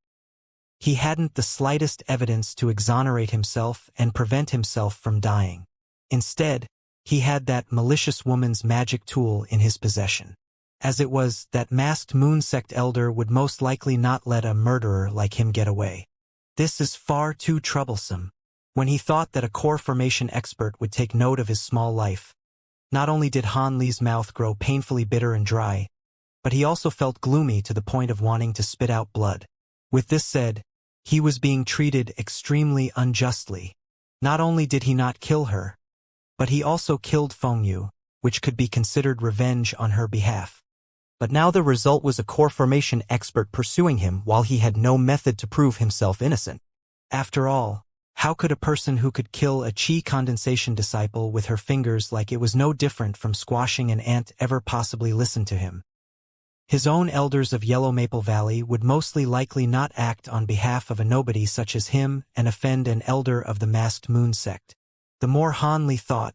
He hadn't the slightest evidence to exonerate himself and prevent himself from dying. Instead, he had that malicious woman's magic tool in his possession. As it was, that masked moon sect elder would most likely not let a murderer like him get away. This is far too troublesome. When he thought that a core formation expert would take note of his small life, not only did Han Li's mouth grow painfully bitter and dry, but he also felt gloomy to the point of wanting to spit out blood. With this said, he was being treated extremely unjustly. Not only did he not kill her, but he also killed Fengyu, which could be considered revenge on her behalf. But now the result was a core formation expert pursuing him while he had no method to prove himself innocent. After all, how could a person who could kill a chi condensation disciple with her fingers like it was no different from squashing an ant ever possibly listen to him? His own elders of Yellow Maple Valley would mostly likely not act on behalf of a nobody such as him and offend an elder of the Masked Moon sect. The more Han Li thought,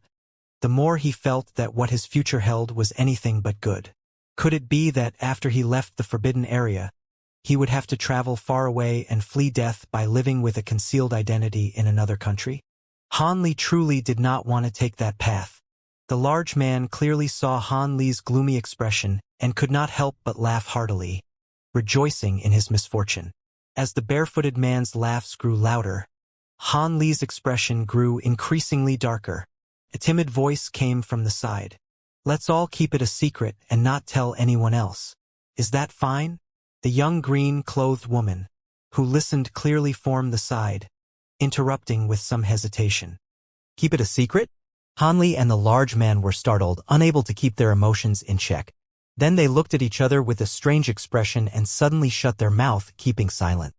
the more he felt that what his future held was anything but good. Could it be that after he left the forbidden area, he would have to travel far away and flee death by living with a concealed identity in another country? Han Li truly did not want to take that path. The large man clearly saw Han Li's gloomy expression and could not help but laugh heartily, rejoicing in his misfortune. As the barefooted man's laughs grew louder, Han Li's expression grew increasingly darker. A timid voice came from the side. "Let's all keep it a secret and not tell anyone else. Is that fine?" The young green-clothed woman, who listened clearly formed the side, interrupting with some hesitation. "Keep it a secret?" Han Li and the large man were startled, unable to keep their emotions in check. Then they looked at each other with a strange expression and suddenly shut their mouth, keeping silent.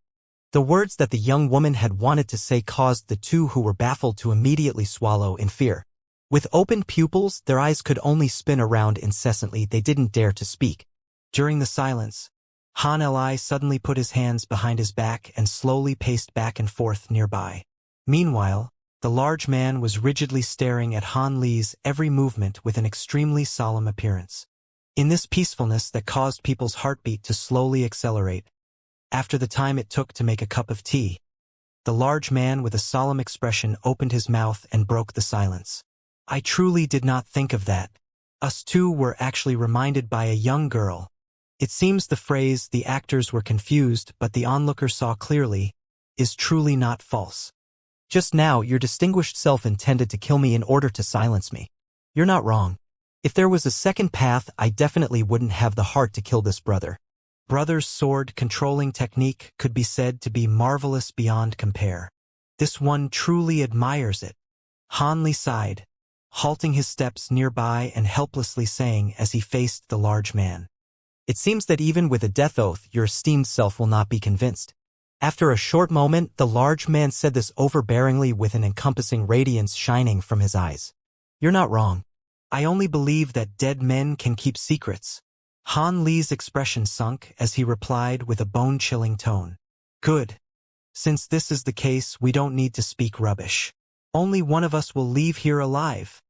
The words that the young woman had wanted to say caused the two who were baffled to immediately swallow in fear. With open pupils, their eyes could only spin around incessantly. They didn't dare to speak. During the silence, Han Li suddenly put his hands behind his back and slowly paced back and forth nearby. Meanwhile, the large man was rigidly staring at Han Li's every movement with an extremely solemn appearance. In this peacefulness that caused people's heartbeat to slowly accelerate, after the time it took to make a cup of tea, the large man with a solemn expression opened his mouth and broke the silence. I truly did not think of that. Us two were actually reminded by a young girl. It seems the phrase "the actors were confused but the onlooker saw clearly" is truly not false. Just now, your distinguished self intended to kill me in order to silence me. You're not wrong. If there was a second path, I definitely wouldn't have the heart to kill this brother. Brother's sword controlling technique could be said to be marvelous beyond compare. This one truly admires it. Han Li sighed, halting his steps nearby and helplessly saying as he faced the large man. It seems that even with a death oath, your esteemed self will not be convinced. After a short moment, the large man said this overbearingly with an encompassing radiance shining from his eyes. You're not wrong. I only believe that dead men can keep secrets. Han Li's expression sunk as he replied with a bone-chilling tone. Good. Since this is the case, we don't need to speak rubbish. Only one of us will leave here alive,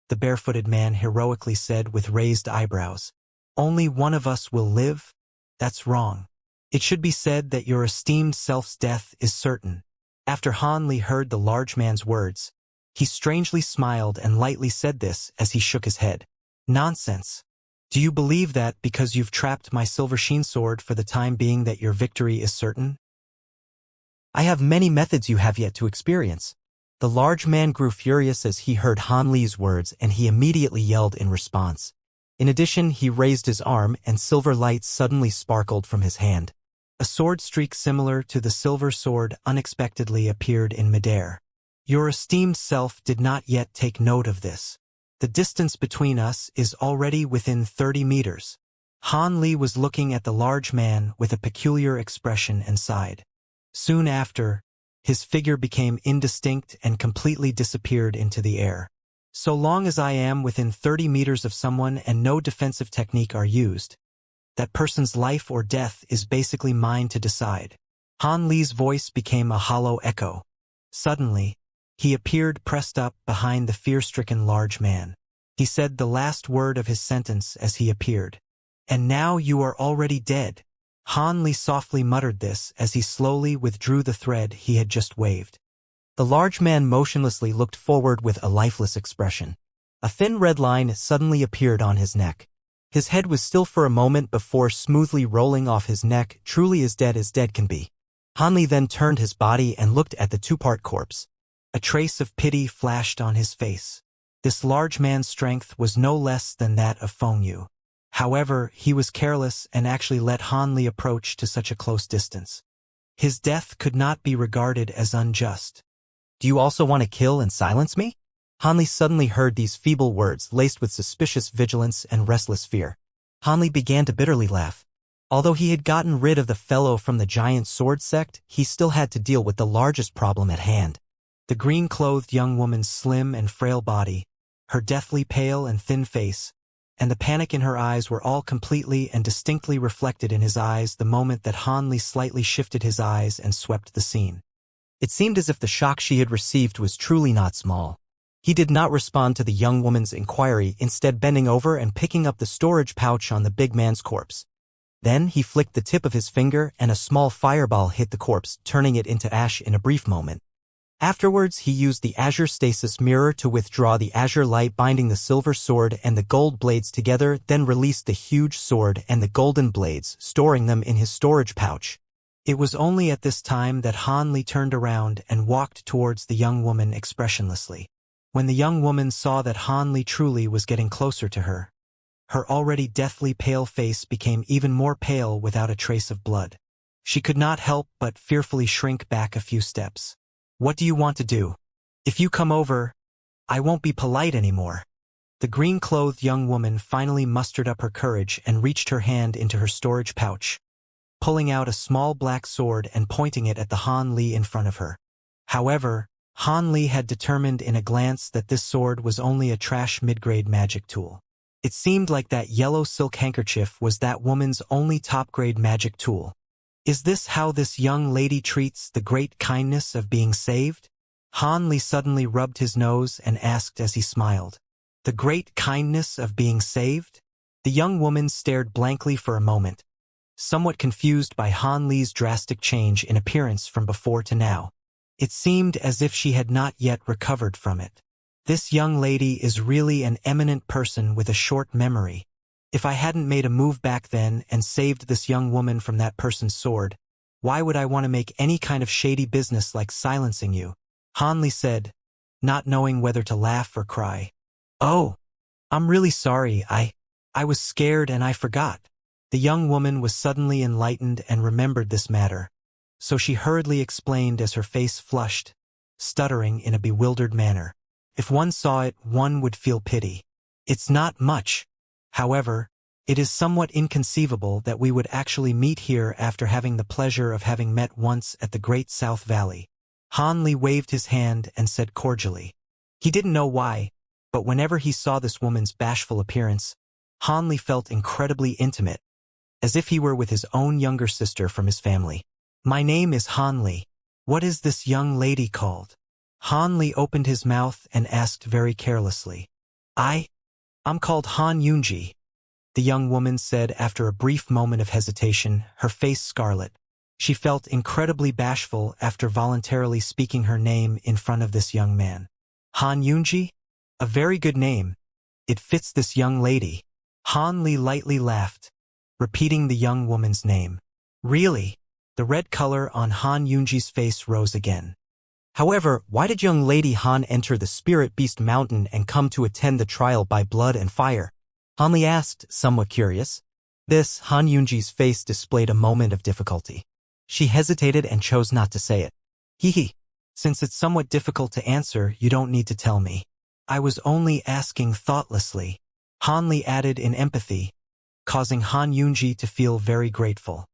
the barefooted man heroically said with raised eyebrows. Only one of us will live? That's wrong. It should be said that your esteemed self's death is certain. After Han Li heard the large man's words, he strangely smiled and lightly said this as he shook his head. Nonsense. Do you believe that because you've trapped my silver sheen sword for the time being that your victory is certain? I have many methods you have yet to experience. The large man grew furious as he heard Han Li's words and he immediately yelled in response. In addition, he raised his arm and silver light suddenly sparkled from his hand. A sword streak similar to the silver sword unexpectedly appeared in midair. Your esteemed self did not yet take note of this. The distance between us is already within 30 meters. Han Li was looking at the large man with a peculiar expression and sighed. Soon after, his figure became indistinct and completely disappeared into the air. So long as I am within 30 meters of someone and no defensive technique are used, that person's life or death is basically mine to decide. Han Li's voice became a hollow echo. Suddenly, he appeared pressed up behind the fear-stricken large man. He said the last word of his sentence as he appeared. And now you are already dead. Han Li softly muttered this as he slowly withdrew the thread he had just waved. The large man motionlessly looked forward with a lifeless expression. A thin red line suddenly appeared on his neck. His head was still for a moment before smoothly rolling off his neck, truly as dead can be. Han Li then turned his body and looked at the two-part corpse. A trace of pity flashed on his face. This large man's strength was no less than that of Feng Yu. However, he was careless and actually let Han Li approach to such a close distance. His death could not be regarded as unjust. Do you also want to kill and silence me? Han Li suddenly heard these feeble words laced with suspicious vigilance and restless fear. Han Li began to bitterly laugh. Although he had gotten rid of the fellow from the giant sword sect, he still had to deal with the largest problem at hand. The green-clothed young woman's slim and frail body, her deathly pale and thin face, and the panic in her eyes were all completely and distinctly reflected in his eyes the moment that Han Li slightly shifted his eyes and swept the scene. It seemed as if the shock she had received was truly not small. He did not respond to the young woman's inquiry, instead bending over and picking up the storage pouch on the big man's corpse. Then he flicked the tip of his finger and a small fireball hit the corpse, turning it into ash in a brief moment. Afterwards, he used the azure stasis mirror to withdraw the azure light binding the silver sword and the gold blades together, then released the huge sword and the golden blades, storing them in his storage pouch. It was only at this time that Han Li turned around and walked towards the young woman expressionlessly. When the young woman saw that Han Li truly was getting closer to her, her already deathly pale face became even more pale without a trace of blood. She could not help but fearfully shrink back a few steps. What do you want to do? If you come over, I won't be polite anymore. The green-clothed young woman finally mustered up her courage and reached her hand into her storage pouch, pulling out a small black sword and pointing it at the Han Li in front of her. However, Han Li had determined in a glance that this sword was only a trash mid-grade magic tool. It seemed like that yellow silk handkerchief was that woman's only top-grade magic tool. Is this how this young lady treats the great kindness of being saved? Han Li suddenly rubbed his nose and asked as he smiled. The great kindness of being saved? The young woman stared blankly for a moment, somewhat confused by Han Li's drastic change in appearance from before to now. It seemed as if she had not yet recovered from it. This young lady is really an eminent person with a short memory. If I hadn't made a move back then and saved this young woman from that person's sword, why would I want to make any kind of shady business like silencing you? Han Li said, not knowing whether to laugh or cry. Oh, I'm really sorry, I was scared and I forgot. The young woman was suddenly enlightened and remembered this matter, so she hurriedly explained as her face flushed, stuttering in a bewildered manner. If one saw it, one would feel pity. It's not much. However, it is somewhat inconceivable that we would actually meet here after having the pleasure of having met once at the Great South Valley. Han Li waved his hand and said cordially. He didn't know why, but whenever he saw this woman's bashful appearance, Han Li felt incredibly intimate, as if he were with his own younger sister from his family. My name is Han Li. What is this young lady called? Han Li opened his mouth and asked very carelessly. I'm called Han Yunji, the young woman said after a brief moment of hesitation, her face scarlet. She felt incredibly bashful after voluntarily speaking her name in front of this young man. Han Yunji? A very good name. It fits this young lady. Han Li lightly laughed, repeating the young woman's name. Really? The red color on Han Yunji's face rose again. However, why did young lady Han enter the Spirit Beast Mountain and come to attend the trial by blood and fire? Han Li asked, somewhat curious. This, Han Yunji's face displayed a moment of difficulty. She hesitated and chose not to say it. Hee. Since it's somewhat difficult to answer, you don't need to tell me. I was only asking thoughtlessly. Han Li added in empathy, causing Han Yunji to feel very grateful.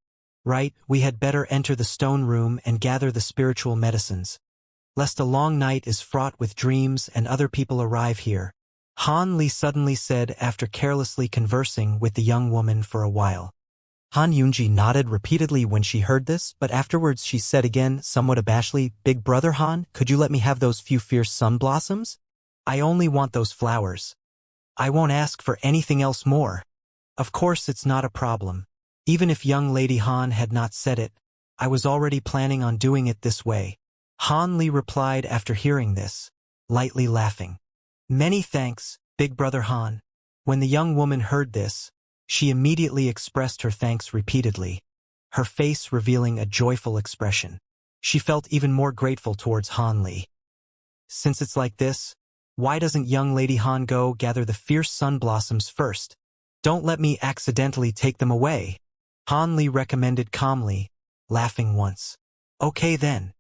Right, we had better enter the stone room and gather the spiritual medicines, lest a long night is fraught with dreams and other people arrive here. Han Li suddenly said after carelessly conversing with the young woman for a while. Han Yunji nodded repeatedly when she heard this, but afterwards she said again, somewhat abashedly, Big brother Han, could you let me have those few fierce sun blossoms? I only want those flowers. I won't ask for anything else more. Of course it's not a problem. Even if young lady Han had not said it, I was already planning on doing it this way. Han Li replied after hearing this, lightly laughing. Many thanks, Big brother Han. When the young woman heard this, she immediately expressed her thanks repeatedly, her face revealing a joyful expression. She felt even more grateful towards Han Li. Since it's like this, why doesn't young lady Han go gather the fierce sun blossoms first? Don't let me accidentally take them away. Han Li recommended calmly, laughing once. Okay then.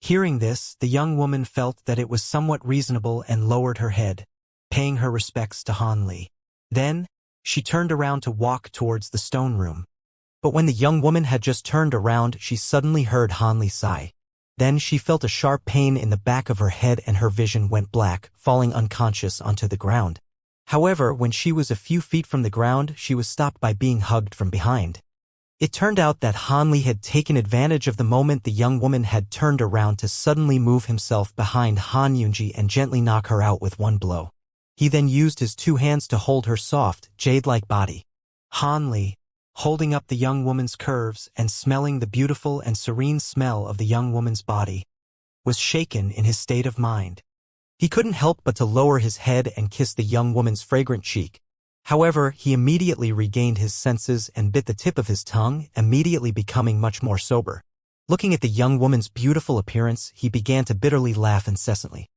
Hearing this, the young woman felt that it was somewhat reasonable and lowered her head, paying her respects to Han Li. Then, she turned around to walk towards the stone room. But when the young woman had just turned around, she suddenly heard Han Li sigh. Then she felt a sharp pain in the back of her head and her vision went black, falling unconscious onto the ground. However, when she was a few feet from the ground, she was stopped by being hugged from behind. It turned out that Han Li had taken advantage of the moment the young woman had turned around to suddenly move himself behind Han Yunji and gently knock her out with one blow. He then used his two hands to hold her soft, jade-like body. Han Li, holding up the young woman's curves and smelling the beautiful and serene smell of the young woman's body, was shaken in his state of mind. He couldn't help but to lower his head and kiss the young woman's fragrant cheek. However, he immediately regained his senses and bit the tip of his tongue, immediately becoming much more sober. Looking at the young woman's beautiful appearance, he began to bitterly laugh incessantly.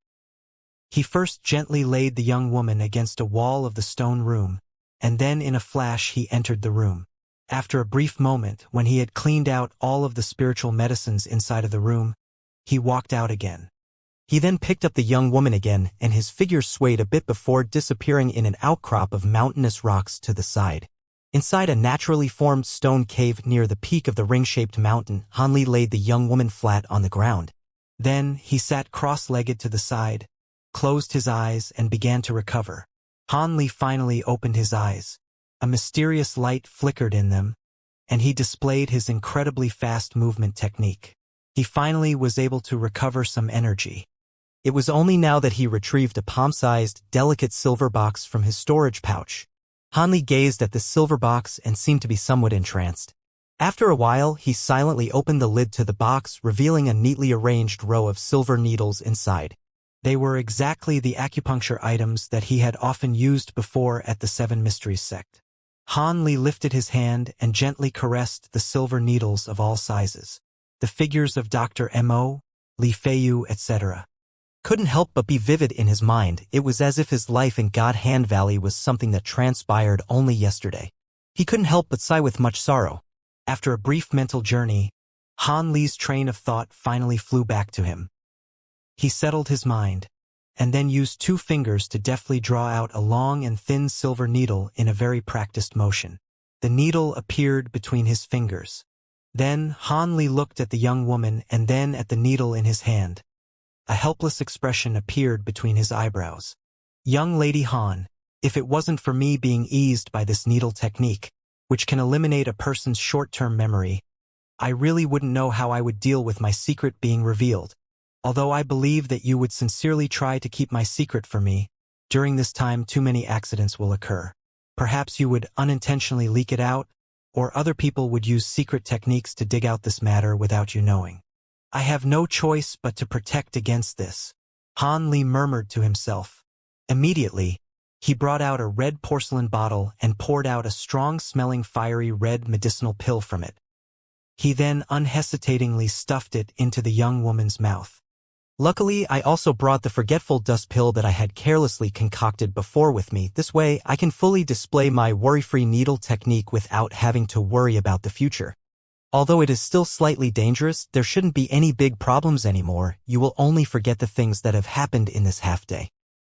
He first gently laid the young woman against a wall of the stone room, and then in a flash he entered the room. After a brief moment, when he had cleaned out all of the spiritual medicines inside of the room, he walked out again. He then picked up the young woman again, and his figure swayed a bit before disappearing in an outcrop of mountainous rocks to the side. Inside a naturally formed stone cave near the peak of the ring-shaped mountain, Han Li laid the young woman flat on the ground. Then he sat cross-legged to the side, closed his eyes, and began to recover. Han Li finally opened his eyes. A mysterious light flickered in them, and he displayed his incredibly fast movement technique. He finally was able to recover some energy. It was only now that he retrieved a palm-sized, delicate silver box from his storage pouch. Han Li gazed at the silver box and seemed to be somewhat entranced. After a while, he silently opened the lid to the box, revealing a neatly arranged row of silver needles inside. They were exactly the acupuncture items that he had often used before at the Seven Mysteries sect. Han Li lifted his hand and gently caressed the silver needles of all sizes. The figures of Dr. Mo, Li Feiyu, etc. couldn't help but be vivid in his mind. It was as if his life in God Hand Valley was something that transpired only yesterday. He couldn't help but sigh with much sorrow. After a brief mental journey, Han Li's train of thought finally flew back to him. He settled his mind, and then used 2 fingers to deftly draw out a long and thin silver needle in a very practiced motion. The needle appeared between his fingers. Then Han Li looked at the young woman and then at the needle in his hand. A helpless expression appeared between his eyebrows. Young Lady Han, if it wasn't for me being eased by this needle technique, which can eliminate a person's short-term memory, I really wouldn't know how I would deal with my secret being revealed. Although I believe that you would sincerely try to keep my secret from me, during this time too many accidents will occur. Perhaps you would unintentionally leak it out, or other people would use secret techniques to dig out this matter without you knowing. I have no choice but to protect against this, Han Li murmured to himself. Immediately, he brought out a red porcelain bottle and poured out a strong-smelling fiery red medicinal pill from it. He then unhesitatingly stuffed it into the young woman's mouth. Luckily, I also brought the forgetful dust pill that I had carelessly concocted before with me. This way, I can fully display my worry-free needle technique without having to worry about the future. Although it is still slightly dangerous, there shouldn't be any big problems anymore. You will only forget the things that have happened in this half-day.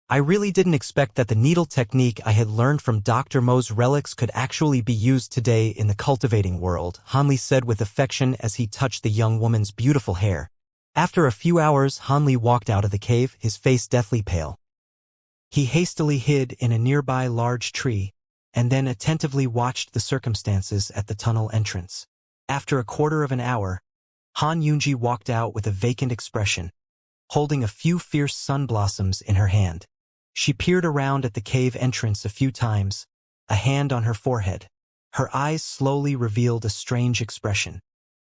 I really didn't expect that the needle technique I had learned from Dr. Mo's relics could actually be used today in the cultivating world, Han Li said with affection as he touched the young woman's beautiful hair. After a few hours, Han Li walked out of the cave, his face deathly pale. He hastily hid in a nearby large tree, and then attentively watched the circumstances at the tunnel entrance. After a quarter of an hour, Han Yunji walked out with a vacant expression, holding a few fierce sun blossoms in her hand. She peered around at the cave entrance a few times, a hand on her forehead. Her eyes slowly revealed a strange expression.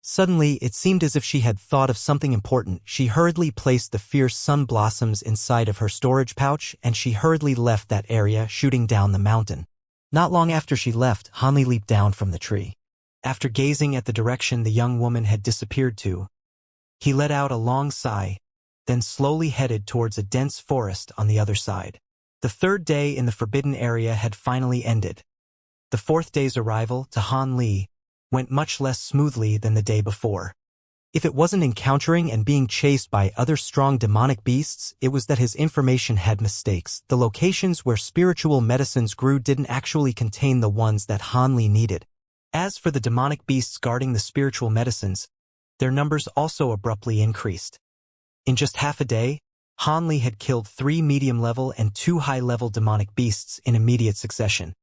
Suddenly, it seemed as if she had thought of something important. She hurriedly placed the fierce sun blossoms inside of her storage pouch, and she hurriedly left that area, shooting down the mountain. Not long after she left, Han Li leaped down from the tree. After gazing at the direction the young woman had disappeared to, he let out a long sigh, then slowly headed towards a dense forest on the other side. The 3rd day in the forbidden area had finally ended. The 4th day's arrival, to Han Li, went much less smoothly than the day before. If it wasn't encountering and being chased by other strong demonic beasts, it was that his information had mistakes. The locations where spiritual medicines grew didn't actually contain the ones that Han Li needed. As for the demonic beasts guarding the spiritual medicines, their numbers also abruptly increased. In just half a day, Han Li had killed 3 medium-level and 2 high-level demonic beasts in immediate succession.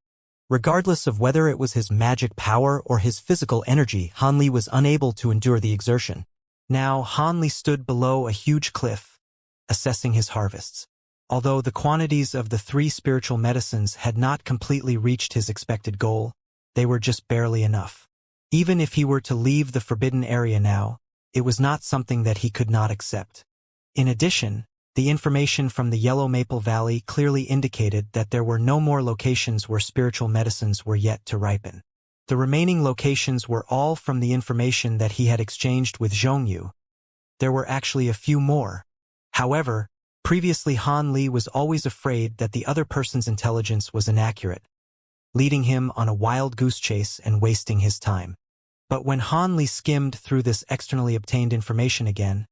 Regardless of whether it was his magic power or his physical energy, Han Li was unable to endure the exertion. Now, Han Li stood below a huge cliff, assessing his harvests. Although the quantities of the 3 spiritual medicines had not completely reached his expected goal, they were just barely enough. Even if he were to leave the forbidden area now, it was not something that he could not accept. In addition, the information from the Yellow Maple Valley clearly indicated that there were no more locations where spiritual medicines were yet to ripen. The remaining locations were all from the information that he had exchanged with Zhongyu. There were actually a few more. However, previously Han Li was always afraid that the other person's intelligence was inaccurate, leading him on a wild goose chase and wasting his time. But when Han Li skimmed through this externally obtained information again,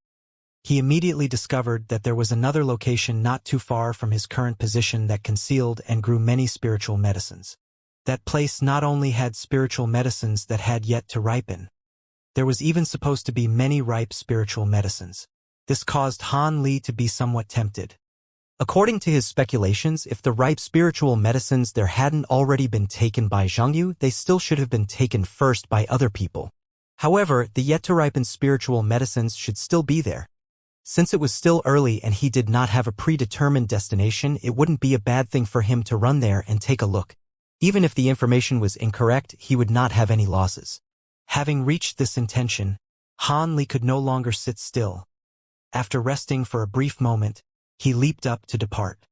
he immediately discovered that there was another location not too far from his current position that concealed and grew many spiritual medicines. That place not only had spiritual medicines that had yet to ripen, there was even supposed to be many ripe spiritual medicines. This caused Han Li to be somewhat tempted. According to his speculations, if the ripe spiritual medicines there hadn't already been taken by Xianxia, they still should have been taken first by other people. However, the yet-to-ripen spiritual medicines should still be there. Since it was still early and he did not have a predetermined destination, it wouldn't be a bad thing for him to run there and take a look. Even if the information was incorrect, he would not have any losses. Having reached this intention, Han Li could no longer sit still. After resting for a brief moment, he leaped up to depart.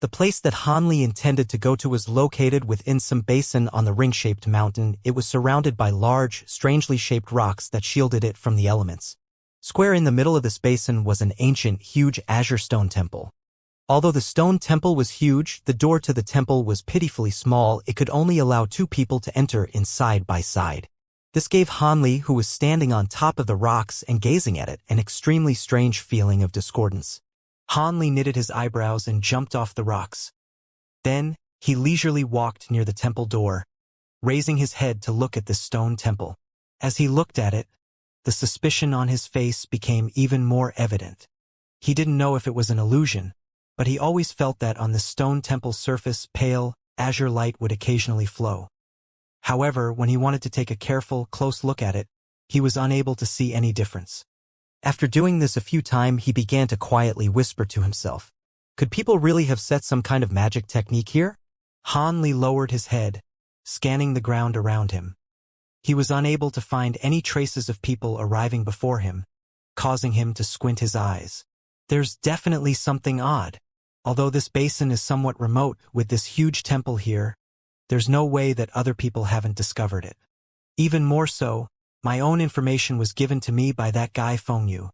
The place that Han Li intended to go to was located within some basin on the ring-shaped mountain. It was surrounded by large, strangely shaped rocks that shielded it from the elements. Square in the middle of this basin was an ancient, huge azure stone temple. Although the stone temple was huge, the door to the temple was pitifully small. It could only allow 2 people to enter in side by side. This gave Han Li, who was standing on top of the rocks and gazing at it, an extremely strange feeling of discordance. Han Li knitted his eyebrows and jumped off the rocks. Then, he leisurely walked near the temple door, raising his head to look at this stone temple. As he looked at it, the suspicion on his face became even more evident. He didn't know if it was an illusion, but he always felt that on the stone temple's surface, pale, azure light would occasionally flow. However, when he wanted to take a careful, close look at it, he was unable to see any difference. After doing this a few times, he began to quietly whisper to himself. Could people really have set some kind of magic technique here? Han Li lowered his head, scanning the ground around him. He was unable to find any traces of people arriving before him, causing him to squint his eyes. There's definitely something odd. Although this basin is somewhat remote, with this huge temple here, there's no way that other people haven't discovered it. Even more so, my own information was given to me by that guy Feng Yu.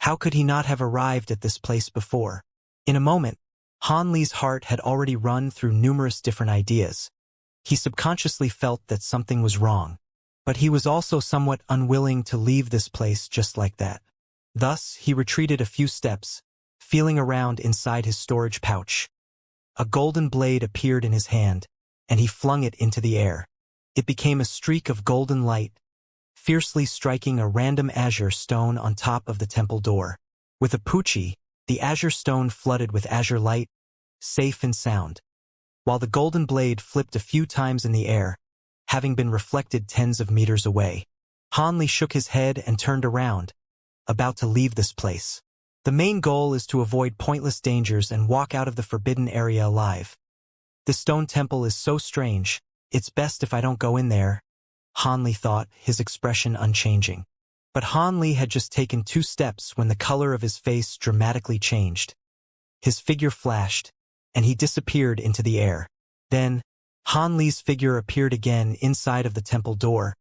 How could he not have arrived at this place before? In a moment, Han Li's heart had already run through numerous different ideas. He subconsciously felt that something was wrong, but he was also somewhat unwilling to leave this place just like that. Thus, he retreated a few steps, feeling around inside his storage pouch. A golden blade appeared in his hand, and he flung it into the air. It became a streak of golden light, fiercely striking a random azure stone on top of the temple door. With a pucci, the azure stone flooded with azure light, safe and sound. While the golden blade flipped a few times in the air, having been reflected tens of meters away, Han Li shook his head and turned around, about to leave this place. The main goal is to avoid pointless dangers and walk out of the forbidden area alive. The stone temple is so strange, it's best if I don't go in there, Han Li thought, his expression unchanging. But Han Li had just taken 2 steps when the color of his face dramatically changed. His figure flashed, and he disappeared into the air. Then, Han Li's figure appeared again inside of the temple door,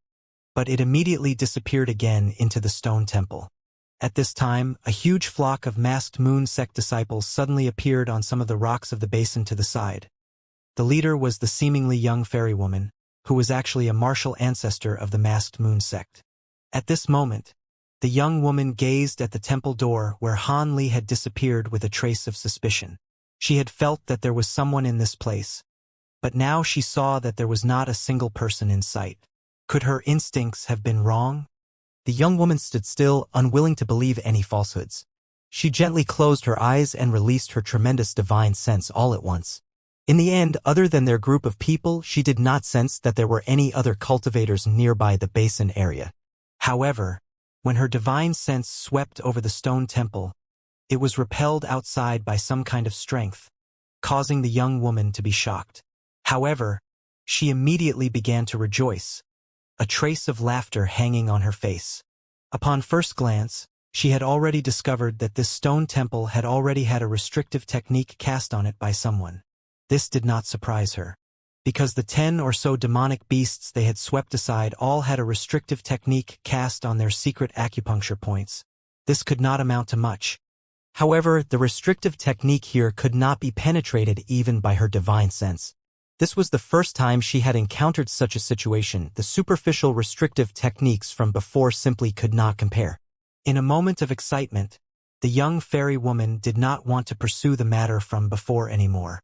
but it immediately disappeared again into the stone temple. At this time, a huge flock of masked moon sect disciples suddenly appeared on some of the rocks of the basin to the side. The leader was the seemingly young fairy woman, who was actually a martial ancestor of the masked moon sect. At this moment, the young woman gazed at the temple door where Han Li had disappeared with a trace of suspicion. She had felt that there was someone in this place, but now she saw that there was not a single person in sight. Could her instincts have been wrong? The young woman stood still, unwilling to believe any falsehoods. She gently closed her eyes and released her tremendous divine sense all at once. In the end, other than their group of people, she did not sense that there were any other cultivators nearby the basin area. However, when her divine sense swept over the stone temple, it was repelled outside by some kind of strength, causing the young woman to be shocked. However, she immediately began to rejoice, a trace of laughter hanging on her face. Upon first glance, she had already discovered that this stone temple had already had a restrictive technique cast on it by someone. This did not surprise her, because the 10 or so demonic beasts they had swept aside all had a restrictive technique cast on their secret acupuncture points. This could not amount to much. However, the restrictive technique here could not be penetrated even by her divine sense. This was the first time she had encountered such a situation. The superficial restrictive techniques from before simply could not compare. In a moment of excitement, the young fairy woman did not want to pursue the matter from before anymore.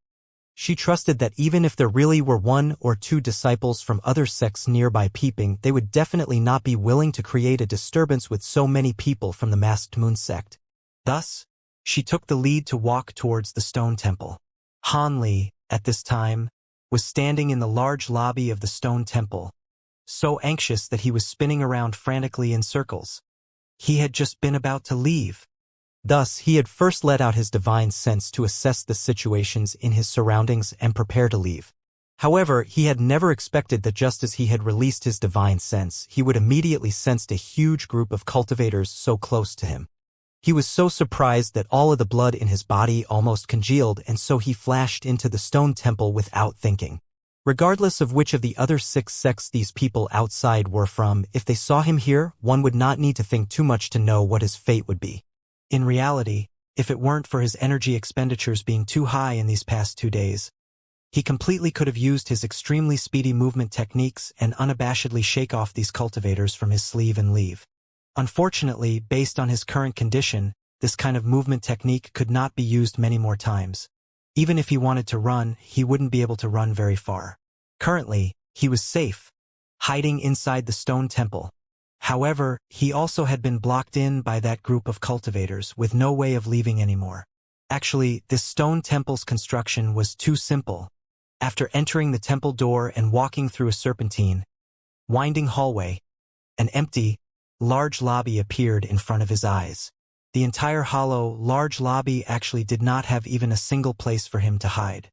She trusted that even if there really were 1 or 2 disciples from other sects nearby peeping, they would definitely not be willing to create a disturbance with so many people from the masked moon sect. Thus, She took the lead to walk towards the stone temple. Han Li, at this time, was standing in the large lobby of the stone temple, so anxious that he was spinning around frantically in circles. He had just been about to leave. Thus, he had first let out his divine sense to assess the situations in his surroundings and prepare to leave. However, he had never expected that just as he had released his divine sense, he would immediately sensed a huge group of cultivators so close to him. He was so surprised that all of the blood in his body almost congealed, and so he flashed into the stone temple without thinking. Regardless of which of the other 6 sects these people outside were from, if they saw him here, one would not need to think too much to know what his fate would be. In reality, if it weren't for his energy expenditures being too high in these past 2 days, he completely could have used his extremely speedy movement techniques and unabashedly shake off these cultivators from his sleeve and leave. Unfortunately, based on his current condition, this kind of movement technique could not be used many more times. Even if he wanted to run, he wouldn't be able to run very far. Currently, he was safe, hiding inside the stone temple. However, he also had been blocked in by that group of cultivators with no way of leaving anymore. Actually, this stone temple's construction was too simple. After entering the temple door and walking through a serpentine, winding hallway, an empty, large lobby appeared in front of his eyes. The entire hollow, large lobby actually did not have even a single place for him to hide.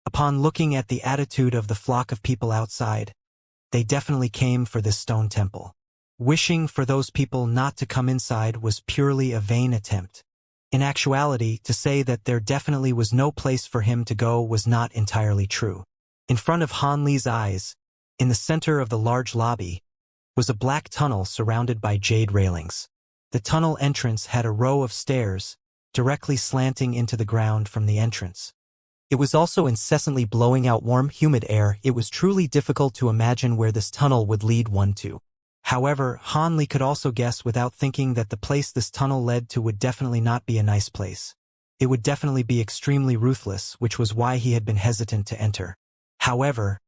Upon looking at the attitude of the flock of people outside, they definitely came for this stone temple. Wishing for those people not to come inside was purely a vain attempt. In actuality, to say that there definitely was no place for him to go was not entirely true. In front of Han Li's eyes, in the center of the large lobby, was a black tunnel surrounded by jade railings. The tunnel entrance had a row of stairs, directly slanting into the ground from the entrance. It was also incessantly blowing out warm, humid air. It was truly difficult to imagine where this tunnel would lead one to. However, Han Li could also guess without thinking that the place this tunnel led to would definitely not be a nice place. It would definitely be extremely ruthless, which was why he had been hesitant to enter. However,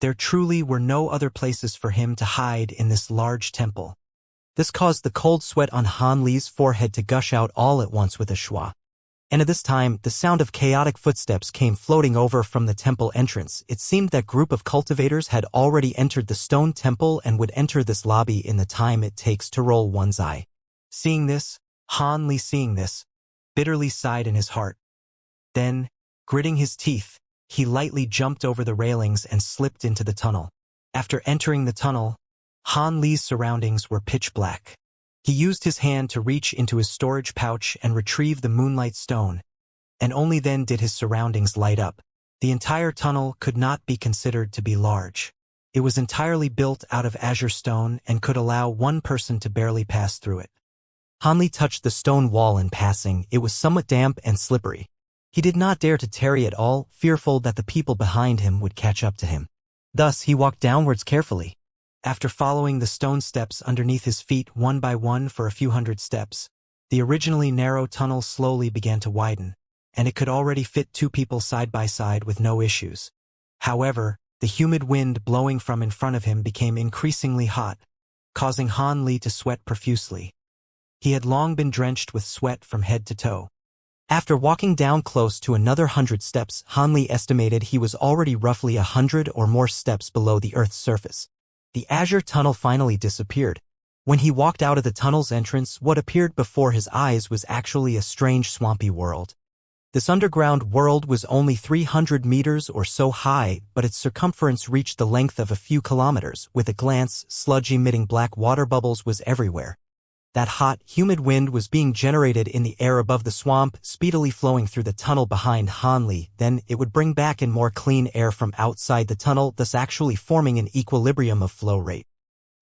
there truly were no other places for him to hide in this large temple. This caused the cold sweat on Han Li's forehead to gush out all at once with a schwa. And at this time, the sound of chaotic footsteps came floating over from the temple entrance. It seemed that group of cultivators had already entered the stone temple and would enter this lobby in the time it takes to roll one's eye. Seeing this, bitterly sighed in his heart. Then, gritting his teeth, he lightly jumped over the railings and slipped into the tunnel. After entering the tunnel, Han Li's surroundings were pitch black. He used his hand to reach into his storage pouch and retrieve the moonlight stone, and only then did his surroundings light up. The entire tunnel could not be considered to be large. It was entirely built out of azure stone and could allow one person to barely pass through it. Han Li touched the stone wall in passing. It was somewhat damp and slippery. He did not dare to tarry at all, fearful that the people behind him would catch up to him. Thus, he walked downwards carefully. After following the stone steps underneath his feet one by one for a few hundred steps, the originally narrow tunnel slowly began to widen, and it could already fit 2 people side by side with no issues. However, the humid wind blowing from in front of him became increasingly hot, causing Han Li to sweat profusely. He had long been drenched with sweat from head to toe. After walking down close to another 100 steps, Han Li estimated he was already roughly 100 or more steps below the Earth's surface. The azure tunnel finally disappeared. When he walked out of the tunnel's entrance, what appeared before his eyes was actually a strange swampy world. This underground world was only 300 meters or so high, but its circumference reached the length of a few kilometers. With a glance, sludge-emitting black water bubbles was everywhere. That hot, humid wind was being generated in the air above the swamp, speedily flowing through the tunnel behind Han Li. Then it would bring back in more clean air from outside the tunnel, thus actually forming an equilibrium of flow rate.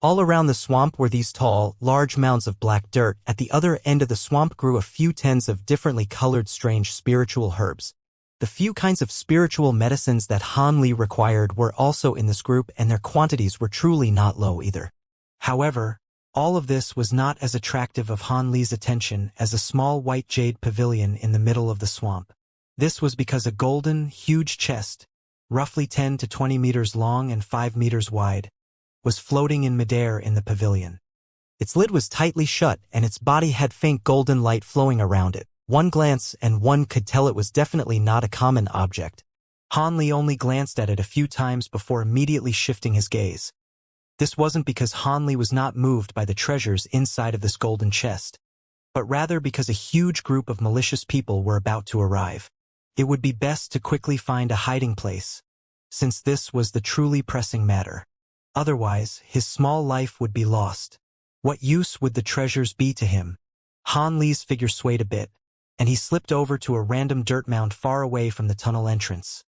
All around the swamp were these tall, large mounds of black dirt. At the other end of the swamp grew a few tens of differently colored strange spiritual herbs. The few kinds of spiritual medicines that Han Li required were also in this group, and their quantities were truly not low either. However, all of this was not as attractive of Han Li's attention as a small white jade pavilion in the middle of the swamp. This was because a golden, huge chest, roughly 10 to 20 meters long and 5 meters wide, was floating in midair in the pavilion. Its lid was tightly shut and its body had faint golden light flowing around it. One glance and one could tell it was definitely not a common object. Han Li only glanced at it a few times before immediately shifting his gaze. This wasn't because Han Li was not moved by the treasures inside of this golden chest, but rather because a huge group of malicious people were about to arrive. It would be best to quickly find a hiding place, since this was the truly pressing matter. Otherwise, his small life would be lost. What use would the treasures be to him? Han Li's figure swayed a bit, and he slipped over to a random dirt mound far away from the tunnel entrance.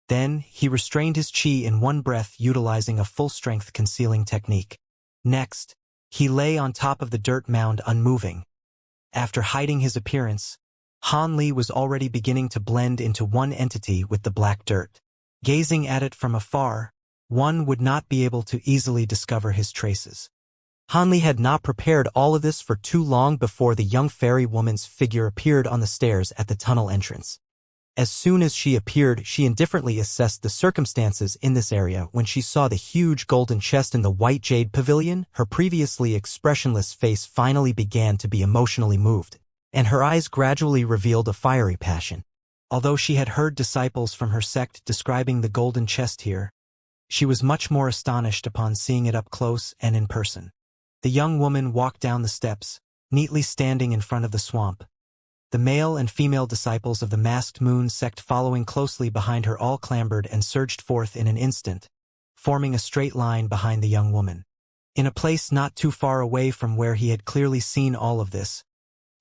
Then, he restrained his chi in one breath utilizing a full-strength concealing technique. Next, he lay on top of the dirt mound unmoving. After hiding his appearance, Han Li was already beginning to blend into one entity with the black dirt. Gazing at it from afar, one would not be able to easily discover his traces. Han Li had not prepared all of this for too long before the young fairy woman's figure appeared on the stairs at the tunnel entrance. As soon as she appeared, she indifferently assessed the circumstances in this area. When she saw the huge golden chest in the white jade pavilion, her previously expressionless face finally began to be emotionally moved, and her eyes gradually revealed a fiery passion. Although she had heard disciples from her sect describing the golden chest here, she was much more astonished upon seeing it up close and in person. The young woman walked down the steps, neatly standing in front of the swamp. The male and female disciples of the Masked Moon sect following closely behind her all clambered and surged forth in an instant, forming a straight line behind the young woman. In a place not too far away from where he had clearly seen all of this,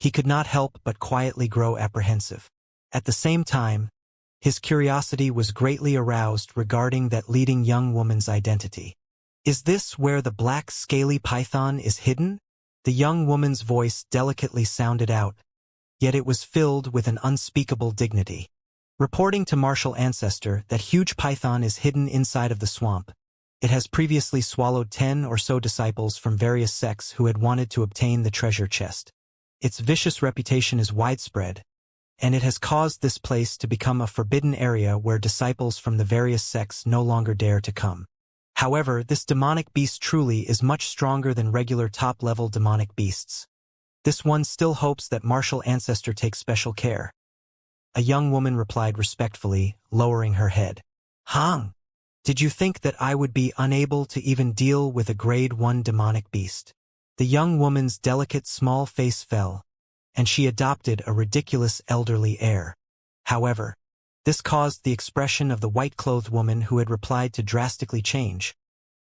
he could not help but quietly grow apprehensive. At the same time, his curiosity was greatly aroused regarding that leading young woman's identity. Is this where the black scaly python is hidden? The young woman's voice delicately sounded out, yet it was filled with an unspeakable dignity. Reporting to Martial Ancestor, that huge python is hidden inside of the swamp. It has previously swallowed 10 or so disciples from various sects who had wanted to obtain the treasure chest. Its vicious reputation is widespread, and it has caused this place to become a forbidden area where disciples from the various sects no longer dare to come. However, this demonic beast truly is much stronger than regular top-level demonic beasts. This one still hopes that Martial Ancestor takes special care. A young woman replied respectfully, lowering her head. Hang, did you think that I would be unable to even deal with a grade 1 demonic beast? The young woman's delicate small face fell, and she adopted a ridiculous elderly air. However, this caused the expression of the white-clothed woman who had replied to drastically change,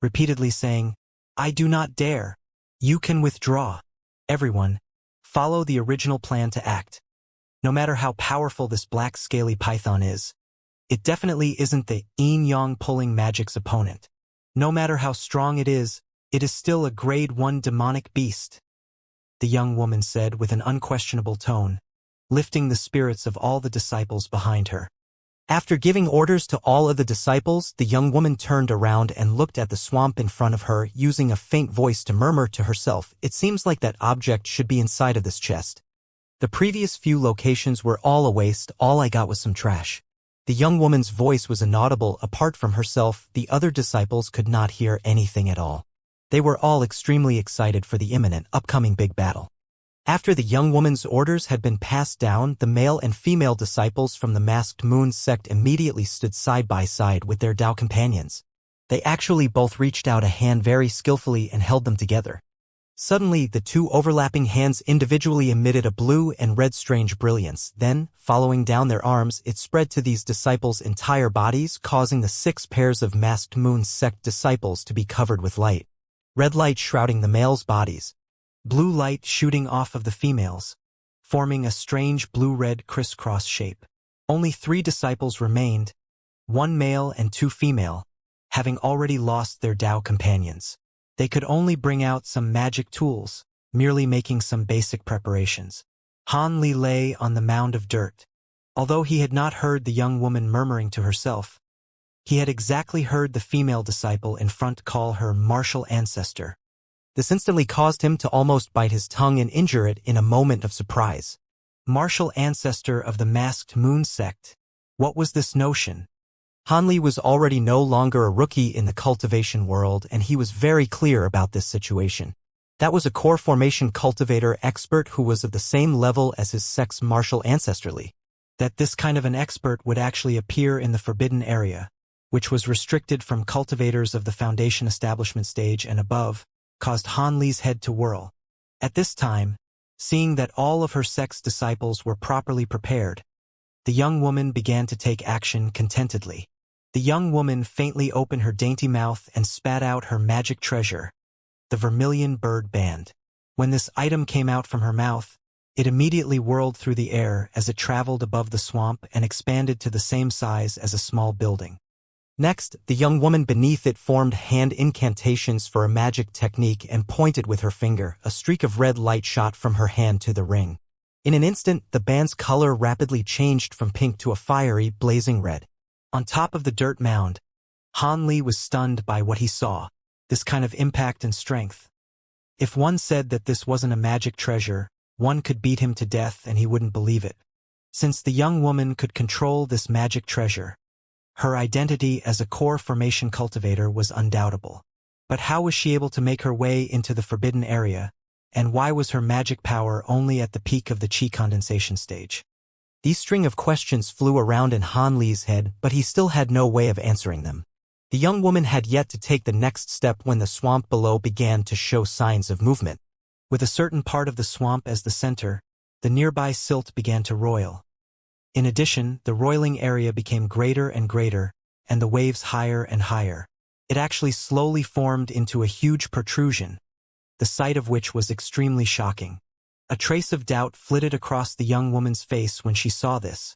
repeatedly saying, I do not dare. You can withdraw. Everyone, follow the original plan to act. No matter how powerful this black scaly python is, it definitely isn't the yin-yang pulling magic's opponent. No matter how strong it is still a grade 1 demonic beast, the young woman said with an unquestionable tone, lifting the spirits of all the disciples behind her. After giving orders to all of the disciples, the young woman turned around and looked at the swamp in front of her, using a faint voice to murmur to herself, it seems like that object should be inside of this chest. The previous few locations were all a waste, all I got was some trash. The young woman's voice was inaudible. Apart from herself, the other disciples could not hear anything at all. They were all extremely excited for the imminent, upcoming big battle. After the young woman's orders had been passed down, the male and female disciples from the Masked Moon sect immediately stood side by side with their Dao companions. They actually both reached out a hand very skillfully and held them together. Suddenly, the two overlapping hands individually emitted a blue and red strange brilliance. Then, following down their arms, it spread to these disciples' entire bodies, causing the 6 pairs of Masked Moon sect disciples to be covered with light. Red light shrouding the males' bodies, blue light shooting off of the females, forming a strange blue-red crisscross shape. Only 3 disciples remained, 1 male and 2 female, having already lost their Dao companions. They could only bring out some magic tools, merely making some basic preparations. Han Li lay on the mound of dirt. Although he had not heard the young woman murmuring to herself, he had exactly heard the female disciple in front call her Martial Ancestor. This instantly caused him to almost bite his tongue and injure it in a moment of surprise. Martial Ancestor of the Masked Moon sect. What was this notion? Han Li was already no longer a rookie in the cultivation world, and he was very clear about this situation. That was a core formation cultivator expert who was of the same level as his sex martial ancestrally. That this kind of an expert would actually appear in the forbidden area, which was restricted from cultivators of the Foundation establishment stage and above, caused Han Li's head to whirl. At this time, seeing that all of her sex disciples were properly prepared, the young woman began to take action contentedly. The young woman faintly opened her dainty mouth and spat out her magic treasure, the vermilion bird band. When this item came out from her mouth, it immediately whirled through the air as it traveled above the swamp and expanded to the same size as a small building. Next, the young woman beneath it formed hand incantations for a magic technique and pointed with her finger. A streak of red light shot from her hand to the ring. In an instant, the band's color rapidly changed from pink to a fiery, blazing red. On top of the dirt mound, Han Li was stunned by what he saw, this kind of impact and strength. If one said that this wasn't a magic treasure, one could beat him to death and he wouldn't believe it. Since the young woman could control this magic treasure, her identity as a core formation cultivator was undoubtable. But how was she able to make her way into the forbidden area, and why was her magic power only at the peak of the chi condensation stage? These string of questions flew around in Han Li's head, but he still had no way of answering them. The young woman had yet to take the next step when the swamp below began to show signs of movement. With a certain part of the swamp as the center, the nearby silt began to roil. In addition, the roiling area became greater and greater, and the waves higher and higher. It actually slowly formed into a huge protrusion, the sight of which was extremely shocking. A trace of doubt flitted across the young woman's face when she saw this.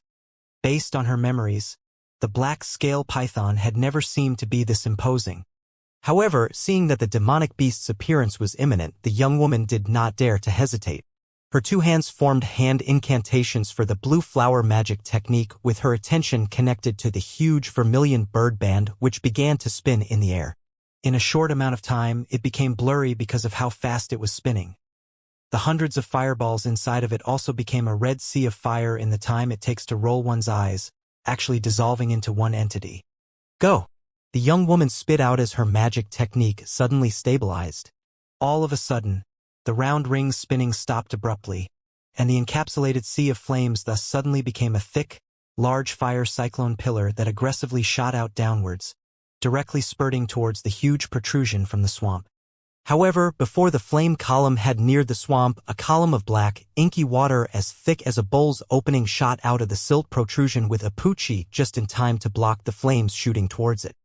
Based on her memories, the black scale python had never seemed to be this imposing. However, seeing that the demonic beast's appearance was imminent, the young woman did not dare to hesitate. Her two hands formed hand incantations for the blue flower magic technique with her attention connected to the huge vermilion bird band which began to spin in the air. In a short amount of time, it became blurry because of how fast it was spinning. The hundreds of fireballs inside of it also became a red sea of fire in the time it takes to roll one's eyes, actually dissolving into one entity. Go! The young woman spit out as her magic technique suddenly stabilized. All of a sudden, the round ring spinning stopped abruptly, and the encapsulated sea of flames thus suddenly became a thick, large fire cyclone pillar that aggressively shot out downwards, directly spurting towards the huge protrusion from the swamp. However, before the flame column had neared the swamp, a column of black, inky water as thick as a bowl's opening shot out of the silt protrusion with a poochie just in time to block the flames shooting towards it.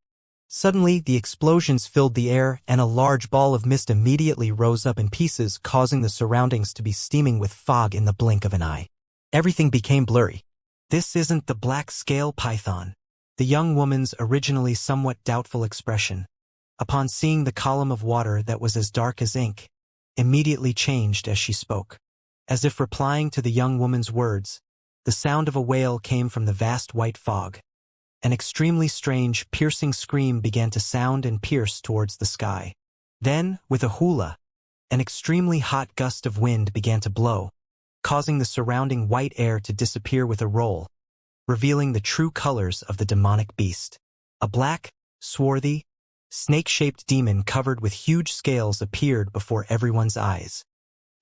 Suddenly, the explosions filled the air, and a large ball of mist immediately rose up in pieces, causing the surroundings to be steaming with fog in the blink of an eye. Everything became blurry. This isn't the black scale python. The young woman's originally somewhat doubtful expression, upon seeing the column of water that was as dark as ink, immediately changed as she spoke. As if replying to the young woman's words, the sound of a wail came from the vast white fog. An extremely strange, piercing scream began to sound and pierce towards the sky. Then, with a hula, an extremely hot gust of wind began to blow, causing the surrounding white air to disappear with a roll, revealing the true colors of the demonic beast. A black, swarthy, snake-shaped demon covered with huge scales appeared before everyone's eyes.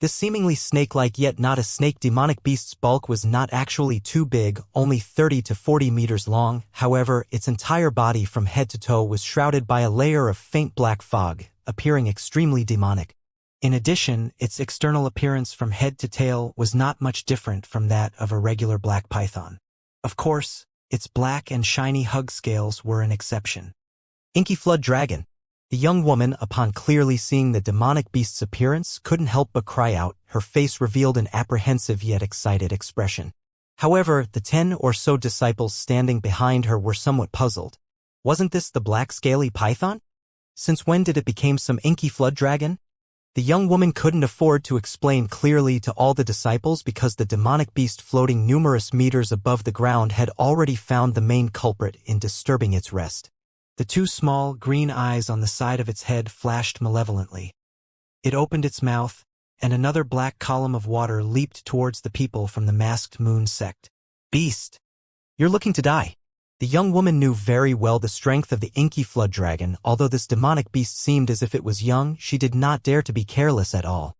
This seemingly snake-like yet not a snake demonic beast's bulk was not actually too big, only 30 to 40 meters long. However, its entire body from head to toe was shrouded by a layer of faint black fog, appearing extremely demonic. In addition, its external appearance from head to tail was not much different from that of a regular black python. Of course, its black and shiny hug scales were an exception. Inky Flood Dragon. The young woman, upon clearly seeing the demonic beast's appearance, couldn't help but cry out. Her face revealed an apprehensive yet excited expression. However, the 10 or so disciples standing behind her were somewhat puzzled. Wasn't this the black scaly python? Since when did it become some inky flood dragon? The young woman couldn't afford to explain clearly to all the disciples because the demonic beast floating numerous meters above the ground had already found the main culprit in disturbing its rest. The two small, green eyes on the side of its head flashed malevolently. It opened its mouth, and another black column of water leaped towards the people from the masked moon sect. Beast! You're looking to die. The young woman knew very well the strength of the inky flood dragon. Although this demonic beast seemed as if it was young, she did not dare to be careless at all.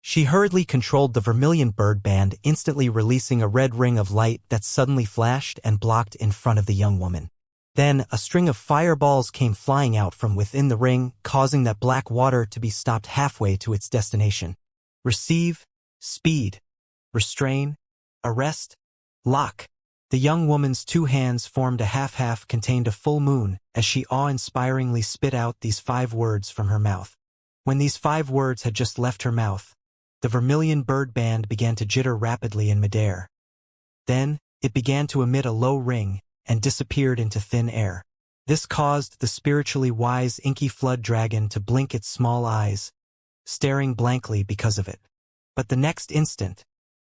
She hurriedly controlled the vermilion bird band, instantly releasing a red ring of light that suddenly flashed and blocked in front of the young woman. Then, a string of fireballs came flying out from within the ring, causing that black water to be stopped halfway to its destination. Receive, speed, restrain, arrest, lock. The young woman's 2 hands formed a half-half contained a full moon as she awe-inspiringly spit out these 5 words from her mouth. When these 5 words had just left her mouth, the vermilion bird band began to jitter rapidly in midair. Then, it began to emit a low ring and disappeared into thin air. This caused the spiritually wise inky flood dragon to blink its small eyes, staring blankly because of it. But the next instant,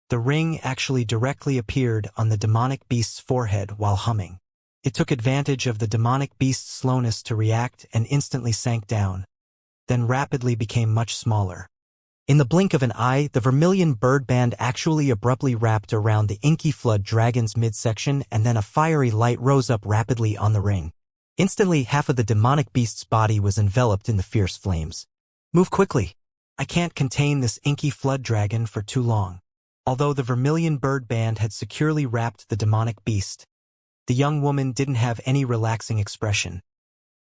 the ring actually directly appeared on the demonic beast's forehead while humming. It took advantage of the demonic beast's slowness to react and instantly sank down, then rapidly became much smaller. In the blink of an eye, the vermilion bird band actually abruptly wrapped around the inky flood dragon's midsection, and then a fiery light rose up rapidly on the ring. Instantly, half of the demonic beast's body was enveloped in the fierce flames. Move quickly. I can't contain this inky flood dragon for too long. Although the vermilion bird band had securely wrapped the demonic beast, the young woman didn't have any relaxing expression.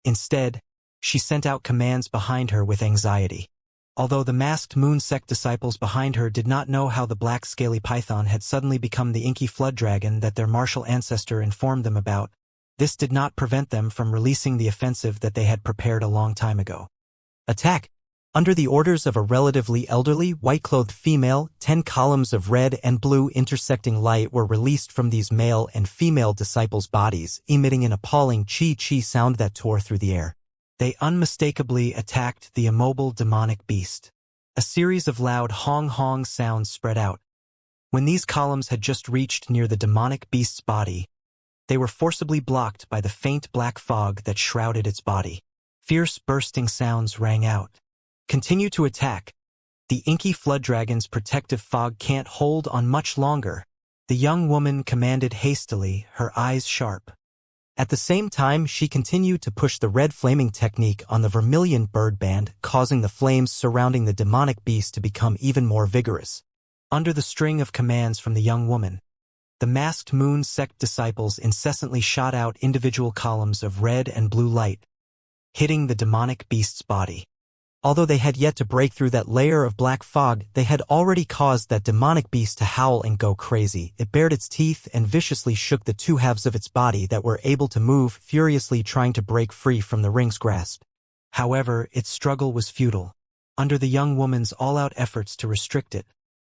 Instead, she sent out commands behind her with anxiety. Although the masked moon sect disciples behind her did not know how the black scaly python had suddenly become the inky flood dragon that their martial ancestor informed them about, this did not prevent them from releasing the offensive that they had prepared a long time ago. Attack! Under the orders of a relatively elderly, white-clothed female, 10 columns of red and blue intersecting light were released from these male and female disciples' bodies, emitting an appalling chi-chi sound that tore through the air. They unmistakably attacked the immobile demonic beast. A series of loud hong-hong sounds spread out. When these columns had just reached near the demonic beast's body, they were forcibly blocked by the faint black fog that shrouded its body. Fierce bursting sounds rang out. Continue to attack. The inky flood dragon's protective fog can't hold on much longer, the young woman commanded hastily, her eyes sharp. At the same time, she continued to push the red flaming technique on the vermilion bird band, causing the flames surrounding the demonic beast to become even more vigorous. Under the string of commands from the young woman, the masked moon sect disciples incessantly shot out individual columns of red and blue light, hitting the demonic beast's body. Although they had yet to break through that layer of black fog, they had already caused that demonic beast to howl and go crazy. It bared its teeth and viciously shook the 2 halves of its body that were able to move, furiously trying to break free from the ring's grasp. However, its struggle was futile. Under the young woman's all-out efforts to restrict it,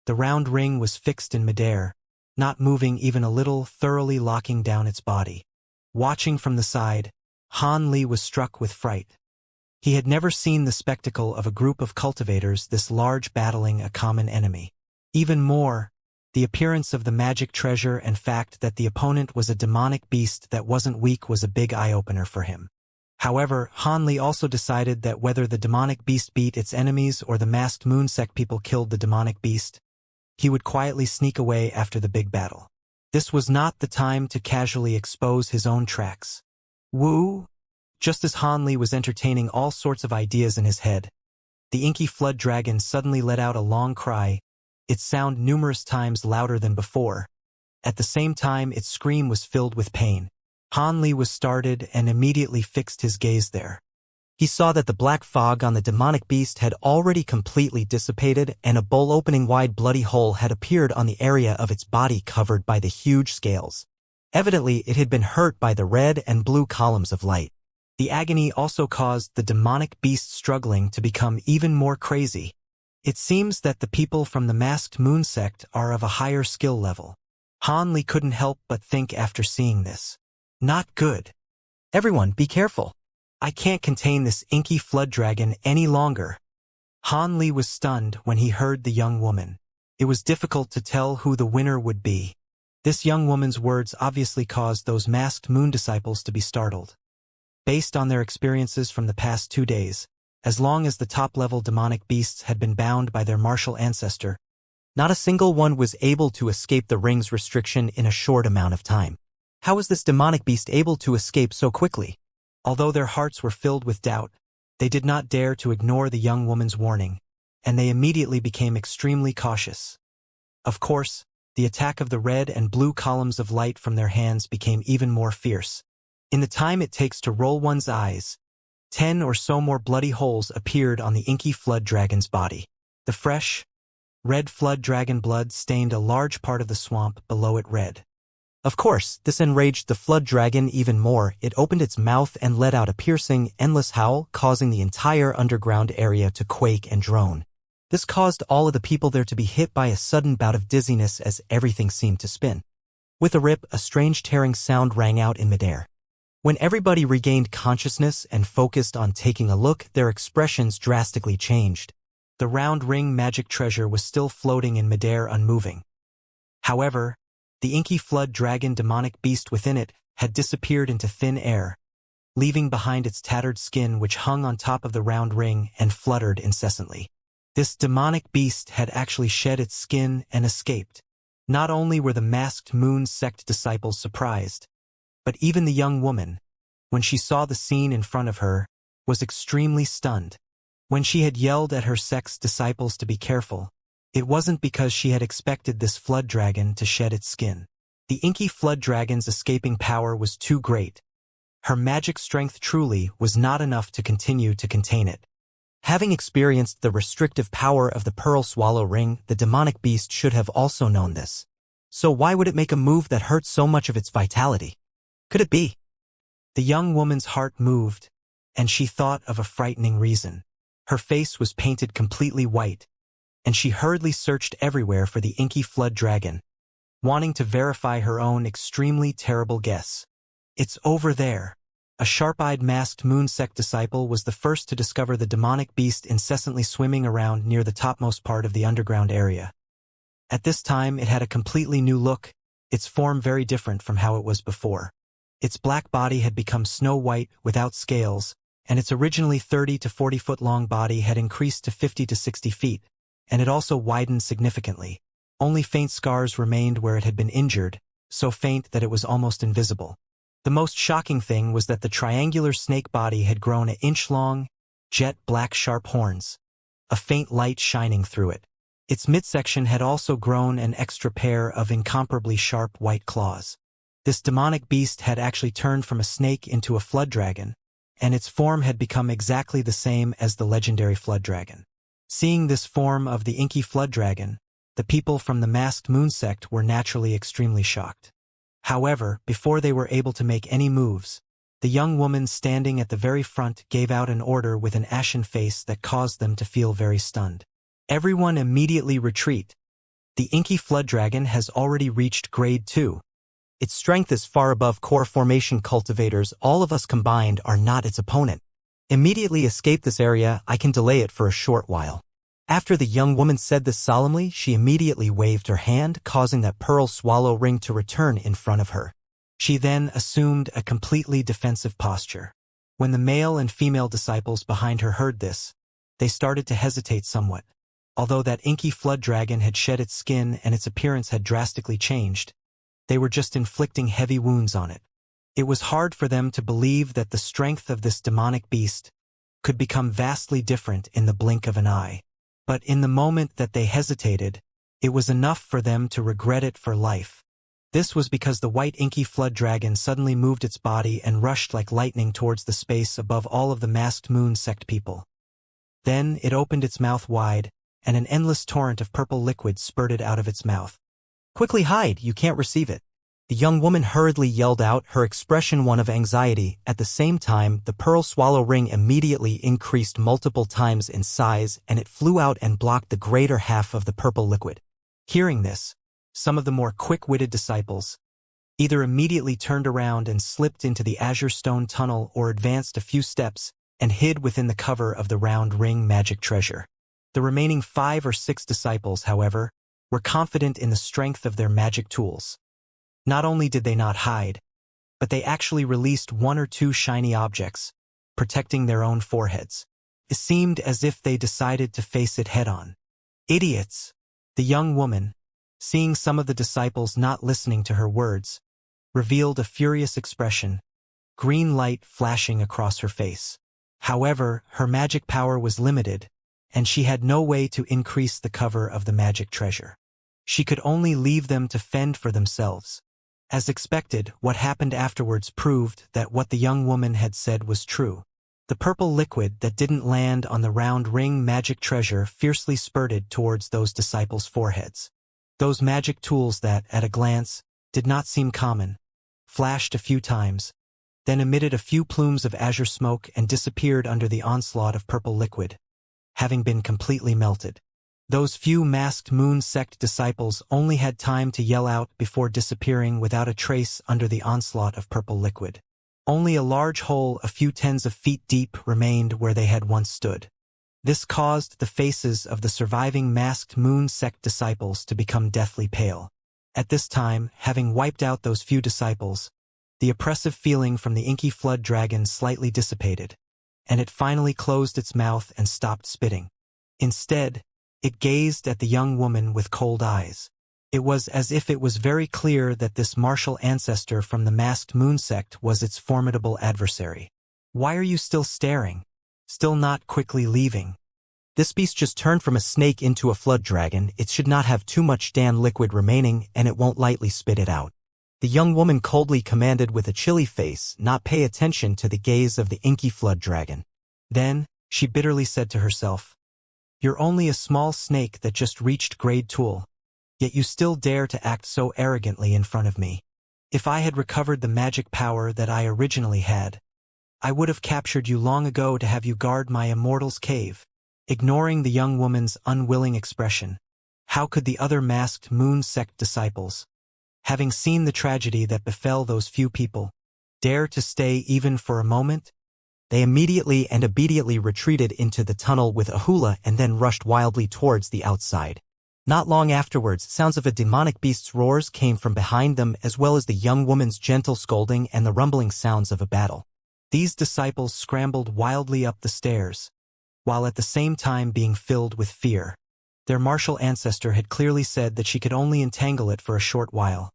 the round ring was fixed in midair, not moving even a little, thoroughly locking down its body. Watching from the side, Han Li was struck with fright. He had never seen the spectacle of a group of cultivators this large battling a common enemy. Even more, the appearance of the magic treasure and fact that the opponent was a demonic beast that wasn't weak was a big eye-opener for him. However, Han Li also decided that whether the demonic beast beat its enemies or the masked moon sect people killed the demonic beast, he would quietly sneak away after the big battle. This was not the time to casually expose his own tracks. Woo! Just as Han Li was entertaining all sorts of ideas in his head, the inky flood dragon suddenly let out a long cry, its sound numerous times louder than before. At the same time, its scream was filled with pain. Han Li was startled and immediately fixed his gaze there. He saw that the black fog on the demonic beast had already completely dissipated, and a bowl-opening wide bloody hole had appeared on the area of its body covered by the huge scales. Evidently, it had been hurt by the red and blue columns of light. The agony also caused the demonic beast struggling to become even more crazy. It seems that the people from the masked moon sect are of a higher skill level. Han Li couldn't help but think after seeing this. Not good. Everyone, be careful. I can't contain this inky flood dragon any longer. Han Li was stunned when he heard the young woman. It was difficult to tell who the winner would be. This young woman's words obviously caused those masked moon disciples to be startled. Based on their experiences from the past 2 days, as long as the top-level demonic beasts had been bound by their martial ancestor, not a single one was able to escape the ring's restriction in a short amount of time. How was this demonic beast able to escape so quickly? Although their hearts were filled with doubt, they did not dare to ignore the young woman's warning, and they immediately became extremely cautious. Of course, the attack of the red and blue columns of light from their hands became even more fierce. In the time it takes to roll one's eyes, 10 or so more bloody holes appeared on the inky flood dragon's body. The fresh, red flood dragon blood stained a large part of the swamp below it red. Of course, this enraged the flood dragon even more. It opened its mouth and let out a piercing, endless howl, causing the entire underground area to quake and drone. This caused all of the people there to be hit by a sudden bout of dizziness as everything seemed to spin. With a rip, a strange tearing sound rang out in midair. When everybody regained consciousness and focused on taking a look, their expressions drastically changed. The round ring magic treasure was still floating in midair unmoving. However, the inky flood dragon demonic beast within it had disappeared into thin air, leaving behind its tattered skin which hung on top of the round ring and fluttered incessantly. This demonic beast had actually shed its skin and escaped. Not only were the masked moon sect disciples surprised, but even the young woman, when she saw the scene in front of her, was extremely stunned. When she had yelled at her sect's disciples to be careful, it wasn't because she had expected this flood dragon to shed its skin. The inky flood dragon's escaping power was too great. Her magic strength truly was not enough to continue to contain it. Having experienced the restrictive power of the pearl swallow ring, the demonic beast should have also known this. So why would it make a move that hurt so much of its vitality? Could it be? The young woman's heart moved, and she thought of a frightening reason. Her face was painted completely white, and she hurriedly searched everywhere for the inky flood dragon, wanting to verify her own extremely terrible guess. It's over there. A sharp-eyed masked moon sect disciple was the first to discover the demonic beast incessantly swimming around near the topmost part of the underground area. At this time, it had a completely new look, its form very different from how it was before. Its black body had become snow white without scales, and its originally 30 to 40 foot long body had increased to 50 to 60 feet, and it also widened significantly. Only faint scars remained where it had been injured, so faint that it was almost invisible. The most shocking thing was that the triangular snake body had grown an inch long, jet black sharp horns, a faint light shining through it. Its midsection had also grown an extra pair of incomparably sharp white claws. This demonic beast had actually turned from a snake into a flood dragon, and its form had become exactly the same as the legendary flood dragon. Seeing this form of the inky flood dragon, the people from the masked moon sect were naturally extremely shocked. However, before they were able to make any moves, the young woman standing at the very front gave out an order with an ashen face that caused them to feel very stunned. Everyone immediately retreat. The inky flood dragon has already reached grade 2. Its strength is far above core formation cultivators. All of us combined are not its opponent. Immediately escape this area. I can delay it for a short while. After the young woman said this solemnly, she immediately waved her hand, causing that pearl swallow ring to return in front of her. She then assumed a completely defensive posture. When the male and female disciples behind her heard this, they started to hesitate somewhat. Although that inky flood dragon had shed its skin and its appearance had drastically changed, they were just inflicting heavy wounds on it. It was hard for them to believe that the strength of this demonic beast could become vastly different in the blink of an eye. But in the moment that they hesitated, it was enough for them to regret it for life. This was because the white inky flood dragon suddenly moved its body and rushed like lightning towards the space above all of the masked moon sect people. Then it opened its mouth wide, and an endless torrent of purple liquid spurted out of its mouth. "Quickly hide, you can't receive it." The young woman hurriedly yelled out, her expression one of anxiety. At the same time, the pearl swallow ring immediately increased multiple times in size, and it flew out and blocked the greater half of the purple liquid. Hearing this, some of the more quick-witted disciples either immediately turned around and slipped into the azure stone tunnel or advanced a few steps and hid within the cover of the round ring magic treasure. The remaining 5 or 6 disciples, however, were confident in the strength of their magic tools. Not only did they not hide, but they actually released 1 or 2 shiny objects, protecting their own foreheads. It seemed as if they decided to face it head-on. Idiots! The young woman, seeing some of the disciples not listening to her words, revealed a furious expression, green light flashing across her face. However, her magic power was limited, and she had no way to increase the cover of the magic treasure. She could only leave them to fend for themselves. As expected, what happened afterwards proved that what the young woman had said was true. The purple liquid that didn't land on the round ring magic treasure fiercely spurted towards those disciples' foreheads. Those magic tools that, at a glance, did not seem common, flashed a few times, then emitted a few plumes of azure smoke and disappeared under the onslaught of purple liquid, having been completely melted. Those few masked moon sect disciples only had time to yell out before disappearing without a trace under the onslaught of purple liquid. Only a large hole a few tens of feet deep remained where they had once stood. This caused the faces of the surviving masked moon sect disciples to become deathly pale. At this time, having wiped out those few disciples, the oppressive feeling from the inky flood dragon slightly dissipated, and it finally closed its mouth and stopped spitting. Instead, it gazed at the young woman with cold eyes. It was as if it was very clear that this martial ancestor from the masked moon sect was its formidable adversary. "Why are you still staring? Still not quickly leaving? This beast just turned from a snake into a flood dragon. It should not have too much damn liquid remaining, and it won't lightly spit it out." The young woman coldly commanded with a chilly face, not pay attention to the gaze of the inky flood dragon. Then, she bitterly said to herself, "You're only a small snake that just reached grade 2, yet you still dare to act so arrogantly in front of me. If I had recovered the magic power that I originally had, I would have captured you long ago to have you guard my immortal's cave." Ignoring the young woman's unwilling expression, how could the other masked moon sect disciples, having seen the tragedy that befell those few people, dare to stay even for a moment? They immediately and obediently retreated into the tunnel with Ahula and then rushed wildly towards the outside. Not long afterwards, sounds of a demonic beast's roars came from behind them, as well as the young woman's gentle scolding and the rumbling sounds of a battle. These disciples scrambled wildly up the stairs, while at the same time being filled with fear. Their martial ancestor had clearly said that she could only entangle it for a short while.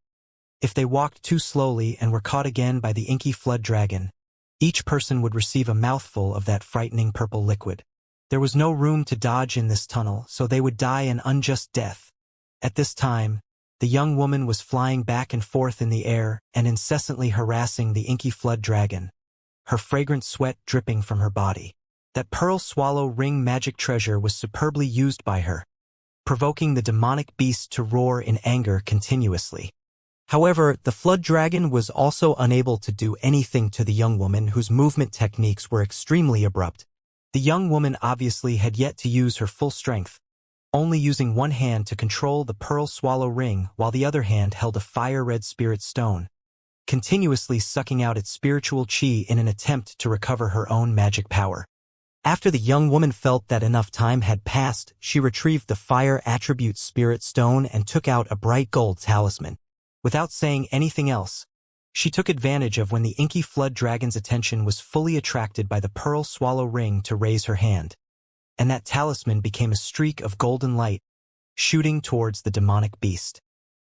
If they walked too slowly and were caught again by the inky flood dragon, each person would receive a mouthful of that frightening purple liquid. There was no room to dodge in this tunnel, so they would die an unjust death. At this time, the young woman was flying back and forth in the air and incessantly harassing the inky flood dragon, her fragrant sweat dripping from her body. That pearl swallow ring magic treasure was superbly used by her, provoking the demonic beast to roar in anger continuously. However, the flood dragon was also unable to do anything to the young woman, whose movement techniques were extremely abrupt. The young woman obviously had yet to use her full strength, only using one hand to control the pearl swallow ring while the other hand held a fire-red spirit stone, continuously sucking out its spiritual chi in an attempt to recover her own magic power. After the young woman felt that enough time had passed, she retrieved the fire attribute spirit stone and took out a bright gold talisman. Without saying anything else, she took advantage of when the inky flood dragon's attention was fully attracted by the pearl swallow ring to raise her hand, and that talisman became a streak of golden light, shooting towards the demonic beast.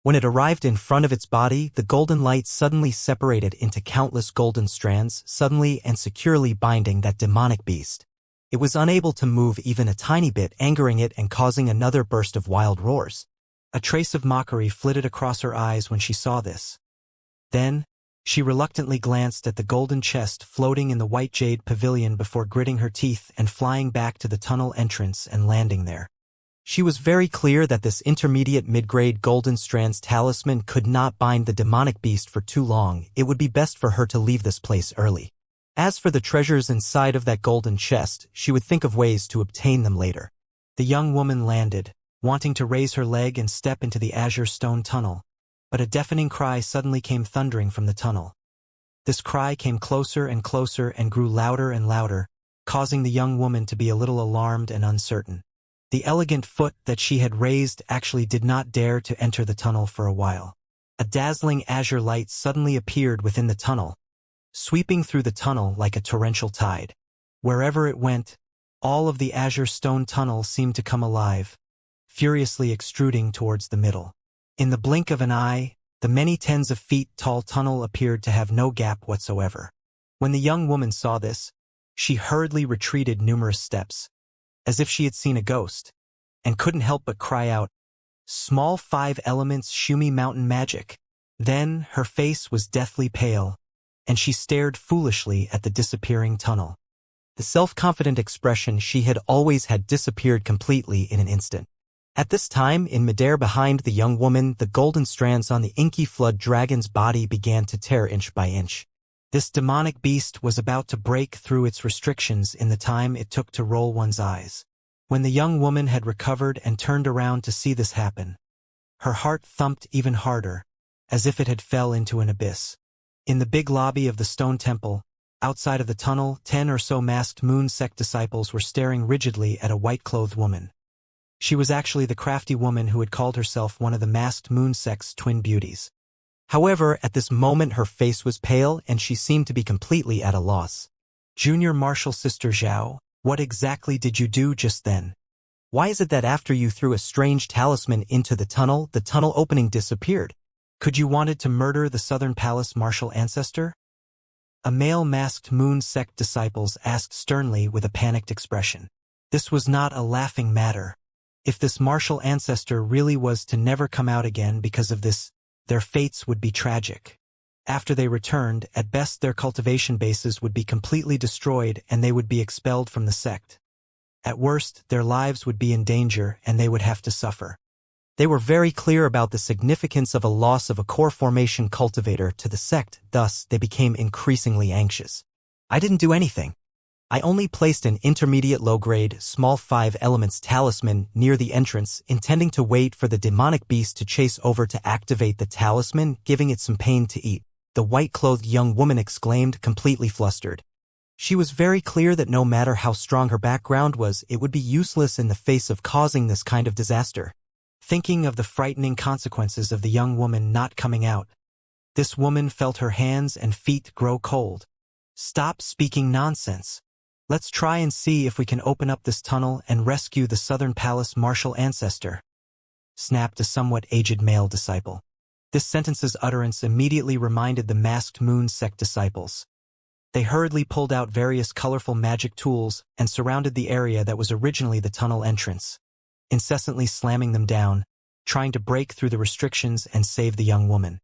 When it arrived in front of its body, the golden light suddenly separated into countless golden strands, suddenly and securely binding that demonic beast. It was unable to move even a tiny bit, angering it and causing another burst of wild roars. A trace of mockery flitted across her eyes when she saw this. Then, she reluctantly glanced at the golden chest floating in the white jade pavilion before gritting her teeth and flying back to the tunnel entrance and landing there. She was very clear that this intermediate mid-grade golden strands talisman could not bind the demonic beast for too long. It would be best for her to leave this place early. As for the treasures inside of that golden chest, she would think of ways to obtain them later. The young woman landed, wanting to raise her leg and step into the azure stone tunnel, but a deafening cry suddenly came thundering from the tunnel. This cry came closer and closer and grew louder and louder, causing the young woman to be a little alarmed and uncertain. The elegant foot that she had raised actually did not dare to enter the tunnel for a while. A dazzling azure light suddenly appeared within the tunnel, sweeping through the tunnel like a torrential tide. Wherever it went, all of the azure stone tunnel seemed to come alive, furiously extruding towards the middle. In the blink of an eye, The many tens of feet tall tunnel appeared to have no gap whatsoever. When the young woman saw this, she hurriedly retreated numerous steps, as if she had seen a ghost, and couldn't help but cry out, "Small 5 elements Shumi mountain magic." Then her face was deathly pale, and she stared foolishly at the disappearing tunnel. The self-confident expression she had always had disappeared completely in an instant. At this time, in midair behind the young woman, the golden strands on the inky flood dragon's body began to tear inch by inch. This demonic beast was about to break through its restrictions in the time it took to roll one's eyes. When the young woman had recovered and turned around to see this happen, her heart thumped even harder, as if it had fell into an abyss. In the big lobby of the stone temple, outside of the tunnel, 10 or so masked moon sect disciples were staring rigidly at a white-clothed woman. She was actually the crafty woman who had called herself one of the masked moon sect's twin beauties. However, at this moment her face was pale and she seemed to be completely at a loss. "Junior Martial Sister Zhao, what exactly did you do just then? Why is it that after you threw a strange talisman into the tunnel opening disappeared? Could you wanted to murder the Southern Palace martial ancestor?" A male masked moon sect disciples asked sternly with a panicked expression. This was not a laughing matter. If this martial ancestor really was to never come out again because of this, their fates would be tragic. After they returned, at best their cultivation bases would be completely destroyed and they would be expelled from the sect. At worst, their lives would be in danger and they would have to suffer. They were very clear about the significance of a loss of a core formation cultivator to the sect, thus they became increasingly anxious. "I didn't do anything. I only placed an intermediate low-grade, small 5 elements talisman near the entrance, intending to wait for the demonic beast to chase over to activate the talisman, giving it some pain to eat," the white-clothed young woman exclaimed, completely flustered. She was very clear that no matter how strong her background was, it would be useless in the face of causing this kind of disaster. Thinking of the frightening consequences of the young woman not coming out, this woman felt her hands and feet grow cold. "Stop speaking nonsense. Let's try and see if we can open up this tunnel and rescue the Southern Palace martial ancestor," snapped a somewhat aged male disciple. This sentence's utterance immediately reminded the masked moon sect disciples. They hurriedly pulled out various colorful magic tools and surrounded the area that was originally the tunnel entrance, incessantly slamming them down, trying to break through the restrictions and save the young woman.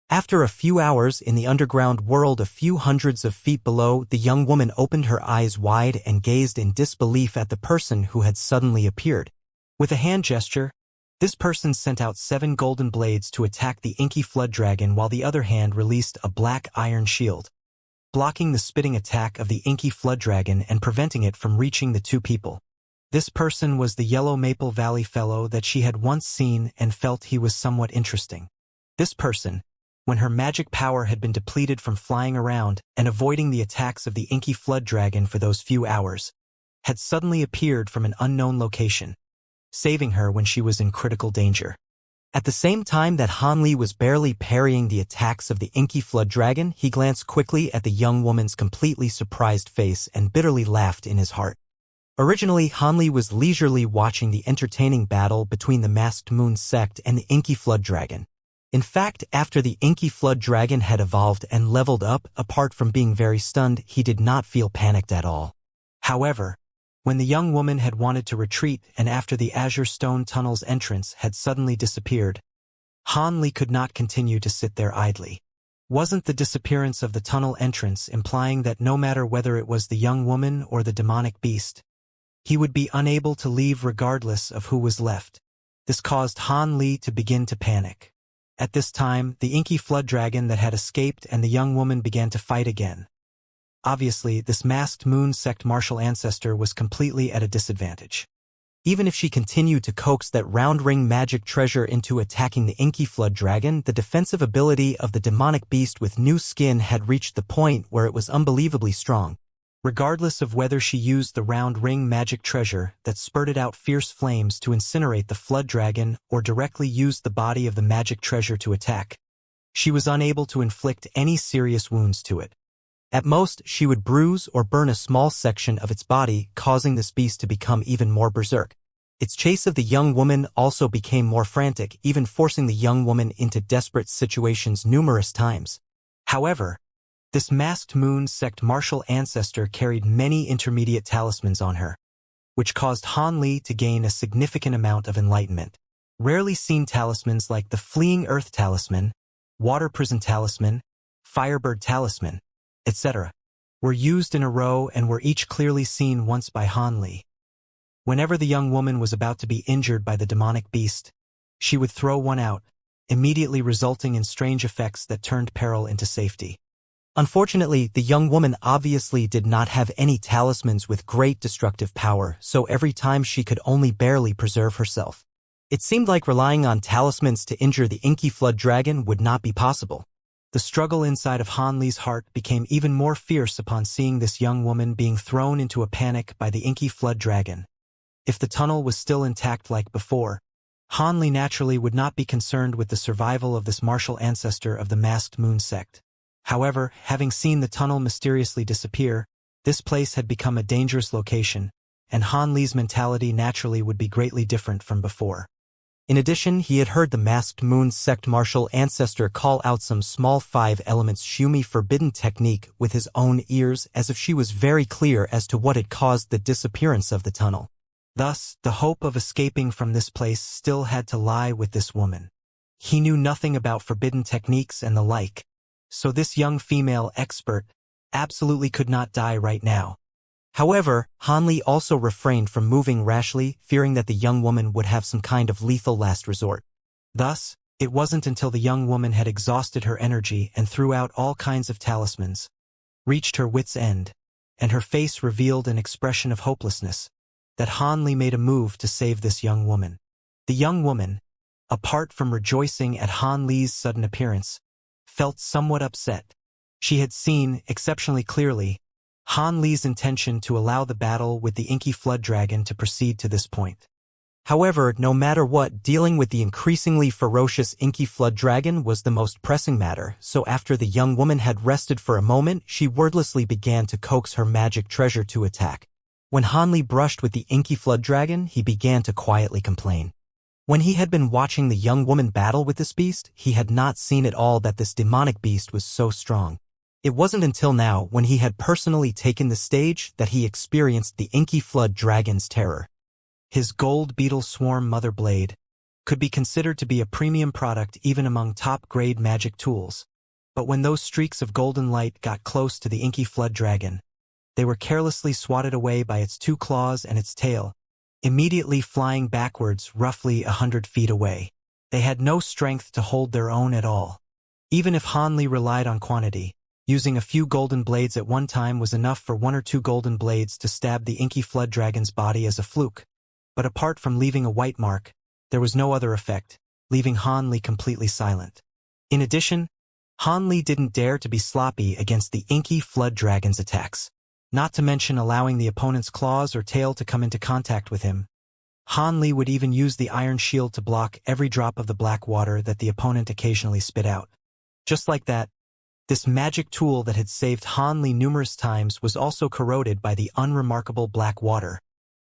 After a few hours in the underground world a few hundreds of feet below, the young woman opened her eyes wide and gazed in disbelief at the person who had suddenly appeared. With a hand gesture, this person sent out 7 golden blades to attack the inky flood dragon while the other hand released a black iron shield, blocking the spitting attack of the inky flood dragon and preventing it from reaching the two people. This person was the yellow Maple Valley fellow that she had once seen and felt he was somewhat interesting. This person, when her magic power had been depleted from flying around and avoiding the attacks of the inky flood dragon for those few hours, had suddenly appeared from an unknown location, saving her when she was in critical danger. At the same time that Han Li was barely parrying the attacks of the inky flood dragon, he glanced quickly at the young woman's completely surprised face and bitterly laughed in his heart. Originally, Han Li was leisurely watching the entertaining battle between the masked moon sect and the inky flood dragon. In fact, after the inky flood dragon had evolved and leveled up, apart from being very stunned, he did not feel panicked at all. However, when the young woman had wanted to retreat and after the azure stone tunnel's entrance had suddenly disappeared, Han Li could not continue to sit there idly. Wasn't the disappearance of the tunnel entrance implying that no matter whether it was the young woman or the demonic beast, he would be unable to leave regardless of who was left? This caused Han Li to begin to panic. At this time, the inky flood dragon that had escaped and the young woman began to fight again. Obviously, this masked moon sect martial ancestor was completely at a disadvantage. Even if she continued to coax that round ring magic treasure into attacking the inky flood dragon, the defensive ability of the demonic beast with new skin had reached the point where it was unbelievably strong. Regardless of whether she used the round ring magic treasure that spurted out fierce flames to incinerate the flood dragon or directly used the body of the magic treasure to attack, she was unable to inflict any serious wounds to it. At most, she would bruise or burn a small section of its body, causing this beast to become even more berserk. Its chase of the young woman also became more frantic, even forcing the young woman into desperate situations numerous times. However, this masked moon sect martial ancestor carried many intermediate talismans on her, which caused Han Li to gain a significant amount of enlightenment. Rarely seen talismans like the Fleeing Earth Talisman, Water Prison Talisman, Firebird Talisman, etc., were used in a row and were each clearly seen once by Han Li. Whenever the young woman was about to be injured by the demonic beast, she would throw one out, immediately resulting in strange effects that turned peril into safety. Unfortunately, the young woman obviously did not have any talismans with great destructive power, so every time she could only barely preserve herself. It seemed like relying on talismans to injure the inky flood dragon would not be possible. The struggle inside of Han Li's heart became even more fierce upon seeing this young woman being thrown into a panic by the inky flood dragon. If the tunnel was still intact like before, Han Li naturally would not be concerned with the survival of this martial ancestor of the masked moon sect. However, having seen the tunnel mysteriously disappear, this place had become a dangerous location, and Han Li's mentality naturally would be greatly different from before. In addition, he had heard the masked moon sect martial ancestor call out some small 5-elements Shumi forbidden technique with his own ears, as if she was very clear as to what had caused the disappearance of the tunnel. Thus, the hope of escaping from this place still had to lie with this woman. He knew nothing about forbidden techniques and the like, so this young female expert absolutely could not die right now. However, Han Li also refrained from moving rashly, fearing that the young woman would have some kind of lethal last resort. Thus, it wasn't until the young woman had exhausted her energy and threw out all kinds of talismans, reached her wit's end, and her face revealed an expression of hopelessness, that Han Li made a move to save this young woman. The young woman, apart from rejoicing at Han Li's sudden appearance, felt somewhat upset. She had seen, exceptionally clearly, Han Li's intention to allow the battle with the inky flood dragon to proceed to this point. However, no matter what, dealing with the increasingly ferocious inky flood dragon was the most pressing matter, so after the young woman had rested for a moment, she wordlessly began to coax her magic treasure to attack. When Han Li brushed with the inky flood dragon, he began to quietly complain. When he had been watching the young woman battle with this beast, he had not seen at all that this demonic beast was so strong. It wasn't until now, when he had personally taken the stage, that he experienced the inky flood dragon's terror. His gold beetle swarm mother blade could be considered to be a premium product even among top-grade magic tools. But when those streaks of golden light got close to the inky flood dragon, they were carelessly swatted away by its 2 claws and its tail, immediately flying backwards roughly 100 feet away. They had no strength to hold their own at all. Even if Han Li relied on quantity, using a few golden blades at one time was enough for 1 or 2 golden blades to stab the inky flood dragon's body as a fluke. But apart from leaving a white mark, there was no other effect, leaving Han Li completely silent. In addition, Han Li didn't dare to be sloppy against the inky flood dragon's attacks, not to mention allowing the opponent's claws or tail to come into contact with him. Han Li would even use the iron shield to block every drop of the black water that the opponent occasionally spit out. Just like that, this magic tool that had saved Han Li numerous times was also corroded by the unremarkable black water,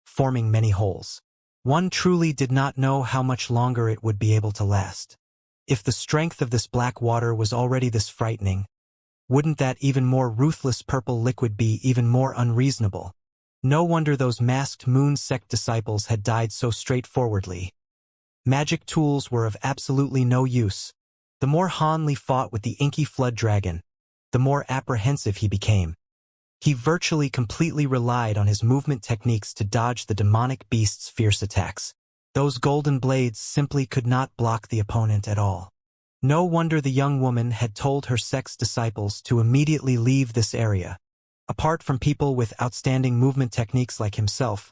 forming many holes. One truly did not know how much longer it would be able to last. If the strength of this black water was already this frightening, wouldn't that even more ruthless purple liquid be even more unreasonable? No wonder those masked moon sect disciples had died so straightforwardly. Magic tools were of absolutely no use. The more Han Li fought with the inky flood dragon, the more apprehensive he became. He virtually completely relied on his movement techniques to dodge the demonic beast's fierce attacks. Those golden blades simply could not block the opponent at all. No wonder the young woman had told her sect's disciples to immediately leave this area. Apart from people with outstanding movement techniques like himself,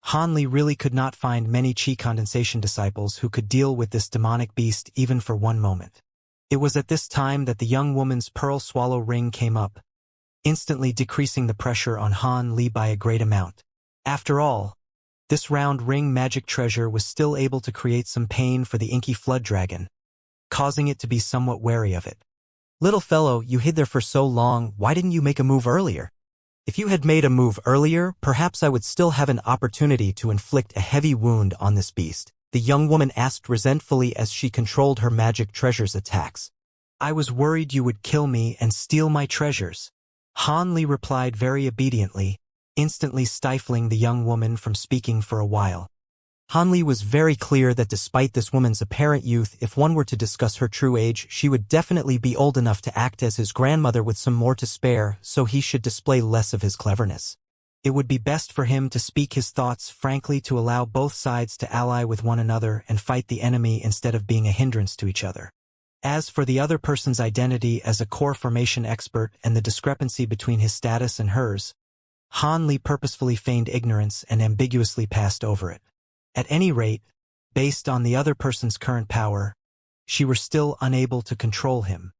Han Li really could not find many chi condensation disciples who could deal with this demonic beast even for one moment. It was at this time that the young woman's pearl swallow ring came up, instantly decreasing the pressure on Han Li by a great amount. After all, this round ring magic treasure was still able to create some pain for the inky flood dragon, causing it to be somewhat wary of it. "Little fellow, you hid there for so long, why didn't you make a move earlier?" If you had made a move earlier, perhaps I would still have an opportunity to inflict a heavy wound on this beast, the young woman asked resentfully as she controlled her magic treasure's attacks. I was worried you would kill me and steal my treasures. Han Li replied very obediently, instantly stifling the young woman from speaking for a while. Han Li was very clear that despite this woman's apparent youth, if one were to discuss her true age, she would definitely be old enough to act as his grandmother with some more to spare, so he should display less of his cleverness. It would be best for him to speak his thoughts frankly, to allow both sides to ally with one another and fight the enemy instead of being a hindrance to each other. As for the other person's identity as a core formation expert and the discrepancy between his status and hers, Han Li purposefully feigned ignorance and ambiguously passed over it. At any rate, based on the other person's current power, she were still unable to control him.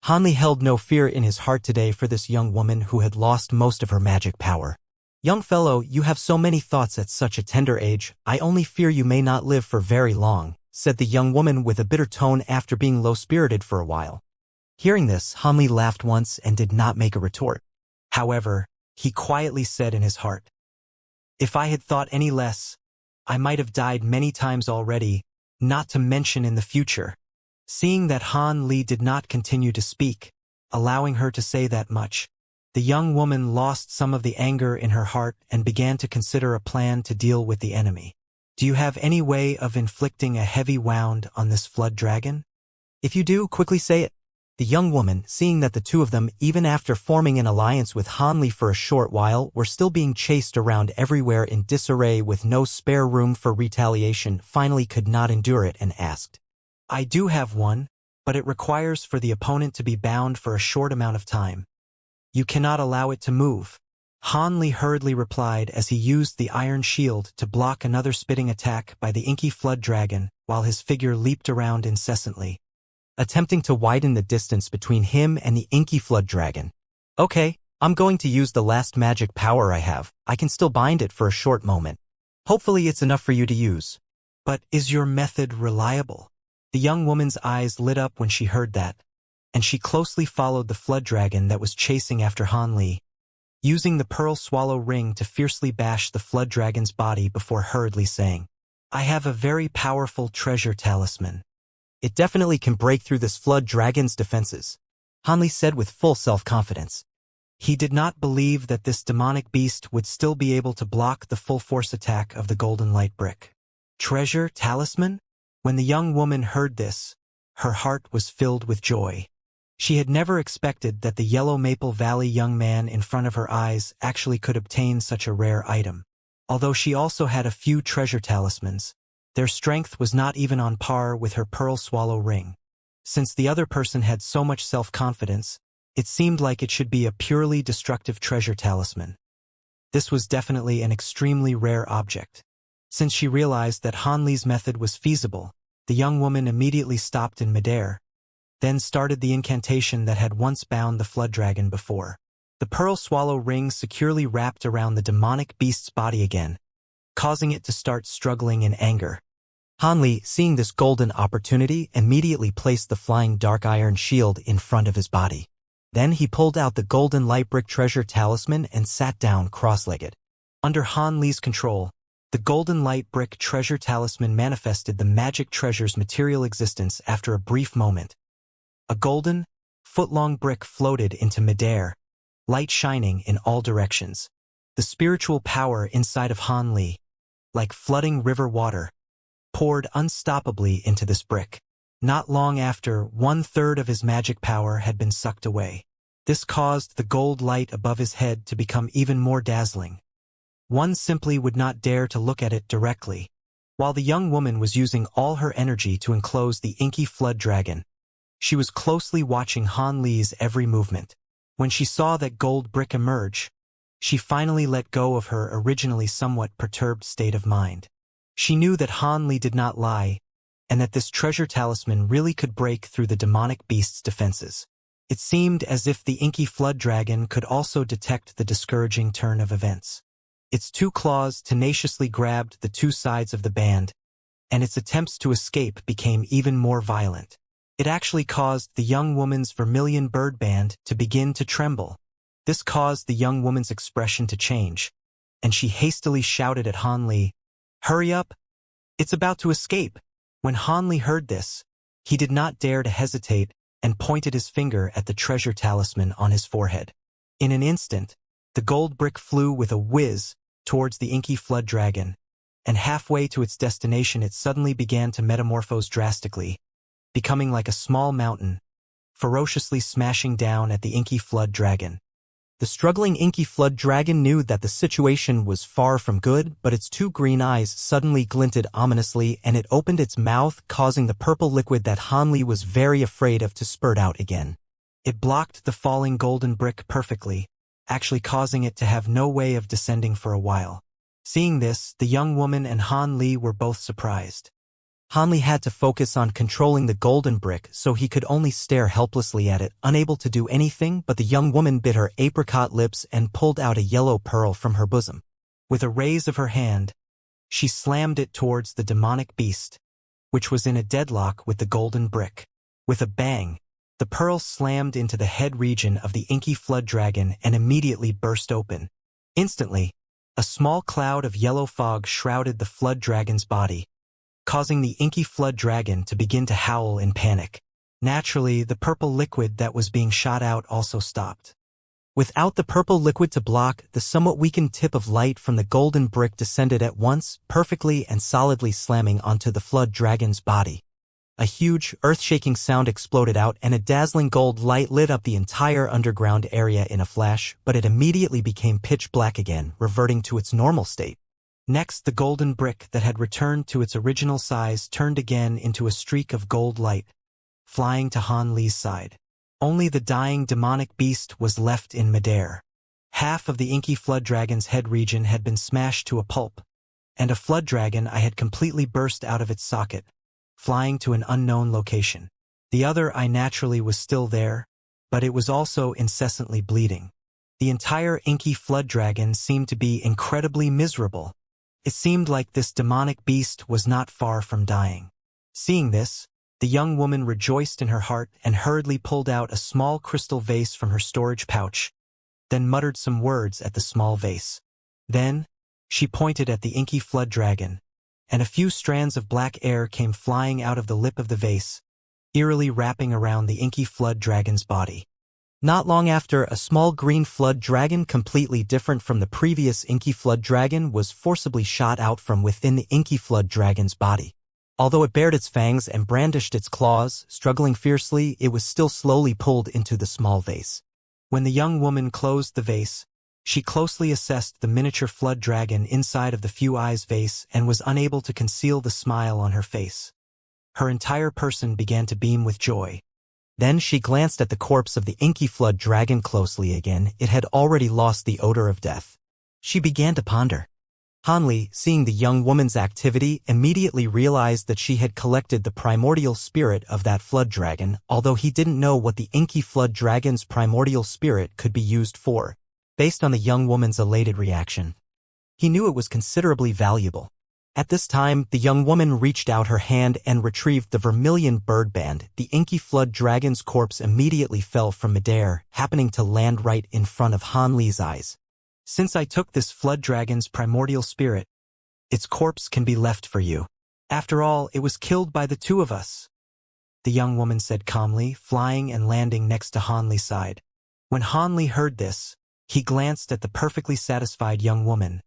Han Li held no fear in his heart today for this young woman who had lost most of her magic power. Young fellow, you have so many thoughts at such a tender age, I only fear you may not live for very long, said the young woman with a bitter tone after being low-spirited for a while. Hearing this, Han Li laughed once and did not make a retort. However, he quietly said in his heart, if I had thought any less, I might have died many times already, not to mention in the future. Seeing that Han Li did not continue to speak, allowing her to say that much, the young woman lost some of the anger in her heart and began to consider a plan to deal with the enemy. Do you have any way of inflicting a heavy wound on this flood dragon? If you do, quickly say it. The young woman, seeing that the two of them, even after forming an alliance with Han Li for a short while, were still being chased around everywhere in disarray with no spare room for retaliation, finally could not endure it and asked, I do have one, but it requires for the opponent to be bound for a short amount of time. You cannot allow it to move. Han Li hurriedly replied as he used the iron shield to block another spitting attack by the inky flood dragon, while his figure leaped around incessantly, attempting to widen the distance between him and the inky flood dragon. Okay, I'm going to use the last magic power I have. I can still bind it for a short moment. Hopefully it's enough for you to use. But is your method reliable? The young woman's eyes lit up when she heard that, and she closely followed the flood dragon that was chasing after Han Li, using the pearl swallow ring to fiercely bash the flood dragon's body before hurriedly saying, I have a very powerful treasure talisman. It definitely can break through this flood dragon's defenses, Han Li said with full self-confidence. He did not believe that this demonic beast would still be able to block the full force attack of the golden light brick. Treasure talisman? When the young woman heard this, her heart was filled with joy. She had never expected that the Yellow Maple Valley young man in front of her eyes actually could obtain such a rare item. Although she also had a few treasure talismans, their strength was not even on par with her pearl swallow ring. Since the other person had so much self-confidence, it seemed like it should be a purely destructive treasure talisman. This was definitely an extremely rare object. Since she realized that Han Li's method was feasible, the young woman immediately stopped in midair, then started the incantation that had once bound the flood dragon before. The pearl swallow ring securely wrapped around the demonic beast's body again, causing it to start struggling in anger. Han Li, seeing this golden opportunity, immediately placed the flying dark iron shield in front of his body. Then he pulled out the golden light brick treasure talisman and sat down cross-legged. Under Han Li's control, the golden light brick treasure talisman manifested the magic treasure's material existence after a brief moment. A golden, foot-long brick floated into midair, light shining in all directions. The spiritual power inside of Han Li, like flooding river water, poured unstoppably into this brick. Not long after, 1/3 of his magic power had been sucked away. This caused the gold light above his head to become even more dazzling. One simply would not dare to look at it directly. While the young woman was using all her energy to enclose the inky flood dragon, she was closely watching Han Li's every movement. When she saw that gold brick emerge, she finally let go of her originally somewhat perturbed state of mind. She knew that Han Li did not lie, and that this treasure talisman really could break through the demonic beast's defenses. It seemed as if the inky flood dragon could also detect the discouraging turn of events. Its two claws tenaciously grabbed the two sides of the band, and its attempts to escape became even more violent. It actually caused the young woman's vermilion bird band to begin to tremble. This caused the young woman's expression to change, and she hastily shouted at Han Li, "Hurry up! It's about to escape!" When Han Li heard this, he did not dare to hesitate and pointed his finger at the treasure talisman on his forehead. In an instant, the gold brick flew with a whiz towards the inky flood dragon, and halfway to its destination it suddenly began to metamorphose drastically, becoming like a small mountain, ferociously smashing down at the inky flood dragon. The struggling inky flood dragon knew that the situation was far from good, but its two green eyes suddenly glinted ominously and it opened its mouth, causing the purple liquid that Han Li was very afraid of to spurt out again. It blocked the falling golden brick perfectly, actually causing it to have no way of descending for a while. Seeing this, the young woman and Han Li were both surprised. Han Li had to focus on controlling the golden brick, so he could only stare helplessly at it, unable to do anything, but the young woman bit her apricot lips and pulled out a yellow pearl from her bosom. With a raise of her hand, she slammed it towards the demonic beast, which was in a deadlock with the golden brick. With a bang, the pearl slammed into the head region of the inky flood dragon and immediately burst open. Instantly, a small cloud of yellow fog shrouded the flood dragon's body, causing the inky flood dragon to begin to howl in panic. Naturally, the purple liquid that was being shot out also stopped. Without the purple liquid to block, the somewhat weakened tip of light from the golden brick descended at once, perfectly and solidly slamming onto the flood dragon's body. A huge, earth-shaking sound exploded out and a dazzling gold light lit up the entire underground area in a flash, but it immediately became pitch black again, reverting to its normal state. Next, the golden brick that had returned to its original size turned again into a streak of gold light, flying to Han Li's side. Only the dying demonic beast was left in midair. Half of the inky flood dragon's head region had been smashed to a pulp, and a flood dragon eye had completely burst out of its socket, flying to an unknown location. The other eye naturally was still there, but it was also incessantly bleeding. The entire inky flood dragon seemed to be incredibly miserable. It seemed like this demonic beast was not far from dying. Seeing this, the young woman rejoiced in her heart and hurriedly pulled out a small crystal vase from her storage pouch, then muttered some words at the small vase. Then, she pointed at the inky flood dragon, and a few strands of black air came flying out of the lip of the vase, eerily wrapping around the inky flood dragon's body. Not long after, a small green flood dragon completely different from the previous inky flood dragon was forcibly shot out from within the inky flood dragon's body. Although it bared its fangs and brandished its claws, struggling fiercely, it was still slowly pulled into the small vase. When the young woman closed the vase, she closely assessed the miniature flood dragon inside of the few eyes vase and was unable to conceal the smile on her face. Her entire person began to beam with joy. Then she glanced at the corpse of the inky flood dragon closely again. It had already lost the odor of death. She began to ponder. Han Li, seeing the young woman's activity, immediately realized that she had collected the primordial spirit of that flood dragon, although he didn't know what the inky flood dragon's primordial spirit could be used for. Based on the young woman's elated reaction, he knew it was considerably valuable. At this time, the young woman reached out her hand and retrieved the vermilion bird band. The inky flood dragon's corpse immediately fell from midair, happening to land right in front of Han Li's eyes. Since I took this flood dragon's primordial spirit, its corpse can be left for you. After all, it was killed by the two of us, the young woman said calmly, flying and landing next to Han Li's side. When Han Li heard this, he glanced at the perfectly satisfied young woman,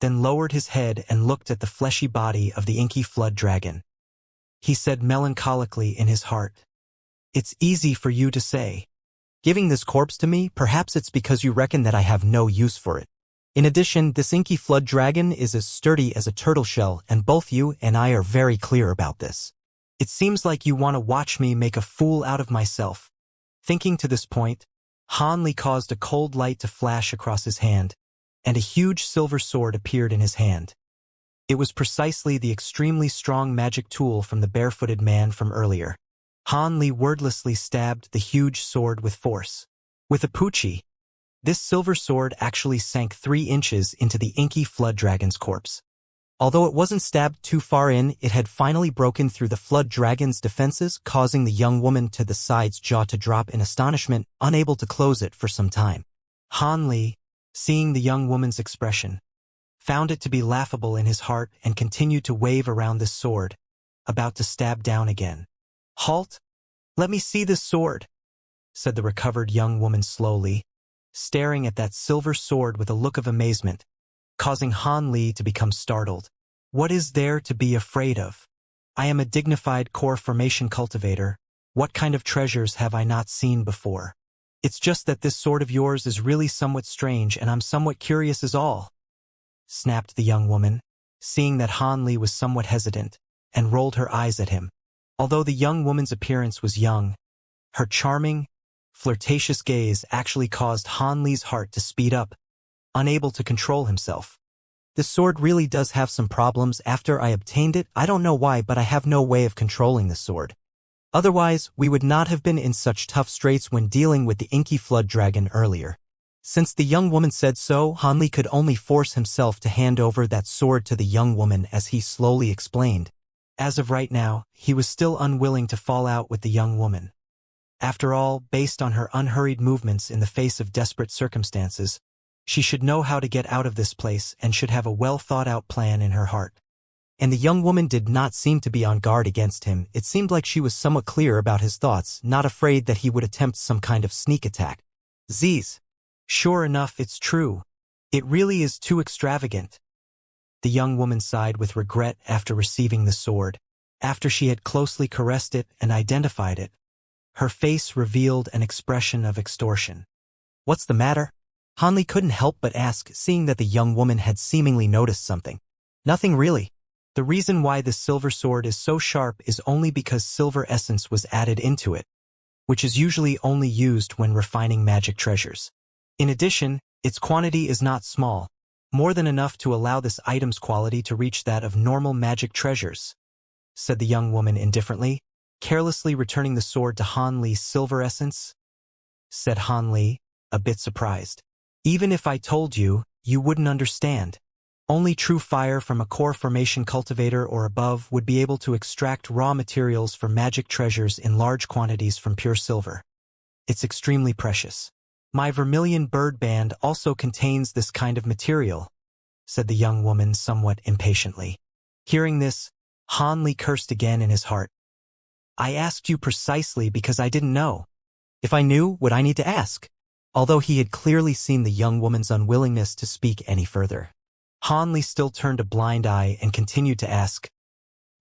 then lowered his head and looked at the fleshy body of the inky flood dragon. He said melancholically in his heart, "It's easy for you to say. Giving this corpse to me, perhaps it's because you reckon that I have no use for it. In addition, this inky flood dragon is as sturdy as a turtle shell, and both you and I are very clear about this. It seems like you want to watch me make a fool out of myself." Thinking to this point, Han Li caused a cold light to flash across his hand, and a huge silver sword appeared in his hand. It was precisely the extremely strong magic tool from the barefooted man from earlier. Han Li wordlessly stabbed the huge sword with force. With a pucci, this silver sword actually sank 3 inches into the inky flood dragon's corpse. Although it wasn't stabbed too far in, it had finally broken through the flood dragon's defenses, causing the young woman to the side's jaw to drop in astonishment, unable to close it for some time. Han Li, seeing the young woman's expression, found it to be laughable in his heart and continued to wave around this sword, about to stab down again. "Halt! Let me see this sword," said the recovered young woman slowly, staring at that silver sword with a look of amazement, causing Han Li to become startled. "What is there to be afraid of? I am a dignified core formation cultivator. What kind of treasures have I not seen before? It's just that this sword of yours is really somewhat strange and I'm somewhat curious is all," snapped the young woman, seeing that Han Li was somewhat hesitant, and rolled her eyes at him. Although the young woman's appearance was young, her charming, flirtatious gaze actually caused Han Li's heart to speed up, unable to control himself. "This sword really does have some problems after I obtained it. I don't know why, but I have no way of controlling the sword. Otherwise, we would not have been in such tough straits when dealing with the inky flood dragon earlier." Since the young woman said so, Han Li could only force himself to hand over that sword to the young woman as he slowly explained. As of right now, he was still unwilling to fall out with the young woman. After all, based on her unhurried movements in the face of desperate circumstances, she should know how to get out of this place and should have a well-thought-out plan in her heart. And the young woman did not seem to be on guard against him. It seemed like she was somewhat clear about his thoughts, not afraid that he would attempt some kind of sneak attack. "Ziz. Sure enough, it's true. It really is too extravagant." The young woman sighed with regret after receiving the sword. After she had closely caressed it and identified it, her face revealed an expression of extortion. "What's the matter?" Han Li couldn't help but ask, seeing that the young woman had seemingly noticed something. "Nothing really. The reason why this silver sword is so sharp is only because silver essence was added into it, which is usually only used when refining magic treasures. In addition, its quantity is not small, more than enough to allow this item's quality to reach that of normal magic treasures," said the young woman indifferently, carelessly returning the sword to Han Li's silver essence. Said Han Li, a bit surprised. "Even if I told you, you wouldn't understand. Only true fire from a core formation cultivator or above would be able to extract raw materials for magic treasures in large quantities from pure silver. It's extremely precious. My vermilion bird band also contains this kind of material," said the young woman somewhat impatiently. Hearing this, Han Li cursed again in his heart. "I asked you precisely because I didn't know. If I knew, would I need to ask?" Although he had clearly seen the young woman's unwillingness to speak any further, Han Li still turned a blind eye and continued to ask,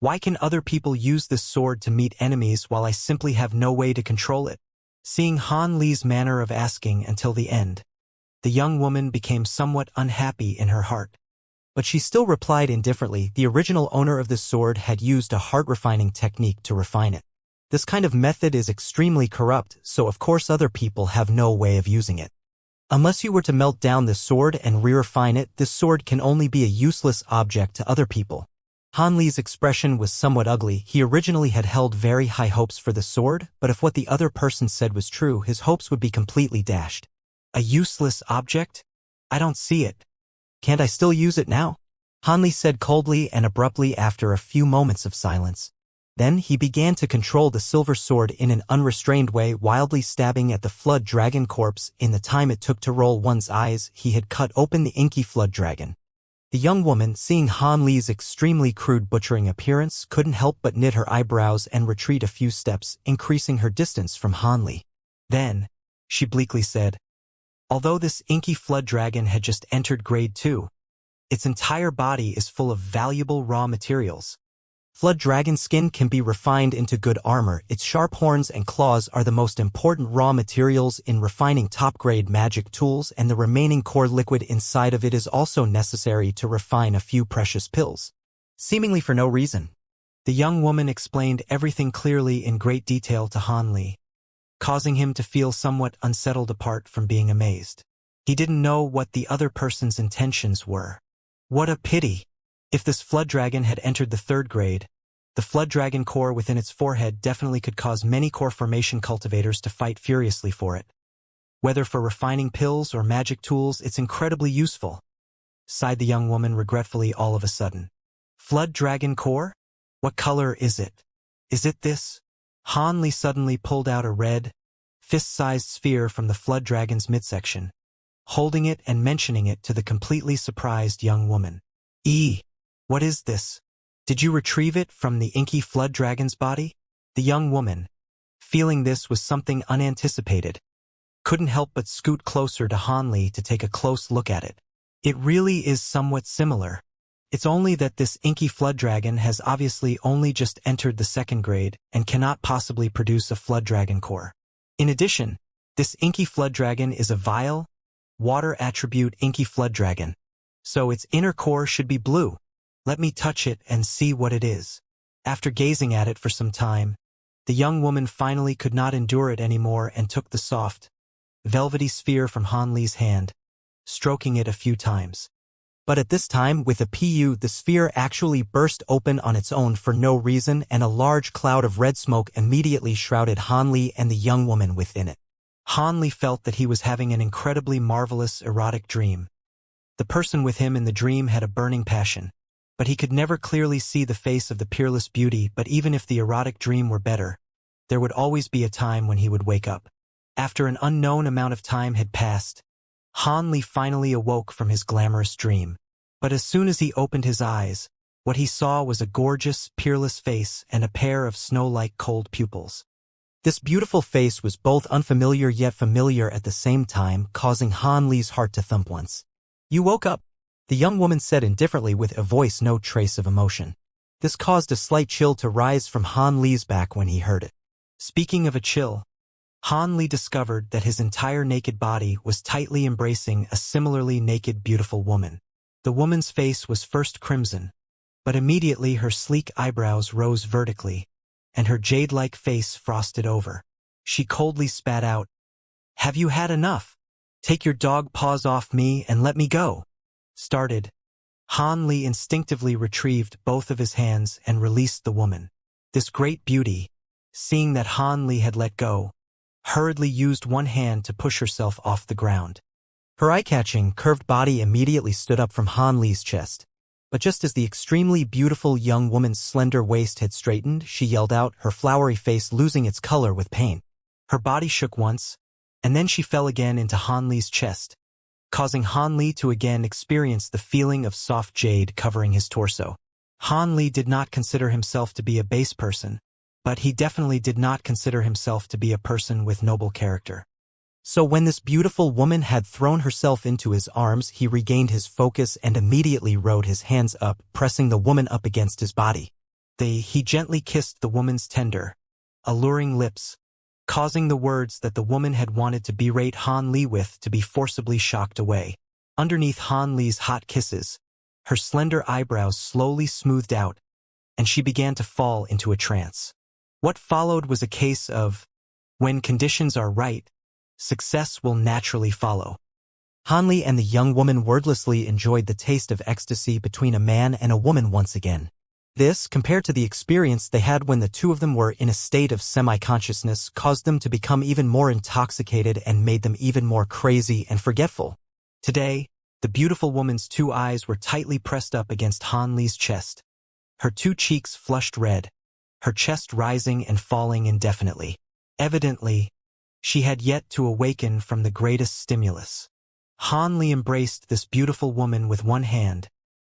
"Why can other people use this sword to meet enemies while I simply have no way to control it?" Seeing Han Li's manner of asking until the end, the young woman became somewhat unhappy in her heart. But she still replied indifferently. The original owner of this sword had used a heart-refining technique to refine it. This kind of method is extremely corrupt, so of course other people have no way of using it. Unless you were to melt down this sword and re-refine it, this sword can only be a useless object to other people. Han Li's expression was somewhat ugly. He originally had held very high hopes for the sword, but if what the other person said was true, his hopes would be completely dashed. "A useless object? I don't see it. Can't I still use it now?" Han Li said coldly and abruptly after a few moments of silence. Then he began to control the silver sword in an unrestrained way, wildly stabbing at the flood dragon corpse. In the time it took to roll one's eyes, he had cut open the inky flood dragon. The young woman, seeing Han Li's extremely crude butchering appearance, couldn't help but knit her eyebrows and retreat a few steps, increasing her distance from Han Li. Then, she bleakly said, "Although this inky flood dragon had just entered grade 2, its entire body is full of valuable raw materials. Flood dragon skin can be refined into good armor. Its sharp horns and claws are the most important raw materials in refining top-grade magic tools, and the remaining core liquid inside of it is also necessary to refine a few precious pills." Seemingly for no reason, the young woman explained everything clearly in great detail to Han Li, causing him to feel somewhat unsettled apart from being amazed. He didn't know what the other person's intentions were. What a pity! If this flood dragon had entered the 3rd grade, the flood dragon core within its forehead definitely could cause many core formation cultivators to fight furiously for it. Whether for refining pills or magic tools, it's incredibly useful, sighed the young woman regretfully all of a sudden. "Flood dragon core? What color is it? Is it this?" Han Li suddenly pulled out a red, fist-sized sphere from the flood dragon's midsection, holding it and mentioning it to the completely surprised young woman. What is this? Did you retrieve it from the inky flood dragon's body? The young woman, feeling this was something unanticipated, couldn't help but scoot closer to Hanli to take a close look at it. It really is somewhat similar. It's only that this inky flood dragon has obviously only just entered the 2nd grade and cannot possibly produce a flood dragon core. In addition, this inky flood dragon is a vile, water attribute inky flood dragon, so its inner core should be blue. Let me touch it and see what it is. After gazing at it for some time, the young woman finally could not endure it anymore and took the soft, velvety sphere from Hanli's hand, stroking it a few times. But at this time, with a PU, the sphere actually burst open on its own for no reason, and a large cloud of red smoke immediately shrouded Hanli and the young woman within it. Hanli felt that he was having an incredibly marvelous erotic dream. The person with him in the dream had a burning passion, but he could never clearly see the face of the peerless beauty. But even if the erotic dream were better, there would always be a time when he would wake up. After an unknown amount of time had passed, Hanli finally awoke from his glamorous dream. But as soon as he opened his eyes, what he saw was a gorgeous, peerless face and a pair of snow-like cold pupils. This beautiful face was both unfamiliar yet familiar at the same time, causing Hanli's heart to thump once. "You woke up," the young woman said indifferently with a voice no trace of emotion. This caused a slight chill to rise from Hanli's back when he heard it. Speaking of a chill, Hanli discovered that his entire naked body was tightly embracing a similarly naked beautiful woman. The woman's face was first crimson, but immediately her sleek eyebrows rose vertically, and her jade-like face frosted over. She coldly spat out, "Have you had enough? Take your dog paws off me and let me go." Started. Hanli instinctively retrieved both of his hands and released the woman. This great beauty, seeing that Hanli had let go, hurriedly used one hand to push herself off the ground. Her eye-catching, curved body immediately stood up from Hanli's chest. But just as the extremely beautiful young woman's slender waist had straightened, she yelled out, her flowery face losing its color with pain. Her body shook once, and then she fell again into Hanli's chest, causing Hanli to again experience the feeling of soft jade covering his torso. Hanli did not consider himself to be a base person, but he definitely did not consider himself to be a person with noble character. So when this beautiful woman had thrown herself into his arms, he regained his focus and immediately rode his hands up, pressing the woman up against his body. He gently kissed the woman's tender, alluring lips, causing the words that the woman had wanted to berate Hanli with to be forcibly shocked away. Underneath Hanli's hot kisses, her slender eyebrows slowly smoothed out, and she began to fall into a trance. What followed was a case of, when conditions are right, success will naturally follow. Hanli and the young woman wordlessly enjoyed the taste of ecstasy between a man and a woman once again. This, compared to the experience they had when the two of them were in a state of semi-consciousness, caused them to become even more intoxicated and made them even more crazy and forgetful. Today, the beautiful woman's two eyes were tightly pressed up against Hanli's chest. Her two cheeks flushed red, her chest rising and falling indefinitely. Evidently, she had yet to awaken from the greatest stimulus. Hanli embraced this beautiful woman with one hand,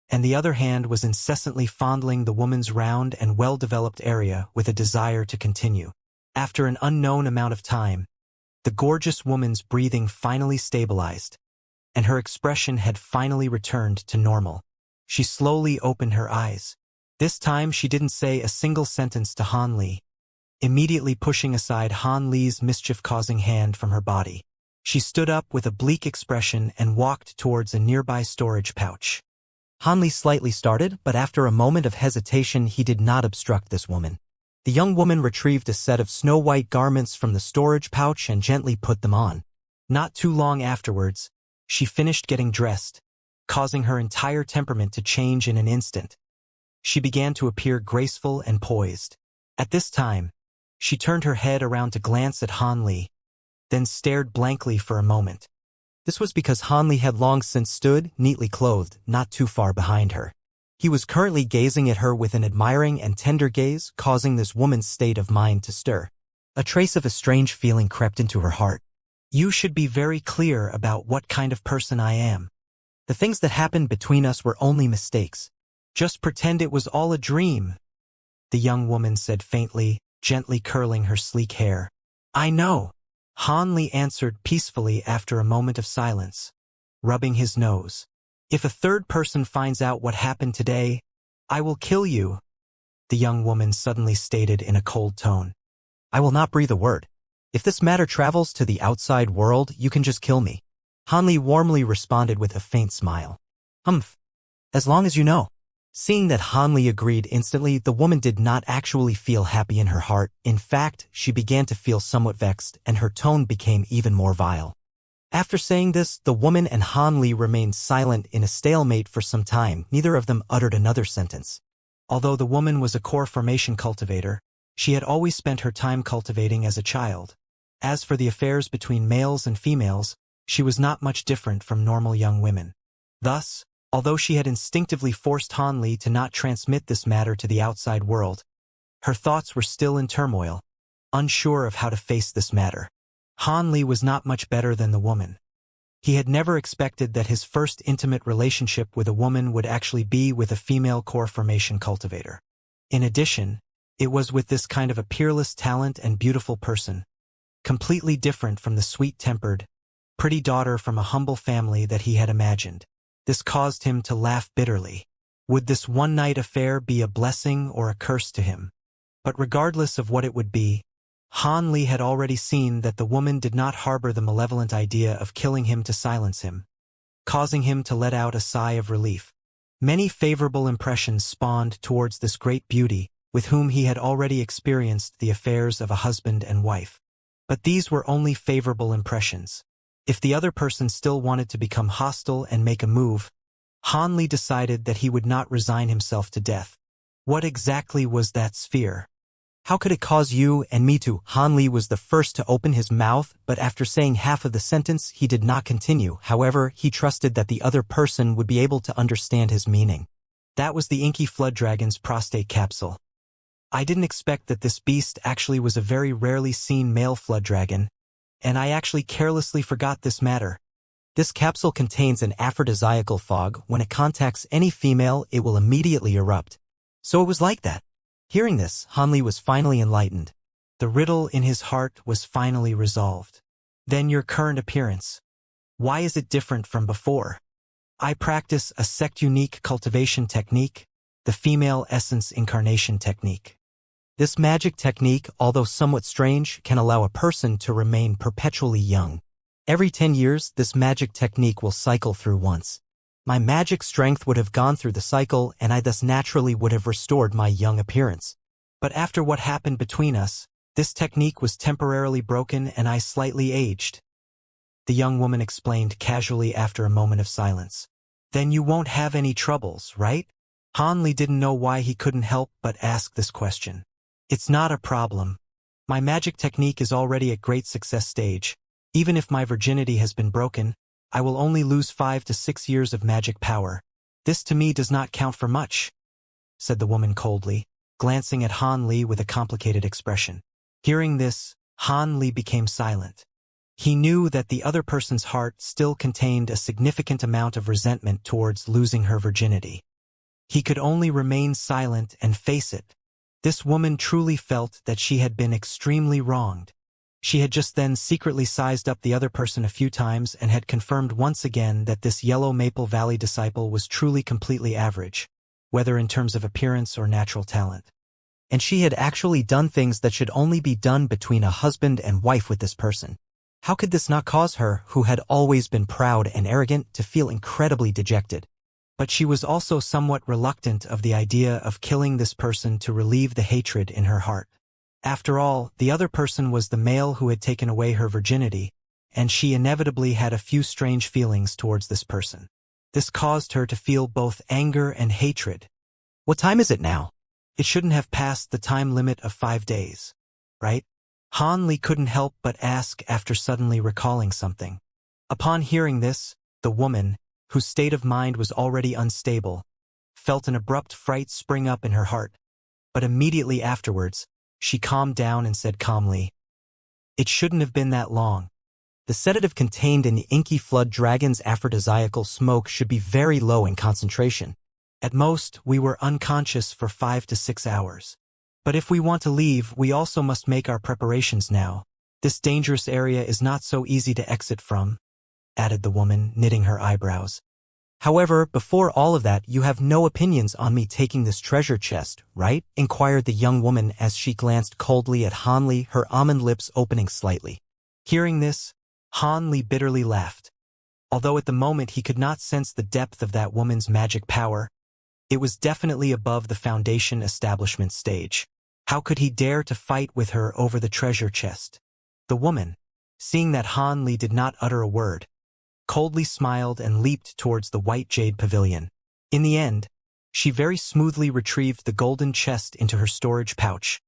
and the other hand was incessantly fondling the woman's round and well-developed area with a desire to continue. After an unknown amount of time, the gorgeous woman's breathing finally stabilized, and her expression had finally returned to normal. She slowly opened her eyes. This time she didn't say a single sentence to Hanli, immediately pushing aside Hanli's mischief-causing hand from her body. She stood up with a bleak expression and walked towards a nearby storage pouch. Hanli slightly started, but after a moment of hesitation he did not obstruct this woman. The young woman retrieved a set of snow-white garments from the storage pouch and gently put them on. Not too long afterwards, she finished getting dressed, causing her entire temperament to change in an instant. She began to appear graceful and poised. At this time, she turned her head around to glance at Hanli, then stared blankly for a moment. This was because Hanli had long since stood, neatly clothed, not too far behind her. He was currently gazing at her with an admiring and tender gaze, causing this woman's state of mind to stir. A trace of a strange feeling crept into her heart. You should be very clear about what kind of person I am. The things that happened between us were only mistakes. Just pretend it was all a dream, the young woman said faintly, gently curling her sleek hair. I know, Han Li answered peacefully after a moment of silence, rubbing his nose. If a third person finds out what happened today, I will kill you, the young woman suddenly stated in a cold tone. I will not breathe a word. If this matter travels to the outside world, you can just kill me. Han Li warmly responded with a faint smile. Humph. As long as you know. Seeing that Han Li agreed instantly, the woman did not actually feel happy in her heart. In fact, she began to feel somewhat vexed, and her tone became even more vile. After saying this, the woman and Han Li remained silent in a stalemate for some time. Neither of them uttered another sentence. Although the woman was a core formation cultivator, she had always spent her time cultivating as a child. As for the affairs between males and females, she was not much different from normal young women. Thus, although she had instinctively forced Han Li to not transmit this matter to the outside world, her thoughts were still in turmoil, unsure of how to face this matter. Han Li was not much better than the woman. He had never expected that his first intimate relationship with a woman would actually be with a female core formation cultivator. In addition, it was with this kind of a peerless talent and beautiful person, completely different from the sweet-tempered, pretty daughter from a humble family that he had imagined. This caused him to laugh bitterly. Would this one-night affair be a blessing or a curse to him? But regardless of what it would be, Han Li had already seen that the woman did not harbor the malevolent idea of killing him to silence him, causing him to let out a sigh of relief. Many favorable impressions spawned towards this great beauty, with whom he had already experienced the affairs of a husband and wife. But these were only favorable impressions. If the other person still wanted to become hostile and make a move, Han Li decided that he would not resign himself to death. What exactly was that sphere? How could it cause you and me to? Han Li was the first to open his mouth, but after saying half of the sentence, he did not continue. However, he trusted that the other person would be able to understand his meaning. That was the inky flood dragon's prostate capsule. I didn't expect that this beast actually was a very rarely seen male flood dragon, and I actually carelessly forgot this matter. This capsule contains an aphrodisiacal fog. When it contacts any female, it will immediately erupt. So it was like that. Hearing this, Han Li was finally enlightened. The riddle in his heart was finally resolved. Then your current appearance. Why is it different from before? I practice a sect-unique cultivation technique, the female essence incarnation technique. This magic technique, although somewhat strange, can allow a person to remain perpetually young. Every 10 years, this magic technique will cycle through once. My magic strength would have gone through the cycle, and I thus naturally would have restored my young appearance. But after what happened between us, this technique was temporarily broken and I slightly aged, the young woman explained casually after a moment of silence. Then you won't have any troubles, right? Han Li didn't know why he couldn't help but ask this question. It's not a problem. My magic technique is already at great success stage. Even if my virginity has been broken, I will only lose 5 to 6 years of magic power. This to me does not count for much, said the woman coldly, glancing at Han Li with a complicated expression. Hearing this, Han Li became silent. He knew that the other person's heart still contained a significant amount of resentment towards losing her virginity. He could only remain silent and face it. This woman truly felt that she had been extremely wronged. She had just then secretly sized up the other person a few times and had confirmed once again that this Yellow Maple Valley disciple was truly completely average, whether in terms of appearance or natural talent. And she had actually done things that should only be done between a husband and wife with this person. How could this not cause her, who had always been proud and arrogant, to feel incredibly dejected? But she was also somewhat reluctant of the idea of killing this person to relieve the hatred in her heart. After all, the other person was the male who had taken away her virginity, and she inevitably had a few strange feelings towards this person. This caused her to feel both anger and hatred. What time is it now? It shouldn't have passed the time limit of 5 days, right? Han Li couldn't help but ask after suddenly recalling something. Upon hearing this, the woman, whose state of mind was already unstable, felt an abrupt fright spring up in her heart. But immediately afterwards, she calmed down and said calmly, "It shouldn't have been that long. The sedative contained in the inky flood dragon's aphrodisiacal smoke should be very low in concentration. At most, we were unconscious for 5 to 6 hours. But if we want to leave, we also must make our preparations now. This dangerous area is not so easy to exit from, added the woman, knitting her eyebrows. However, before all of that, you have no opinions on me taking this treasure chest, right? Inquired the young woman as she glanced coldly at Han Li, her almond lips opening slightly. Hearing this, Han Li bitterly laughed. Although at the moment he could not sense the depth of that woman's magic power, it was definitely above the Foundation establishment stage. How could he dare to fight with her over the treasure chest? The woman, seeing that Han Li did not utter a word, coldly smiled and leaped towards the white jade pavilion. In the end, she very smoothly retrieved the golden chest into her storage pouch,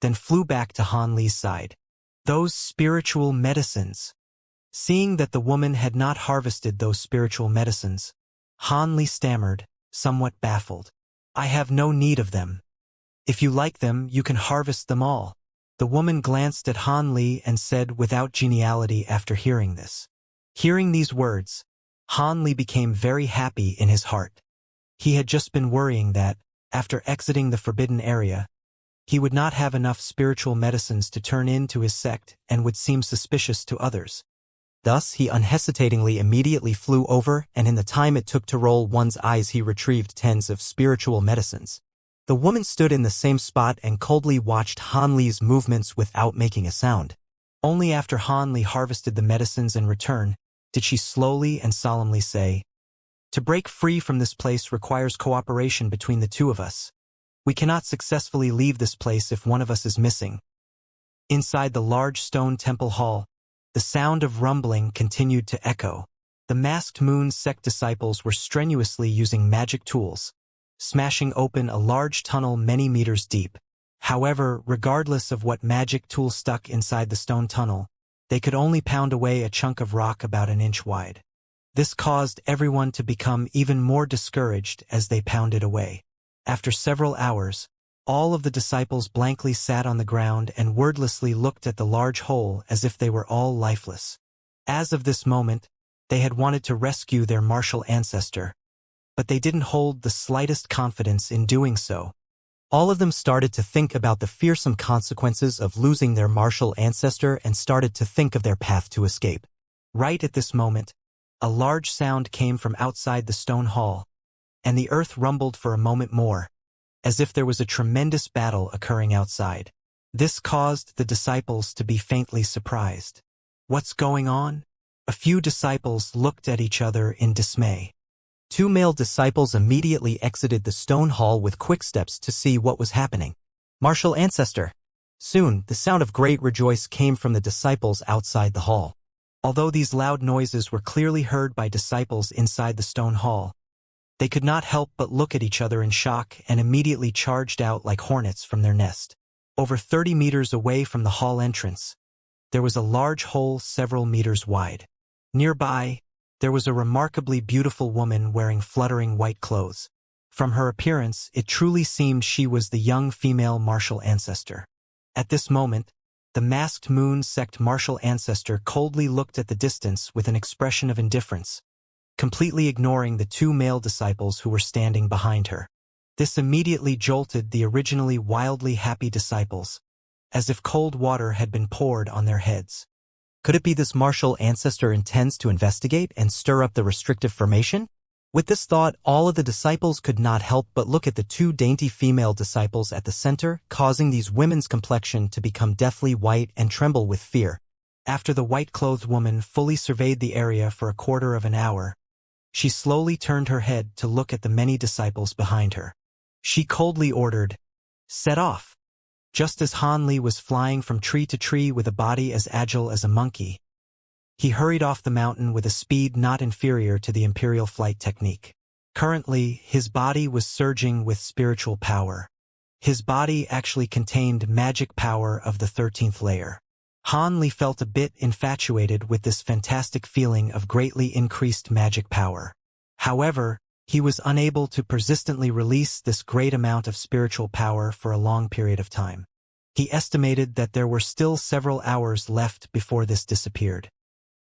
then flew back to Han Li's side. Those spiritual medicines. Seeing that the woman had not harvested those spiritual medicines, Han Li stammered, somewhat baffled. I have no need of them. If you like them, you can harvest them all. The woman glanced at Han Li and said without geniality after hearing this. Hearing these words, Han Li became very happy in his heart. He had just been worrying that, after exiting the forbidden area, he would not have enough spiritual medicines to turn into his sect and would seem suspicious to others. Thus, he unhesitatingly immediately flew over, and in the time it took to roll one's eyes he retrieved tens of spiritual medicines. The woman stood in the same spot and coldly watched Han Li's movements without making a sound. Only after Han Li harvested the medicines in return did she slowly and solemnly say, "To break free from this place requires cooperation between the two of us. We cannot successfully leave this place if one of us is missing." Inside the large stone temple hall, the sound of rumbling continued to echo. The masked moon sect disciples were strenuously using magic tools, smashing open a large tunnel many meters deep. However, regardless of what magic tool stuck inside the stone tunnel, they could only pound away a chunk of rock about an inch wide. This caused everyone to become even more discouraged as they pounded away. After several hours, all of the disciples blankly sat on the ground and wordlessly looked at the large hole as if they were all lifeless. As of this moment, they had wanted to rescue their martial ancestor, but they didn't hold the slightest confidence in doing so. All of them started to think about the fearsome consequences of losing their martial ancestor and started to think of their path to escape. Right at this moment, a large sound came from outside the stone hall, and the earth rumbled for a moment more, as if there was a tremendous battle occurring outside. This caused the disciples to be faintly surprised. What's going on? A few disciples looked at each other in dismay. 2 male disciples immediately exited the stone hall with quick steps to see what was happening. Martial ancestor. Soon, the sound of great rejoice came from the disciples outside the hall. Although these loud noises were clearly heard by disciples inside the stone hall, they could not help but look at each other in shock and immediately charged out like hornets from their nest. Over 30 meters away from the hall entrance, there was a large hole several meters wide. Nearby, there was a remarkably beautiful woman wearing fluttering white clothes. From her appearance, it truly seemed she was the young female martial ancestor. At this moment, the masked moon sect martial ancestor coldly looked at the distance with an expression of indifference, completely ignoring the 2 male disciples who were standing behind her. This immediately jolted the originally wildly happy disciples, as if cold water had been poured on their heads. Could it be this martial ancestor intends to investigate and stir up the restrictive formation? With this thought, all of the disciples could not help but look at the 2 dainty female disciples at the center, causing these women's complexion to become deathly white and tremble with fear. After the white-clothed woman fully surveyed the area for a quarter of an hour, she slowly turned her head to look at the many disciples behind her. She coldly ordered, "Set off." Just as Han Li was flying from tree to tree with a body as agile as a monkey, he hurried off the mountain with a speed not inferior to the imperial flight technique. Currently, his body was surging with spiritual power. His body actually contained magic power of the 13th layer. Han Li felt a bit infatuated with this fantastic feeling of greatly increased magic power. However, he was unable to persistently release this great amount of spiritual power for a long period of time. He estimated that there were still several hours left before this disappeared.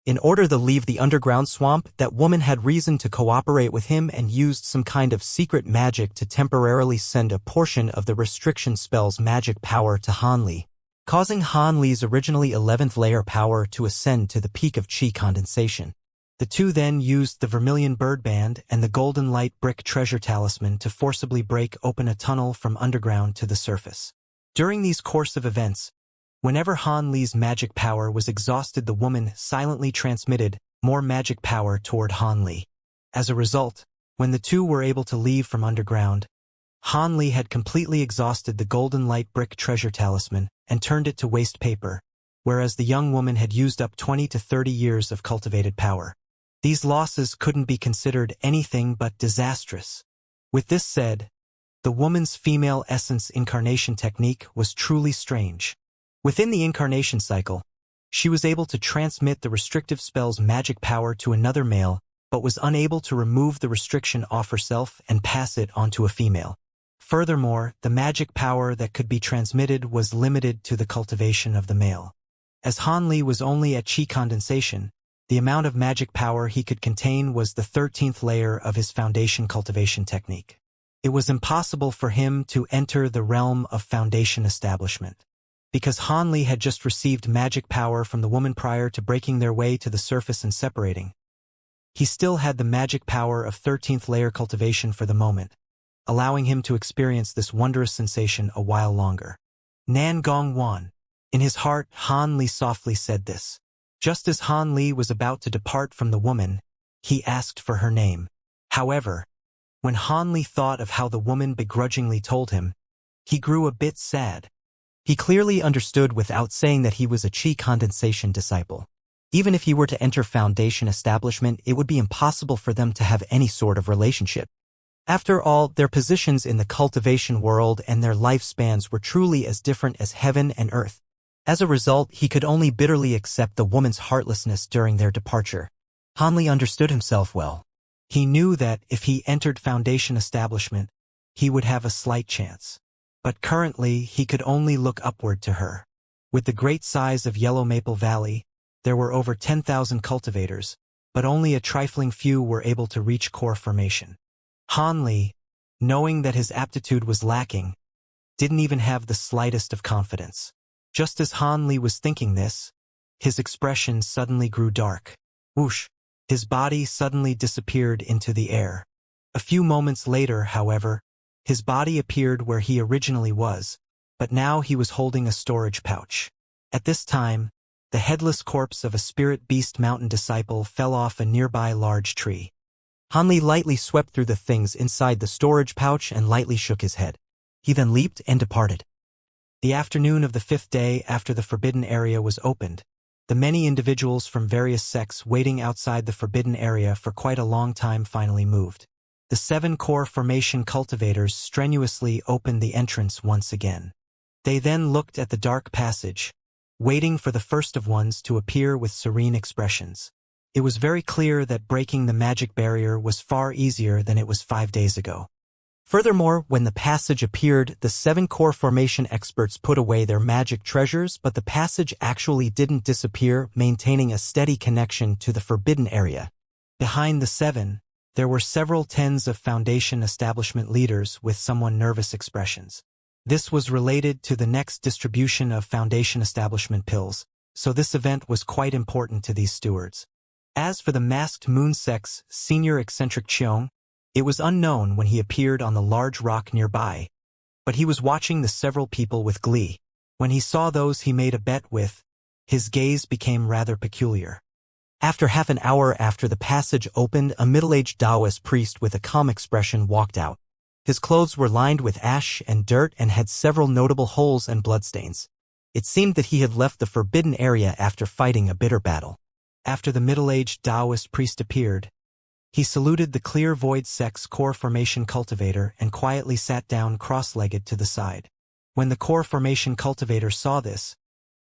In order to leave the underground swamp, that woman had reason to cooperate with him and used some kind of secret magic to temporarily send a portion of the restriction spell's magic power to Han Li, causing Han Li's originally 11th layer power to ascend to the peak of chi condensation. The two then used the vermilion bird band and the golden light brick treasure talisman to forcibly break open a tunnel from underground to the surface. During these course of events, whenever Han Li's magic power was exhausted, the woman silently transmitted more magic power toward Han Li. As a result, when the two were able to leave from underground, Han Li had completely exhausted the golden light brick treasure talisman and turned it to waste paper, whereas the young woman had used up 20 to 30 years of cultivated power. These losses couldn't be considered anything but disastrous. With this said, the woman's female essence incarnation technique was truly strange. Within the incarnation cycle, she was able to transmit the restrictive spell's magic power to another male, but was unable to remove the restriction off herself and pass it onto a female. Furthermore, the magic power that could be transmitted was limited to the cultivation of the male. As Han Li was only at chi condensation, the amount of magic power he could contain was the 13th layer of his foundation cultivation technique. It was impossible for him to enter the realm of foundation establishment. Because Han Li had just received magic power from the woman prior to breaking their way to the surface and separating, he still had the magic power of 13th layer cultivation for the moment, allowing him to experience this wondrous sensation a while longer. Nan Gong Wan. In his heart, Han Li softly said this. Just as Han Li was about to depart from the woman, he asked for her name. However, when Han Li thought of how the woman begrudgingly told him, he grew a bit sad. He clearly understood without saying that he was a chi condensation disciple. Even if he were to enter foundation establishment, it would be impossible for them to have any sort of relationship. After all, their positions in the cultivation world and their lifespans were truly as different as heaven and earth. As a result, he could only bitterly accept the woman's heartlessness during their departure. Han Li understood himself well. He knew that if he entered foundation establishment, he would have a slight chance. But currently, he could only look upward to her. With the great size of Yellow Maple Valley, there were over 10,000 cultivators, but only a trifling few were able to reach core formation. Han Li, knowing that his aptitude was lacking, didn't even have the slightest of confidence. Just as Han Li was thinking this, his expression suddenly grew dark. Whoosh! His body suddenly disappeared into the air. A few moments later, however, his body appeared where he originally was, but now he was holding a storage pouch. At this time, the headless corpse of a spirit beast mountain disciple fell off a nearby large tree. Han Li lightly swept through the things inside the storage pouch and lightly shook his head. He then leaped and departed. The afternoon of the 5th day after the forbidden area was opened, the many individuals from various sects waiting outside the forbidden area for quite a long time finally moved. The 7 core formation cultivators strenuously opened the entrance once again. They then looked at the dark passage, waiting for the first of ones to appear with serene expressions. It was very clear that breaking the magic barrier was far easier than it was 5 days ago. Furthermore, when the passage appeared, the 7 core formation experts put away their magic treasures, but the passage actually didn't disappear, maintaining a steady connection to the forbidden area. Behind the 7, there were several tens of foundation establishment leaders with somewhat nervous expressions. This was related to the next distribution of foundation establishment pills, so this event was quite important to these stewards. As for the masked moon sect's senior eccentric Qiong, it was unknown when he appeared on the large rock nearby, but he was watching the several people with glee. When he saw those he made a bet with, his gaze became rather peculiar. After half an hour after the passage opened, a middle-aged Taoist priest with a calm expression walked out. His clothes were lined with ash and dirt and had several notable holes and bloodstains. It seemed that he had left the forbidden area after fighting a bitter battle. After the middle-aged Taoist priest appeared, he saluted the clear void sect's core formation cultivator and quietly sat down cross-legged to the side. When the core formation cultivator saw this,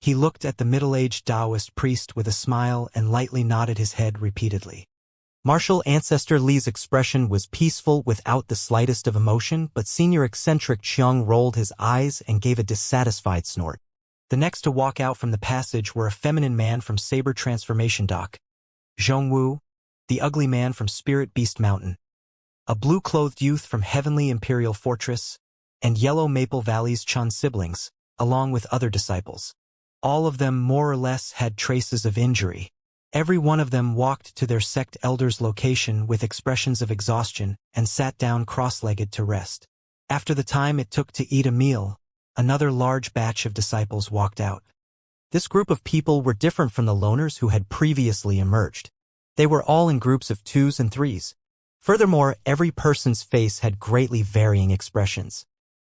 he looked at the middle-aged Taoist priest with a smile and lightly nodded his head repeatedly. Martial Ancestor Li's expression was peaceful without the slightest of emotion, but senior eccentric Qiong rolled his eyes and gave a dissatisfied snort. The next to walk out from the passage were a feminine man from Saber Transformation Dock, Zhongwu, the ugly man from Spirit Beast Mountain, a blue-clothed youth from Heavenly Imperial Fortress, and Yellow Maple Valley's Chun siblings, along with other disciples. All of them more or less had traces of injury. Every one of them walked to their sect elder's location with expressions of exhaustion and sat down cross-legged to rest. After the time it took to eat a meal, another large batch of disciples walked out. This group of people were different from the loners who had previously emerged. They were all in groups of 2s and 3s. Furthermore, every person's face had greatly varying expressions.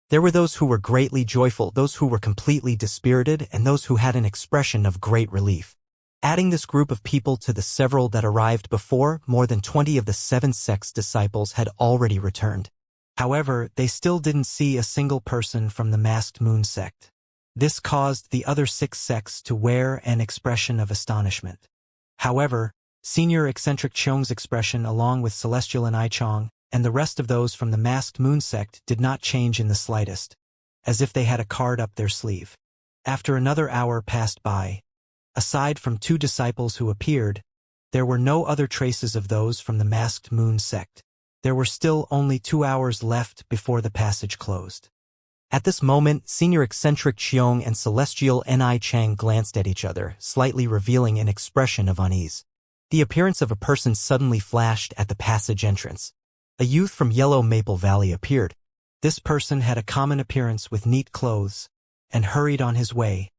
There were those who were greatly joyful, those who were completely dispirited, and those who had an expression of great relief. Adding this group of people to the several that arrived before, more than 20 of the 7 sects' disciples had already returned. However, they still didn't see a single person from the Masked Moon sect. This caused the other 6 sects to wear an expression of astonishment. However, Senior Eccentric Chong's expression along with Celestial and Ichong and the rest of those from the Masked Moon sect did not change in the slightest, as if they had a card up their sleeve. After another hour passed by, aside from 2 disciples who appeared, there were no other traces of those from the Masked Moon sect. There were still only 2 hours left before the passage closed. At this moment, Senior Eccentric Xiong and Celestial Ni Chang glanced at each other, slightly revealing an expression of unease. The appearance of a person suddenly flashed at the passage entrance. A youth from Yellow Maple Valley appeared. This person had a common appearance with neat clothes, and hurried on his way,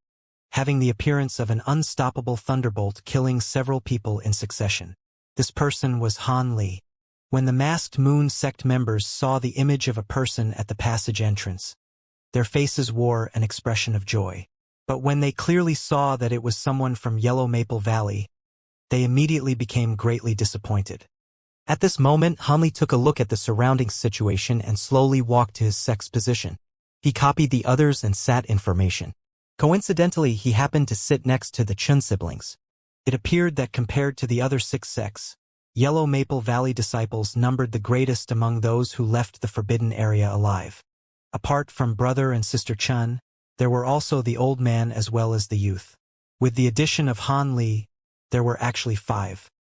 having the appearance of an unstoppable thunderbolt killing several people in succession. This person was Han Li. When the Masked Moon sect members saw the image of a person at the passage entrance, their faces wore an expression of joy. But when they clearly saw that it was someone from Yellow Maple Valley, they immediately became greatly disappointed. At this moment, Hanli took a look at the surrounding situation and slowly walked to his sect's position. He copied the others and sat in formation. Coincidentally, he happened to sit next to the Chun siblings. It appeared that compared to the other 6 sects, Yellow Maple Valley disciples numbered the greatest among those who left the forbidden area alive. Apart from brother and sister Chun, there were also the old man as well as the youth. With the addition of Han Li, there were actually 5.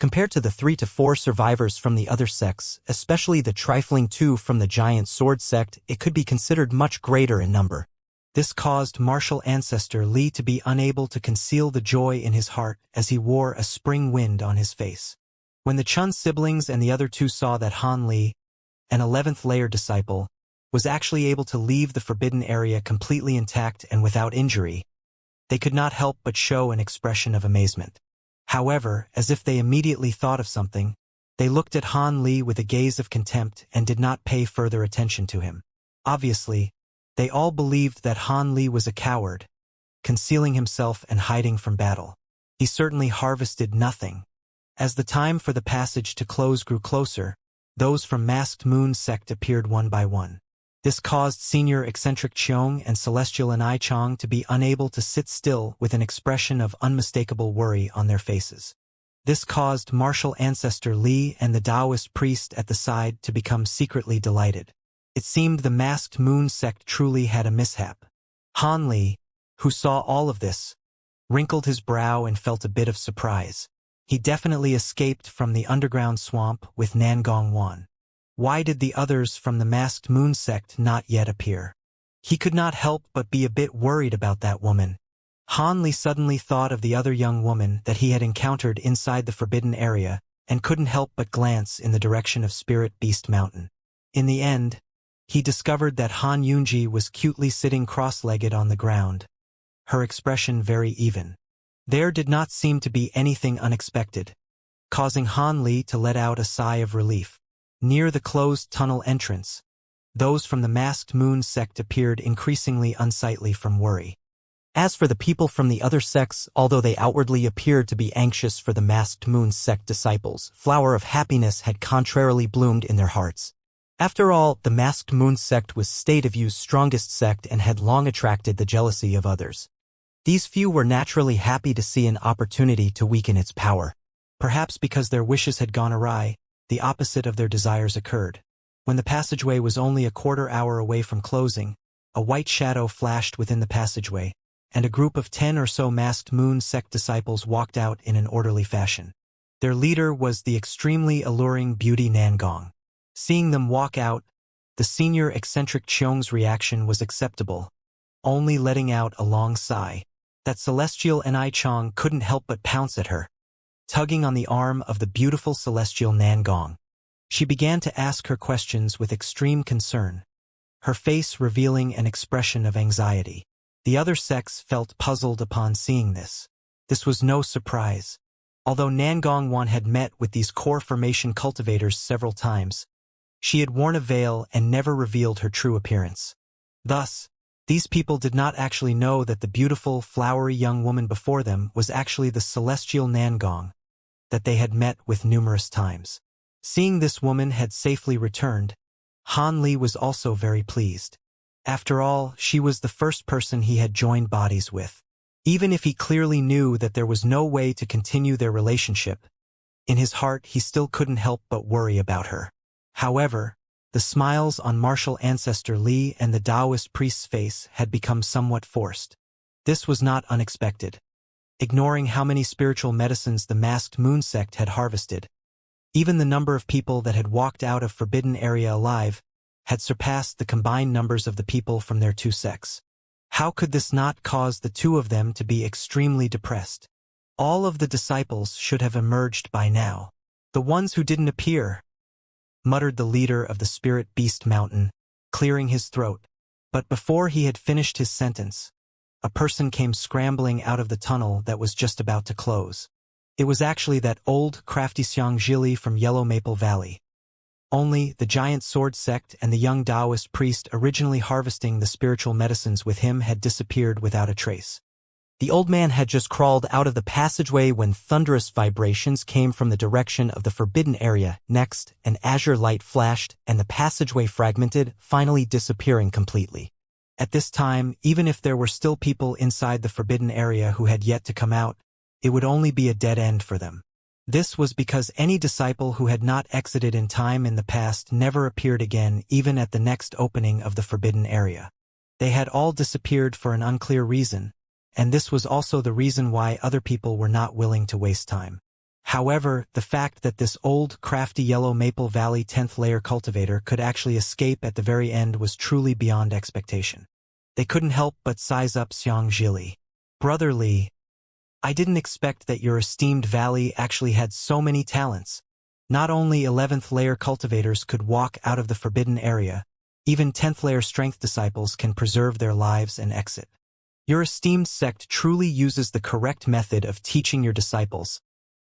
Compared to the 3 to 4 survivors from the other sects, especially the trifling 2 from the Giant Sword sect, it could be considered much greater in number. This caused martial ancestor Li to be unable to conceal the joy in his heart as he wore a spring wind on his face. When the Chun siblings and the other 2 saw that Han Li, an 11th layer disciple, was actually able to leave the forbidden area completely intact and without injury, they could not help but show an expression of amazement. However, as if they immediately thought of something, they looked at Han Li with a gaze of contempt and did not pay further attention to him. Obviously, they all believed that Han Li was a coward, concealing himself and hiding from battle. He certainly harvested nothing. As the time for the passage to close grew closer, those from Masked Moon sect appeared one by one. This caused Senior Eccentric Qiong and Celestial and Ichong to be unable to sit still with an expression of unmistakable worry on their faces. This caused martial ancestor Li and the Taoist priest at the side to become secretly delighted. It seemed the Masked Moon sect truly had a mishap. Han Li, who saw all of this, wrinkled his brow and felt a bit of surprise. He definitely escaped from the underground swamp with Nangong Wan. Why did the others from the Masked Moon sect not yet appear? He could not help but be a bit worried about that woman. Han Li suddenly thought of the other young woman that he had encountered inside the forbidden area and couldn't help but glance in the direction of Spirit Beast Mountain. In the end, he discovered that Han Yunji was cutely sitting cross-legged on the ground, her expression very even. There did not seem to be anything unexpected, causing Han Li to let out a sigh of relief. Near the closed tunnel entrance, those from the Masked Moon sect appeared increasingly unsightly from worry. As for the people from the other sects, although they outwardly appeared to be anxious for the Masked Moon sect disciples, flower of happiness had contrarily bloomed in their hearts. After all, the Masked Moon sect was State of U's strongest sect and had long attracted the jealousy of others. These few were naturally happy to see an opportunity to weaken its power. Perhaps because their wishes had gone awry, the opposite of their desires occurred. When the passageway was only a quarter hour away from closing, a white shadow flashed within the passageway, and a group of 10 or so Masked Moon sect disciples walked out in an orderly fashion. Their leader was the extremely alluring beauty Nangong. Seeing them walk out, the senior eccentric Qiong's reaction was acceptable, only letting out a long sigh. That celestial Ni Chong couldn't help but pounce at her, tugging on the arm of the beautiful celestial Nangong. She began to ask her questions with extreme concern, her face revealing an expression of anxiety. The other sex felt puzzled upon seeing this. This was no surprise. Although Nangong Wan had met with these core formation cultivators several times, she had worn a veil and never revealed her true appearance. Thus, these people did not actually know that the beautiful, flowery young woman before them was actually the celestial Nangong that they had met with numerous times. Seeing this woman had safely returned, Han Li was also very pleased. After all, she was the first person he had joined bodies with. Even if he clearly knew that there was no way to continue their relationship, in his heart he still couldn't help but worry about her. However, the smiles on martial ancestor Li and the Taoist priest's face had become somewhat forced. This was not unexpected. Ignoring how many spiritual medicines the masked moon sect had harvested, even the number of people that had walked out of Forbidden Area alive had surpassed the combined numbers of the people from their two sects. How could this not cause the two of them to be extremely depressed? All of the disciples should have emerged by now. The ones who didn't appear, muttered the leader of the Spirit Beast Mountain, clearing his throat. But before he had finished his sentence, a person came scrambling out of the tunnel that was just about to close. It was actually that old, crafty Xianxia from Yellow Maple Valley. Only the giant sword sect and the young Taoist priest originally harvesting the spiritual medicines with him had disappeared without a trace. The old man had just crawled out of the passageway when thunderous vibrations came from the direction of the forbidden area. Next, an azure light flashed, and the passageway fragmented, finally disappearing completely. At this time, even if there were still people inside the forbidden area who had yet to come out, it would only be a dead end for them. This was because any disciple who had not exited in time in the past never appeared again, even at the next opening of the forbidden area. They had all disappeared for an unclear reason, and this was also the reason why other people were not willing to waste time. However, the fact that this old, crafty Yellow Maple Valley 10th layer cultivator could actually escape at the very end was truly beyond expectation. They couldn't help but size up Xianxia. Brother Li, I didn't expect that your esteemed valley actually had so many talents. Not only 11th layer cultivators could walk out of the forbidden area, even 10th layer strength disciples can preserve their lives and exit. Your esteemed sect truly uses the correct method of teaching your disciples.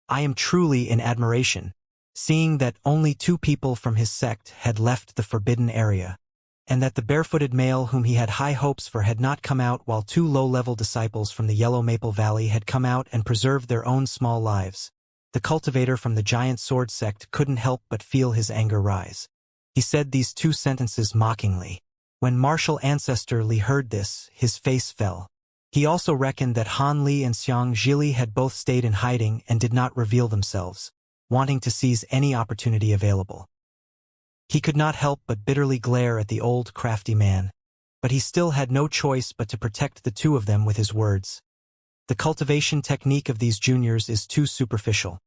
I am truly in admiration, seeing that only 2 people from his sect had left the forbidden area, and that the barefooted male whom he had high hopes for had not come out, while 2 low-level disciples from the Yellow Maple Valley had come out and preserved their own small lives. The cultivator from the giant sword sect couldn't help but feel his anger rise. He said these 2 sentences mockingly. When martial ancestor Li heard this, his face fell. He also reckoned that Han Li and Xianxia had both stayed in hiding and did not reveal themselves, wanting to seize any opportunity available. He could not help but bitterly glare at the old, crafty man, but he still had no choice but to protect the 2 of them with his words. The cultivation technique of these juniors is too superficial.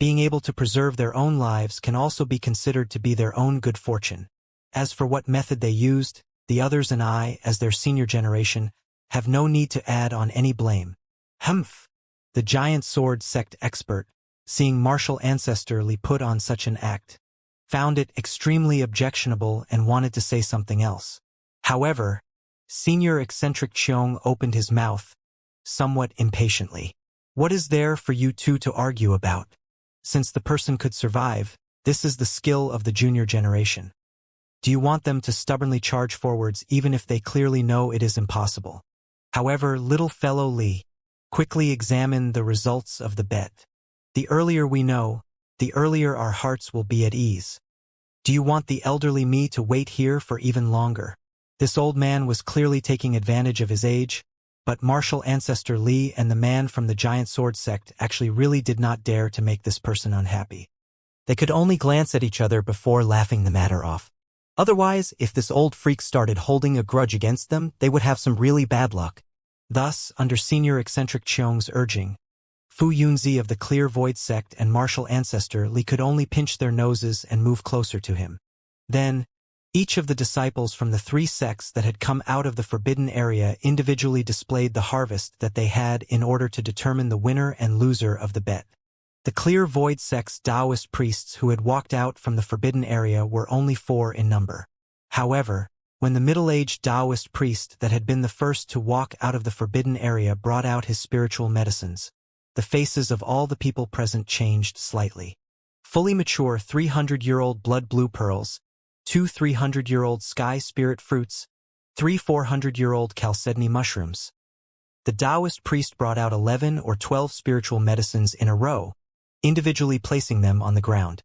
Being able to preserve their own lives can also be considered to be their own good fortune. As for what method they used, the others and I, as their senior generation, have no need to add on any blame. Humph! The giant sword sect expert, seeing martial ancestor Li put on such an act, found it extremely objectionable and wanted to say something else. However, senior eccentric Qiong opened his mouth, somewhat impatiently. What is there for you 2 to argue about? Since the person could survive, this is the skill of the junior generation. Do you want them to stubbornly charge forwards even if they clearly know it is impossible? However, little fellow Li, quickly examine the results of the bet. The earlier we know, the earlier our hearts will be at ease. Do you want the elderly me to wait here for even longer? This old man was clearly taking advantage of his age, but martial ancestor Li and the man from the giant sword sect actually really did not dare to make this person unhappy. They could only glance at each other before laughing the matter off. Otherwise, if this old freak started holding a grudge against them, they would have some really bad luck. Thus, under senior eccentric Qiong's urging, Fu Yunzi of the Clear Void sect and martial ancestor Li could only pinch their noses and move closer to him. Then, each of the disciples from the three sects that had come out of the forbidden area individually displayed the harvest that they had in order to determine the winner and loser of the bet. The Clear Void sect's Taoist priests who had walked out from the forbidden area were only 4 in number. However, when the middle-aged Taoist priest that had been the first to walk out of the forbidden area brought out his spiritual medicines, the faces of all the people present changed slightly. Fully mature 300-year-old blood blue pearls, 2 300-year-old sky spirit fruits, 3 400-year-old chalcedony mushrooms. The Taoist priest brought out 11 or 12 spiritual medicines in a row, individually placing them on the ground.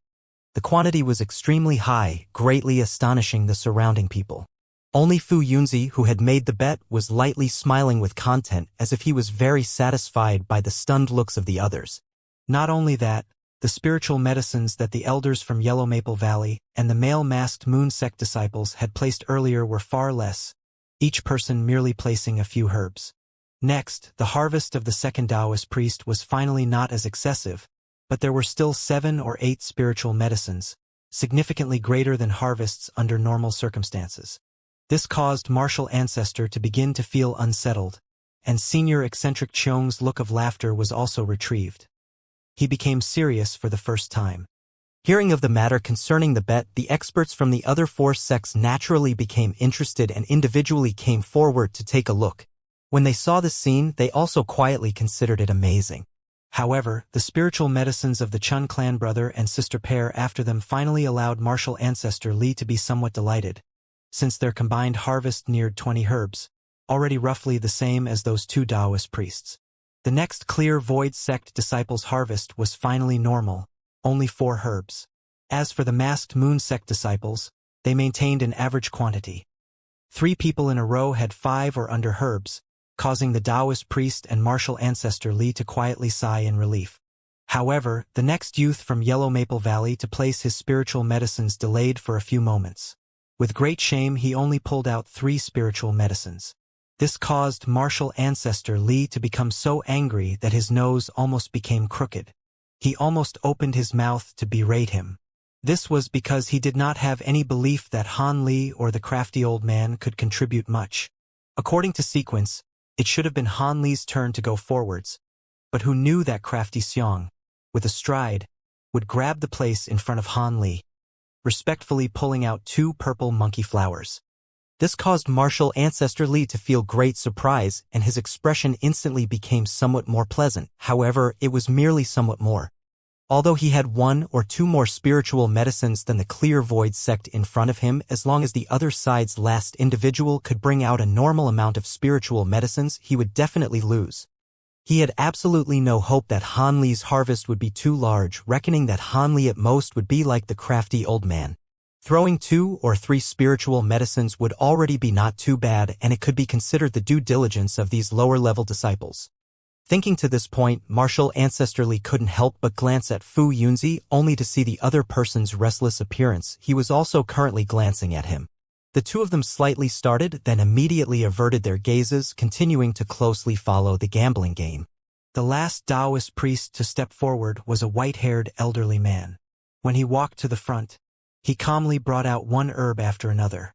The quantity was extremely high, greatly astonishing the surrounding people. Only Fu Yunzi, who had made the bet, was lightly smiling with content as if he was very satisfied by the stunned looks of the others. Not only that, the spiritual medicines that the elders from Yellow Maple Valley and the male masked moon sect disciples had placed earlier were far less, each person merely placing a few herbs. Next, the harvest of the second Taoist priest was finally not as excessive, but there were still 7 or 8 spiritual medicines, significantly greater than harvests under normal circumstances. This caused martial ancestor to begin to feel unsettled, and senior eccentric Cheong's look of laughter was also retrieved. He became serious for the first time. Hearing of the matter concerning the bet, the experts from the other 4 sects naturally became interested and individually came forward to take a look. When they saw this scene, they also quietly considered it amazing. However, the spiritual medicines of the Chun clan brother and sister pair after them finally allowed martial ancestor Li to be somewhat delighted, since their combined harvest neared 20 herbs, already roughly the same as those 2 Taoist priests. The next Clear Void sect disciples' harvest was finally normal, only 4 herbs. As for the masked moon sect disciples, they maintained an average quantity. 3 people in a row had 5 or under herbs, causing the Taoist priest and martial ancestor Li to quietly sigh in relief. However, the next youth from Yellow Maple Valley to place his spiritual medicines delayed for a few moments. With great shame, he only pulled out 3 spiritual medicines. This caused martial ancestor Li to become so angry that his nose almost became crooked. He almost opened his mouth to berate him. This was because he did not have any belief that Han Li or the crafty old man could contribute much. According to sequence, it should have been Han Li's turn to go forwards, but who knew that crafty Xiang, with a stride, would grab the place in front of Han Li, respectfully pulling out 2 purple monkey flowers. This caused martial ancestor Li to feel great surprise, and his expression instantly became somewhat more pleasant. However, it was merely somewhat more. Although he had 1 or 2 more spiritual medicines than the Clear Void sect in front of him, as long as the other side's last individual could bring out a normal amount of spiritual medicines, he would definitely lose. He had absolutely no hope that Han Li's harvest would be too large, reckoning that Han Li at most would be like the crafty old man. Throwing 2 or 3 spiritual medicines would already be not too bad, and it could be considered the due diligence of these lower-level disciples. Thinking to this point, martial ancestor Li couldn't help but glance at Fu Yunzi, only to see the other person's restless appearance. He was also currently glancing at him. The 2 of them slightly started, then immediately averted their gazes, continuing to closely follow the gambling game. The last Taoist priest to step forward was a white-haired elderly man. When he walked to the front, he calmly brought out 1 herb after another.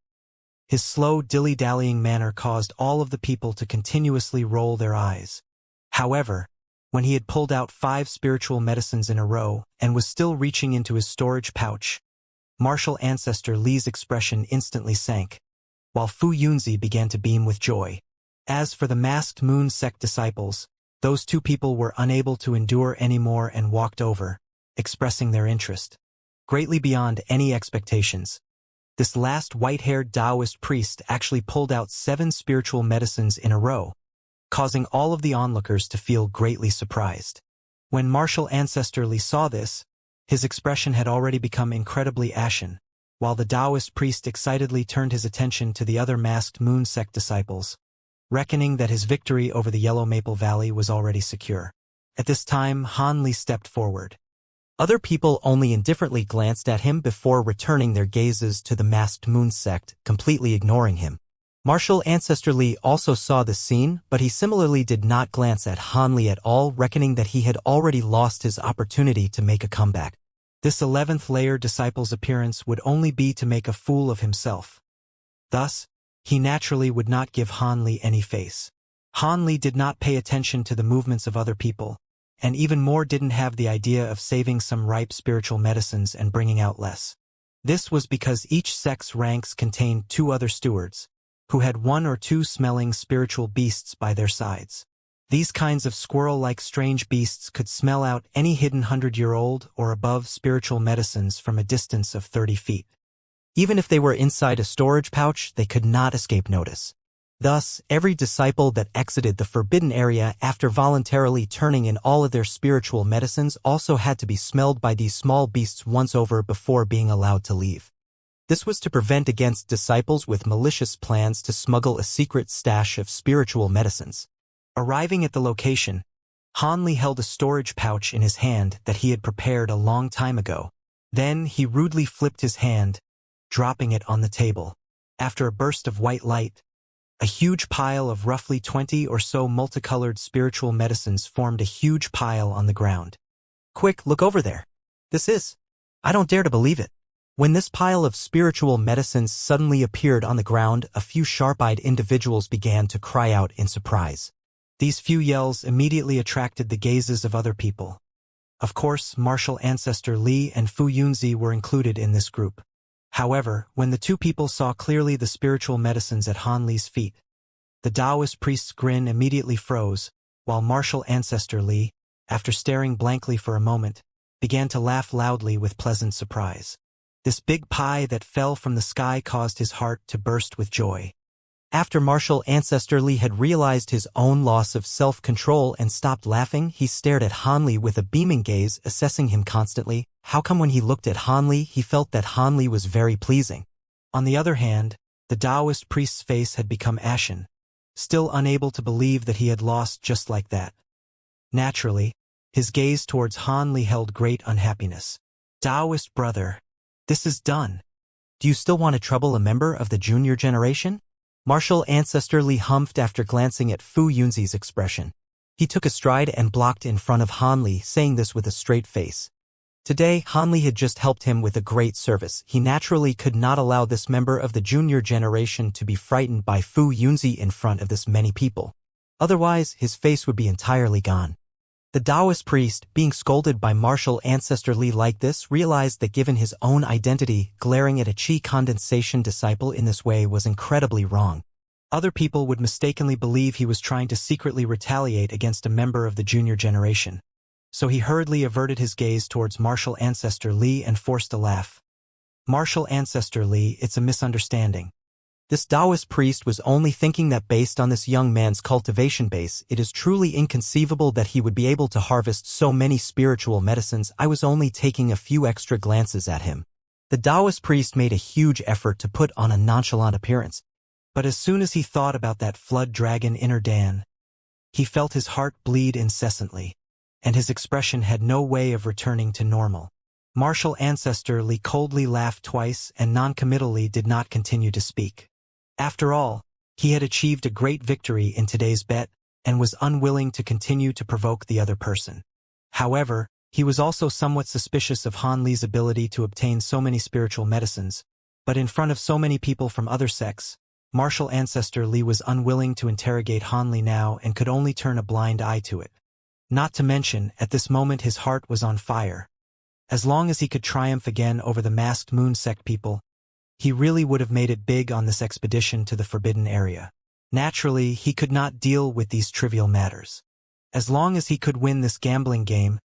His slow, dilly-dallying manner caused all of the people to continuously roll their eyes. However, when he had pulled out 5 spiritual medicines in a row and was still reaching into his storage pouch, martial ancestor Li's expression instantly sank, while Fu Yunzi began to beam with joy. As for the masked moon sect disciples, those 2 people were unable to endure anymore and walked over, expressing their interest, greatly beyond any expectations. This last white-haired Taoist priest actually pulled out 7 spiritual medicines in a row, causing all of the onlookers to feel greatly surprised. When martial ancestor Li saw this, his expression had already become incredibly ashen, while the Taoist priest excitedly turned his attention to the other masked moon sect disciples, reckoning that his victory over the Yellow Maple Valley was already secure. At this time, Han Li stepped forward. Other people only indifferently glanced at him before returning their gazes to the masked moon sect, completely ignoring him. Martial Ancestor Li also saw this scene, but he similarly did not glance at Han Li at all, reckoning that he had already lost his opportunity to make a comeback. This 11th layer disciple's appearance would only be to make a fool of himself. Thus, he naturally would not give Han Li any face. Han Li did not pay attention to the movements of other people, and even more didn't have the idea of saving some ripe spiritual medicines and bringing out less. This was because each sect's ranks contained 2 other stewards, who had 1 or 2 smelling spiritual beasts by their sides. These kinds of squirrel-like strange beasts could smell out any hidden 100-year-old or above spiritual medicines from a distance of 30 feet. Even if they were inside a storage pouch, they could not escape notice. Thus, every disciple that exited the forbidden area after voluntarily turning in all of their spiritual medicines also had to be smelled by these small beasts once over before being allowed to leave. This was to prevent against disciples with malicious plans to smuggle a secret stash of spiritual medicines. Arriving at the location, Han Li held a storage pouch in his hand that he had prepared a long time ago. Then he rudely flipped his hand, dropping it on the table. After a burst of white light, a huge pile of roughly 20 or so multicolored spiritual medicines formed a huge pile on the ground. "Quick, look over there. I don't dare to believe it." When this pile of spiritual medicines suddenly appeared on the ground, a few sharp-eyed individuals began to cry out in surprise. These few yells immediately attracted the gazes of other people. Of course, Martial Ancestor Li and Fu Yunzi were included in this group. However, when the 2 people saw clearly the spiritual medicines at Han Li's feet, the Taoist priest's grin immediately froze, while Martial Ancestor Li, after staring blankly for a moment, began to laugh loudly with pleasant surprise. This big pie that fell from the sky caused his heart to burst with joy. After Martial Ancestor Li had realized his own loss of self-control and stopped laughing, he stared at Han Li with a beaming gaze, assessing him constantly. How come when he looked at Han Li, he felt that Han Li was very pleasing? On the other hand, the Taoist priest's face had become ashen, still unable to believe that he had lost just like that. Naturally, his gaze towards Han Li held great unhappiness. "Taoist brother, this is done. Do you still want to trouble a member of the junior generation?" Martial Ancestor Li humphed after glancing at Fu Yunzi's expression. He took a stride and blocked in front of Han Li, saying this with a straight face. Today, Han Li had just helped him with a great service. He naturally could not allow this member of the junior generation to be frightened by Fu Yunzi in front of this many people. Otherwise, his face would be entirely gone. The Taoist priest, being scolded by Martial Ancestor Li like this, realized that given his own identity, glaring at a Qi condensation disciple in this way was incredibly wrong. Other people would mistakenly believe he was trying to secretly retaliate against a member of the junior generation. So he hurriedly averted his gaze towards Martial Ancestor Li and forced a laugh. "Martial Ancestor Li, it's a misunderstanding. This Taoist priest was only thinking that based on this young man's cultivation base, it is truly inconceivable that he would be able to harvest so many spiritual medicines. I was only taking a few extra glances at him." The Taoist priest made a huge effort to put on a nonchalant appearance, but as soon as he thought about that flood dragon inner Dan, he felt his heart bleed incessantly, and his expression had no way of returning to normal. Martial Ancestor Li coldly laughed twice and noncommittally did not continue to speak. After all, he had achieved a great victory in today's bet and was unwilling to continue to provoke the other person. However, he was also somewhat suspicious of Han Li's ability to obtain so many spiritual medicines, but in front of so many people from other sects, Martial Ancestor Li was unwilling to interrogate Han Li now and could only turn a blind eye to it. Not to mention, at this moment his heart was on fire. As long as he could triumph again over the masked moon sect people, he really would have made it big on this expedition to the forbidden area. Naturally, he could not deal with these trivial matters. As long as he could win this gambling game,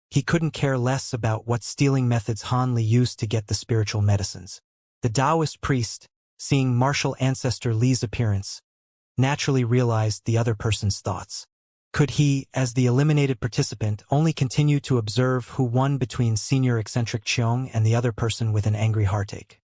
he couldn't care less about what stealing methods Han Li used to get the spiritual medicines. The Taoist priest, seeing Martial Ancestor Li's appearance, naturally realized the other person's thoughts. Could he, as the eliminated participant, only continue to observe who won between Senior Eccentric Qiong and the other person with an angry heartache?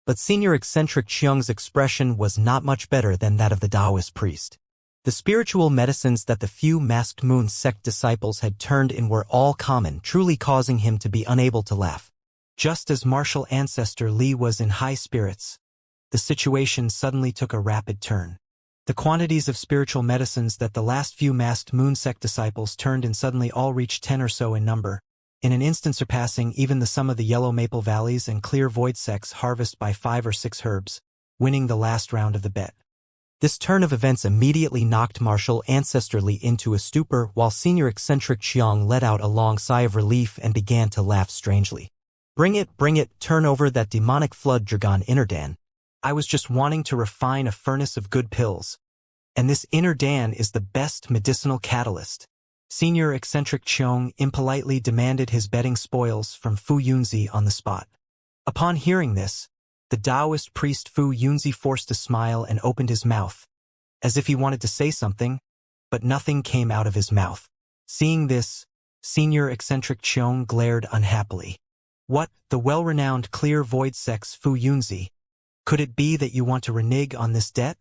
But Senior Eccentric Qiong's expression was not much better than that of the Taoist priest. The spiritual medicines that the few masked moon sect disciples had turned in were all common, truly causing him to be unable to laugh. Just as Martial Ancestor Li was in high spirits, the situation suddenly took a rapid turn. The quantities of spiritual medicines that the last few masked moon sect disciples turned in suddenly all reached 10 or so in number, in an instant surpassing even the sum of the Yellow Maple Valleys and Clear Void sects harvest by 5 or 6 herbs, winning the last round of the bet. This turn of events immediately knocked Martial Ancestrally into a stupor while Senior Eccentric Xiang let out a long sigh of relief and began to laugh strangely. Bring it, turn over that demonic flood Dragon Inner Dan. I was just wanting to refine a furnace of good pills. And this Inner Dan is the best medicinal catalyst. Senior Eccentric Xiong impolitely demanded his betting spoils from Fu Yunzi on the spot. Upon hearing this, the Taoist priest Fu Yunzi forced a smile and opened his mouth, as if he wanted to say something, but nothing came out of his mouth. Seeing this, Senior Eccentric Xiong glared unhappily. What, the well-renowned Clear Void sects Fu Yunzi? Could it be that you want to renege on this debt?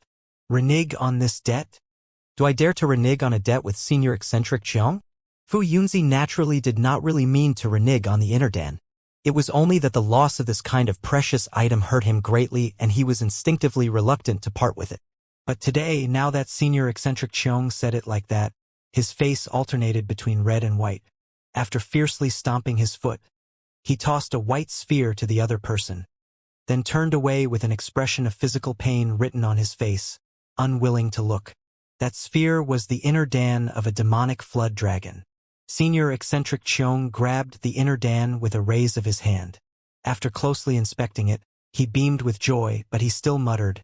Renege on this debt? Do I dare to renege on a debt with Senior Eccentric Xiong? Fu Yunzi naturally did not really mean to renege on the Inner Dan. It was only that the loss of this kind of precious item hurt him greatly and he was instinctively reluctant to part with it. But today, now that Senior Eccentric Xiong said it like that, his face alternated between red and white. After fiercely stomping his foot, he tossed a white sphere to the other person, then turned away with an expression of physical pain written on his face, unwilling to look. That sphere was the Inner Dan of a demonic flood dragon. Senior Eccentric Xiong grabbed the Inner Dan with a raise of his hand. After closely inspecting it, he beamed with joy, but he still muttered,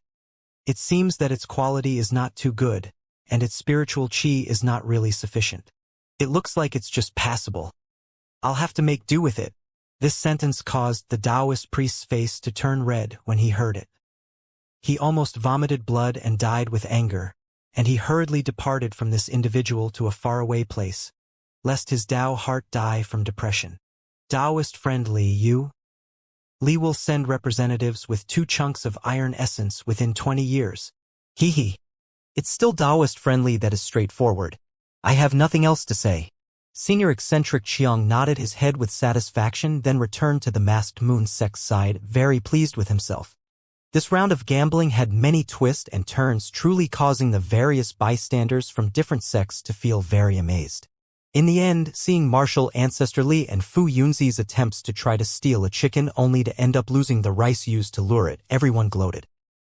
"It seems that its quality is not too good, and its spiritual qi is not really sufficient. It looks like it's just passable. I'll have to make do with it." This sentence caused the Taoist priest's face to turn red when he heard it. He almost vomited blood and died with anger, and he hurriedly departed from this individual to a faraway place, lest his Tao heart die from depression. Taoist friend Li will send representatives with 2 chunks of iron essence within 20 years. Hee. It's still Taoist friendly, that is straightforward. I have nothing else to say. Senior Eccentric Xiang nodded his head with satisfaction, then returned to the masked moon sect's side, very pleased with himself. This round of gambling had many twists and turns, truly causing the various bystanders from different sects to feel very amazed. In the end, seeing Martial Ancestrally and Fu Yunzi's attempts to try to steal a chicken only to end up losing the rice used to lure it, everyone gloated.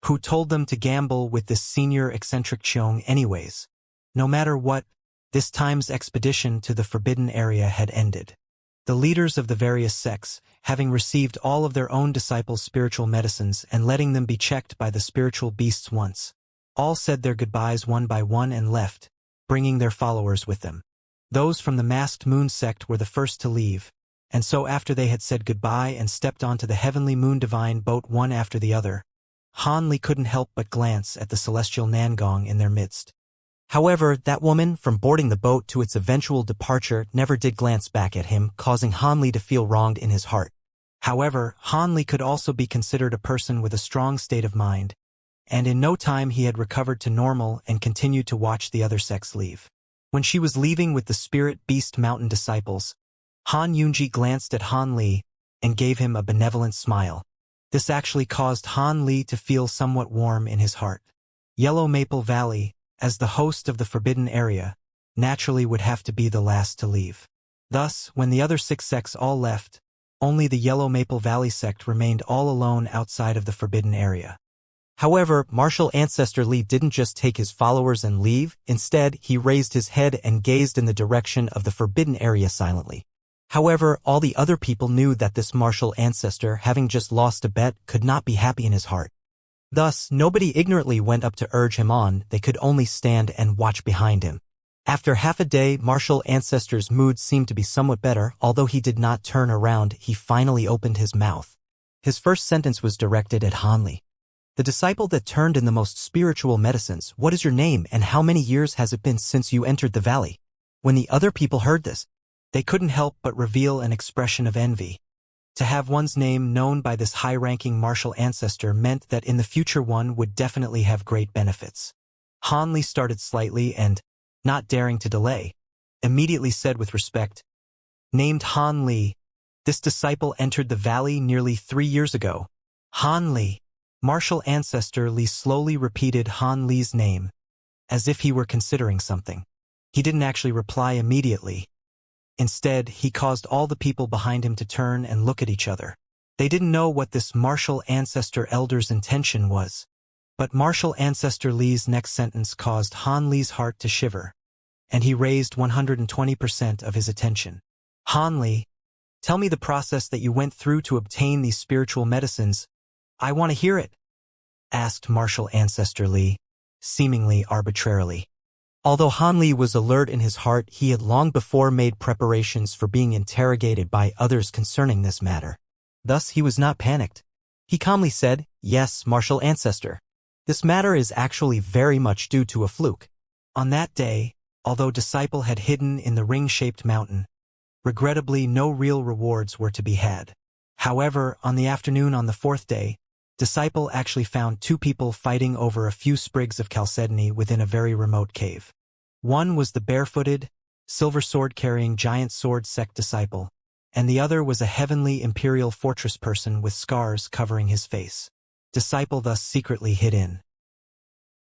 Who told them to gamble with this Senior Eccentric Xiong anyways? No matter what, this time's expedition to the Forbidden Area had ended. The leaders of the various sects, having received all of their own disciples' spiritual medicines and letting them be checked by the spiritual beasts once, all said their goodbyes one by one and left, bringing their followers with them. Those from the masked moon sect were the first to leave, and so after they had said goodbye and stepped onto the heavenly moon divine boat one after the other, Han Li couldn't help but glance at the celestial Nangong in their midst. However, that woman, from boarding the boat to its eventual departure, never did glance back at him, causing Han Li to feel wronged in his heart. However, Han Li could also be considered a person with a strong state of mind, and in no time he had recovered to normal and continued to watch the other sects leave. When she was leaving with the Spirit Beast Mountain disciples, Han Yunji glanced at Han Li and gave him a benevolent smile. This actually caused Han Li to feel somewhat warm in his heart. Yellow Maple Valley, as the host of the Forbidden Area, naturally would have to be the last to leave. Thus, when the other 6 sects all left, only the Yellow Maple Valley sect remained all alone outside of the Forbidden Area. However, Martial Ancestrally didn't just take his followers and leave, instead he raised his head and gazed in the direction of the Forbidden Area silently. However, all the other people knew that this Martial Ancestor, having just lost a bet, could not be happy in his heart. Thus, nobody ignorantly went up to urge him on, they could only stand and watch behind him. After half a day, Martial Ancestor's mood seemed to be somewhat better, although he did not turn around, he finally opened his mouth. His first sentence was directed at Han Li. The disciple that turned in the most spiritual medicines, what is your name and how many years has it been since you entered the valley? When the other people heard this, they couldn't help but reveal an expression of envy. To have one's name known by this high-ranking martial ancestor meant that in the future one would definitely have great benefits. Han Li started slightly and, not daring to delay, immediately said with respect, "Named Han Li, this disciple entered the valley nearly 3 years ago. Han Li, Martial Ancestor Li slowly repeated Han Li's name, as if he were considering something. He didn't actually reply immediately. Instead, he caused all the people behind him to turn and look at each other. They didn't know what this Martial Ancestor Elder's intention was. But Martial Ancestor Li's next sentence caused Han Li's heart to shiver, and he raised 120% of his attention. Han Li, tell me the process that you went through to obtain these spiritual medicines. I want to hear it, asked Martial Ancestor Li, seemingly arbitrarily. Although Han Li was alert in his heart, he had long before made preparations for being interrogated by others concerning this matter. Thus, he was not panicked. He calmly said, "Yes, Martial Ancestor. This matter is actually very much due to a fluke. On that day, although Disciple had hidden in the ring-shaped mountain, regrettably no real rewards were to be had. However, on the afternoon on the fourth day, Disciple actually found two people fighting over a few sprigs of chalcedony within a very remote cave. One was the barefooted, silver sword-carrying giant sword sect Disciple, and the other was a heavenly imperial fortress person with scars covering his face. Disciple thus secretly hid in.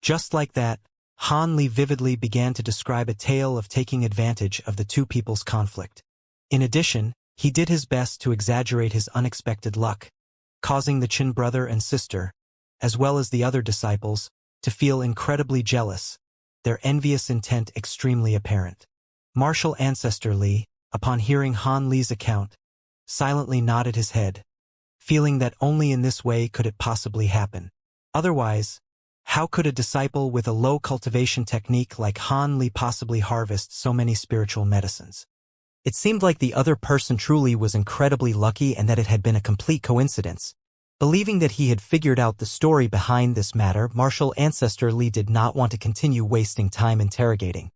Just like that, Han Li vividly began to describe a tale of taking advantage of the two people's conflict. In addition, he did his best to exaggerate his unexpected luck, causing the Qin brother and sister, as well as the other disciples, to feel incredibly jealous, their envious intent extremely apparent. Martial Ancestor Li, upon hearing Han Li's account, silently nodded his head, feeling that only in this way could it possibly happen. Otherwise, how could a disciple with a low cultivation technique like Han Li possibly harvest so many spiritual medicines? It seemed like the other person truly was incredibly lucky and that it had been a complete coincidence. Believing that he had figured out the story behind this matter, Martial Ancestor Li did not want to continue wasting time interrogating.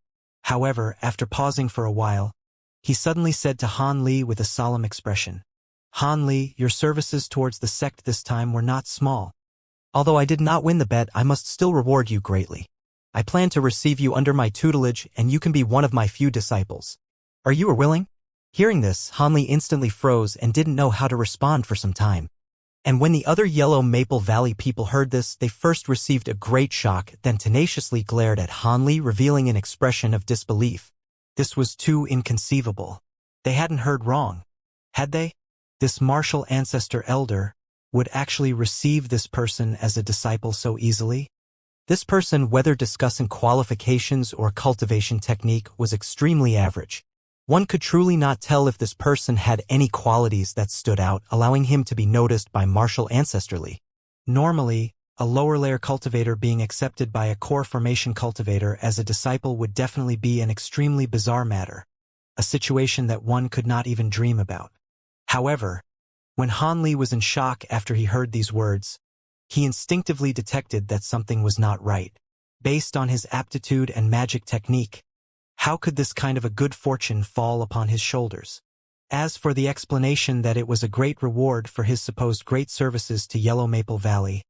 However, after pausing for a while, he suddenly said to Han Li with a solemn expression, "Han Li, your services towards the sect this time were not small. Although I did not win the bet, I must still reward you greatly. I plan to receive you under my tutelage, and you can be one of my few disciples. Are you willing?" Hearing this, Han Li instantly froze and didn't know how to respond for some time. And when the other Yellow Maple Valley people heard this, they first received a great shock, then tenaciously glared at Han Li, revealing an expression of disbelief. This was too inconceivable. They hadn't heard wrong, had they? This Martial Ancestor Elder would actually receive this person as a disciple so easily? This person, whether discussing qualifications or cultivation technique, was extremely average. One could truly not tell if this person had any qualities that stood out, allowing him to be noticed by Martial Ancestor Li. Normally, a lower-layer cultivator being accepted by a core formation cultivator as a disciple would definitely be an extremely bizarre matter, a situation that one could not even dream about. However, when Han Li was in shock after he heard these words, he instinctively detected that something was not right. Based on his aptitude and magic technique, how could this kind of a good fortune fall upon his shoulders? As for the explanation that it was a great reward for his supposed great services to Yellow Maple Valley,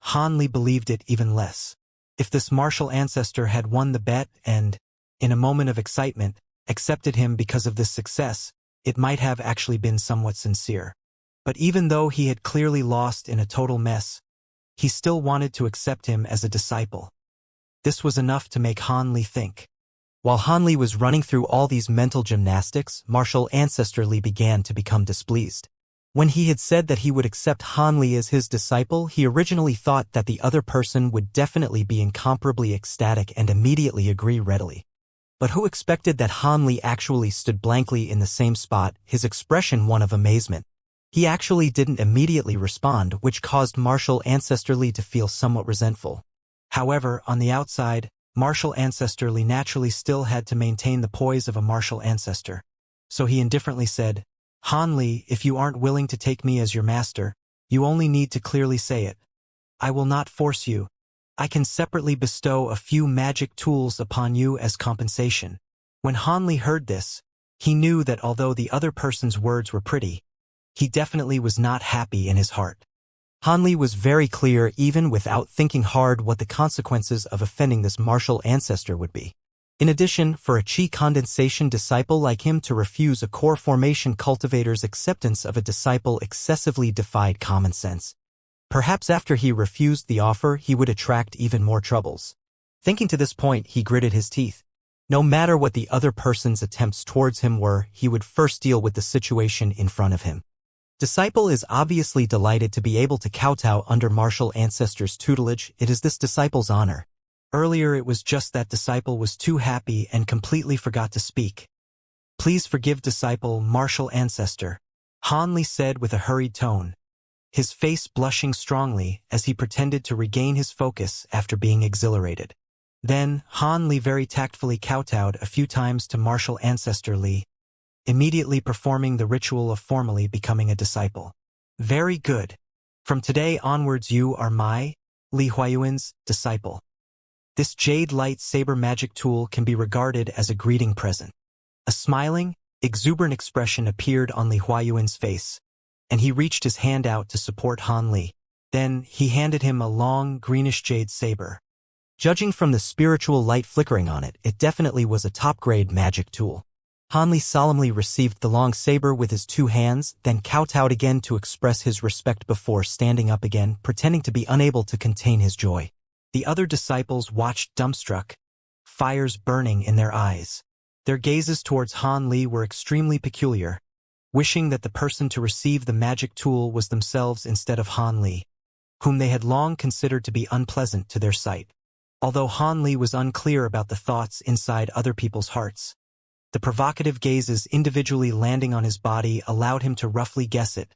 Han Li believed it even less. If this Martial Ancestor had won the bet and, in a moment of excitement, accepted him because of this success, it might have actually been somewhat sincere. But even though he had clearly lost in a total mess, he still wanted to accept him as a disciple. This was enough to make Han Li think. While Han Li was running through all these mental gymnastics, Martial Ancestor Li began to become displeased. When he had said that he would accept Han Li as his disciple, he originally thought that the other person would definitely be incomparably ecstatic and immediately agree readily. But who expected that Han Li actually stood blankly in the same spot, his expression one of amazement. He actually didn't immediately respond, which caused Martial Ancestor Li to feel somewhat resentful. However, on the outside, Martial Ancestor Li naturally still had to maintain the poise of a martial ancestor. So he indifferently said, "Han Li, if you aren't willing to take me as your master, you only need to clearly say it. I will not force you. I can separately bestow a few magic tools upon you as compensation." When Han Li heard this, he knew that although the other person's words were pretty, he definitely was not happy in his heart. Han Li was very clear, even without thinking hard, what the consequences of offending this martial ancestor would be. In addition, for a chi condensation disciple like him to refuse a core formation cultivator's acceptance of a disciple excessively defied common sense. Perhaps after he refused the offer, he would attract even more troubles. Thinking to this point, he gritted his teeth. No matter what the other person's attempts towards him were, he would first deal with the situation in front of him. Disciple is obviously delighted to be able to kowtow under martial ancestor's tutelage. It is this disciple's honor. Earlier it was just that disciple was too happy and completely forgot to speak. Please forgive disciple, martial ancestor, Han Li said with a hurried tone, his face blushing strongly as he pretended to regain his focus after being exhilarated. Then, Han Li very tactfully kowtowed a few times to martial ancestor Li, immediately performing the ritual of formally becoming a disciple. Very good. From today onwards you are my, Li Huayuan's, disciple. This jade light saber magic tool can be regarded as a greeting present. A smiling, exuberant expression appeared on Li Huayuan's face, and he reached his hand out to support Han Li. Then, he handed him a long, greenish jade saber. Judging from the spiritual light flickering on it, it definitely was a top-grade magic tool. Han Li solemnly received the long saber with his 2 hands, then kowtowed again to express his respect before standing up again, pretending to be unable to contain his joy. The other disciples watched dumbstruck, fires burning in their eyes. Their gazes towards Han Li were extremely peculiar, wishing that the person to receive the magic tool was themselves instead of Han Li, whom they had long considered to be unpleasant to their sight. Although Han Li was unclear about the thoughts inside other people's hearts, the provocative gazes individually landing on his body allowed him to roughly guess it,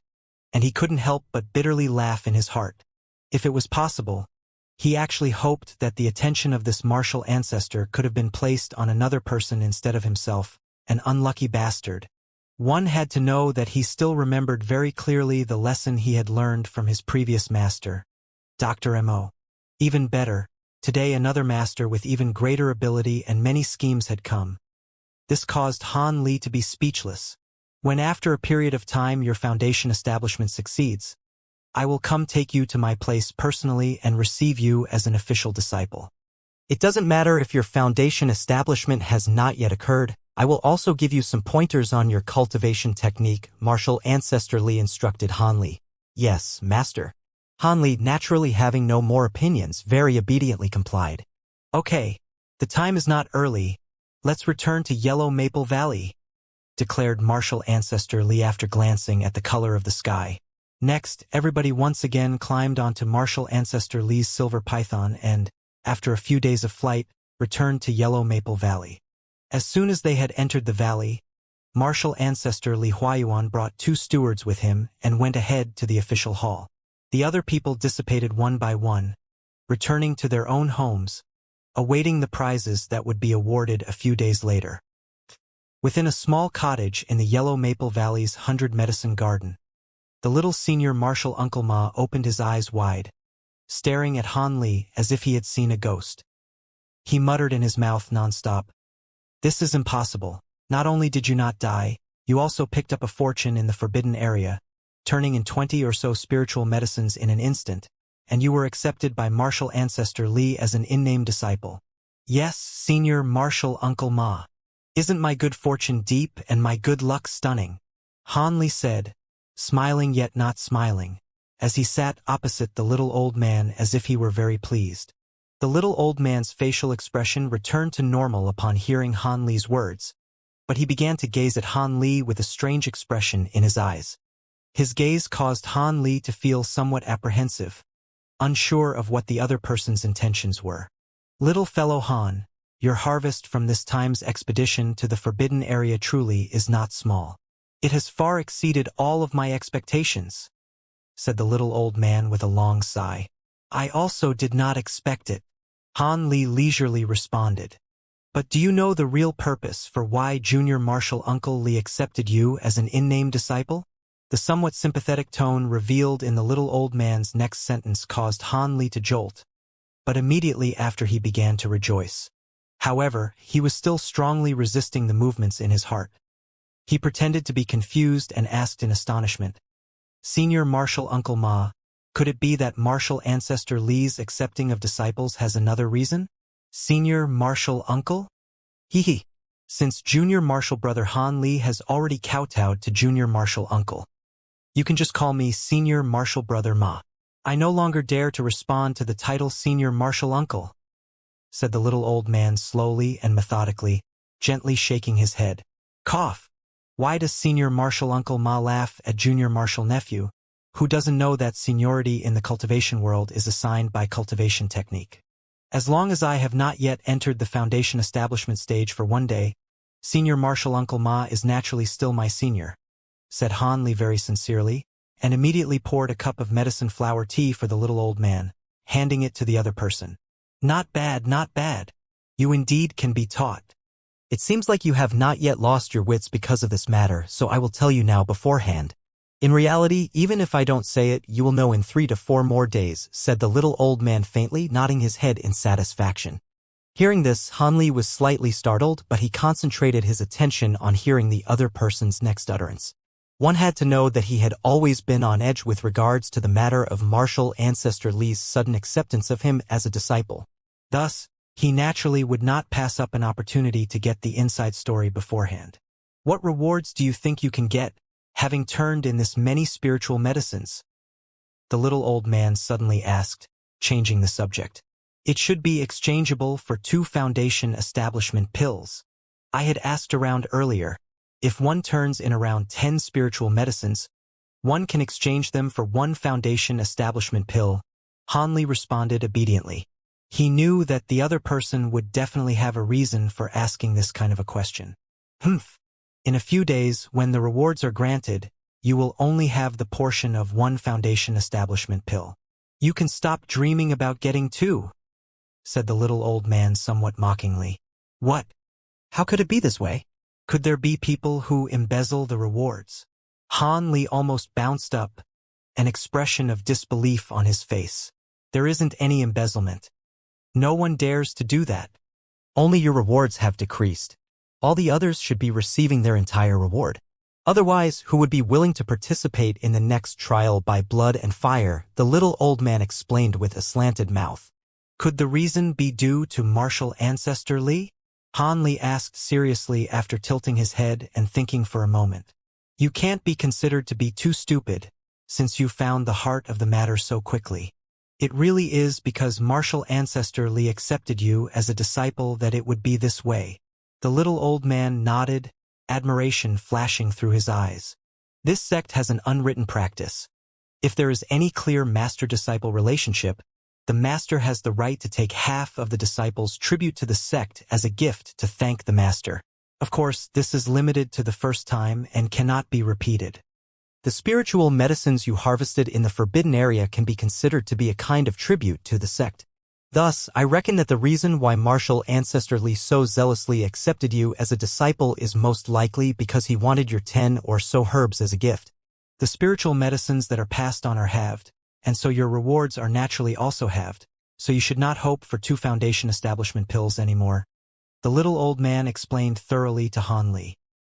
and he couldn't help but bitterly laugh in his heart. If it was possible, he actually hoped that the attention of this martial ancestor could have been placed on another person instead of himself, an unlucky bastard. One had to know that he still remembered very clearly the lesson he had learned from his previous master, Dr. Mo. Even better, today another master with even greater ability and many schemes had come. This caused Han Li to be speechless. When after a period of time your foundation establishment succeeds, I will come take you to my place personally and receive you as an official disciple. It doesn't matter if your foundation establishment has not yet occurred, I will also give you some pointers on your cultivation technique, martial ancestor Li instructed Han Li. Yes, master. Han Li, naturally having no more opinions, very obediently complied. Okay, the time is not early. Let's return to Yellow Maple Valley, declared martial ancestor Li after glancing at the color of the sky. Next, everybody once again climbed onto martial ancestor Li's silver python and, after a few days of flight, returned to Yellow Maple Valley. As soon as they had entered the valley, martial ancestor Li Huayuan brought 2 stewards with him and went ahead to the official hall. The other people dissipated one by one, returning to their own homes, awaiting the prizes that would be awarded a few days later. Within a small cottage in the Yellow Maple Valley's 100 Medicine Garden, the little senior martial Uncle Ma opened his eyes wide, staring at Han Li as if he had seen a ghost. He muttered in his mouth nonstop, "This is impossible. Not only did you not die, you also picked up a fortune in the forbidden area, turning in 20 or so spiritual medicines in an instant, and you were accepted by martial ancestor Li as an in-name disciple. Yes, senior martial Uncle Ma. Isn't my good fortune deep and my good luck stunning?" Han Li said, smiling yet not smiling, as he sat opposite the little old man as if he were very pleased. The little old man's facial expression returned to normal upon hearing Han Li's words, but he began to gaze at Han Li with a strange expression in his eyes. His gaze caused Han Li to feel somewhat apprehensive, unsure of what the other person's intentions were. "Little fellow Han, your harvest from this time's expedition to the forbidden area truly is not small. It has far exceeded all of my expectations," said the little old man with a long sigh. "I also did not expect it," Han Li leisurely responded. "But do you know the real purpose for why junior martial Uncle Li accepted you as an in-name disciple?" The somewhat sympathetic tone revealed in the little old man's next sentence caused Han Li to jolt, but immediately after he began to rejoice. However, he was still strongly resisting the movements in his heart. He pretended to be confused and asked in astonishment, "Senior martial Uncle Ma, could it be that martial ancestor Li's accepting of disciples has another reason? Senior martial uncle? Hee. Since junior martial brother Han Li has already kowtowed to junior martial uncle, you can just call me senior martial brother Ma." I no longer dare to respond to the title Senior Martial Uncle, said the little old man slowly and methodically, gently shaking his head. Cough. Why does Senior Martial Uncle Ma laugh at Junior Martial Nephew, who doesn't know that seniority in the cultivation world is assigned by cultivation technique? As long as I have not yet entered the foundation establishment stage for one day, Senior Martial Uncle Ma is naturally still my senior, said Han Li very sincerely, and immediately poured a cup of medicine flower tea for the little old man, handing it to the other person. Not bad, not bad. You indeed can be taught. It seems like you have not yet lost your wits because of this matter, so I will tell you now beforehand. In reality, even if I don't say it, you will know in 3 to 4 more days, said the little old man faintly, nodding his head in satisfaction. Hearing this, Han Li was slightly startled, but he concentrated his attention on hearing the other person's next utterance. One had to know that he had always been on edge with regards to the matter of martial ancestor Li's sudden acceptance of him as a disciple. Thus, he naturally would not pass up an opportunity to get the inside story beforehand. What rewards do you think you can get, having turned in this many spiritual medicines? The little old man suddenly asked, changing the subject. It should be exchangeable for 2 foundation establishment pills. I had asked around earlier. If one turns in around 10 spiritual medicines, one can exchange them for 1 foundation establishment pill. Han Li responded obediently. He knew that the other person would definitely have a reason for asking this kind of a question. Humph. In a few days, when the rewards are granted, you will only have the portion of 1 foundation establishment pill. You can stop dreaming about getting 2, said the little old man somewhat mockingly. What? How could it be this way? Could there be people who embezzle the rewards? Han Li almost bounced up, an expression of disbelief on his face. There isn't any embezzlement. No one dares to do that. Only your rewards have decreased. All the others should be receiving their entire reward. Otherwise, who would be willing to participate in the next trial by blood and fire? The little old man explained with a slanted mouth. Could the reason be due to martial ancestor Li? Han Li asked seriously after tilting his head and thinking for a moment. You can't be considered to be too stupid, since you found the heart of the matter so quickly. It really is because martial ancestor Li accepted you as a disciple that it would be this way. The little old man nodded, admiration flashing through his eyes. This sect has an unwritten practice. If there is any clear master-disciple relationship, the master has the right to take half of the disciple's tribute to the sect as a gift to thank the master. Of course, this is limited to the first time and cannot be repeated. The spiritual medicines you harvested in the forbidden area can be considered to be a kind of tribute to the sect. Thus, I reckon that the reason why martial ancestor Li so zealously accepted you as a disciple is most likely because he wanted your 10 or so herbs as a gift. The spiritual medicines that are passed on are halved, and so your rewards are naturally also halved, so you should not hope for 2 foundation establishment pills anymore. The little old man explained thoroughly to Han Li.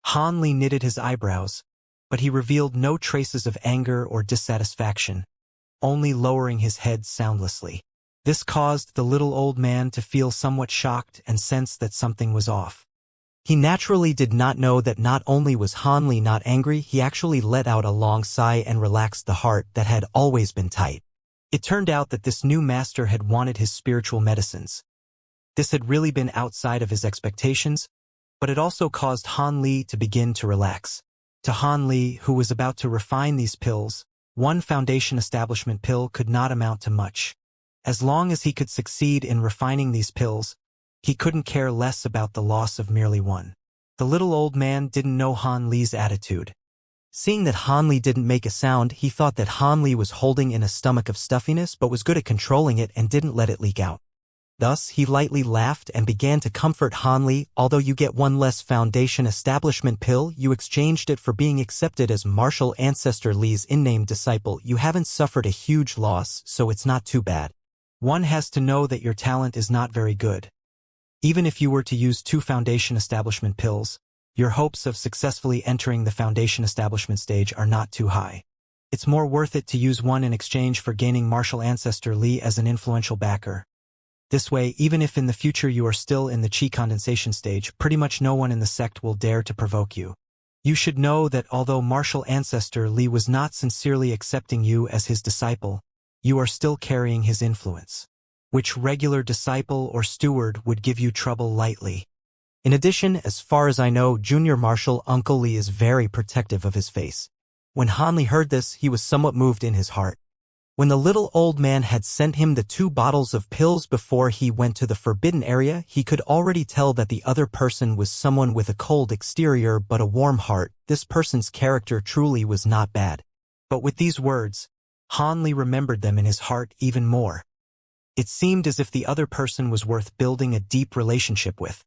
Han Li knitted his eyebrows, but he revealed no traces of anger or dissatisfaction, only lowering his head soundlessly. This caused the little old man to feel somewhat shocked and sense that something was off. He naturally did not know that not only was Han Li not angry, he actually let out a long sigh and relaxed the heart that had always been tight. It turned out that this new master had wanted his spiritual medicines. This had really been outside of his expectations, but it also caused Han Li to begin to relax. To Han Li, who was about to refine these pills, 1 foundation establishment pill could not amount to much. As long as he could succeed in refining these pills, he couldn't care less about the loss of merely 1. The little old man didn't know Han Li's attitude. Seeing that Han Li didn't make a sound, he thought that Han Li was holding in a stomach of stuffiness but was good at controlling it and didn't let it leak out. Thus, he lightly laughed and began to comfort Han Li. Although you get 1 less foundation establishment pill, you exchanged it for being accepted as martial ancestor Li's in-name disciple. You haven't suffered a huge loss, so it's not too bad. One has to know that your talent is not very good. Even if you were to use 2 foundation establishment pills, your hopes of successfully entering the foundation establishment stage are not too high. It's more worth it to use 1 in exchange for gaining martial ancestor Li as an influential backer. This way, even if in the future you are still in the chi condensation stage, pretty much no one in the sect will dare to provoke you. You should know that although martial ancestor Li was not sincerely accepting you as his disciple, you are still carrying his influence. Which regular disciple or steward would give you trouble lightly? In addition, as far as I know, Junior Marshal Uncle Lee is very protective of his face. When Han Li heard this, he was somewhat moved in his heart. When the little old man had sent him the 2 bottles of pills before he went to the forbidden area, he could already tell that the other person was someone with a cold exterior but a warm heart. This person's character truly was not bad. But with these words, Han Li remembered them in his heart even more. It seemed as if the other person was worth building a deep relationship with.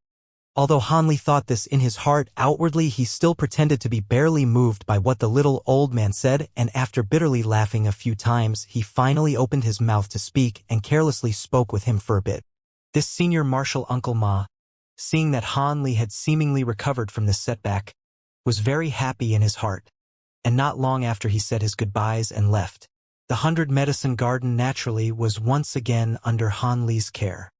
Although Han Li thought this in his heart, outwardly he still pretended to be barely moved by what the little old man said, and after bitterly laughing a few times, he finally opened his mouth to speak and carelessly spoke with him for a bit. This senior marshal Uncle Ma, seeing that Han Li had seemingly recovered from this setback, was very happy in his heart, and not long after he said his goodbyes and left. The 100 Medicine Garden naturally was once again under Han Li's care.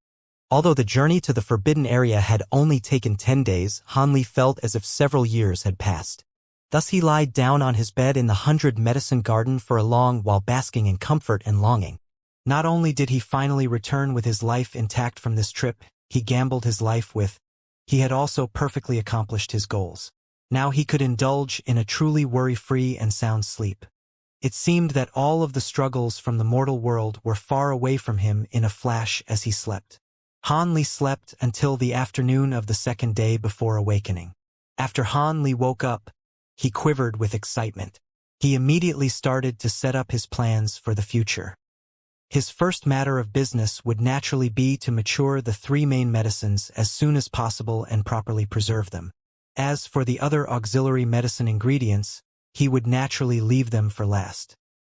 Although the journey to the forbidden area had only taken 10 days, Han Li felt as if several years had passed. Thus he lied down on his bed in the 100 Medicine Garden for a long while, basking in comfort and longing. Not only did he finally return with his life intact from this trip he gambled his life with, he had also perfectly accomplished his goals. Now he could indulge in a truly worry-free and sound sleep. It seemed that all of the struggles from the mortal world were far away from him in a flash as he slept. Han Li slept until the afternoon of the 2nd day before awakening. After Han Li woke up, he quivered with excitement. He immediately started to set up his plans for the future. His first matter of business would naturally be to mature the 3 main medicines as soon as possible and properly preserve them. As for the other auxiliary medicine ingredients, he would naturally leave them for last.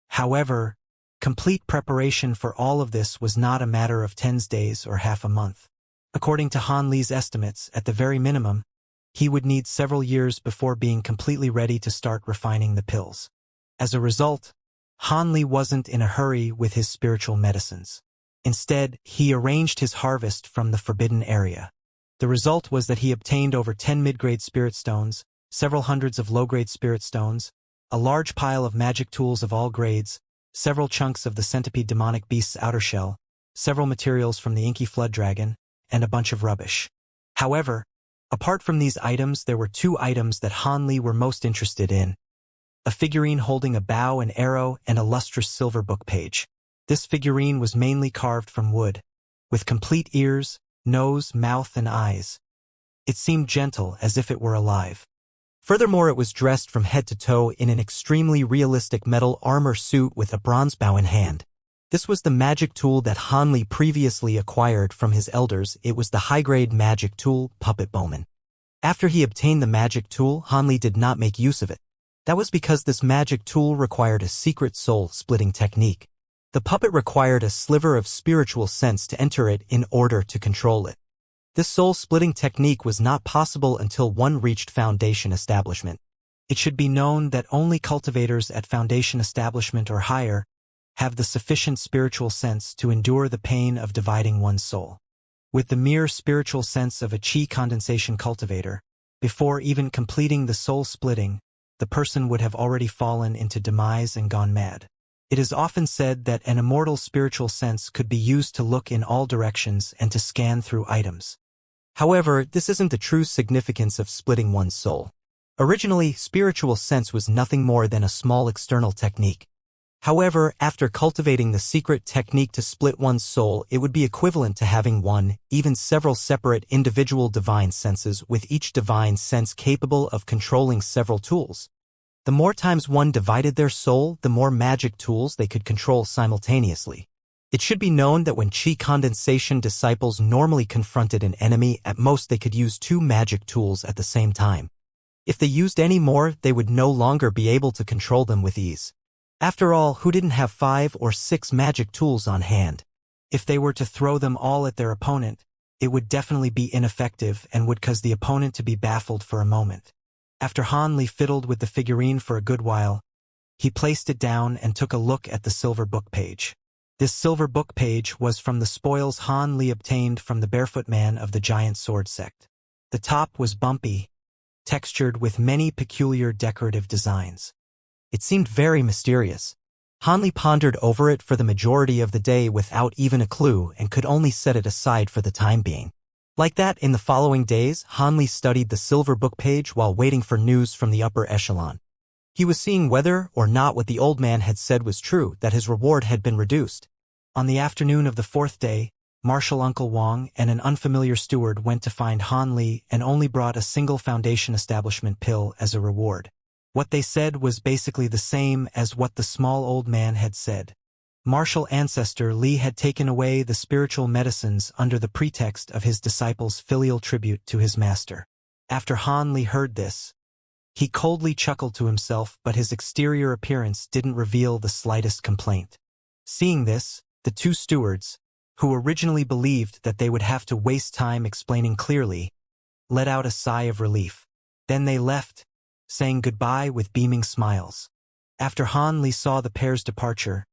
However, complete preparation for all of this was not a matter of 10 days or half a month. According to Han Li's estimates, at the very minimum, he would need several years before being completely ready to start refining the pills. As a result, Han Li wasn't in a hurry with his spiritual medicines. Instead, he arranged his harvest from the forbidden area. The result was that he obtained over 10 mid-grade spirit stones, several hundreds of low-grade spirit stones, a large pile of magic tools of all grades, several chunks of the centipede demonic beast's outer shell, several materials from the inky flood dragon, and a bunch of rubbish. However, apart from these items, there were 2 items that Han Li were most interested in. A figurine holding a bow and arrow and a lustrous silver book page. This figurine was mainly carved from wood, with complete ears, nose, mouth, and eyes. It seemed gentle, as if it were alive. Furthermore, it was dressed from head to toe in an extremely realistic metal armor suit with a bronze bow in hand. This was the magic tool that Han Li previously acquired from his elders. It was the high-grade magic tool, Puppet Bowman. After he obtained the magic tool, Han Li did not make use of it. That was because this magic tool required a secret soul-splitting technique. The puppet required a sliver of spiritual sense to enter it in order to control it. This soul-splitting technique was not possible until one reached Foundation Establishment. It should be known that only cultivators at Foundation Establishment or higher have the sufficient spiritual sense to endure the pain of dividing one's soul. With the mere spiritual sense of a chi condensation cultivator, before even completing the soul-splitting, the person would have already fallen into demise and gone mad. It is often said that an immortal spiritual sense could be used to look in all directions and to scan through items. However, this isn't the true significance of splitting one's soul. Originally, spiritual sense was nothing more than a small external technique. However, after cultivating the secret technique to split one's soul, it would be equivalent to having one, even several separate individual divine senses, with each divine sense capable of controlling several tools. The more times one divided their soul, the more magic tools they could control simultaneously. It should be known that when chi condensation disciples normally confronted an enemy, at most they could use 2 magic tools at the same time. If they used any more, they would no longer be able to control them with ease. After all, who didn't have 5 or 6 magic tools on hand? If they were to throw them all at their opponent, it would definitely be ineffective and would cause the opponent to be baffled for a moment. After Han Li fiddled with the figurine for a good while, he placed it down and took a look at the silver book page. This silver book page was from the spoils Han Li obtained from the barefoot man of the giant sword sect. The top was bumpy, textured with many peculiar decorative designs. It seemed very mysterious. Han Li pondered over it for the majority of the day without even a clue and could only set it aside for the time being. Like that, in the following days, Han Li studied the silver book page while waiting for news from the upper echelon. He was seeing whether or not what the old man had said was true, that his reward had been reduced. On the afternoon of the fourth day, Marshal Uncle Wang and an unfamiliar steward went to find Han Li and only brought a single Foundation establishment pill as a reward. What they said was basically the same as what the small old man had said. Martial ancestor Li had taken away the spiritual medicines under the pretext of his disciples' filial tribute to his master. After Han Li heard this, he coldly chuckled to himself, but his exterior appearance didn't reveal the slightest complaint. Seeing this, the two stewards, who originally believed that they would have to waste time explaining clearly, let out a sigh of relief. Then they left, saying goodbye with beaming smiles. After Han Li saw the pair's departure,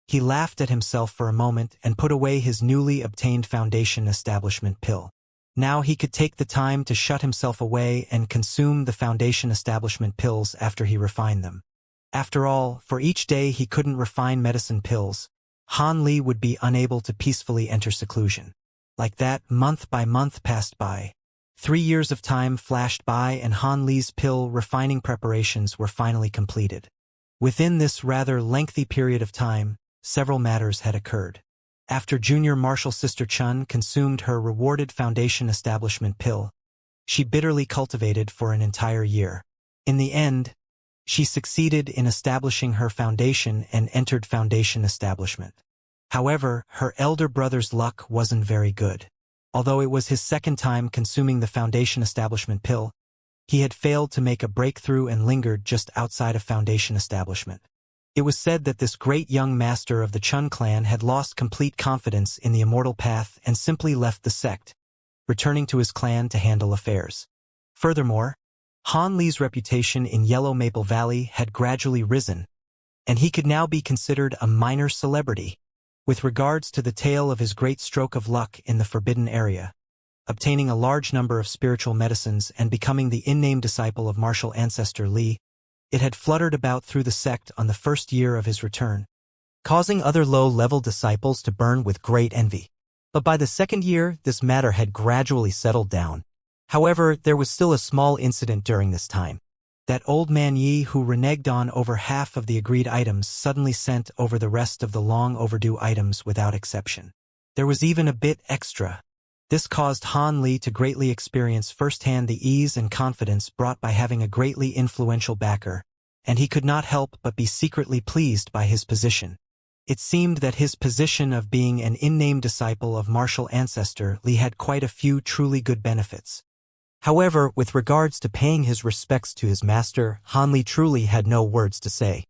he laughed at himself for a moment and put away his newly obtained Foundation establishment pill. Now he could take the time to shut himself away and consume the Foundation establishment pills after he refined them. After all, for each day he couldn't refine medicine pills, Han Li would be unable to peacefully enter seclusion. Like that, month by month passed by. 3 years of time flashed by and Han Li's pill refining preparations were finally completed. Within this rather lengthy period of time, several matters had occurred. After junior martial sister Chun consumed her rewarded Foundation establishment pill, she bitterly cultivated for an entire year. In the end, she succeeded in establishing her foundation and entered Foundation establishment. However, her elder brother's luck wasn't very good. Although it was his second time consuming the Foundation establishment pill, he had failed to make a breakthrough and lingered just outside of Foundation establishment. It was said that this great young master of the Chun clan had lost complete confidence in the immortal path and simply left the sect, returning to his clan to handle affairs. Furthermore, Han Li's reputation in Yellow Maple Valley had gradually risen, and he could now be considered a minor celebrity. With regards to the tale of his great stroke of luck in the Forbidden Area, obtaining a large number of spiritual medicines and becoming the in-name disciple of martial ancestor Li, it had fluttered about through the sect on the first year of his return, causing other low-level disciples to burn with great envy. But by the second year, this matter had gradually settled down. However, there was still a small incident during this time. That old man Yi, who reneged on over half of the agreed items, suddenly sent over the rest of the long-overdue items without exception. There was even a bit extra. This caused Han Li to greatly experience firsthand the ease and confidence brought by having a greatly influential backer, and he could not help but be secretly pleased by his position. It seemed that his position of being an in-name disciple of martial ancestor Li had quite a few truly good benefits. However, with regards to paying his respects to his master, Han Li truly had no words to say.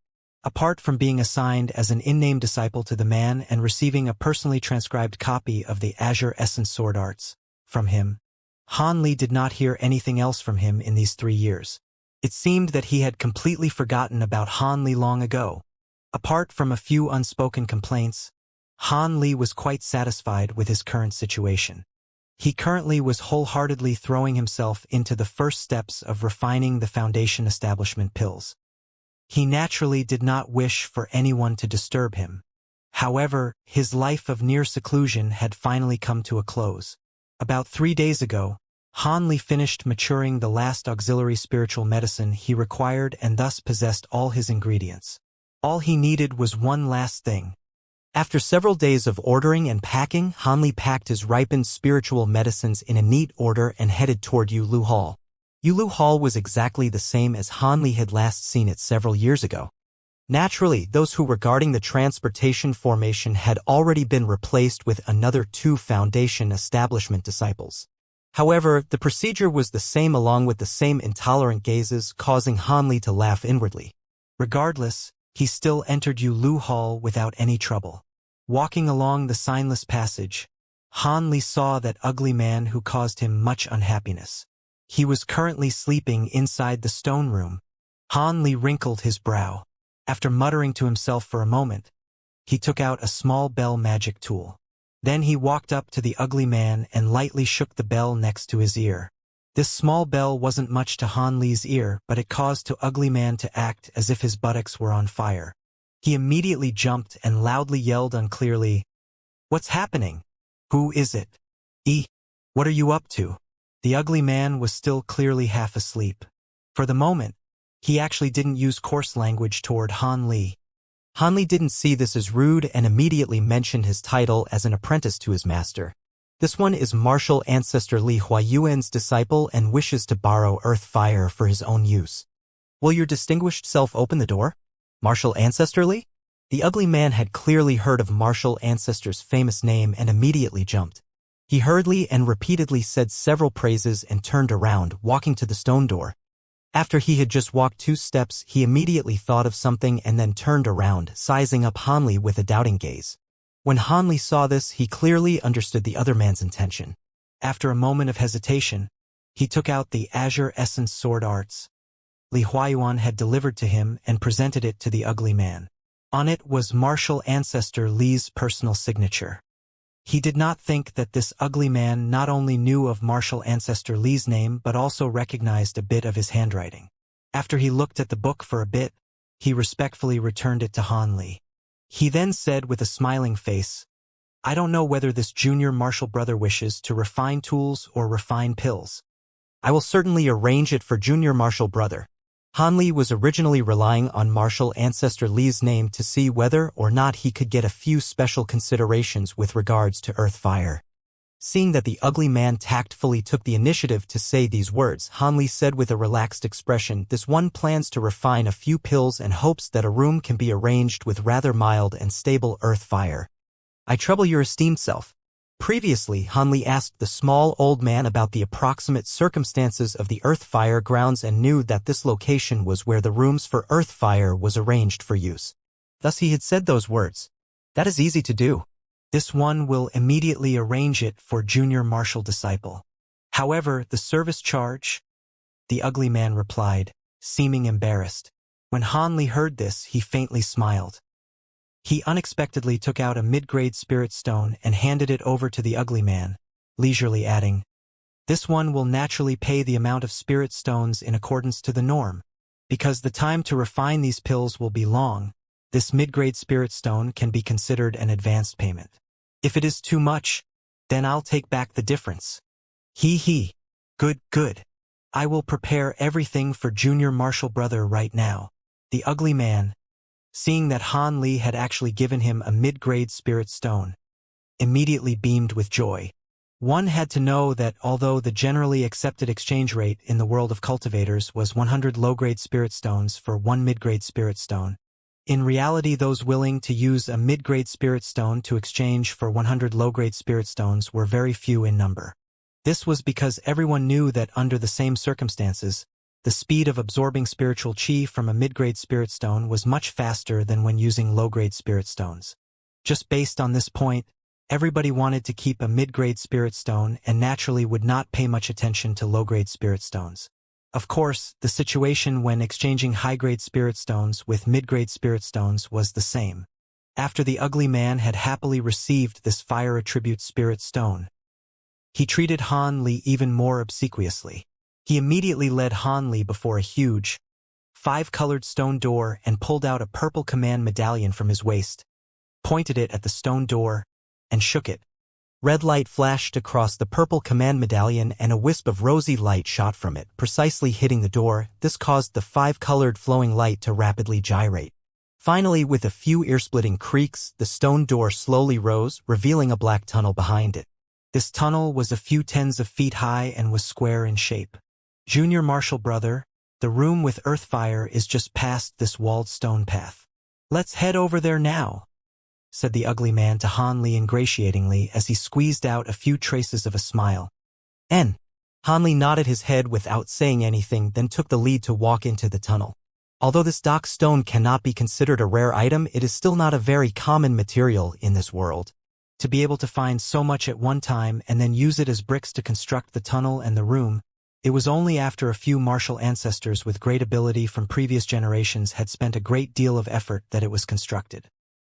Apart from being assigned as an in-name disciple to the man and receiving a personally transcribed copy of the Azure Essence Sword Arts from him, Han Li did not hear anything else from him in these 3 years. It seemed that he had completely forgotten about Han Li long ago. Apart from a few unspoken complaints, Han Li was quite satisfied with his current situation. He currently was wholeheartedly throwing himself into the first steps of refining the Foundation establishment pills. He naturally did not wish for anyone to disturb him. However, his life of near seclusion had finally come to a close. About 3 days ago, Han Li finished maturing the last auxiliary spiritual medicine he required and thus possessed all his ingredients. All he needed was one last thing. After several days of ordering and packing, Han Li packed his ripened spiritual medicines in a neat order and headed toward Yulu Hall. Yulu Hall was exactly the same as Han Li had last seen it several years ago. Naturally, those who were guarding the transportation formation had already been replaced with another 2 Foundation establishment disciples. However, the procedure was the same along with the same intolerant gazes, causing Han Li to laugh inwardly. Regardless, he still entered Yulu Hall without any trouble. Walking along the signless passage, Han Li saw that ugly man who caused him much unhappiness. He was currently sleeping inside the stone room. Han Li wrinkled his brow. After muttering to himself for a moment, he took out a small bell magic tool. Then he walked up to the ugly man and lightly shook the bell next to his ear. This small bell wasn't much to Han Li's ear, but it caused the ugly man to act as if his buttocks were on fire. He immediately jumped and loudly yelled unclearly, "What's happening? Who is it? What are you up to?" The ugly man was still clearly half asleep. For the moment, he actually didn't use coarse language toward Han Li. Han Li didn't see this as rude and immediately mentioned his title as an apprentice to his master. "This one is Martial Ancestor Li Huayuan's disciple and wishes to borrow earth fire for his own use. Will your distinguished self open the door? Martial Ancestor Li?" The ugly man had clearly heard of Martial Ancestor's famous name and immediately jumped. He hurriedly and repeatedly said several praises and turned around, walking to the stone door. After he had just walked 2 steps, he immediately thought of something and then turned around, sizing up Han Li with a doubting gaze. When Han Li saw this, he clearly understood the other man's intention. After a moment of hesitation, he took out the Azure Essence Sword Arts Li Huayuan had delivered to him and presented it to the ugly man. On it was Martial Ancestor Li's personal signature. He did not think that this ugly man not only knew of Martial Ancestor Li's name but also recognized a bit of his handwriting. After he looked at the book for a bit, he respectfully returned it to Han Li. He then said with a smiling face, "I don't know whether this junior martial brother wishes to refine tools or refine pills. I will certainly arrange it for junior martial brother." Han Li was originally relying on Martial Ancestor Li's name to see whether or not he could get a few special considerations with regards to earth fire. Seeing that the ugly man tactfully took the initiative to say these words, Han Li said with a relaxed expression, "This one plans to refine a few pills and hopes that a room can be arranged with rather mild and stable earth fire. I trouble your esteemed self." Previously, Han Li asked the small old man about the approximate circumstances of the earth fire grounds and knew that this location was where the rooms for earth fire was arranged for use. Thus he had said those words. "That is easy to do. This one will immediately arrange it for junior martial disciple. However, the service charge?" the ugly man replied, seeming embarrassed. When Han Li heard this, he faintly smiled. He unexpectedly took out a mid-grade spirit stone and handed it over to the ugly man, leisurely adding, "This one will naturally pay the amount of spirit stones in accordance to the norm. Because the time to refine these pills will be long, this mid-grade spirit stone can be considered an advanced payment. If it is too much, then I'll take back the difference." He. Good. I will prepare everything for junior martial brother right now." The ugly man, seeing that Han Li had actually given him a mid-grade spirit stone, immediately beamed with joy. One had to know that although the generally accepted exchange rate in the world of cultivators was 100 low-grade spirit stones for 1 mid-grade spirit stone, in reality those willing to use a mid-grade spirit stone to exchange for 100 low-grade spirit stones were very few in number. This was because everyone knew that under the same circumstances, the speed of absorbing spiritual chi from a mid-grade spirit stone was much faster than when using low-grade spirit stones. Just based on this point, everybody wanted to keep a mid-grade spirit stone and naturally would not pay much attention to low-grade spirit stones. Of course, the situation when exchanging high-grade spirit stones with mid-grade spirit stones was the same. After the ugly man had happily received this fire attribute spirit stone, he treated Han Li even more obsequiously. He immediately led Han Li before a huge, 5-colored stone door and pulled out a purple command medallion from his waist, pointed it at the stone door, and shook it. Red light flashed across the purple command medallion and a wisp of rosy light shot from it, precisely hitting the door. This caused the 5-colored flowing light to rapidly gyrate. Finally, with a few ear-splitting creaks, the stone door slowly rose, revealing a black tunnel behind it. This tunnel was a few tens of feet high and was square in shape. "Junior martial brother, the room with earth fire is just past this walled stone path. Let's head over there now," said the ugly man to Han Li ingratiatingly as he squeezed out a few traces of a smile. Han Li nodded his head without saying anything, then took the lead to walk into the tunnel. Although this dark stone cannot be considered a rare item, it is still not a very common material in this world. To be able to find so much at one time and then use it as bricks to construct the tunnel and the room, it was only after a few martial ancestors with great ability from previous generations had spent a great deal of effort that it was constructed.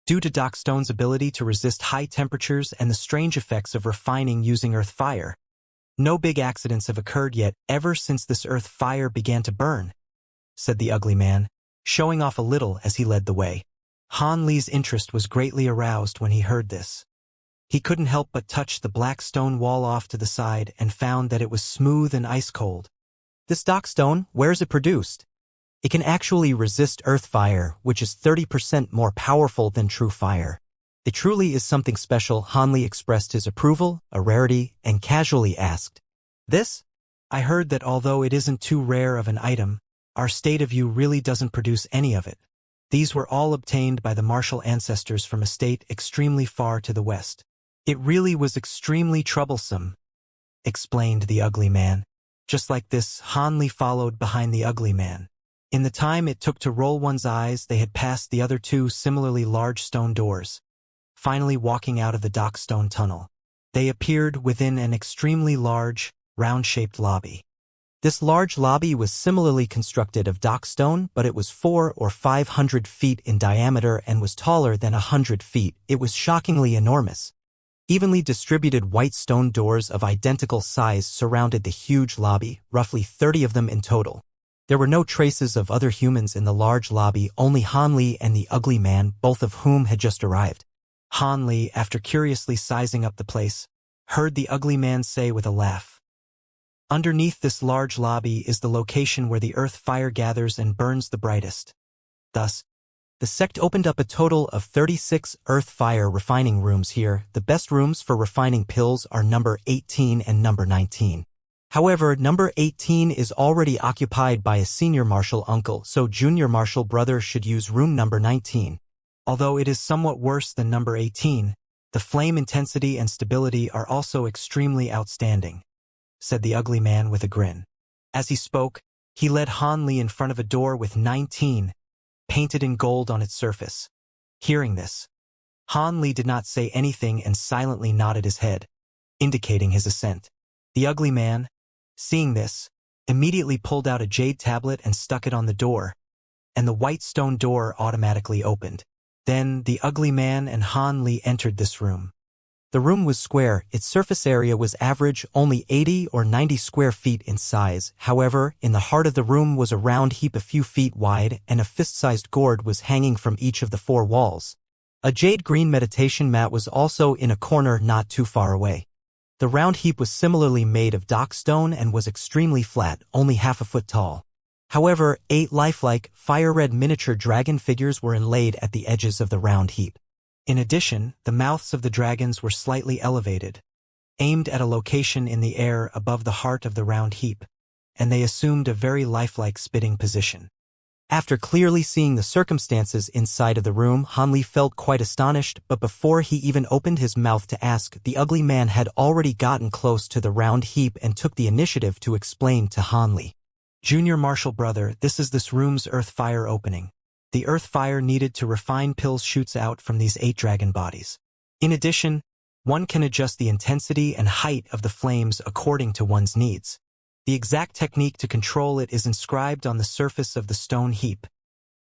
Due to dark stone's ability to resist high temperatures and the strange effects of refining using earth fire, no big accidents have occurred yet ever since this earth fire began to burn, said the ugly man, showing off a little as he led the way. Han Li's interest was greatly aroused when he heard this. He couldn't help but touch the black stone wall off to the side and found that it was smooth and ice-cold. This dock stone, where is it produced? It can actually resist earth fire, which is 30% more powerful than true fire. It truly is something special. Han Li expressed his approval, a rarity, and casually asked, "This? I heard that although it isn't too rare of an item, our state of you really doesn't produce any of it. These were all obtained by the martial ancestors from a state extremely far to the west. It really was extremely troublesome," explained the ugly man. Just like this, Han Li followed behind the ugly man. In the time it took to roll one's eyes, they had passed the other two similarly large stone doors. Finally walking out of the dock stone tunnel, they appeared within an extremely large, round-shaped lobby. This large lobby was similarly constructed of dock stone, but it was 400 or 500 feet in diameter and was taller than 100 feet. It was shockingly enormous. Evenly distributed white stone doors of identical size surrounded the huge lobby, roughly 30 of them in total. There were no traces of other humans in the large lobby, only Han Li and the ugly man, both of whom had just arrived. Han Li, after curiously sizing up the place, heard the ugly man say with a laugh, "Underneath this large lobby is the location where the earth fire gathers and burns the brightest." Thus, the sect opened up a total of 36 earth fire refining rooms here. The best rooms for refining pills are number 18 and number 19. However, number 18 is already occupied by a senior martial uncle, so junior martial brother should use room number 19. Although it is somewhat worse than number 18, the flame intensity and stability are also extremely outstanding, said the ugly man with a grin. As he spoke, he led Han Li in front of a door with 19, painted in gold on its surface. Hearing this, Han Li did not say anything and silently nodded his head, indicating his assent. The ugly man, seeing this, immediately pulled out a jade tablet and stuck it on the door, and the white stone door automatically opened. Then the ugly man and Han Li entered this room. The room was square. Its surface area was average, only 80 or 90 square feet in size. However, in the heart of the room was a round heap a few feet wide, and a fist-sized gourd was hanging from each of the 4 walls. A jade green meditation mat was also in a corner not too far away. The round heap was similarly made of dock stone and was extremely flat, only half a foot tall. However, 8 lifelike, fire-red miniature dragon figures were inlaid at the edges of the round heap. In addition, the mouths of the dragons were slightly elevated, aimed at a location in the air above the heart of the round heap, and they assumed a very lifelike spitting position. After clearly seeing the circumstances inside of the room, Han Li felt quite astonished, but before he even opened his mouth to ask, the ugly man had already gotten close to the round heap and took the initiative to explain to Han Li. "Junior martial brother, this room's earth fire opening. The earth fire needed to refine pills shoots out from these 8 dragon bodies. In addition, one can adjust the intensity and height of the flames according to one's needs. The exact technique to control it is inscribed on the surface of the stone heap,"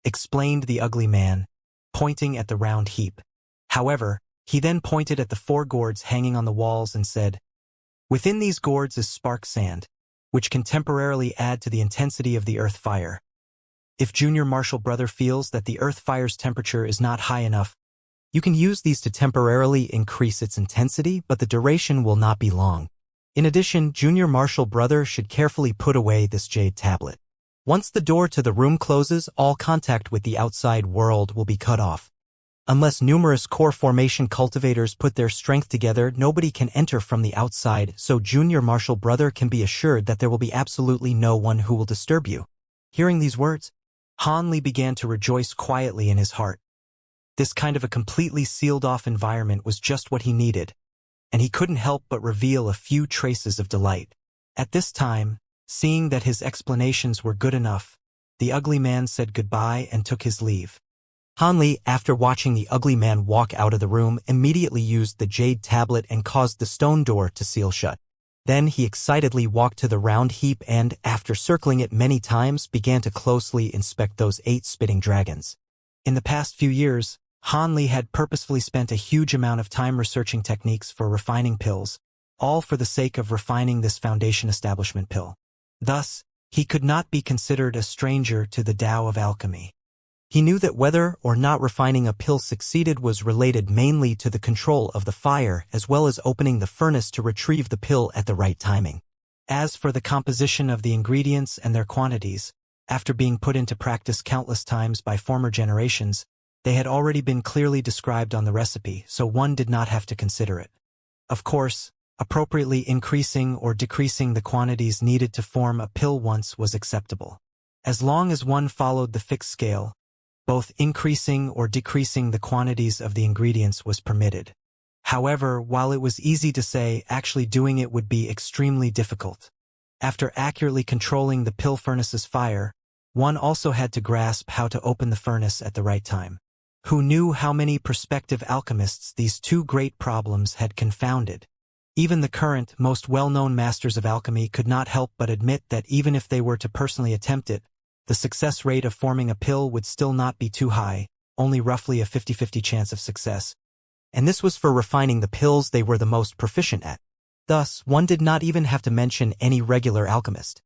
explained the ugly man, pointing at the round heap. However, he then pointed at the 4 gourds hanging on the walls and said, "Within these gourds is spark sand, which can temporarily add to the intensity of the earth fire. If junior martial brother feels that the earth fire's temperature is not high enough, you can use these to temporarily increase its intensity, but the duration will not be long. In addition, junior martial brother should carefully put away this jade tablet. Once the door to the room closes, all contact with the outside world will be cut off. Unless numerous core formation cultivators put their strength together, nobody can enter from the outside, so junior martial brother can be assured that there will be absolutely no one who will disturb you." Hearing these words, Han Li began to rejoice quietly in his heart. This kind of a completely sealed-off environment was just what he needed, and he couldn't help but reveal a few traces of delight. At this time, seeing that his explanations were good enough, the ugly man said goodbye and took his leave. Han Li, after watching the ugly man walk out of the room, immediately used the jade tablet and caused the stone door to seal shut. Then he excitedly walked to the round heap and, after circling it many times, began to closely inspect those 8 spitting dragons. In the past few years, Han Li had purposefully spent a huge amount of time researching techniques for refining pills, all for the sake of refining this foundation establishment pill. Thus, he could not be considered a stranger to the Tao of alchemy. He knew that whether or not refining a pill succeeded was related mainly to the control of the fire as well as opening the furnace to retrieve the pill at the right timing. As for the composition of the ingredients and their quantities, after being put into practice countless times by former generations, they had already been clearly described on the recipe, so one did not have to consider it. Of course, appropriately increasing or decreasing the quantities needed to form a pill once was acceptable. As long as one followed the fixed scale, both increasing or decreasing the quantities of the ingredients was permitted. However, while it was easy to say, actually doing it would be extremely difficult. After accurately controlling the pill furnace's fire, one also had to grasp how to open the furnace at the right time. Who knew how many prospective alchemists these two great problems had confounded? Even the current, most well-known masters of alchemy could not help but admit that even if they were to personally attempt it, the success rate of forming a pill would still not be too high, only roughly a 50-50 chance of success. And this was for refining the pills they were the most proficient at. Thus, one did not even have to mention any regular alchemist.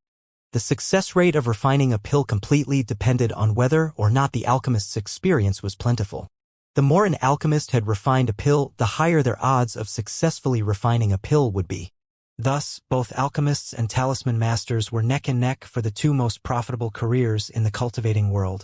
The success rate of refining a pill completely depended on whether or not the alchemist's experience was plentiful. The more an alchemist had refined a pill, the higher their odds of successfully refining a pill would be. Thus, both alchemists and talisman masters were neck and neck for the two most profitable careers in the cultivating world,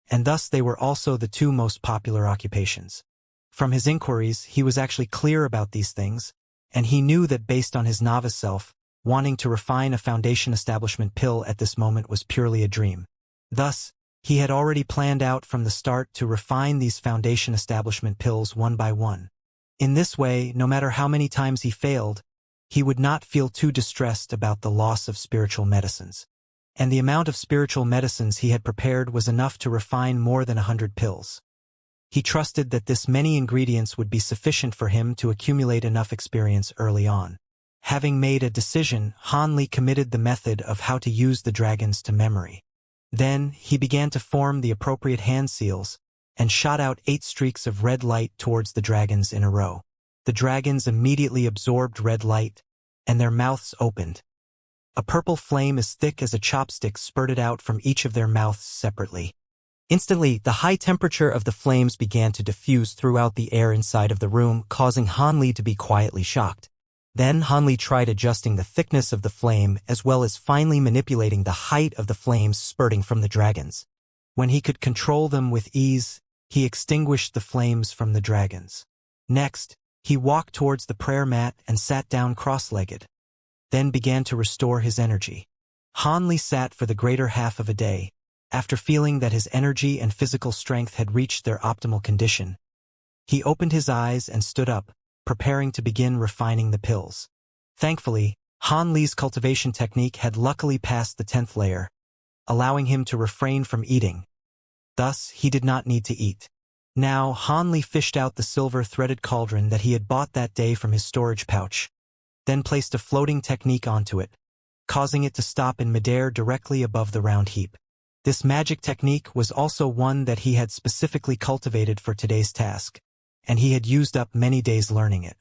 and thus they were also the two most popular occupations. From his inquiries, he was actually clear about these things, and he knew that based on his novice self, wanting to refine a foundation establishment pill at this moment was purely a dream. Thus, he had already planned out from the start to refine these foundation establishment pills one by one. In this way, no matter how many times he failed, he would not feel too distressed about the loss of spiritual medicines. And the amount of spiritual medicines he had prepared was enough to refine more than 100 pills. He trusted that this many ingredients would be sufficient for him to accumulate enough experience early on. Having made a decision, Han Li committed the method of how to use the dragons to memory. Then, he began to form the appropriate hand seals, and shot out 8 streaks of red light towards the dragons in a row. The dragons immediately absorbed red light, and their mouths opened. A purple flame as thick as a chopstick spurted out from each of their mouths separately. Instantly, the high temperature of the flames began to diffuse throughout the air inside of the room, causing Han Li to be quietly shocked. Then Han Li tried adjusting the thickness of the flame as well as finely manipulating the height of the flames spurting from the dragons. When he could control them with ease, he extinguished the flames from the dragons. Next, he walked towards the prayer mat and sat down cross-legged, then began to restore his energy. Han Li sat for the greater half of a day. After feeling that his energy and physical strength had reached their optimal condition, he opened his eyes and stood up, preparing to begin refining the pills. Thankfully, Han Li's cultivation technique had luckily passed the 10th layer, allowing him to refrain from eating. Thus, he did not need to eat. Now, Han Li fished out the silver-threaded cauldron that he had bought that day from his storage pouch, then placed a floating technique onto it, causing it to stop in midair directly above the round heap. This magic technique was also one that he had specifically cultivated for today's task, and he had used up many days learning it.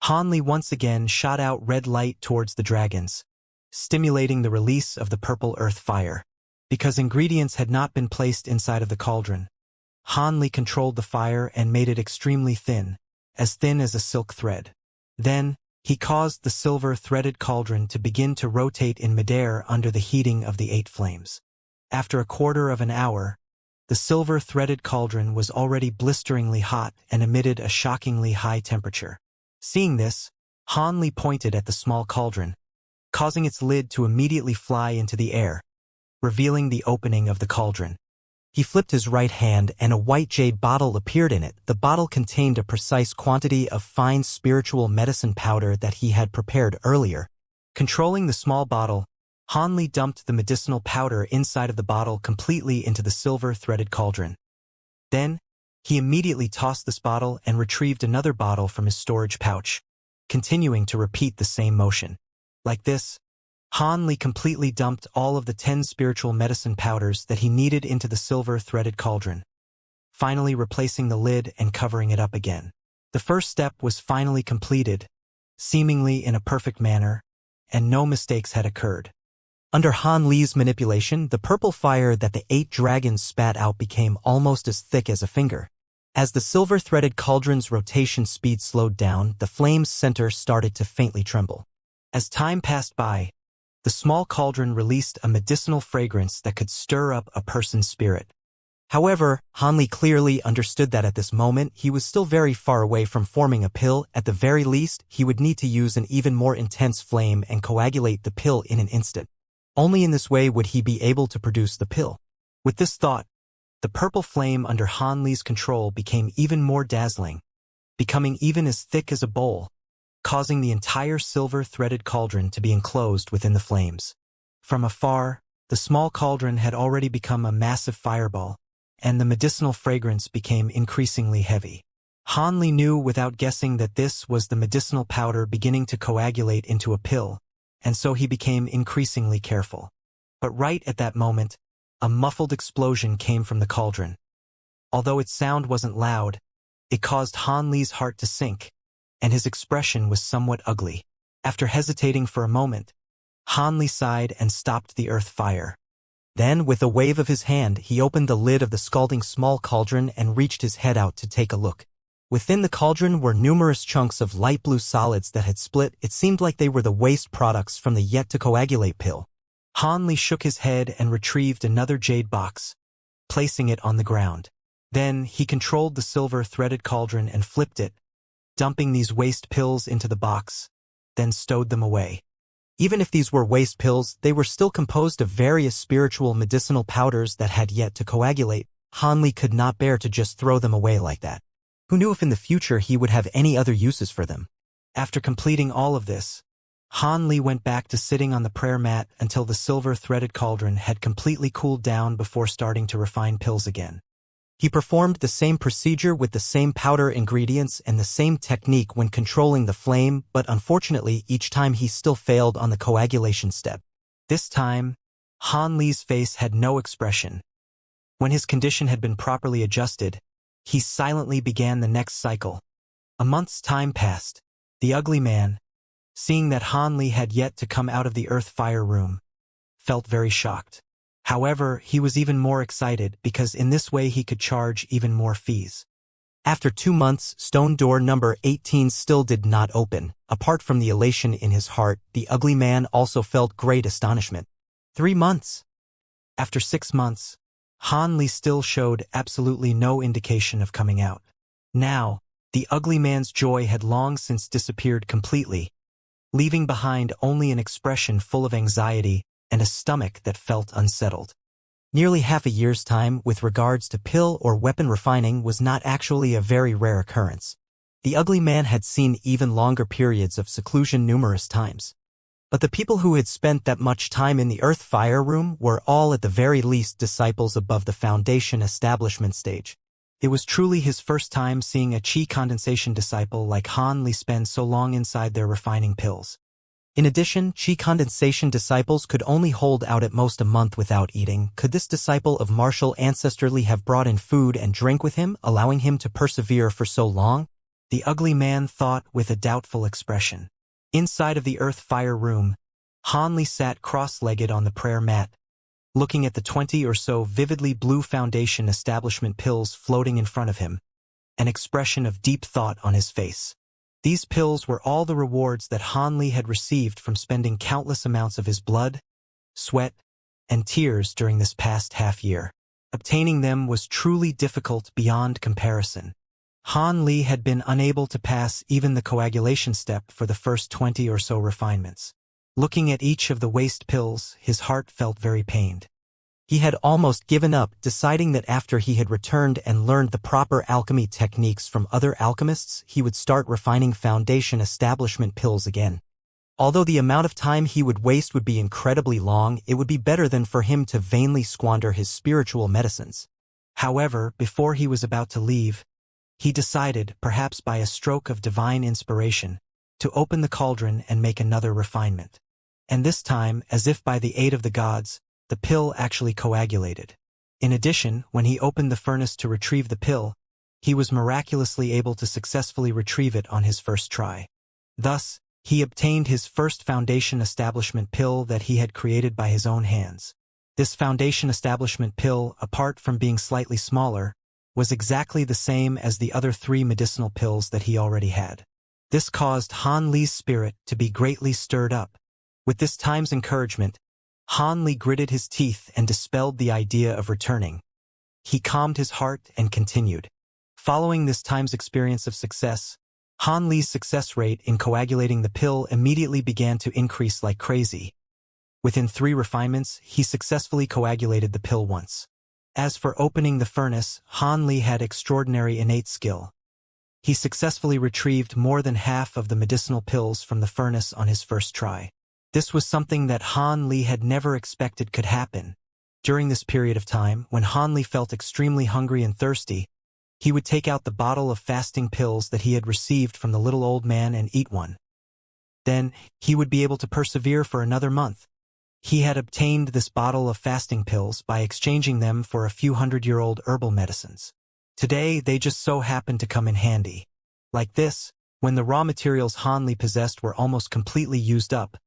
Han Li once again shot out red light towards the dragons, stimulating the release of the purple earth fire. Because ingredients had not been placed inside of the cauldron, Han Li controlled the fire and made it extremely thin as a silk thread. Then, he caused the silver-threaded cauldron to begin to rotate in midair under the heating of the 8 flames. After a quarter of an hour, the silver-threaded cauldron was already blisteringly hot and emitted a shockingly high temperature. Seeing this, Han Li pointed at the small cauldron, causing its lid to immediately fly into the air, revealing the opening of the cauldron. He flipped his right hand and a white jade bottle appeared in it. The bottle contained a precise quantity of fine spiritual medicine powder that he had prepared earlier. Controlling the small bottle, Han Li dumped the medicinal powder inside of the bottle completely into the silver-threaded cauldron. Then, he immediately tossed this bottle and retrieved another bottle from his storage pouch, continuing to repeat the same motion. Like this, Han Li completely dumped all of the 10 spiritual medicine powders that he needed into the silver-threaded cauldron, finally replacing the lid and covering it up again. The first step was finally completed, seemingly in a perfect manner, and no mistakes had occurred. Under Han Li's manipulation, the purple fire that the 8 dragons spat out became almost as thick as a finger. As the silver-threaded cauldron's rotation speed slowed down, the flame's center started to faintly tremble. As time passed by, the small cauldron released a medicinal fragrance that could stir up a person's spirit. However, Han Li clearly understood that at this moment he was still very far away from forming a pill. At the very least, he would need to use an even more intense flame and coagulate the pill in an instant. Only in this way would he be able to produce the pill. With this thought, the purple flame under Han Li's control became even more dazzling, becoming even as thick as a bowl, causing the entire silver-threaded cauldron to be enclosed within the flames. From afar, the small cauldron had already become a massive fireball, and the medicinal fragrance became increasingly heavy. Han Li knew without guessing that this was the medicinal powder beginning to coagulate into a pill, and so he became increasingly careful. But right at that moment, a muffled explosion came from the cauldron. Although its sound wasn't loud, it caused Han Li's heart to sink, and his expression was somewhat ugly. After hesitating for a moment, Han Li sighed and stopped the earth fire. Then, with a wave of his hand, he opened the lid of the scalding small cauldron and reached his head out to take a look. Within the cauldron were numerous chunks of light blue solids that had split. It seemed like they were the waste products from the yet-to-coagulate pill. Han Li shook his head and retrieved another jade box, placing it on the ground. Then, he controlled the silver-threaded cauldron and flipped it, dumping these waste pills into the box, then stowed them away. Even if these were waste pills, they were still composed of various spiritual medicinal powders that had yet to coagulate. Han Li could not bear to just throw them away like that. Who knew if in the future he would have any other uses for them? After completing all of this, Han Li went back to sitting on the prayer mat until the silver-threaded cauldron had completely cooled down before starting to refine pills again. He performed the same procedure with the same powder ingredients and the same technique when controlling the flame, but unfortunately each time he still failed on the coagulation step. This time, Han Li's face had no expression. When his condition had been properly adjusted, he silently began the next cycle. A month's time passed. The ugly man, seeing that Han Li had yet to come out of the earth fire room, felt very shocked. However, he was even more excited because in this way he could charge even more fees. After 2 months, stone door number 18 still did not open. Apart from the elation in his heart, the ugly man also felt great astonishment. 3 months. After 6 months, Han Li still showed absolutely no indication of coming out. Now, the ugly man's joy had long since disappeared completely, leaving behind only an expression full of anxiety and a stomach that felt unsettled. Nearly half a year's time with regards to pill or weapon refining was not actually a very rare occurrence. The ugly man had seen even longer periods of seclusion numerous times. But the people who had spent that much time in the earth fire room were all at the very least disciples above the foundation establishment stage. It was truly his first time seeing a chi condensation disciple like Han Li spend so long inside their refining pills. In addition, chi condensation disciples could only hold out at most a month without eating. Could this disciple of martial ancestry have brought in food and drink with him, allowing him to persevere for so long? The ugly man thought with a doubtful expression. Inside of the earth fire room, Han Li sat cross-legged on the prayer mat, looking at the 20 or so vividly blue foundation establishment pills floating in front of him, an expression of deep thought on his face. These pills were all the rewards that Han Li had received from spending countless amounts of his blood, sweat, and tears during this past half year. Obtaining them was truly difficult beyond comparison. Han Li had been unable to pass even the coagulation step for the first 20 or so refinements. Looking at each of the waste pills, his heart felt very pained. He had almost given up, deciding that after he had returned and learned the proper alchemy techniques from other alchemists, he would start refining foundation establishment pills again. Although the amount of time he would waste would be incredibly long, it would be better than for him to vainly squander his spiritual medicines. However, before he was about to leave, he decided, perhaps by a stroke of divine inspiration, to open the cauldron and make another refinement. And this time, as if by the aid of the gods, the pill actually coagulated. In addition, when he opened the furnace to retrieve the pill, he was miraculously able to successfully retrieve it on his first try. Thus, he obtained his first foundation establishment pill that he had created by his own hands. This foundation establishment pill, apart from being slightly smaller, was exactly the same as the other 3 medicinal pills that he already had. This caused Han Li's spirit to be greatly stirred up. With this time's encouragement, Han Li gritted his teeth and dispelled the idea of returning. He calmed his heart and continued. Following this time's experience of success, Han Li's success rate in coagulating the pill immediately began to increase like crazy. Within 3 refinements, he successfully coagulated the pill once. As for opening the furnace, Han Li had extraordinary innate skill. He successfully retrieved more than half of the medicinal pills from the furnace on his first try. This was something that Han Li had never expected could happen. During this period of time, when Han Li felt extremely hungry and thirsty, he would take out the bottle of fasting pills that he had received from the little old man and eat one. Then, he would be able to persevere for another month. He had obtained this bottle of fasting pills by exchanging them for a few hundred-year-old herbal medicines. Today, they just so happened to come in handy. Like this, when the raw materials Han Li possessed were almost completely used up,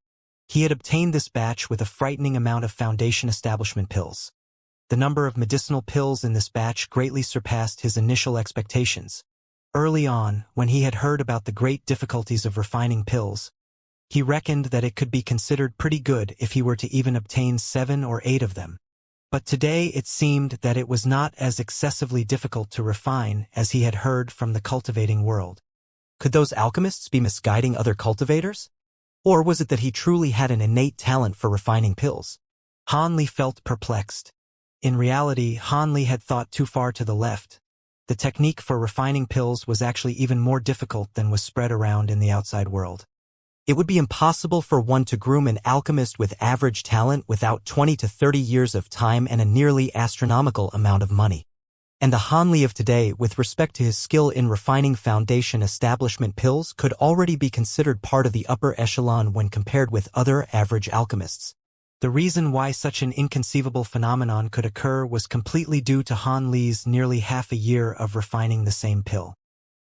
he had obtained this batch with a frightening amount of foundation establishment pills. The number of medicinal pills in this batch greatly surpassed his initial expectations. Early on, when he had heard about the great difficulties of refining pills, he reckoned that it could be considered pretty good if he were to even obtain 7 or 8 of them. But today it seemed that it was not as excessively difficult to refine as he had heard from the cultivating world. Could those alchemists be misguiding other cultivators? Or was it that he truly had an innate talent for refining pills? Han Li felt perplexed. In reality, Han Li had thought too far to the left. The technique for refining pills was actually even more difficult than was spread around in the outside world. It would be impossible for one to groom an alchemist with average talent without 20 to 30 years of time and a nearly astronomical amount of money. And the Han Li of today, with respect to his skill in refining foundation establishment pills, could already be considered part of the upper echelon when compared with other average alchemists. The reason why such an inconceivable phenomenon could occur was completely due to Han Li's nearly half a year of refining the same pill.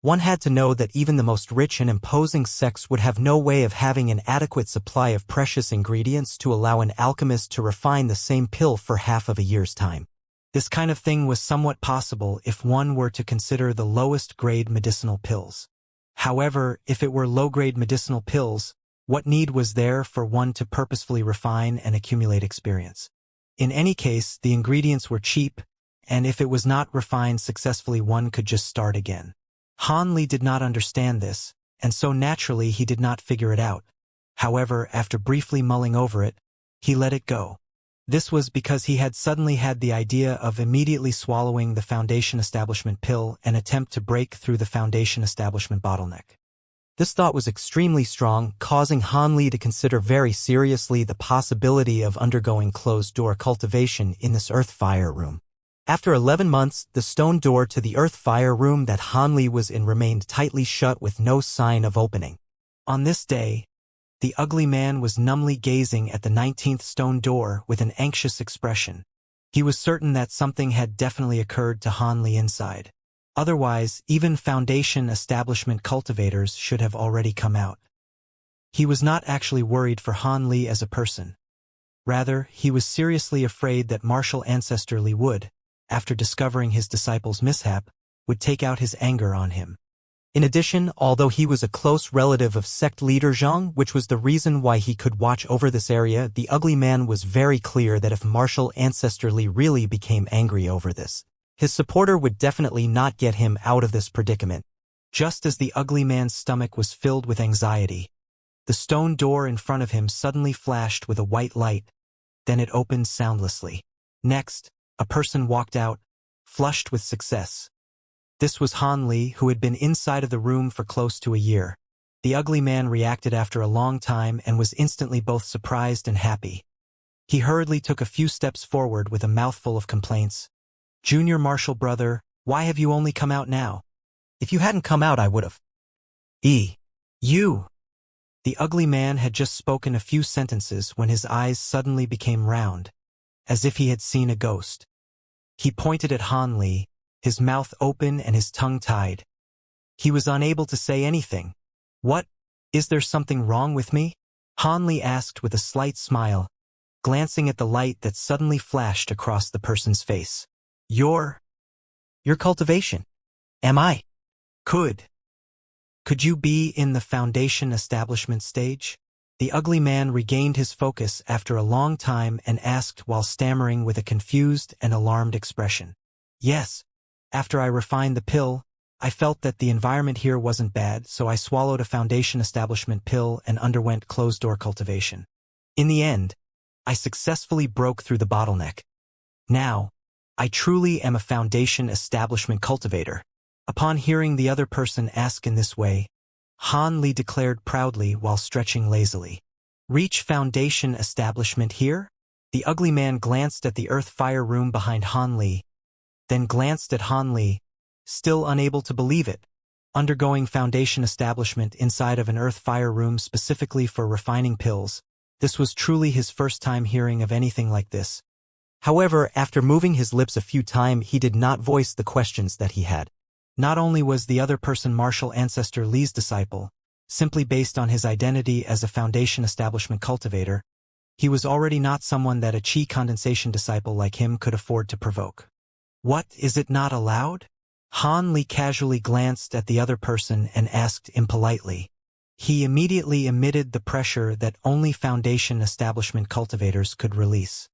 One had to know that even the most rich and imposing sects would have no way of having an adequate supply of precious ingredients to allow an alchemist to refine the same pill for half of a year's time. This kind of thing was somewhat possible if one were to consider the lowest grade medicinal pills. However, if it were low-grade medicinal pills, what need was there for one to purposefully refine and accumulate experience? In any case, the ingredients were cheap, and if it was not refined successfully, one could just start again. Han Li did not understand this, and so naturally he did not figure it out. However, after briefly mulling over it, he let it go. This was because he had suddenly had the idea of immediately swallowing the foundation establishment pill and attempt to break through the foundation establishment bottleneck. This thought was extremely strong, causing Han Li to consider very seriously the possibility of undergoing closed-door cultivation in this earth fire room. After 11 months, the stone door to the earth fire room that Han Li was in remained tightly shut with no sign of opening. On this day, the ugly man was numbly gazing at the 19th stone door with an anxious expression. He was certain that something had definitely occurred to Han Li inside. Otherwise, even foundation establishment cultivators should have already come out. He was not actually worried for Han Li as a person. Rather, he was seriously afraid that martial ancestor Li would, after discovering his disciple's mishap, would take out his anger on him. In addition, although he was a close relative of sect leader Zhang, which was the reason why he could watch over this area, the ugly man was very clear that if martial ancestor Li really became angry over this, his supporter would definitely not get him out of this predicament. Just as the ugly man's stomach was filled with anxiety, the stone door in front of him suddenly flashed with a white light, then it opened soundlessly. Next, a person walked out, flushed with success. This was Han Li, who had been inside of the room for close to a year. The ugly man reacted after a long time and was instantly both surprised and happy. He hurriedly took a few steps forward with a mouthful of complaints. "Junior Marshal brother, why have you only come out now? If you hadn't come out, I would have." You! The ugly man had just spoken a few sentences when his eyes suddenly became round, as if he had seen a ghost. He pointed at Han Li, his mouth open and his tongue tied. He was unable to say anything. "What? Is there something wrong with me? Han Li asked with a slight smile, glancing at the light that suddenly flashed across the person's face. Your cultivation. Am I? Could you be in the foundation establishment stage? The ugly man regained his focus after a long time and asked while stammering with a confused and alarmed expression. Yes. After I refined the pill, I felt that the environment here wasn't bad, so I swallowed a foundation establishment pill and underwent closed-door cultivation. In the end, I successfully broke through the bottleneck. Now, I truly am a foundation establishment cultivator. Upon hearing the other person ask in this way, Han Li declared proudly while stretching lazily. Reach foundation establishment here? The ugly man glanced at the earth-fire room behind Han Li, then glanced at Han Li, still unable to believe it. Undergoing foundation establishment inside of an earth-fire room specifically for refining pills, this was truly his first time hearing of anything like this. However, after moving his lips a few times, he did not voice the questions that he had. Not only was the other person martial ancestor Li's disciple, simply based on his identity as a foundation establishment cultivator, he was already not someone that a chi condensation disciple like him could afford to provoke. What, is it not allowed? Han Li casually glanced at the other person and asked impolitely. He immediately emitted the pressure that only foundation establishment cultivators could release.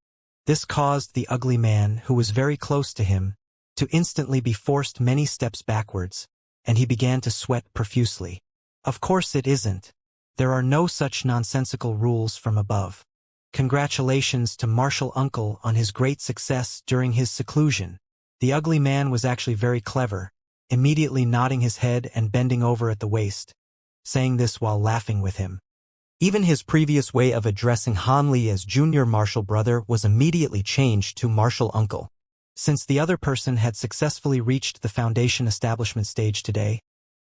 This caused the ugly man, who was very close to him, to instantly be forced many steps backwards, and he began to sweat profusely. Of course it isn't. There are no such nonsensical rules from above. Congratulations to Martial Uncle on his great success during his seclusion. The ugly man was actually very clever, immediately nodding his head and bending over at the waist, saying this while laughing with him. Even his previous way of addressing Han Li as junior martial brother was immediately changed to martial uncle. Since the other person had successfully reached the foundation establishment stage today,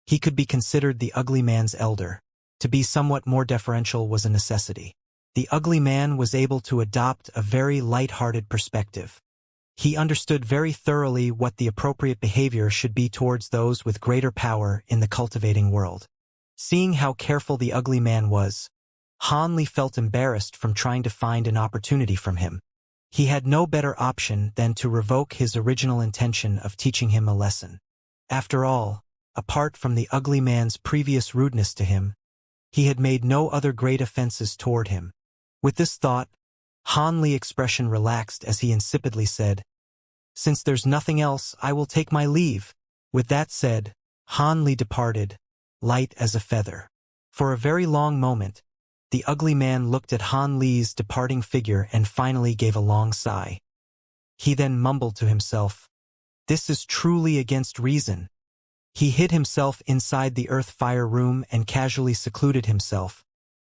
he could be considered the ugly man's elder. To be somewhat more deferential was a necessity. The ugly man was able to adopt a very light-hearted perspective. He understood very thoroughly what the appropriate behavior should be towards those with greater power in the cultivating world. Seeing how careful the ugly man was, Han Li felt embarrassed from trying to find an opportunity from him. He had no better option than to revoke his original intention of teaching him a lesson. After all, apart from the ugly man's previous rudeness to him, he had made no other great offenses toward him. With this thought, Han Li's expression relaxed as he insipidly said, "Since there's nothing else, I will take my leave." With that said, Han Li departed, light as a feather. For a very long moment, the ugly man looked at Han Li's departing figure and finally gave a long sigh. He then mumbled to himself, "This is truly against reason." He hid himself inside the earth-fire room and casually secluded himself,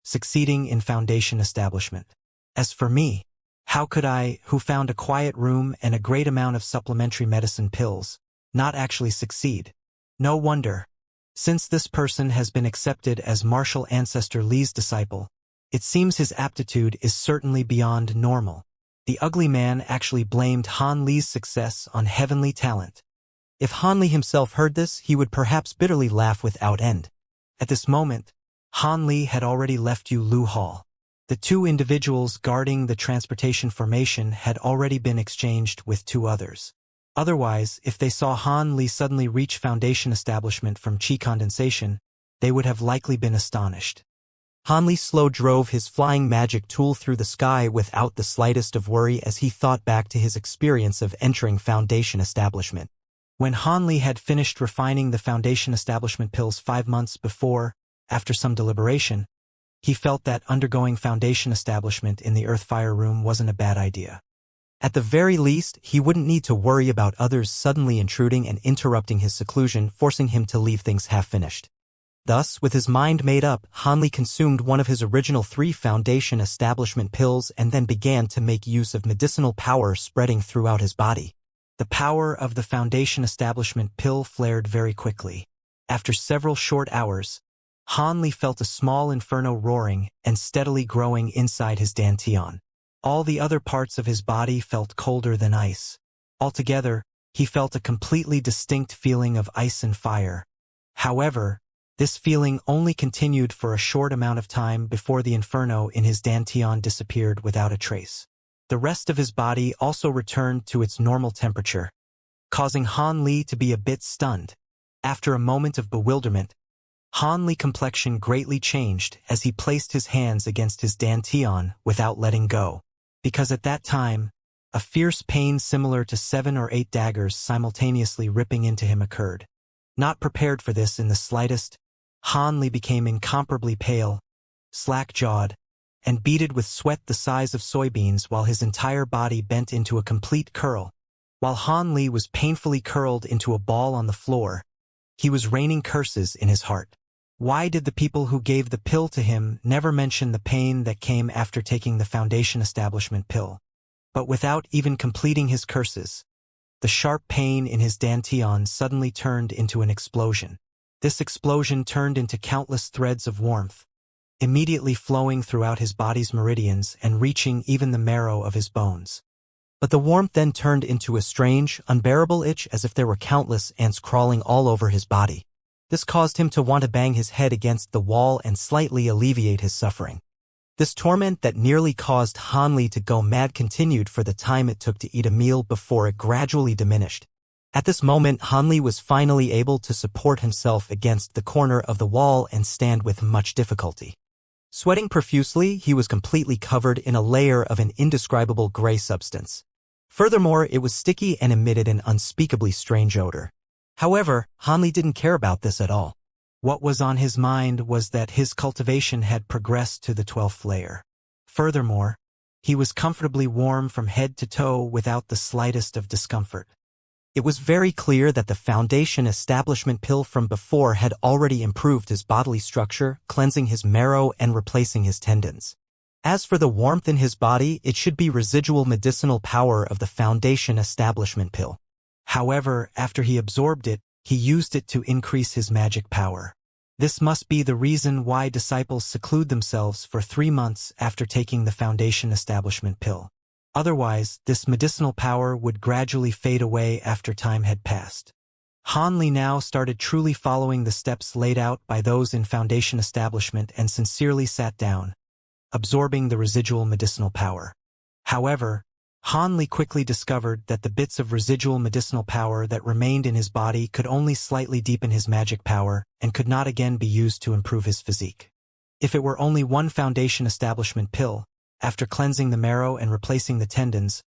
succeeding in foundation establishment. As for me, how could I, who found a quiet room and a great amount of supplementary medicine pills, not actually succeed? No wonder. Since this person has been accepted as martial ancestor Li's disciple, it seems his aptitude is certainly beyond normal. The ugly man actually blamed Han Li's success on heavenly talent. If Han Li himself heard this, he would perhaps bitterly laugh without end. At this moment, Han Li had already left Lu Hall. The two individuals guarding the transportation formation had already been exchanged with two others. Otherwise, if they saw Han Li suddenly reach foundation establishment from chi condensation, they would have likely been astonished. Han Li slow drove his flying magic tool through the sky without the slightest of worry as he thought back to his experience of entering foundation establishment. When Han Li had finished refining the foundation establishment pills 5 months before, after some deliberation, he felt that undergoing foundation establishment in the earth-fire room wasn't a bad idea. At the very least, he wouldn't need to worry about others suddenly intruding and interrupting his seclusion, forcing him to leave things half-finished. Thus, with his mind made up, Han Li consumed one of his original 3 foundation establishment pills and then began to make use of medicinal power spreading throughout his body. The power of the foundation establishment pill flared very quickly. After several short hours, Han Li felt a small inferno roaring and steadily growing inside his dantian. All the other parts of his body felt colder than ice. Altogether, he felt a completely distinct feeling of ice and fire. However, This feeling only continued for a short amount of time before the inferno in his dantian disappeared without a trace. The rest of his body also returned to its normal temperature, causing Han Li to be a bit stunned. After a moment of bewilderment, Han Li's complexion greatly changed as he placed his hands against his dantian without letting go, because at that time, a fierce pain similar to 7 or 8 daggers simultaneously ripping into him occurred. Not prepared for this in the slightest, Han Li became incomparably pale, slack-jawed, and beaded with sweat the size of soybeans while his entire body bent into a complete curl. While Han Li was painfully curled into a ball on the floor, he was raining curses in his heart. Why did the people who gave the pill to him never mention the pain that came after taking the Foundation Establishment pill? But without even completing his curses, the sharp pain in his dantian suddenly turned into an explosion. This explosion turned into countless threads of warmth, immediately flowing throughout his body's meridians and reaching even the marrow of his bones. But the warmth then turned into a strange, unbearable itch as if there were countless ants crawling all over his body. This caused him to want to bang his head against the wall and slightly alleviate his suffering. This torment that nearly caused Han Li to go mad continued for the time it took to eat a meal before it gradually diminished. At this moment, Han Li was finally able to support himself against the corner of the wall and stand with much difficulty. Sweating profusely, he was completely covered in a layer of an indescribable gray substance. Furthermore, it was sticky and emitted an unspeakably strange odor. However, Han Li didn't care about this at all. What was on his mind was that his cultivation had progressed to the 12th layer. Furthermore, he was comfortably warm from head to toe without the slightest of discomfort. It was very clear that the Foundation Establishment pill from before had already improved his bodily structure, cleansing his marrow and replacing his tendons. As for the warmth in his body, it should be residual medicinal power of the Foundation Establishment pill. However, after he absorbed it, he used it to increase his magic power. This must be the reason why disciples seclude themselves for 3 months after taking the Foundation Establishment pill. Otherwise, this medicinal power would gradually fade away after time had passed. Han Li now started truly following the steps laid out by those in Foundation Establishment and sincerely sat down, absorbing the residual medicinal power. However, Han Li quickly discovered that the bits of residual medicinal power that remained in his body could only slightly deepen his magic power and could not again be used to improve his physique. If it were only one Foundation Establishment pill, after cleansing the marrow and replacing the tendons,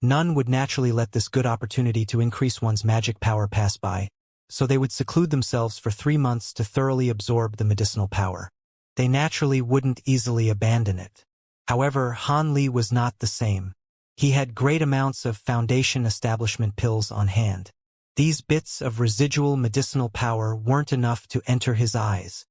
none would naturally let this good opportunity to increase one's magic power pass by, so they would seclude themselves for 3 months to thoroughly absorb the medicinal power. They naturally wouldn't easily abandon it. However, Han Li was not the same. He had great amounts of Foundation Establishment pills on hand. These bits of residual medicinal power weren't enough to enter his eyes.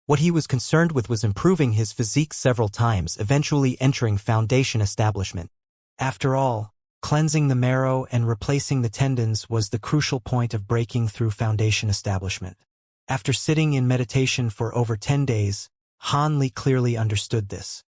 What he was concerned with was improving his physique several times, eventually entering Foundation Establishment. After all, cleansing the marrow and replacing the tendons was the crucial point of breaking through Foundation Establishment. After sitting in meditation for over 10 days, Han Li clearly understood this.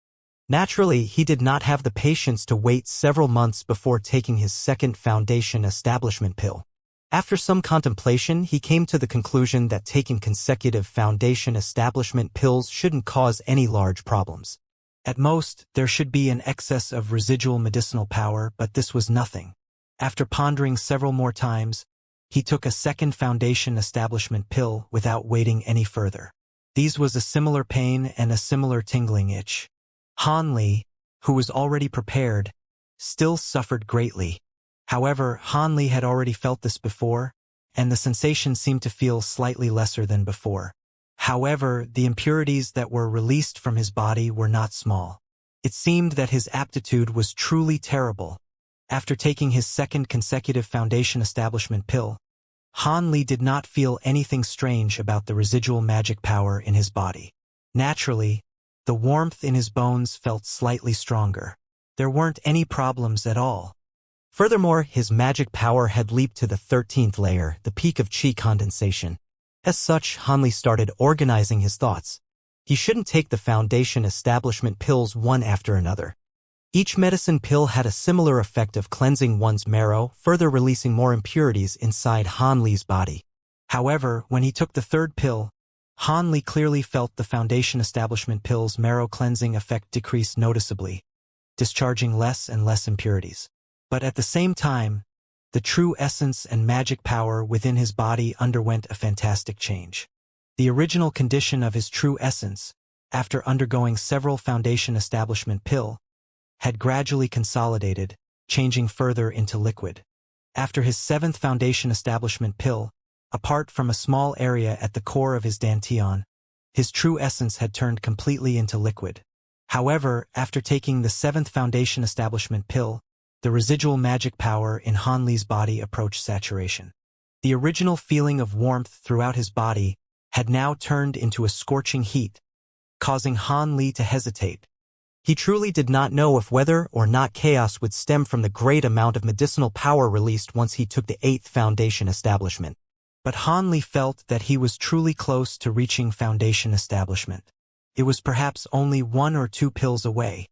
Naturally, he did not have the patience to wait several months before taking his second Foundation Establishment pill. After some contemplation, he came to the conclusion that taking consecutive Foundation Establishment pills shouldn't cause any large problems. At most, there should be an excess of residual medicinal power, but this was nothing. After pondering several more times, he took a second Foundation Establishment pill without waiting any further. These was a similar pain and a similar tingling itch. Han Li, who was already prepared, still suffered greatly. However, Han Li had already felt this before, and the sensation seemed to feel slightly lesser than before. However, the impurities that were released from his body were not small. It seemed that his aptitude was truly terrible. After taking his second consecutive Foundation Establishment pill, Han Li did not feel anything strange about the residual magic power in his body. Naturally, the warmth in his bones felt slightly stronger. There weren't any problems at all. Furthermore, his magic power had leaped to the 13th layer, the peak of chi condensation. As such, Han Li started organizing his thoughts. He shouldn't take the Foundation Establishment pills one after another. Each medicine pill had a similar effect of cleansing one's marrow, further releasing more impurities inside Han Li's body. However, when he took the third pill, Han Li clearly felt the Foundation Establishment pill's marrow cleansing effect decrease noticeably, discharging less and less impurities. But at the same time, the true essence and magic power within his body underwent a fantastic change. The original condition of his true essence, after undergoing several Foundation Establishment pill, had gradually consolidated, changing further into liquid. After his 7th Foundation Establishment pill, apart from a small area at the core of his dantian, his true essence had turned completely into liquid. However, after taking the 7th Foundation Establishment pill, the residual magic power in Han Li's body approached saturation. The original feeling of warmth throughout his body had now turned into a scorching heat, causing Han Li to hesitate. He truly did not know if whether or not chaos would stem from the great amount of medicinal power released once he took the 8th Foundation Establishment. But Han Li felt that he was truly close to reaching Foundation Establishment. It was perhaps only 1 or 2 pills away.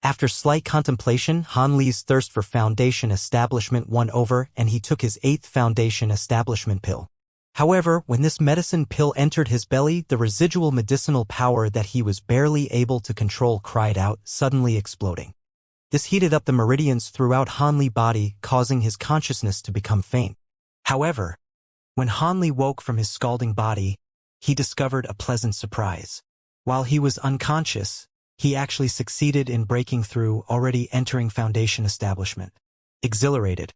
After slight contemplation, Han Li's thirst for Foundation Establishment won over and he took his 8th Foundation Establishment pill. However, when this medicine pill entered his belly, the residual medicinal power that he was barely able to control cried out, suddenly exploding. This heated up the meridians throughout Han Li's body, causing his consciousness to become faint. However, when Han Li woke from his scalding body, he discovered a pleasant surprise. While he was unconscious, he actually succeeded in breaking through, already entering Foundation Establishment. Exhilarated,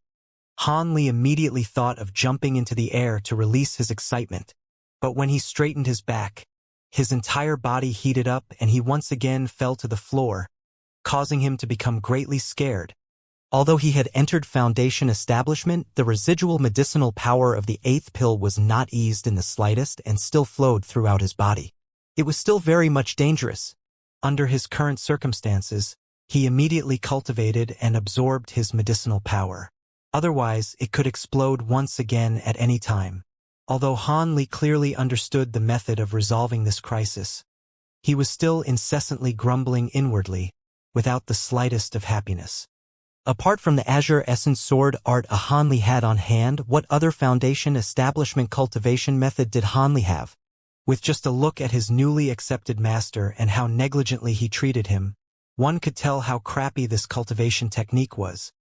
Han Li immediately thought of jumping into the air to release his excitement, but when he straightened his back, his entire body heated up and he once again fell to the floor, causing him to become greatly scared. Although he had entered Foundation Establishment, the residual medicinal power of the 8th pill was not eased in the slightest and still flowed throughout his body. It was still very much dangerous. Under his current circumstances, he immediately cultivated and absorbed his medicinal power. Otherwise, it could explode once again at any time. Although Han Li clearly understood the method of resolving this crisis, he was still incessantly grumbling inwardly, without the slightest of happiness. Apart from the Azure Essence Sword art Han Li had on hand, what other Foundation Establishment cultivation method did Han Li have? With just a look at his newly accepted master and how negligently he treated him, one could tell how crappy this cultivation technique was.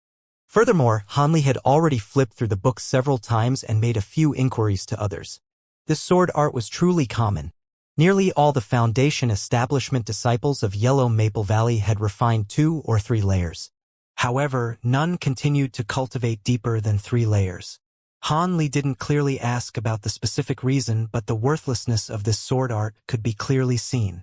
Furthermore, Han Li had already flipped through the book several times and made a few inquiries to others. This sword art was truly common. Nearly all the Foundation Establishment disciples of Yellow Maple Valley had refined 2 or 3 layers. However, none continued to cultivate deeper than 3 layers. Han Li didn't clearly ask about the specific reason, but the worthlessness of this sword art could be clearly seen.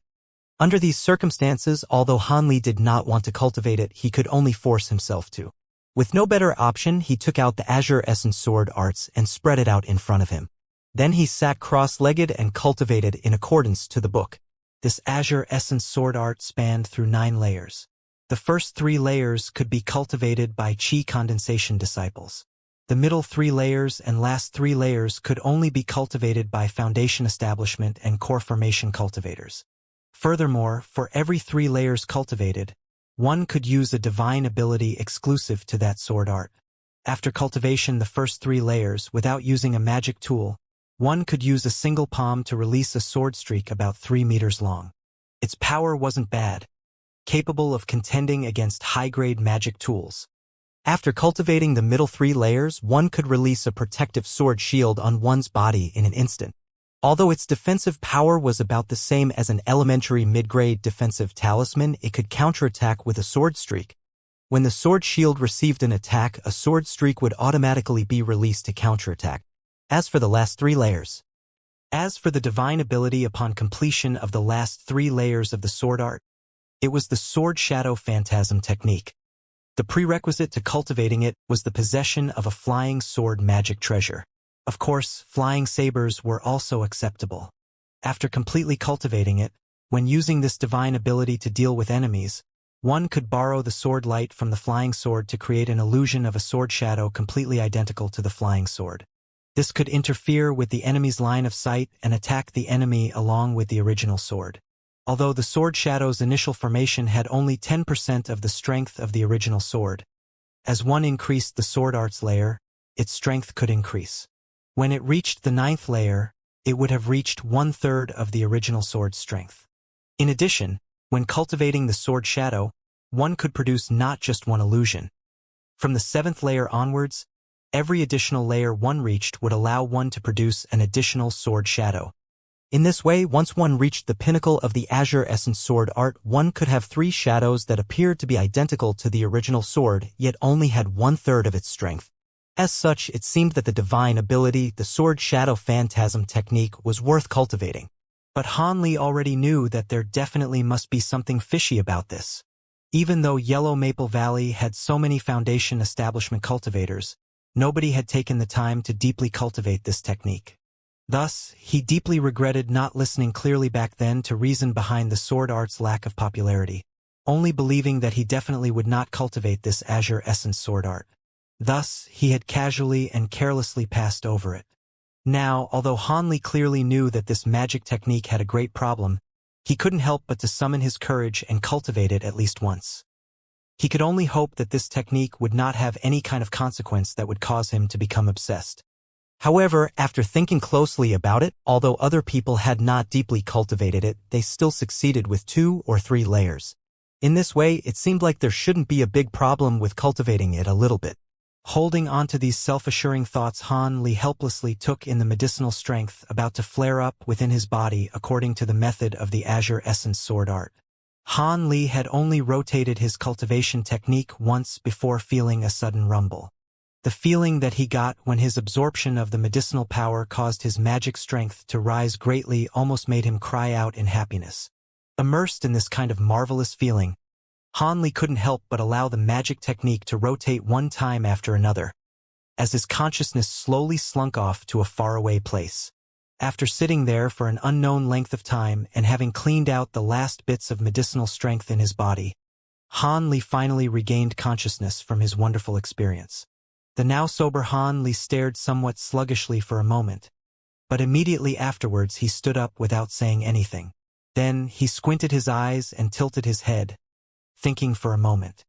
Under these circumstances, although Han Li did not want to cultivate it, he could only force himself to. With no better option, he took out the Azure Essence Sword arts and spread it out in front of him. Then he sat cross-legged and cultivated in accordance to the book. This Azure Essence Sword art spanned through 9 layers. The first 3 layers could be cultivated by Qi condensation disciples. The middle 3 layers and last 3 layers could only be cultivated by Foundation Establishment and Core Formation cultivators. Furthermore, for every 3 layers cultivated, one could use a divine ability exclusive to that sword art. After cultivation the first 3 layers without using a magic tool, one could use a single palm to release a sword streak about 3 meters long. Its power wasn't bad, capable of contending against high-grade magic tools. After cultivating the middle 3 layers, one could release a protective sword shield on one's body in an instant. Although its defensive power was about the same as an elementary mid-grade defensive talisman, it could counterattack with a sword streak. When the sword shield received an attack, a sword streak would automatically be released to counterattack. As for the last 3 layers. As for the divine ability upon completion of the last 3 layers of the sword art, it was the Sword Shadow Phantasm technique. The prerequisite to cultivating it was the possession of a flying sword magic treasure. Of course, flying sabers were also acceptable. After completely cultivating it, when using this divine ability to deal with enemies, one could borrow the sword light from the flying sword to create an illusion of a sword shadow completely identical to the flying sword. This could interfere with the enemy's line of sight and attack the enemy along with the original sword. Although the sword shadow's initial formation had only 10% of the strength of the original sword, as one increased the sword art's layer, its strength could increase. When it reached the 9th layer, it would have reached 1/3 of the original sword's strength. In addition, when cultivating the sword shadow, one could produce not just one illusion. From the 7th layer onwards, every additional layer one reached would allow one to produce an additional sword shadow. In this way, once one reached the pinnacle of the Azure Essence sword art, one could have 3 shadows that appeared to be identical to the original sword, yet only had 1/3 of its strength. As such, it seemed that the divine ability, the sword shadow phantasm technique, was worth cultivating. But Han Li already knew that there definitely must be something fishy about this. Even though Yellow Maple Valley had so many foundation establishment cultivators, nobody had taken the time to deeply cultivate this technique. Thus, he deeply regretted not listening clearly back then to reason behind the sword art's lack of popularity, only believing that he definitely would not cultivate this Azure Essence sword art. Thus, he had casually and carelessly passed over it. Now, although Han Li clearly knew that this magic technique had a great problem, he couldn't help but to summon his courage and cultivate it at least once. He could only hope that this technique would not have any kind of consequence that would cause him to become obsessed. However, after thinking closely about it, although other people had not deeply cultivated it, they still succeeded with 2 or 3 layers. In this way, it seemed like there shouldn't be a big problem with cultivating it a little bit. Holding on to these self-assuring thoughts, Han Li helplessly took in the medicinal strength about to flare up within his body according to the method of the Azure Essence sword art. Han Li had only rotated his cultivation technique once before feeling a sudden rumble. The feeling that he got when his absorption of the medicinal power caused his magic strength to rise greatly almost made him cry out in happiness. Immersed in this kind of marvelous feeling, Han Li couldn't help but allow the magic technique to rotate one time after another, as his consciousness slowly slunk off to a faraway place. After sitting there for an unknown length of time and having cleaned out the last bits of medicinal strength in his body, Han Li finally regained consciousness from his wonderful experience. The now sober Han Li stared somewhat sluggishly for a moment, but immediately afterwards he stood up without saying anything. Then he squinted his eyes and tilted his head, thinking for a moment.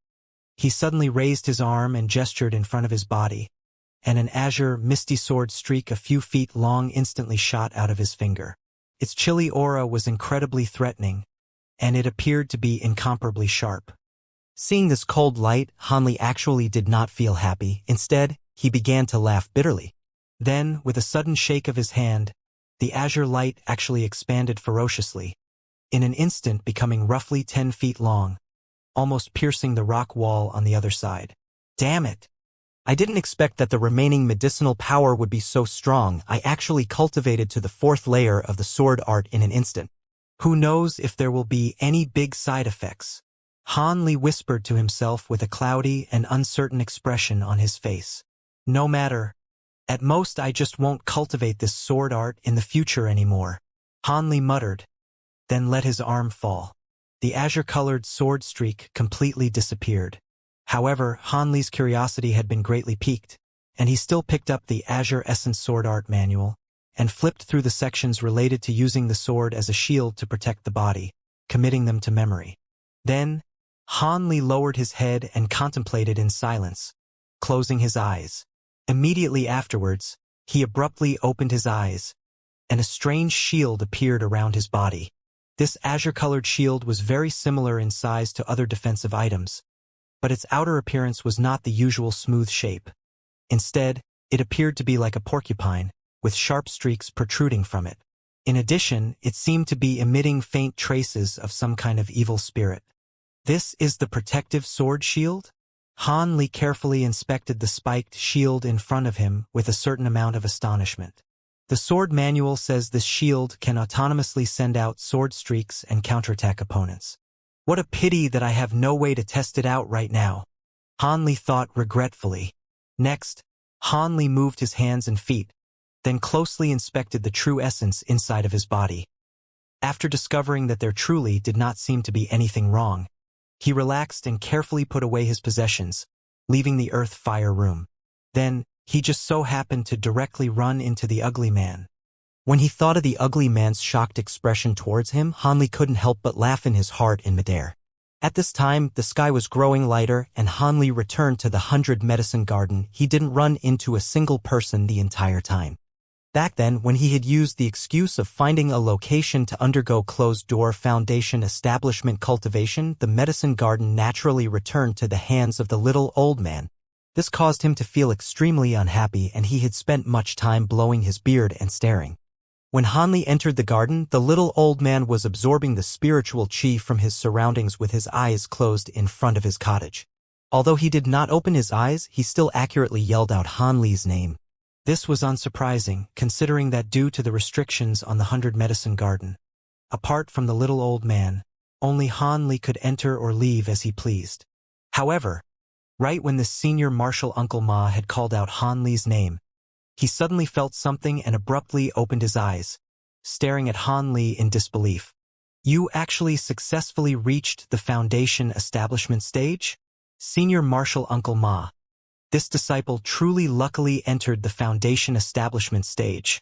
He suddenly raised his arm and gestured in front of his body, and an azure, misty sword streak a few feet long instantly shot out of his finger. Its chilly aura was incredibly threatening, and it appeared to be incomparably sharp. Seeing this cold light, Han Li actually did not feel happy. Instead, he began to laugh bitterly. Then, with a sudden shake of his hand, the azure light actually expanded ferociously, in an instant becoming roughly 10 feet long, almost piercing the rock wall on the other side. Damn it! I didn't expect that the remaining medicinal power would be so strong. I actually cultivated to the 4th layer of the sword art in an instant. Who knows if there will be any big side effects? Han Li whispered to himself with a cloudy and uncertain expression on his face. No matter. At most I just won't cultivate this sword art in the future anymore. Han Li muttered, then let his arm fall. The azure-colored sword streak completely disappeared. However, Han Li's curiosity had been greatly piqued, and he still picked up the Azure Essence sword art manual and flipped through the sections related to using the sword as a shield to protect the body, committing them to memory. Then, Han Li lowered his head and contemplated in silence, closing his eyes. Immediately afterwards, he abruptly opened his eyes, and a strange shield appeared around his body. This azure-colored shield was very similar in size to other defensive items, but its outer appearance was not the usual smooth shape. Instead, it appeared to be like a porcupine, with sharp streaks protruding from it. In addition, it seemed to be emitting faint traces of some kind of evil spirit. This is the protective sword shield? Han Li carefully inspected the spiked shield in front of him with a certain amount of astonishment. The sword manual says this shield can autonomously send out sword streaks and counterattack opponents. What a pity that I have no way to test it out right now, Han Li thought regretfully. Next, Han Li moved his hands and feet, then closely inspected the true essence inside of his body. After discovering that there truly did not seem to be anything wrong, he relaxed and carefully put away his possessions, leaving the earth fire room. Then, he just so happened to directly run into the ugly man. When he thought of the ugly man's shocked expression towards him, Han Li couldn't help but laugh in his heart in midair. At this time, the sky was growing lighter, and Han Li returned to the 100 Medicine Garden. He didn't run into a single person the entire time. Back then, when he had used the excuse of finding a location to undergo closed-door foundation establishment cultivation, the medicine garden naturally returned to the hands of the little old man. This caused him to feel extremely unhappy, and he had spent much time blowing his beard and staring. When Hanli entered the garden, the little old man was absorbing the spiritual chi from his surroundings with his eyes closed in front of his cottage. Although he did not open his eyes, he still accurately yelled out Hanli's name. This was unsurprising, considering that due to the restrictions on the 100 Medicine Garden, apart from the little old man, only Hanli could enter or leave as he pleased. However, right when the senior martial Uncle Ma had called out Hanli's name, he suddenly felt something and abruptly opened his eyes, staring at Hanli in disbelief. "You actually successfully reached the foundation establishment stage? Senior martial Uncle Ma." This disciple truly luckily entered the foundation establishment stage.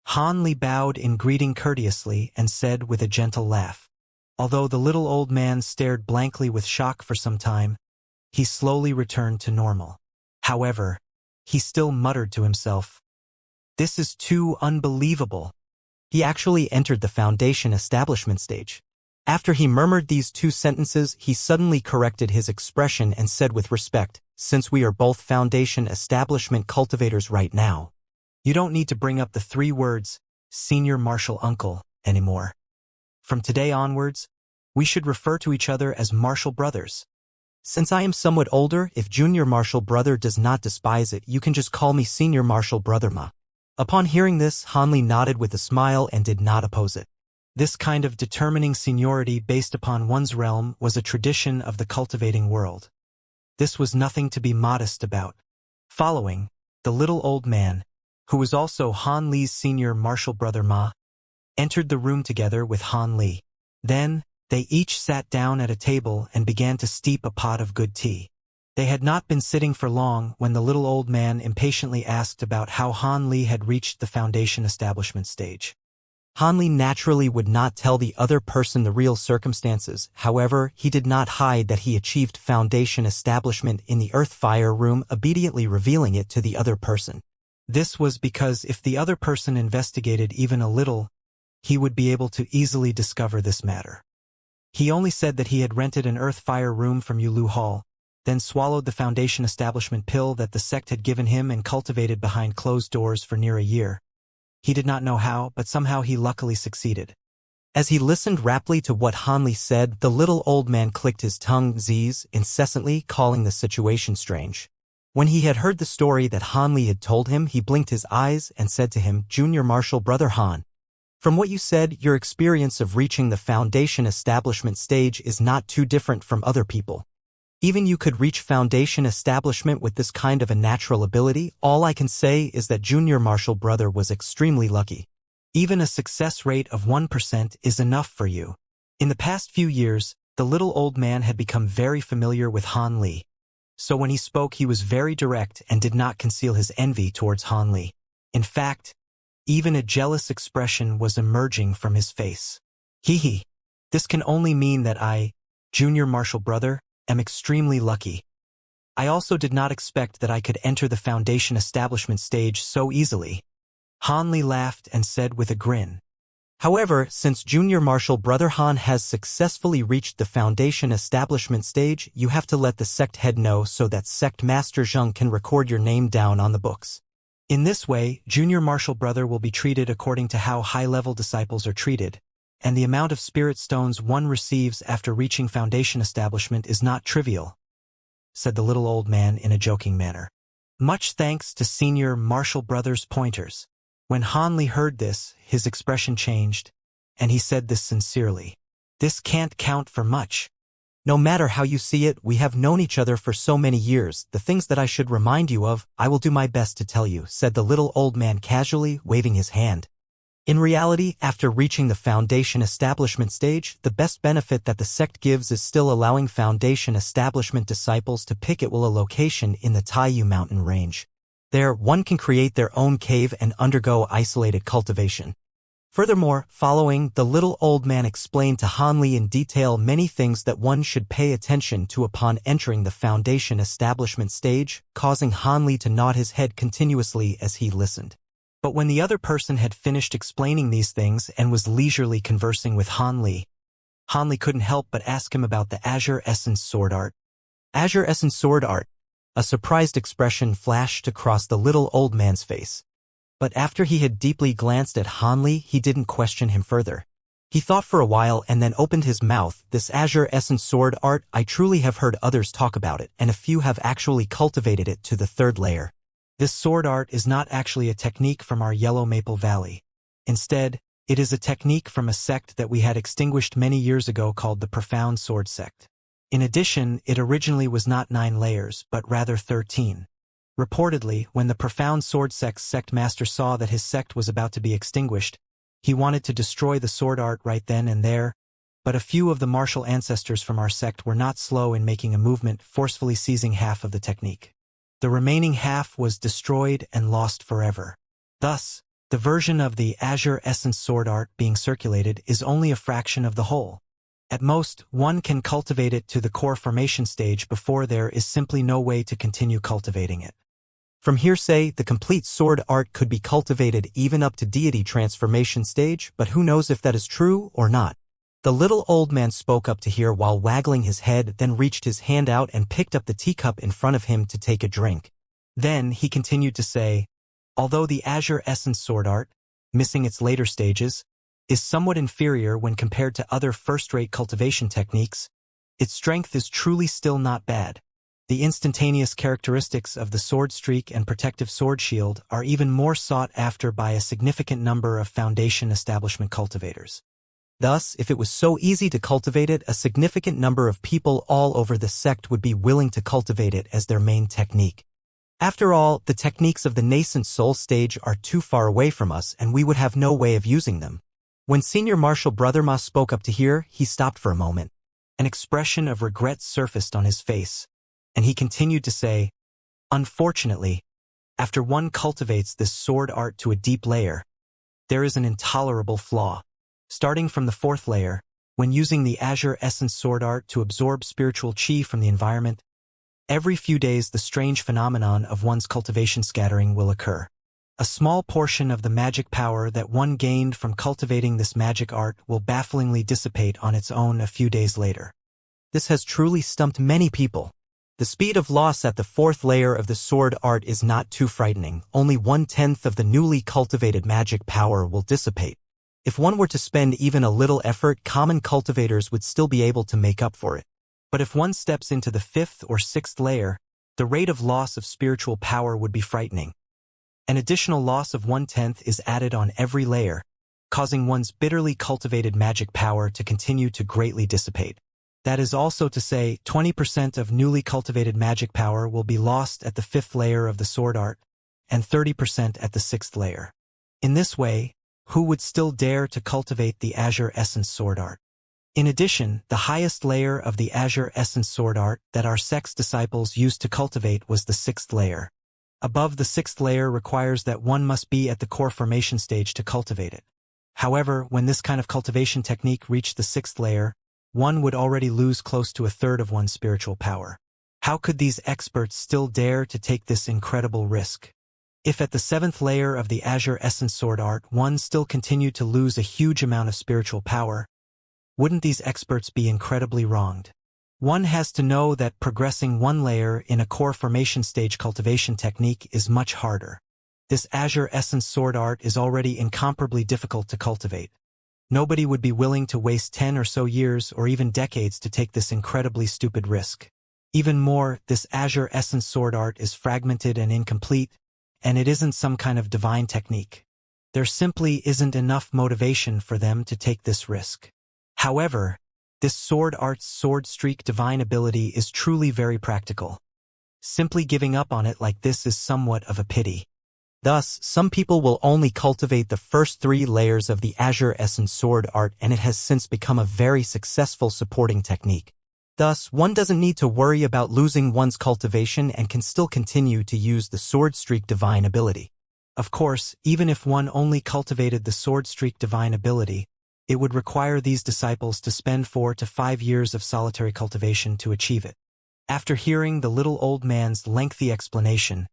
Hanli bowed in greeting courteously and said with a gentle laugh. Although the little old man stared blankly with shock for some time, he slowly returned to normal. However, he still muttered to himself, "This is too unbelievable." He actually entered the foundation establishment stage. After he murmured these 2 sentences, he suddenly corrected his expression and said with respect, "Since we are both foundation establishment cultivators right now, you don't need to bring up the 3 words, senior martial uncle, anymore. From today onwards, we should refer to each other as martial brothers. Since I am somewhat older, if junior martial brother does not despise it, you can just call me senior martial brother Ma." Upon hearing this, Hanli nodded with a smile and did not oppose it. This kind of determining seniority based upon one's realm was a tradition of the cultivating world. This was nothing to be modest about. Following, the little old man, who was also Han Li's senior martial brother Ma, entered the room together with Han Li. Then, they each sat down at a table and began to steep a pot of good tea. They had not been sitting for long when the little old man impatiently asked about how Han Li had reached the foundation establishment stage. Han Li naturally would not tell the other person the real circumstances. However, he did not hide that he achieved foundation establishment in the earth fire room, obediently revealing it to the other person. This was because if the other person investigated even a little, he would be able to easily discover this matter. He only said that he had rented an earth fire room from Yulu Hall, then swallowed the foundation establishment pill that the sect had given him and cultivated behind closed doors for near a year. He did not know how, but somehow he luckily succeeded. As he listened raptly to what Hanli said, the little old man clicked his tongue Z's, incessantly calling the situation strange. When he had heard the story that Hanli had told him, he blinked his eyes and said to him, "Junior Martial Brother Han, from what you said, your experience of reaching the foundation establishment stage is not too different from other people. Even you could reach foundation establishment with this kind of a natural ability. All I can say is that Junior Martial Brother was extremely lucky. Even a success rate of 1% is enough for you." In the past few years, the little old man had become very familiar with Han Li. So when he spoke, he was very direct and did not conceal his envy towards Han Li. In fact, even a jealous expression was emerging from his face. "Hee. This can only mean that I, Junior Martial Brother, am extremely lucky. I also did not expect that I could enter the foundation establishment stage so easily." Han Li laughed and said with a grin. "However, since Junior Martial Brother Han has successfully reached the foundation establishment stage, you have to let the sect head know so that Sect Master Zheng can record your name down on the books. In this way, Junior Martial Brother will be treated according to how high-level disciples are treated, and the amount of spirit stones one receives after reaching foundation establishment is not trivial," said the little old man in a joking manner. "Much thanks to Senior Martial Brother's pointers." When Han Li heard this, his expression changed, and he said this sincerely. "This can't count for much. No matter how you see it, we have known each other for so many years. The things that I should remind you of, I will do my best to tell you," said the little old man casually, waving his hand. In reality, after reaching the foundation establishment stage, the best benefit that the sect gives is still allowing foundation establishment disciples to pick a location in the Taiyu mountain range. There, one can create their own cave and undergo isolated cultivation. Furthermore, following, the little old man explained to Han Li in detail many things that one should pay attention to upon entering the foundation establishment stage, causing Han Li to nod his head continuously as he listened. But when the other person had finished explaining these things and was leisurely conversing with Han Li couldn't help but ask him about the Azure Essence Sword Art. Azure Essence Sword Art. A surprised expression flashed across the little old man's face. But after he had deeply glanced at Han Li, he didn't question him further. He thought for a while and then opened his mouth. This Azure Essence Sword Art, I truly have heard others talk about it, and a few have actually cultivated it to the 3rd layer. This sword art is not actually a technique from our Yellow Maple Valley. Instead, it is a technique from a sect that we had extinguished many years ago called the Profound Sword Sect. In addition, it originally was not 9 layers, but rather 13. Reportedly, when the Profound Sword Sect's sect master saw that his sect was about to be extinguished, he wanted to destroy the sword art right then and there, but a few of the martial ancestors from our sect were not slow in making a movement, forcefully seizing half of the technique. The remaining half was destroyed and lost forever. Thus, the version of the Azure Essence Sword Art being circulated is only a fraction of the whole. At most, one can cultivate it to the core formation stage before there is simply no way to continue cultivating it. From hearsay, the complete sword art could be cultivated even up to deity transformation stage, but who knows if that is true or not. The little old man spoke up to hear while waggling his head, then reached his hand out and picked up the teacup in front of him to take a drink. Then he continued to say, although the Azure Essence Sword Art, missing its later stages, is somewhat inferior when compared to other first-rate cultivation techniques, its strength is truly still not bad. The instantaneous characteristics of the sword streak and protective sword shield are even more sought after by a significant number of Foundation establishment cultivators. Thus, if it was so easy to cultivate it, a significant number of people all over the sect would be willing to cultivate it as their main technique. After all, the techniques of the nascent soul stage are too far away from us and we would have no way of using them. When Senior Marshal Brother Ma spoke up to hear, he stopped for a moment. An expression of regret surfaced on his face, and he continued to say, unfortunately, after one cultivates this sword art to a deep layer, there is an intolerable flaw. Starting from the 4th layer, when using the Azure Essence Sword Art to absorb spiritual chi from the environment, every few days the strange phenomenon of one's cultivation scattering will occur. A small portion of the magic power that one gained from cultivating this magic art will bafflingly dissipate on its own a few days later. This has truly stumped many people. The speed of loss at the 4th layer of the sword art is not too frightening. Only 1/10 of the newly cultivated magic power will dissipate. If one were to spend even a little effort, common cultivators would still be able to make up for it. But if one steps into the 5th or 6th layer, the rate of loss of spiritual power would be frightening. An additional loss of 1/10 is added on every layer, causing one's bitterly cultivated magic power to continue to greatly dissipate. That is also to say, 20% of newly cultivated magic power will be lost at the 5th layer of the sword art, and 30% at the 6th layer. In this way, who would still dare to cultivate the Azure Essence Sword Art? In addition, the highest layer of the Azure Essence Sword Art that our sect's disciples used to cultivate was the 6th layer. Above the 6th layer requires that one must be at the core formation stage to cultivate it. However, when this kind of cultivation technique reached the 6th layer, one would already lose close to a third of one's spiritual power. How could these experts still dare to take this incredible risk? If at the 7th layer of the Azure Essence Sword Art one still continued to lose a huge amount of spiritual power, wouldn't these experts be incredibly wronged? One has to know that progressing one layer in a core formation stage cultivation technique is much harder. This Azure Essence Sword Art is already incomparably difficult to cultivate. Nobody would be willing to waste 10 or so years or even decades to take this incredibly stupid risk. Even more, this Azure Essence Sword Art is fragmented and incomplete, and it isn't some kind of divine technique. There simply isn't enough motivation for them to take this risk. However, this sword art's sword streak divine ability is truly very practical. Simply giving up on it like this is somewhat of a pity. Thus, some people will only cultivate the first 3 layers of the Azure Essence Sword Art, and it has since become a very successful supporting technique. Thus, one doesn't need to worry about losing one's cultivation and can still continue to use the sword streak divine ability. Of course, even if one only cultivated the sword streak divine ability, it would require these disciples to spend 4 to 5 years of solitary cultivation to achieve it. After hearing the little old man's lengthy explanation,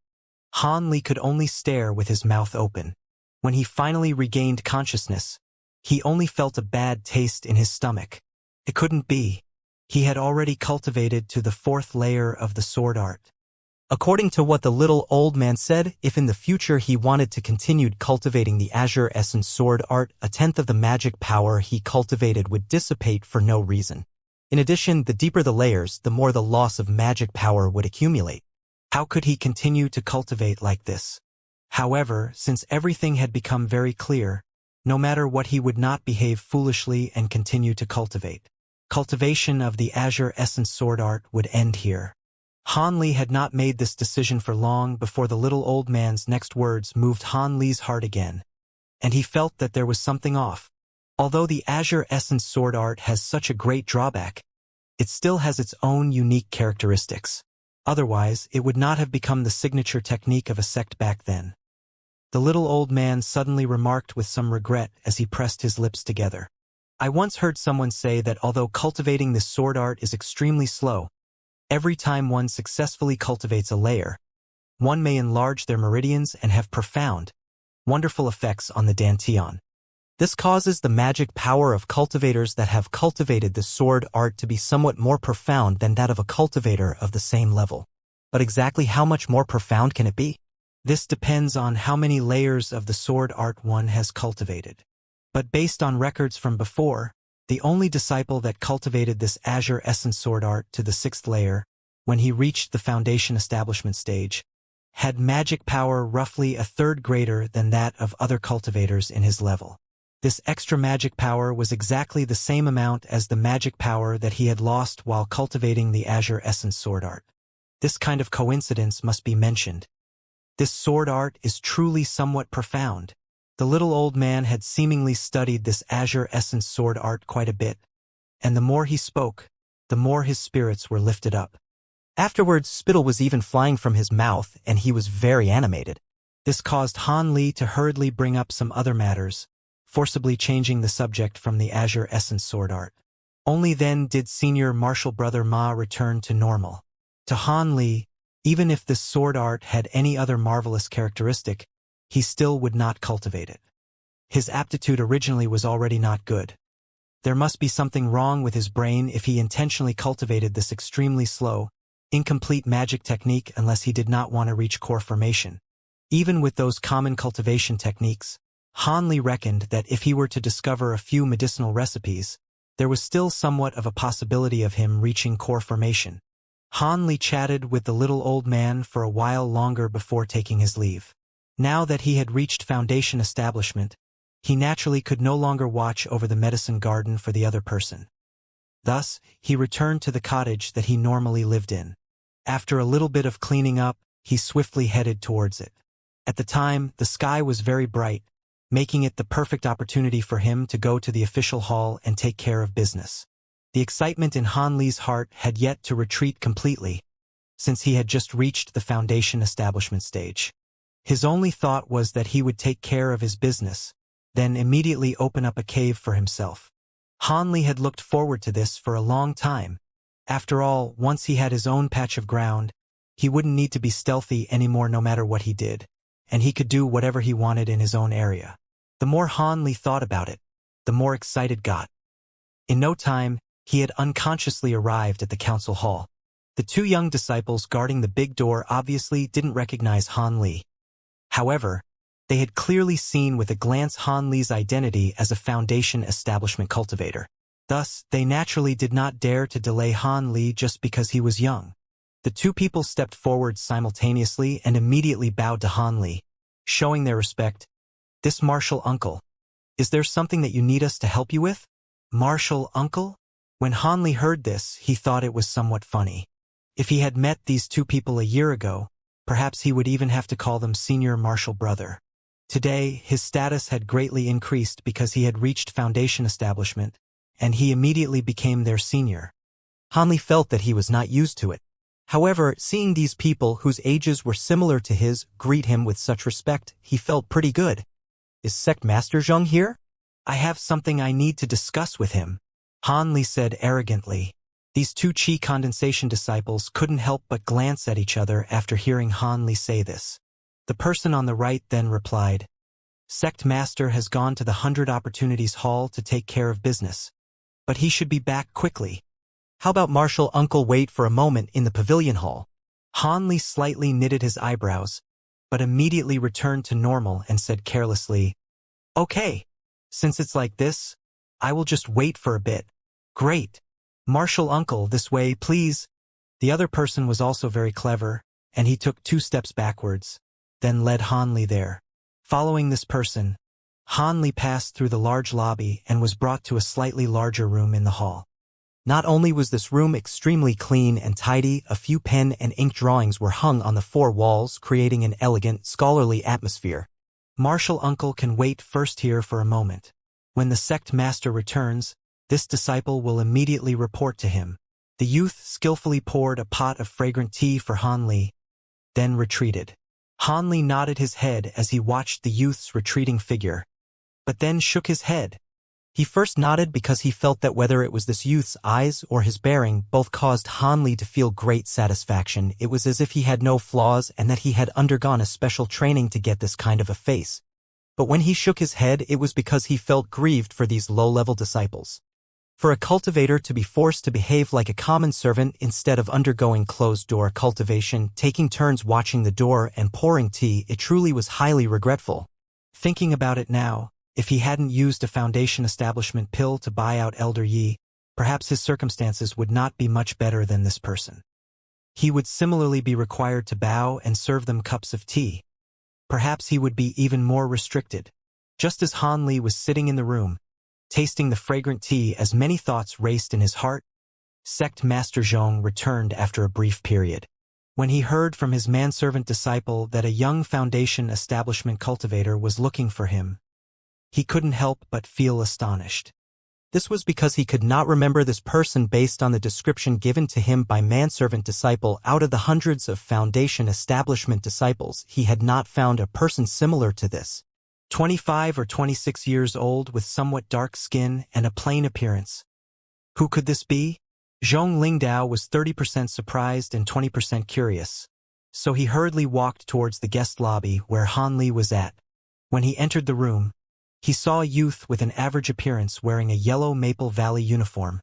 Han Li could only stare with his mouth open. When he finally regained consciousness, he only felt a bad taste in his stomach. It couldn't be. He had already cultivated to the 4th layer of the sword art. According to what the little old man said, if in the future he wanted to continue cultivating the Azure Essence sword art, 1/10 of the magic power he cultivated would dissipate for no reason. In addition, the deeper the layers, the more the loss of magic power would accumulate. How could he continue to cultivate like this? However, since everything had become very clear, no matter what, he would not behave foolishly and continue to cultivate. Cultivation of the Azure Essence sword art would end here. Han Li had not made this decision for long before the little old man's next words moved Han Li's heart again, and he felt that there was something off. Although the Azure Essence sword art has such a great drawback, it still has its own unique characteristics. Otherwise, it would not have become the signature technique of a sect back then. The little old man suddenly remarked with some regret as he pressed his lips together. I once heard someone say that although cultivating this sword art is extremely slow, every time one successfully cultivates a layer, one may enlarge their meridians and have profound, wonderful effects on the Dantian. This causes the magic power of cultivators that have cultivated the sword art to be somewhat more profound than that of a cultivator of the same level. But exactly how much more profound can it be? This depends on how many layers of the sword art one has cultivated. But based on records from before, the only disciple that cultivated this Azure Essence sword art to the 6th layer, when he reached the foundation establishment stage, had magic power roughly 1/3 greater than that of other cultivators in his level. This extra magic power was exactly the same amount as the magic power that he had lost while cultivating the Azure Essence sword art. This kind of coincidence must be mentioned. This sword art is truly somewhat profound. The little old man had seemingly studied this Azure Essence sword art quite a bit, and the more he spoke, the more his spirits were lifted up. Afterwards, spittle was even flying from his mouth, and he was very animated. This caused Han Li to hurriedly bring up some other matters, forcibly changing the subject from the Azure Essence sword art. Only then did senior martial brother Ma return to normal. To Han Li, even if this sword art had any other marvelous characteristic, he still would not cultivate it. His aptitude originally was already not good. There must be something wrong with his brain if he intentionally cultivated this extremely slow, incomplete magic technique unless he did not want to reach core formation. Even with those common cultivation techniques, Han Li reckoned that if he were to discover a few medicinal recipes, there was still somewhat of a possibility of him reaching core formation. Han Li chatted with the little old man for a while longer before taking his leave. Now that he had reached foundation establishment, he naturally could no longer watch over the medicine garden for the other person. Thus, he returned to the cottage that he normally lived in. After a little bit of cleaning up, he swiftly headed towards it. At the time, the sky was very bright, making it the perfect opportunity for him to go to the official hall and take care of business. The excitement in Han Li's heart had yet to retreat completely, since he had just reached the foundation establishment stage. His only thought was that he would take care of his business, then immediately open up a cave for himself. Han Li had looked forward to this for a long time. After all, once he had his own patch of ground, he wouldn't need to be stealthy anymore no matter what he did, and he could do whatever he wanted in his own area. The more Han Li thought about it, the more excited got. In no time, he had unconsciously arrived at the council hall. The 2 young disciples guarding the big door obviously didn't recognize Han Li. However, they had clearly seen with a glance Han Li's identity as a foundation establishment cultivator. Thus, they naturally did not dare to delay Han Li just because he was young. The 2 people stepped forward simultaneously and immediately bowed to Han Li, showing their respect. "This martial uncle, is there something that you need us to help you with?" Martial uncle? When Han Li heard this, he thought it was somewhat funny. If he had met these 2 people a year ago, perhaps he would even have to call them senior martial brother. Today, his status had greatly increased because he had reached foundation establishment, and he immediately became their senior. Han Li felt that he was not used to it. However, seeing these people whose ages were similar to his greet him with such respect, he felt pretty good. "Is Sect Master Zheng here? I have something I need to discuss with him," Han Li said arrogantly. These 2 Qi condensation disciples couldn't help but glance at each other after hearing Han Li say this. The person on the right then replied, Sect Master has gone to the 100 Opportunities Hall to take care of business. But he should be back quickly. How about Martial Uncle wait for a moment in the Pavilion Hall? Han Li slightly knitted his eyebrows, but immediately returned to normal and said carelessly, "Okay. Since it's like this, I will just wait for a bit." "Great. Martial Uncle, this way, please." The other person was also very clever, and he took 2 steps backwards, then led Han Li there. Following this person, Han Li passed through the large lobby and was brought to a slightly larger room in the hall. Not only was this room extremely clean and tidy, a few pen and ink drawings were hung on the 4 walls, creating an elegant, scholarly atmosphere. Martial Uncle can wait first here for a moment. When the sect master returns, this disciple will immediately report to him. The youth skillfully poured a pot of fragrant tea for Han Li, then retreated. Han Li nodded his head as he watched the youth's retreating figure, but then shook his head. He first nodded because he felt that whether it was this youth's eyes or his bearing, both caused Han Li to feel great satisfaction. It was as if he had no flaws and that he had undergone a special training to get this kind of a face. But when he shook his head, it was because he felt grieved for these low-level disciples. For a cultivator to be forced to behave like a common servant instead of undergoing closed-door cultivation, taking turns watching the door and pouring tea, it truly was highly regretful. Thinking about it now, if he hadn't used a foundation establishment pill to buy out Elder Yi, perhaps his circumstances would not be much better than this person. He would similarly be required to bow and serve them cups of tea. Perhaps he would be even more restricted. Just as Han Li was sitting in the room, tasting the fragrant tea as many thoughts raced in his heart, Sect Master Zhong returned after a brief period. When he heard from his manservant disciple that a young foundation establishment cultivator was looking for him, he couldn't help but feel astonished. This was because he could not remember this person based on the description given to him by manservant disciple. Out of the hundreds of foundation establishment disciples, he had not found a person similar to this. 25 or 26 years old with somewhat dark skin and a plain appearance. Who could this be? Zhong Lingdao was 30% surprised and 20% curious. So he hurriedly walked towards the guest lobby where Han Li was at. When he entered the room, he saw a youth with an average appearance wearing a yellow Maple Valley uniform,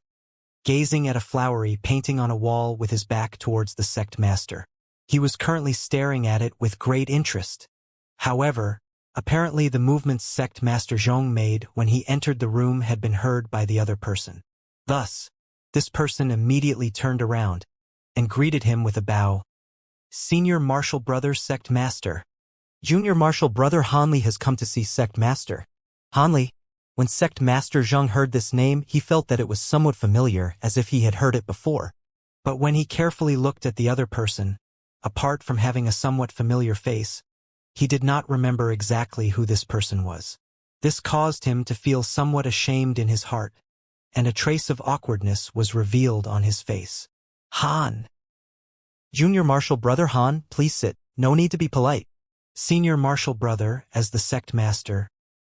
gazing at a flowery painting on a wall with his back towards the sect master. He was currently staring at it with great interest. However, apparently the movements sect master Zhong made when he entered the room had been heard by the other person. Thus, this person immediately turned around and greeted him with a bow. "Senior Martial Brother Sect Master." "Junior Martial Brother Han Li has come to see Sect Master." Han Li. When Sect Master Zhong heard this name, he felt that it was somewhat familiar, as if he had heard it before. But when he carefully looked at the other person, apart from having a somewhat familiar face, he did not remember exactly who this person was. This caused him to feel somewhat ashamed in his heart, and a trace of awkwardness was revealed on his face. "Han." "Junior Martial Brother Han, please sit. No need to be polite." Senior Martial Brother, as the sect master,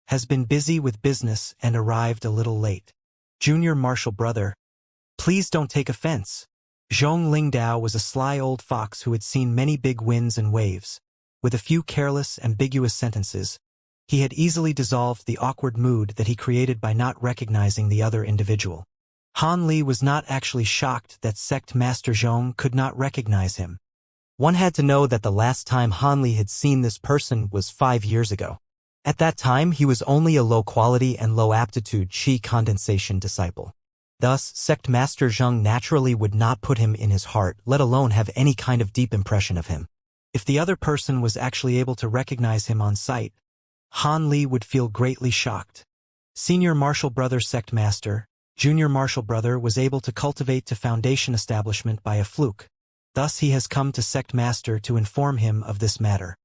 has been busy with business and arrived a little late. "Junior Martial Brother, please don't take offense." Zhong Lingdao was a sly old fox who had seen many big winds and waves. With a few careless, ambiguous sentences, he had easily dissolved the awkward mood that he created by not recognizing the other individual. Han Li was not actually shocked that Sect Master Zhong could not recognize him. One had to know that the last time Han Li had seen this person was 5 years ago. At that time, he was only a low-quality and low-aptitude Qi condensation disciple. Thus, Sect Master Zhong naturally would not put him in his heart, let alone have any kind of deep impression of him. If the other person was actually able to recognize him on sight, Han Li would feel greatly shocked. Senior Martial Brother Sect Master, Junior Martial Brother was able to cultivate to foundation establishment by a fluke. Thus he has come to Sect Master to inform him of this matter.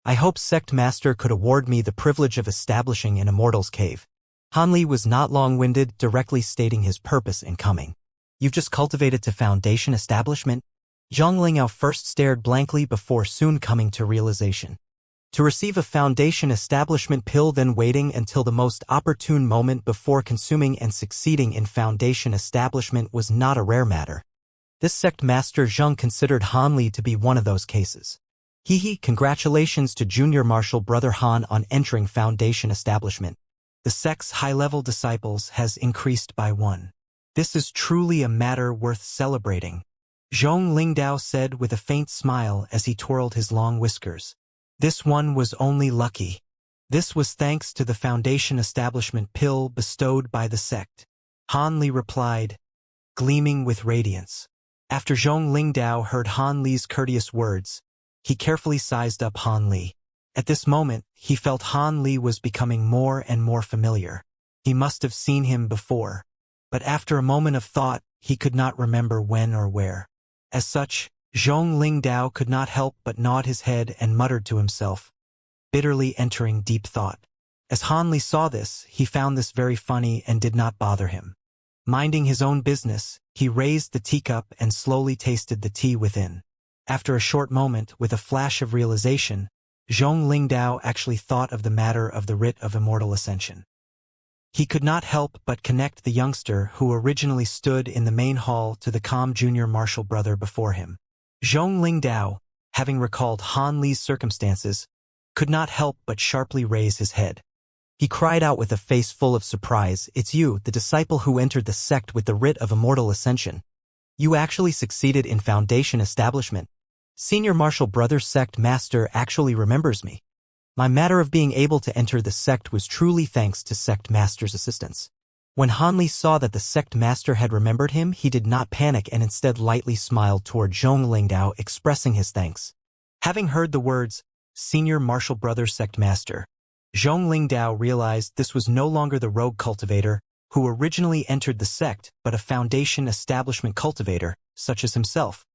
I hope Sect Master could award me the privilege of establishing an Immortal's cave. Han Li was not long-winded, directly stating his purpose in coming. You've just cultivated to foundation establishment? Zhong Lingao first stared blankly before soon coming to realization. To receive a foundation establishment pill, then waiting until the most opportune moment before consuming and succeeding in foundation establishment was not a rare matter. This sect master Zhong considered Han Li to be one of those cases. Congratulations to junior martial brother Han on entering Foundation establishment. The sect's high-level disciples has increased by 1. This is truly a matter worth celebrating, Zhong Lingdao said with a faint smile as he twirled his long whiskers. This one was only lucky. This was thanks to the Foundation establishment pill bestowed by the sect. Han Li replied, gleaming with radiance. After Zhong Lingdao heard Han Li's courteous words, he carefully sized up Han Li. At this moment, he felt Han Li was becoming more and more familiar. He must have seen him before. But after a moment of thought, he could not remember when or where. As such, Zhong Lingdao could not help but nod his head and muttered to himself, bitterly entering deep thought. As Han Li saw this, he found this very funny and did not bother him. Minding his own business, he raised the teacup and slowly tasted the tea within. After a short moment, with a flash of realization, Zhong Lingdao actually thought of the matter of the writ of immortal ascension. He could not help but connect the youngster who originally stood in the main hall to the calm junior martial brother before him. Zhong Lingdao, having recalled Han Li's circumstances, could not help but sharply raise his head. He cried out with a face full of surprise, "It's you, the disciple who entered the sect with the writ of immortal ascension. You actually succeeded in Foundation establishment. Senior martial brother sect master actually remembers me. My matter of being able to enter the sect was truly thanks to sect master's assistance." When Han Li saw that the sect master had remembered him, he did not panic and instead lightly smiled toward Zhong Lingdao, expressing his thanks. Having heard the words, senior martial brother sect master, Zhong Lingdao realized this was no longer the rogue cultivator who originally entered the sect, but a Foundation establishment cultivator, such as himself.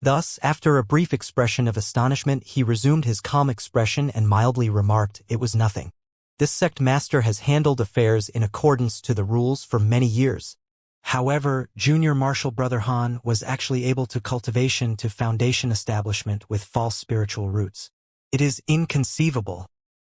Thus, after a brief expression of astonishment, he resumed his calm expression and mildly remarked, "It was nothing. This sect master has handled affairs in accordance to the rules for many years." However, junior martial brother Han was actually able to cultivation to Foundation establishment with false spiritual roots. It is inconceivable.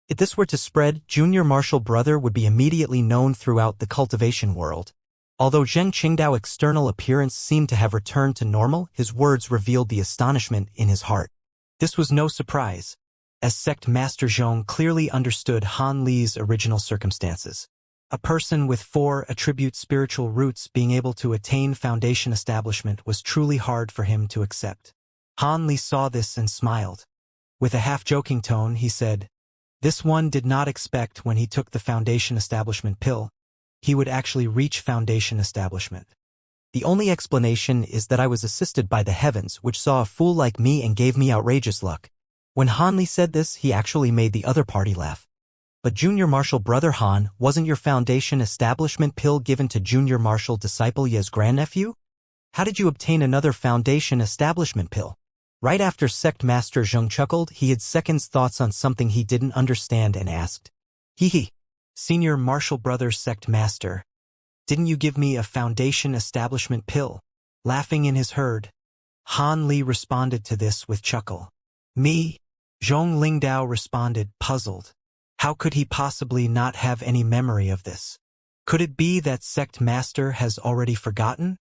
If this were to spread, junior martial brother would be immediately known throughout the cultivation world. Although Zheng Qingdao's external appearance seemed to have returned to normal, his words revealed the astonishment in his heart. This was no surprise, as sect master Zhong clearly understood Han Li's original circumstances. A person with 4 attribute spiritual roots being able to attain Foundation establishment was truly hard for him to accept. Han Li saw this and smiled. With a half-joking tone, he said, "This one did not expect when he took the Foundation establishment pill, he would actually reach Foundation establishment. The only explanation is that I was assisted by the heavens, which saw a fool like me and gave me outrageous luck." When Han Li said this, he actually made the other party laugh. "But junior martial brother Han, wasn't your Foundation establishment pill given to junior martial disciple Ye's grandnephew? How did you obtain another Foundation establishment pill?" Right after sect master Zheng chuckled, he had seconds thoughts on something he didn't understand and asked, Senior martial brother sect master, didn't you give me a Foundation establishment pill?" Laughing in his herd, Han Li responded to this with chuckle. "Me?" Zhong Lingdao responded, puzzled. How could he possibly not have any memory of this? Could it be that sect master has already forgotten?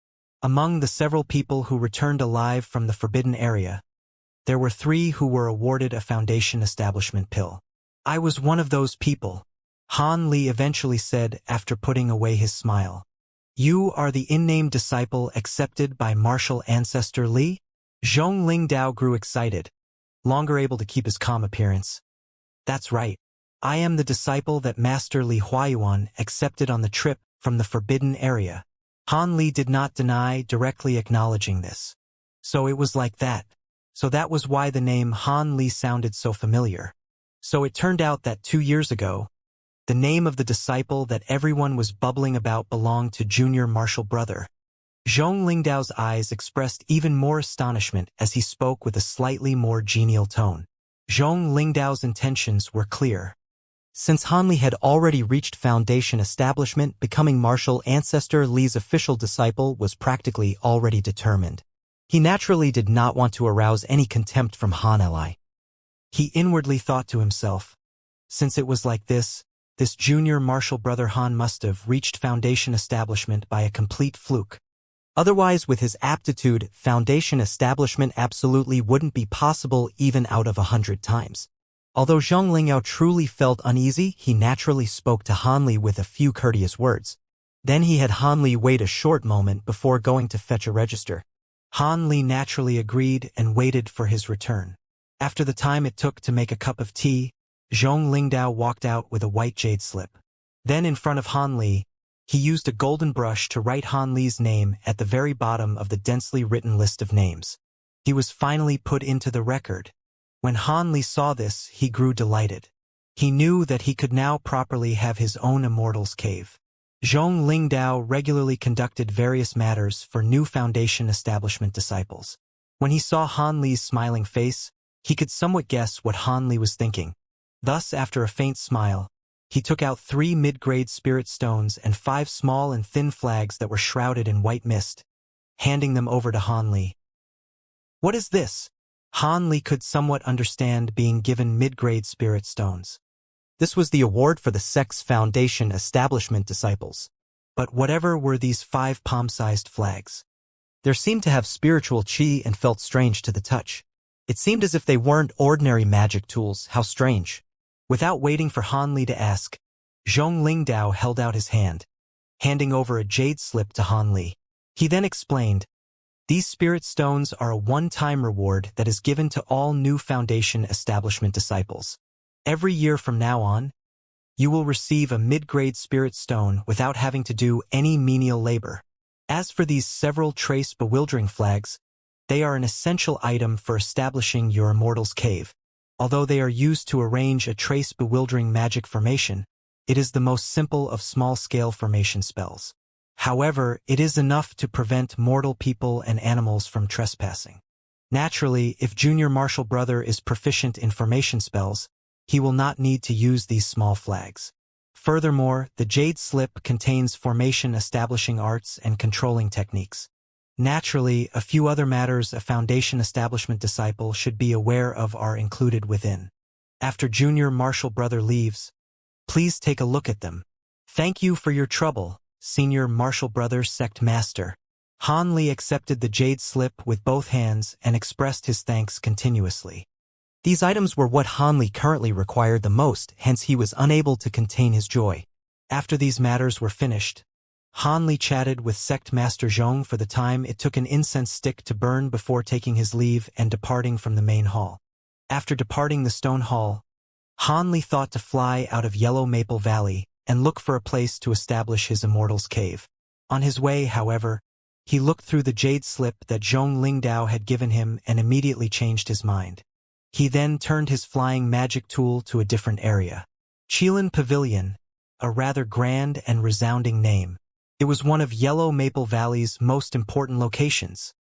Among the several people who returned alive from the forbidden area, there were 3 who were awarded a Foundation establishment pill. "I was one of those people," Han Li eventually said after putting away his smile. "You are the unnamed disciple accepted by martial ancestor Li?" Zhong Lingdao grew excited, longer able to keep his calm appearance. "That's right. I am the disciple that Master Li Huayuan accepted on the trip from the forbidden area." Han Li did not deny, directly acknowledging this. So it was like that. So that was why the name Han Li sounded so familiar. So it turned out that 2 years ago, the name of the disciple that everyone was bubbling about belonged to junior martial brother. Zhong Lingdao's eyes expressed even more astonishment as he spoke with a slightly more genial tone. Zhong Lingdao's intentions were clear. Since Han Li had already reached Foundation establishment, becoming martial ancestor Li's official disciple was practically already determined. He naturally did not want to arouse any contempt from Han Li. He inwardly thought to himself, since it was like this junior martial brother Han must have reached Foundation establishment by a complete fluke. Otherwise, with his aptitude, foundation establishment absolutely wouldn't be possible even out of 100 times. Although Zhong Lingyao truly felt uneasy, he naturally spoke to Han Li with a few courteous words. Then he had Han Li wait a short moment before going to fetch a register. Han Li naturally agreed and waited for his return. After the time it took to make a cup of tea, Zhong Lingyao walked out with a white jade slip. Then in front of Han Li, he used a golden brush to write Han Li's name at the very bottom of the densely written list of names. He was finally put into the record. When Han Li saw this, he grew delighted. He knew that he could now properly have his own Immortal's cave. Zhong Lingyao regularly conducted various matters for new foundation establishment disciples. When he saw Han Li's smiling face, he could somewhat guess what Han Li was thinking. Thus, after a faint smile, he took out 3 mid-grade spirit stones and 5 small and thin flags that were shrouded in white mist, handing them over to Han Li. "What is this?" Han Li could somewhat understand being given mid-grade spirit stones. This was the award for the sect's foundation establishment disciples. But whatever were these 5 palm-sized flags? There seemed to have spiritual chi and felt strange to the touch. It seemed as if they weren't ordinary magic tools. How strange. Without waiting for Han Li to ask, Zhong Lingyao held out his hand, handing over a jade slip to Han Li. He then explained, "These spirit stones are a one-time reward that is given to all new foundation establishment disciples. Every year from now on, you will receive a mid-grade spirit stone without having to do any menial labor. As for these several trace bewildering flags, they are an essential item for establishing your Immortal's cave. Although they are used to arrange a trace bewildering magic formation, it is the most simple of small-scale formation spells. However, it is enough to prevent mortal people and animals from trespassing. Naturally, if Junior Martial Brother is proficient in formation spells, he will not need to use these small flags. Furthermore, the jade slip contains formation establishing arts and controlling techniques. Naturally, a few other matters a foundation establishment disciple should be aware of are included within. After Junior Martial Brother leaves, please take a look at them. Thank you for your trouble, Senior Martial Brother Sect Master." Han Li accepted the jade slip with both hands and expressed his thanks continuously. These items were what Han Li currently required the most, hence he was unable to contain his joy. After these matters were finished, Han Li chatted with Sect Master Zhong for the time it took an incense stick to burn before taking his leave and departing from the main hall. After departing the stone hall, Han Li thought to fly out of Yellow Maple Valley and look for a place to establish his Immortal's cave. On his way, however, he looked through the jade slip that Zhong Lingyao had given him and immediately changed his mind. He then turned his flying magic tool to a different area. Qilin Pavilion, a rather grand and resounding name. It was one of Yellow Maple Valley's most important locations.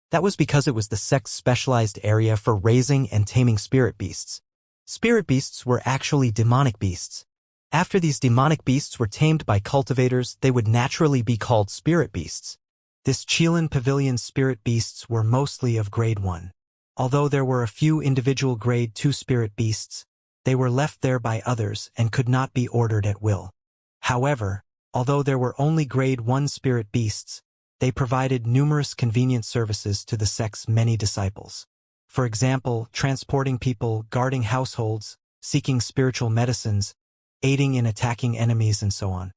That was because it was the sect's specialized area for raising and taming spirit beasts. Spirit beasts were actually demonic beasts. After these demonic beasts were tamed by cultivators, they would naturally be called spirit beasts. This Qilin Pavilion's spirit beasts were mostly of grade 1. Although there were a few individual grade 2 spirit beasts, they were left there by others and could not be ordered at will. However, although there were only grade 1 spirit beasts, they provided numerous convenient services to the sect's many disciples. For example, transporting people, guarding households, seeking spiritual medicines, aiding in attacking enemies, and so on.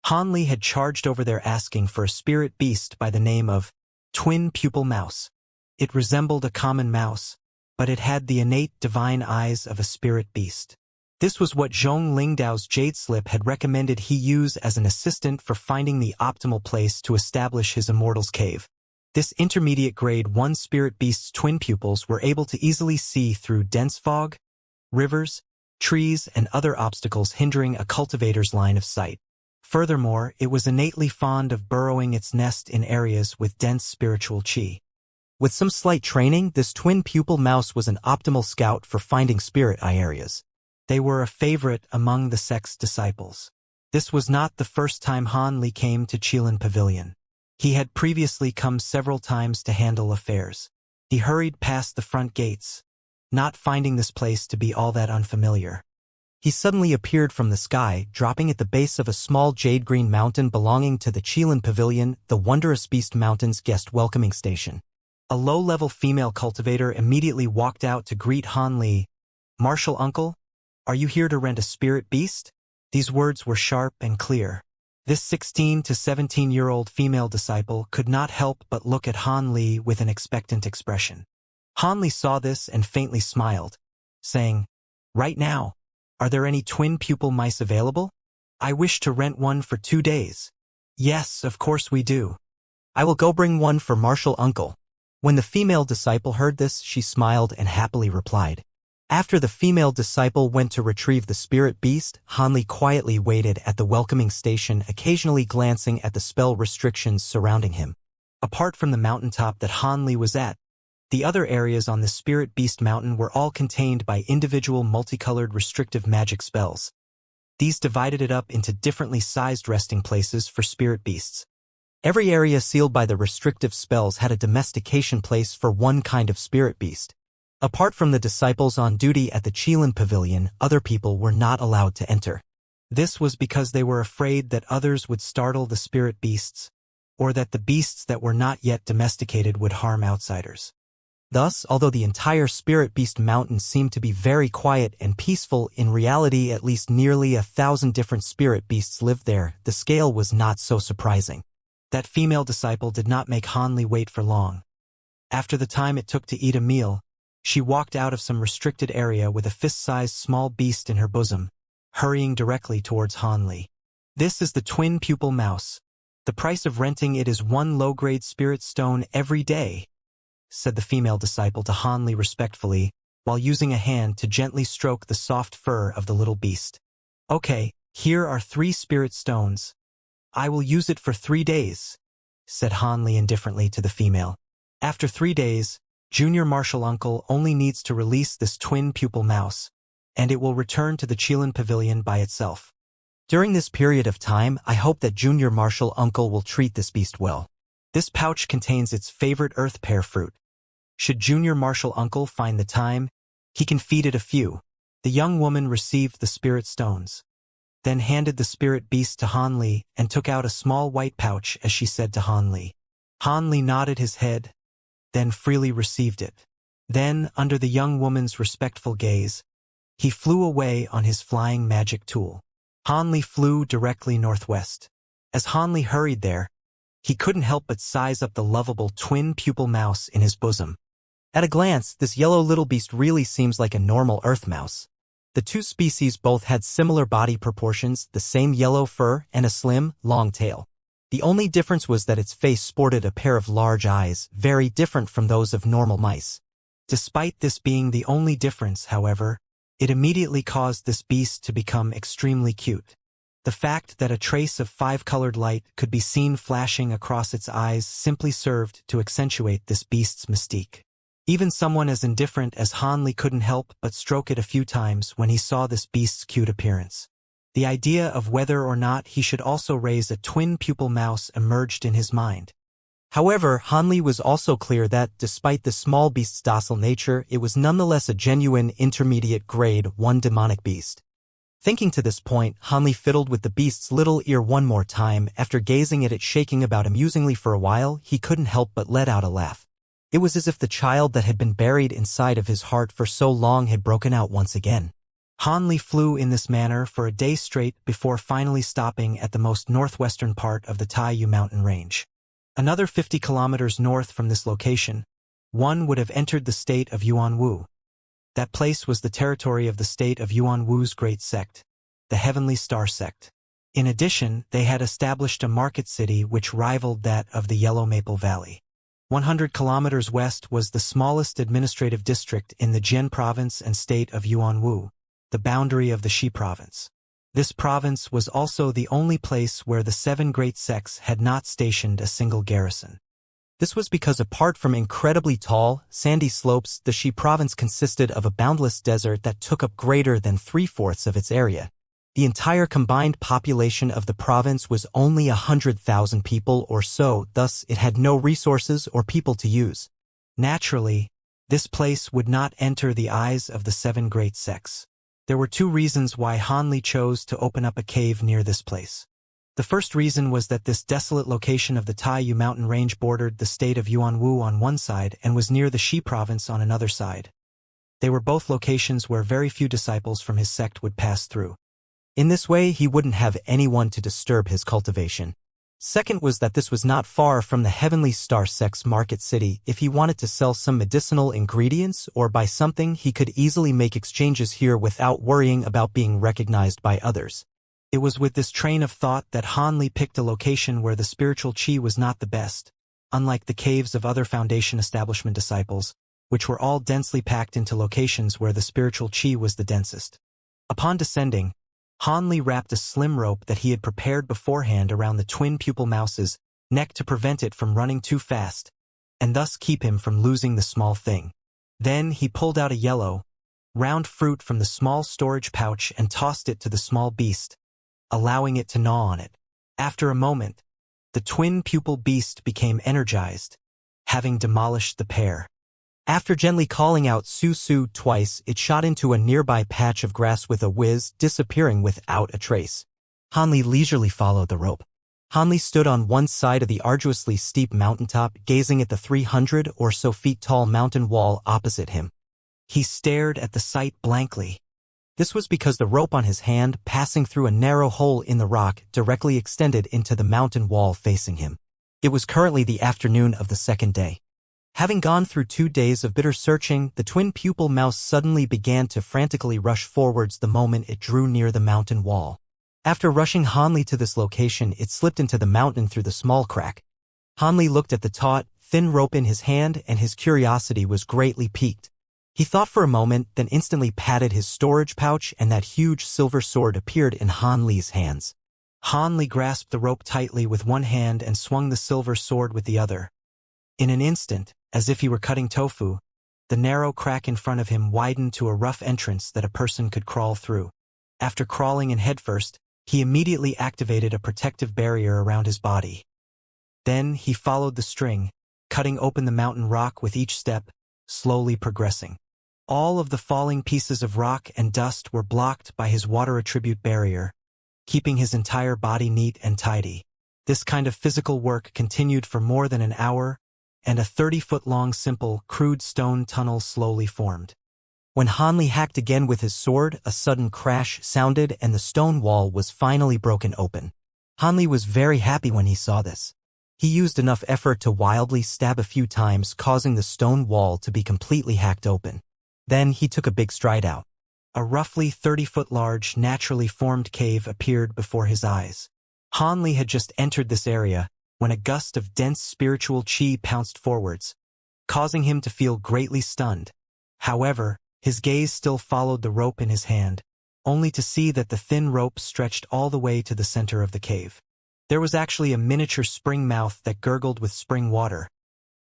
Han Li had charged over there asking for a spirit beast by the name of Twin Pupil Mouse. It resembled a common mouse, but it had the innate divine eyes of a spirit beast. This was what Zhong Lingdao's jade slip had recommended he use as an assistant for finding the optimal place to establish his Immortal's cave. This intermediate grade 1 spirit beast's twin pupils were able to easily see through dense fog, rivers, trees, and other obstacles hindering a cultivator's line of sight. Furthermore, it was innately fond of burrowing its nest in areas with dense spiritual chi. With some slight training, this twin pupil mouse was an optimal scout for finding spirit eye areas. They were a favorite among the sect's disciples. This was not the first time Han Li came to Qilin Pavilion. He had previously come several times to handle affairs. He hurried past the front gates, not finding this place to be all that unfamiliar. He suddenly appeared from the sky, dropping at the base of a small jade-green mountain belonging to the Qilin Pavilion, the Wondrous Beast Mountain's guest welcoming station. A low-level female cultivator immediately walked out to greet Han Li. "Martial uncle? Are you here to rent a spirit beast?" These words were sharp and clear. This 16 to 17-year-old female disciple could not help but look at Han Li with an expectant expression. Han Li saw this and faintly smiled, saying, "Right now, are there any twin pupil mice available? I wish to rent one for 2 days." "Yes, of course we do. I will go bring one for Martial uncle." When the female disciple heard this, she smiled and happily replied. After the female disciple went to retrieve the spirit beast, Han Li quietly waited at the welcoming station, occasionally glancing at the spell restrictions surrounding him. Apart from the mountaintop that Han Li was at, the other areas on the Spirit Beast Mountain were all contained by individual multicolored restrictive magic spells. These divided it up into differently sized resting places for spirit beasts. Every area sealed by the restrictive spells had a domestication place for one kind of spirit beast. Apart from the disciples on duty at the Qilin Pavilion, other people were not allowed to enter. This was because they were afraid that others would startle the spirit beasts, or that the beasts that were not yet domesticated would harm outsiders. Thus, although the entire Spirit Beast Mountain seemed to be very quiet and peaceful, in reality at least nearly 1,000 different spirit beasts lived there. The scale was not so surprising. That female disciple did not make Han Li wait for long. After the time it took to eat a meal, she walked out of some restricted area with a fist-sized small beast in her bosom, hurrying directly towards Han Li. "This is the twin pupil mouse. The price of renting it is 1 low-grade spirit stone every day," said the female disciple to Han Li respectfully, while using a hand to gently stroke the soft fur of the little beast. "Okay, here are 3 spirit stones. I will use it for 3 days," said Han Li indifferently to the female. "After 3 days, Junior Martial Uncle only needs to release this twin pupil mouse, and it will return to the Qilin Pavilion by itself. During this period of time, I hope that Junior Martial Uncle will treat this beast well. This pouch contains its favorite earth pear fruit. Should Junior Martial Uncle find the time, he can feed it a few." The young woman received the spirit stones, then handed the spirit beast to Han Li and took out a small white pouch as she said to Han Li. Han Li nodded his head, then freely received it. Then, under the young woman's respectful gaze, he flew away on his flying magic tool. Han Li flew directly northwest. As Han Li hurried there, he couldn't help but size up the lovable twin pupil mouse in his bosom. At a glance, this yellow little beast really seems like a normal earth mouse. The two species both had similar body proportions, the same yellow fur, and a slim, long tail. The only difference was that its face sported a pair of large eyes, very different from those of normal mice. Despite this being the only difference, however, it immediately caused this beast to become extremely cute. The fact that a trace of 5-colored light could be seen flashing across its eyes simply served to accentuate this beast's mystique. Even someone as indifferent as Han Li couldn't help but stroke it a few times when he saw this beast's cute appearance. The idea of whether or not he should also raise a twin pupil mouse emerged in his mind. However, Han Li was also clear that, despite the small beast's docile nature, it was nonetheless a genuine intermediate grade 1 demonic beast. Thinking to this point, Han Li fiddled with the beast's little ear one more time. After gazing at it shaking about amusingly for a while, he couldn't help but let out a laugh. It was as if the child that had been buried inside of his heart for so long had broken out once again. Han Li flew in this manner for a day straight before finally stopping at the most northwestern part of the Taiyu mountain range. Another 50 kilometers north from this location, one would have entered the state of Yuanwu. That place was the territory of the state of Yuanwu's great sect, the Heavenly Star Sect. In addition, they had established a market city which rivaled that of the Yellow Maple Valley. 100 kilometers west was the smallest administrative district in the Jian province and state of Yuanwu, the boundary of the Shi province. This province was also the only place where the 7 great sects had not stationed a single garrison. This was because apart from incredibly tall, sandy slopes, the Shi province consisted of a boundless desert that took up greater than 3/4 of its area. The entire combined population of the province was only 100,000 people or so, thus it had no resources or people to use. Naturally, this place would not enter the eyes of the 7 great sects. There were two reasons why Hanli chose to open up a cave near this place. The first reason was that this desolate location of the Taiyu mountain range bordered the state of Yuanwu on one side and was near the Shi province on another side. They were both locations where very few disciples from his sect would pass through. In this way, he wouldn't have anyone to disturb his cultivation. Second was that this was not far from the Heavenly Star Sect's market city. If he wanted to sell some medicinal ingredients or buy something, he could easily make exchanges here without worrying about being recognized by others. It was with this train of thought that Hanli picked a location where the spiritual qi was not the best, unlike the caves of other Foundation establishment disciples, which were all densely packed into locations where the spiritual qi was the densest. Upon descending, Hanli wrapped a slim rope that he had prepared beforehand around the twin pupil mouse's neck to prevent it from running too fast, and thus keep him from losing the small thing. Then he pulled out a yellow, round fruit from the small storage pouch and tossed it to the small beast, allowing it to gnaw on it. After a moment, the twin pupil beast became energized, having demolished the pair. After gently calling out "Su Su" twice, it shot into a nearby patch of grass with a whiz, disappearing without a trace. Hanli leisurely followed the rope. Hanli stood on one side of the arduously steep mountaintop, gazing at the 300 or so feet tall mountain wall opposite him. He stared at the sight blankly. This was because the rope on his hand, passing through a narrow hole in the rock, directly extended into the mountain wall facing him. It was currently the afternoon of the second day. Having gone through 2 days of bitter searching, the twin pupil mouse suddenly began to frantically rush forwards the moment it drew near the mountain wall. After rushing Hanli to this location, it slipped into the mountain through the small crack. Hanli looked at the taut, thin rope in his hand, and his curiosity was greatly piqued. He thought for a moment, then instantly patted his storage pouch, and that huge silver sword appeared in Hanli's hands. Hanli grasped the rope tightly with one hand and swung the silver sword with the other. In an instant, as if he were cutting tofu, the narrow crack in front of him widened to a rough entrance that a person could crawl through. After crawling in headfirst, he immediately activated a protective barrier around his body. Then he followed the string, cutting open the mountain rock with each step, slowly progressing. All of the falling pieces of rock and dust were blocked by his water attribute barrier, keeping his entire body neat and tidy. This kind of physical work continued for more than an hour, and a 30-foot-long simple, crude stone tunnel slowly formed. When Hanli hacked again with his sword, a sudden crash sounded and the stone wall was finally broken open. Hanli was very happy when he saw this. He used enough effort to wildly stab a few times, causing the stone wall to be completely hacked open. Then he took a big stride out. A roughly 30-foot large, naturally formed cave appeared before his eyes. Hanli had just entered this area when a gust of dense spiritual qi pounced forwards, causing him to feel greatly stunned. However, his gaze still followed the rope in his hand, only to see that the thin rope stretched all the way to the center of the cave. There was actually a miniature spring mouth that gurgled with spring water.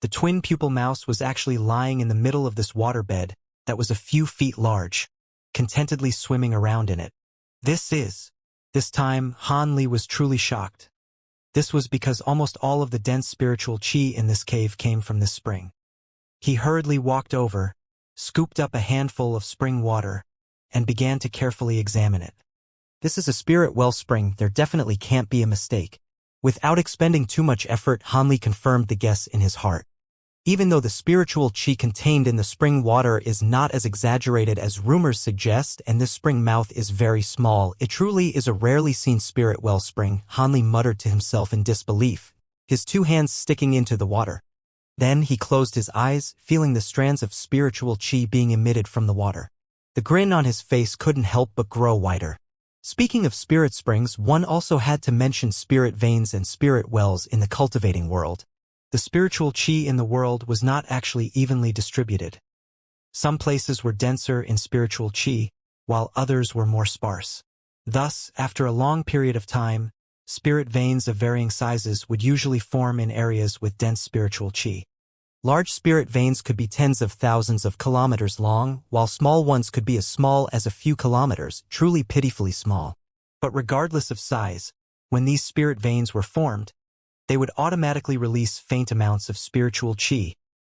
The twin pupil mouse was actually lying in the middle of this waterbed that was a few feet large, contentedly swimming around in it. This time, Hanli was truly shocked. This was because almost all of the dense spiritual qi in this cave came from this spring. He hurriedly walked over, scooped up a handful of spring water, and began to carefully examine it. This is a spirit wellspring, there definitely can't be a mistake. Without expending too much effort, Hanli confirmed the guess in his heart. Even though the spiritual qi contained in the spring water is not as exaggerated as rumors suggest, and this spring mouth is very small, it truly is a rarely seen spirit wellspring, Hanli muttered to himself in disbelief, his two hands sticking into the water. Then he closed his eyes, feeling the strands of spiritual qi being emitted from the water. The grin on his face couldn't help but grow wider. Speaking of spirit springs, one also had to mention spirit veins and spirit wells in the cultivating world. The spiritual qi in the world was not actually evenly distributed. Some places were denser in spiritual qi, while others were more sparse. Thus, after a long period of time, spirit veins of varying sizes would usually form in areas with dense spiritual qi. Large spirit veins could be tens of thousands of kilometers long, while small ones could be as small as a few kilometers, truly pitifully small. But regardless of size, when these spirit veins were formed, they would automatically release faint amounts of spiritual qi,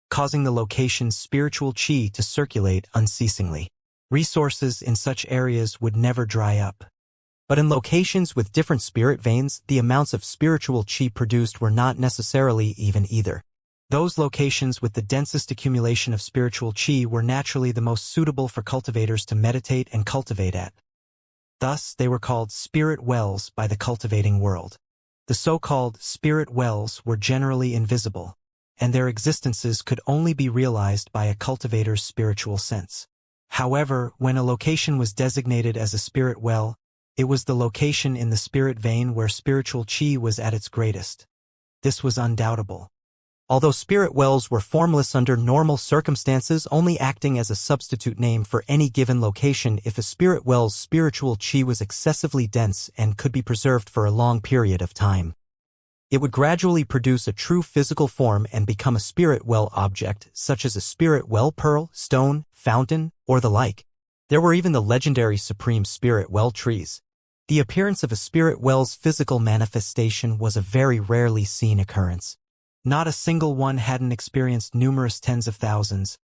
causing the location's spiritual qi to circulate unceasingly. Resources in such areas would never dry up. But in locations with different spirit veins, the amounts of spiritual qi produced were not necessarily even either. Those locations with the densest accumulation of spiritual qi were naturally the most suitable for cultivators to meditate and cultivate at. Thus, they were called spirit wells by the cultivating world. The so-called spirit wells were generally invisible, and their existences could only be realized by a cultivator's spiritual sense. However, when a location was designated as a spirit well, it was the location in the spirit vein where spiritual qi was at its greatest. This was undoubtable. Although spirit wells were formless under normal circumstances, only acting as a substitute name for any given location if a spirit well's spiritual qi was excessively dense and could be preserved for a long period of time. It would gradually produce a true physical form and become a spirit well object, such as a spirit well pearl, stone, fountain, or the like. There were even the legendary supreme spirit well trees. The appearance of a spirit well's physical manifestation was a very rarely seen occurrence. Not a single one hadn't experienced numerous tens of thousands,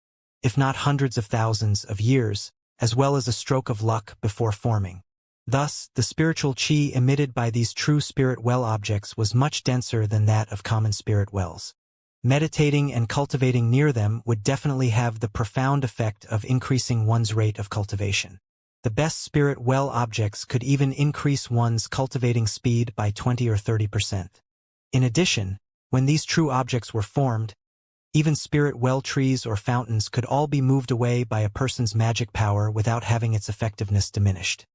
if not hundreds of thousands of years, as well as a stroke of luck before forming. Thus, the spiritual qi emitted by these true spirit well objects was much denser than that of common spirit wells. Meditating and cultivating near them would definitely have the profound effect of increasing one's rate of cultivation. The best spirit well objects could even increase one's cultivating speed by 20 or 30%. In addition, when these true objects were formed, even spirit well trees or fountains could all be moved away by a person's magic power without having its effectiveness diminished.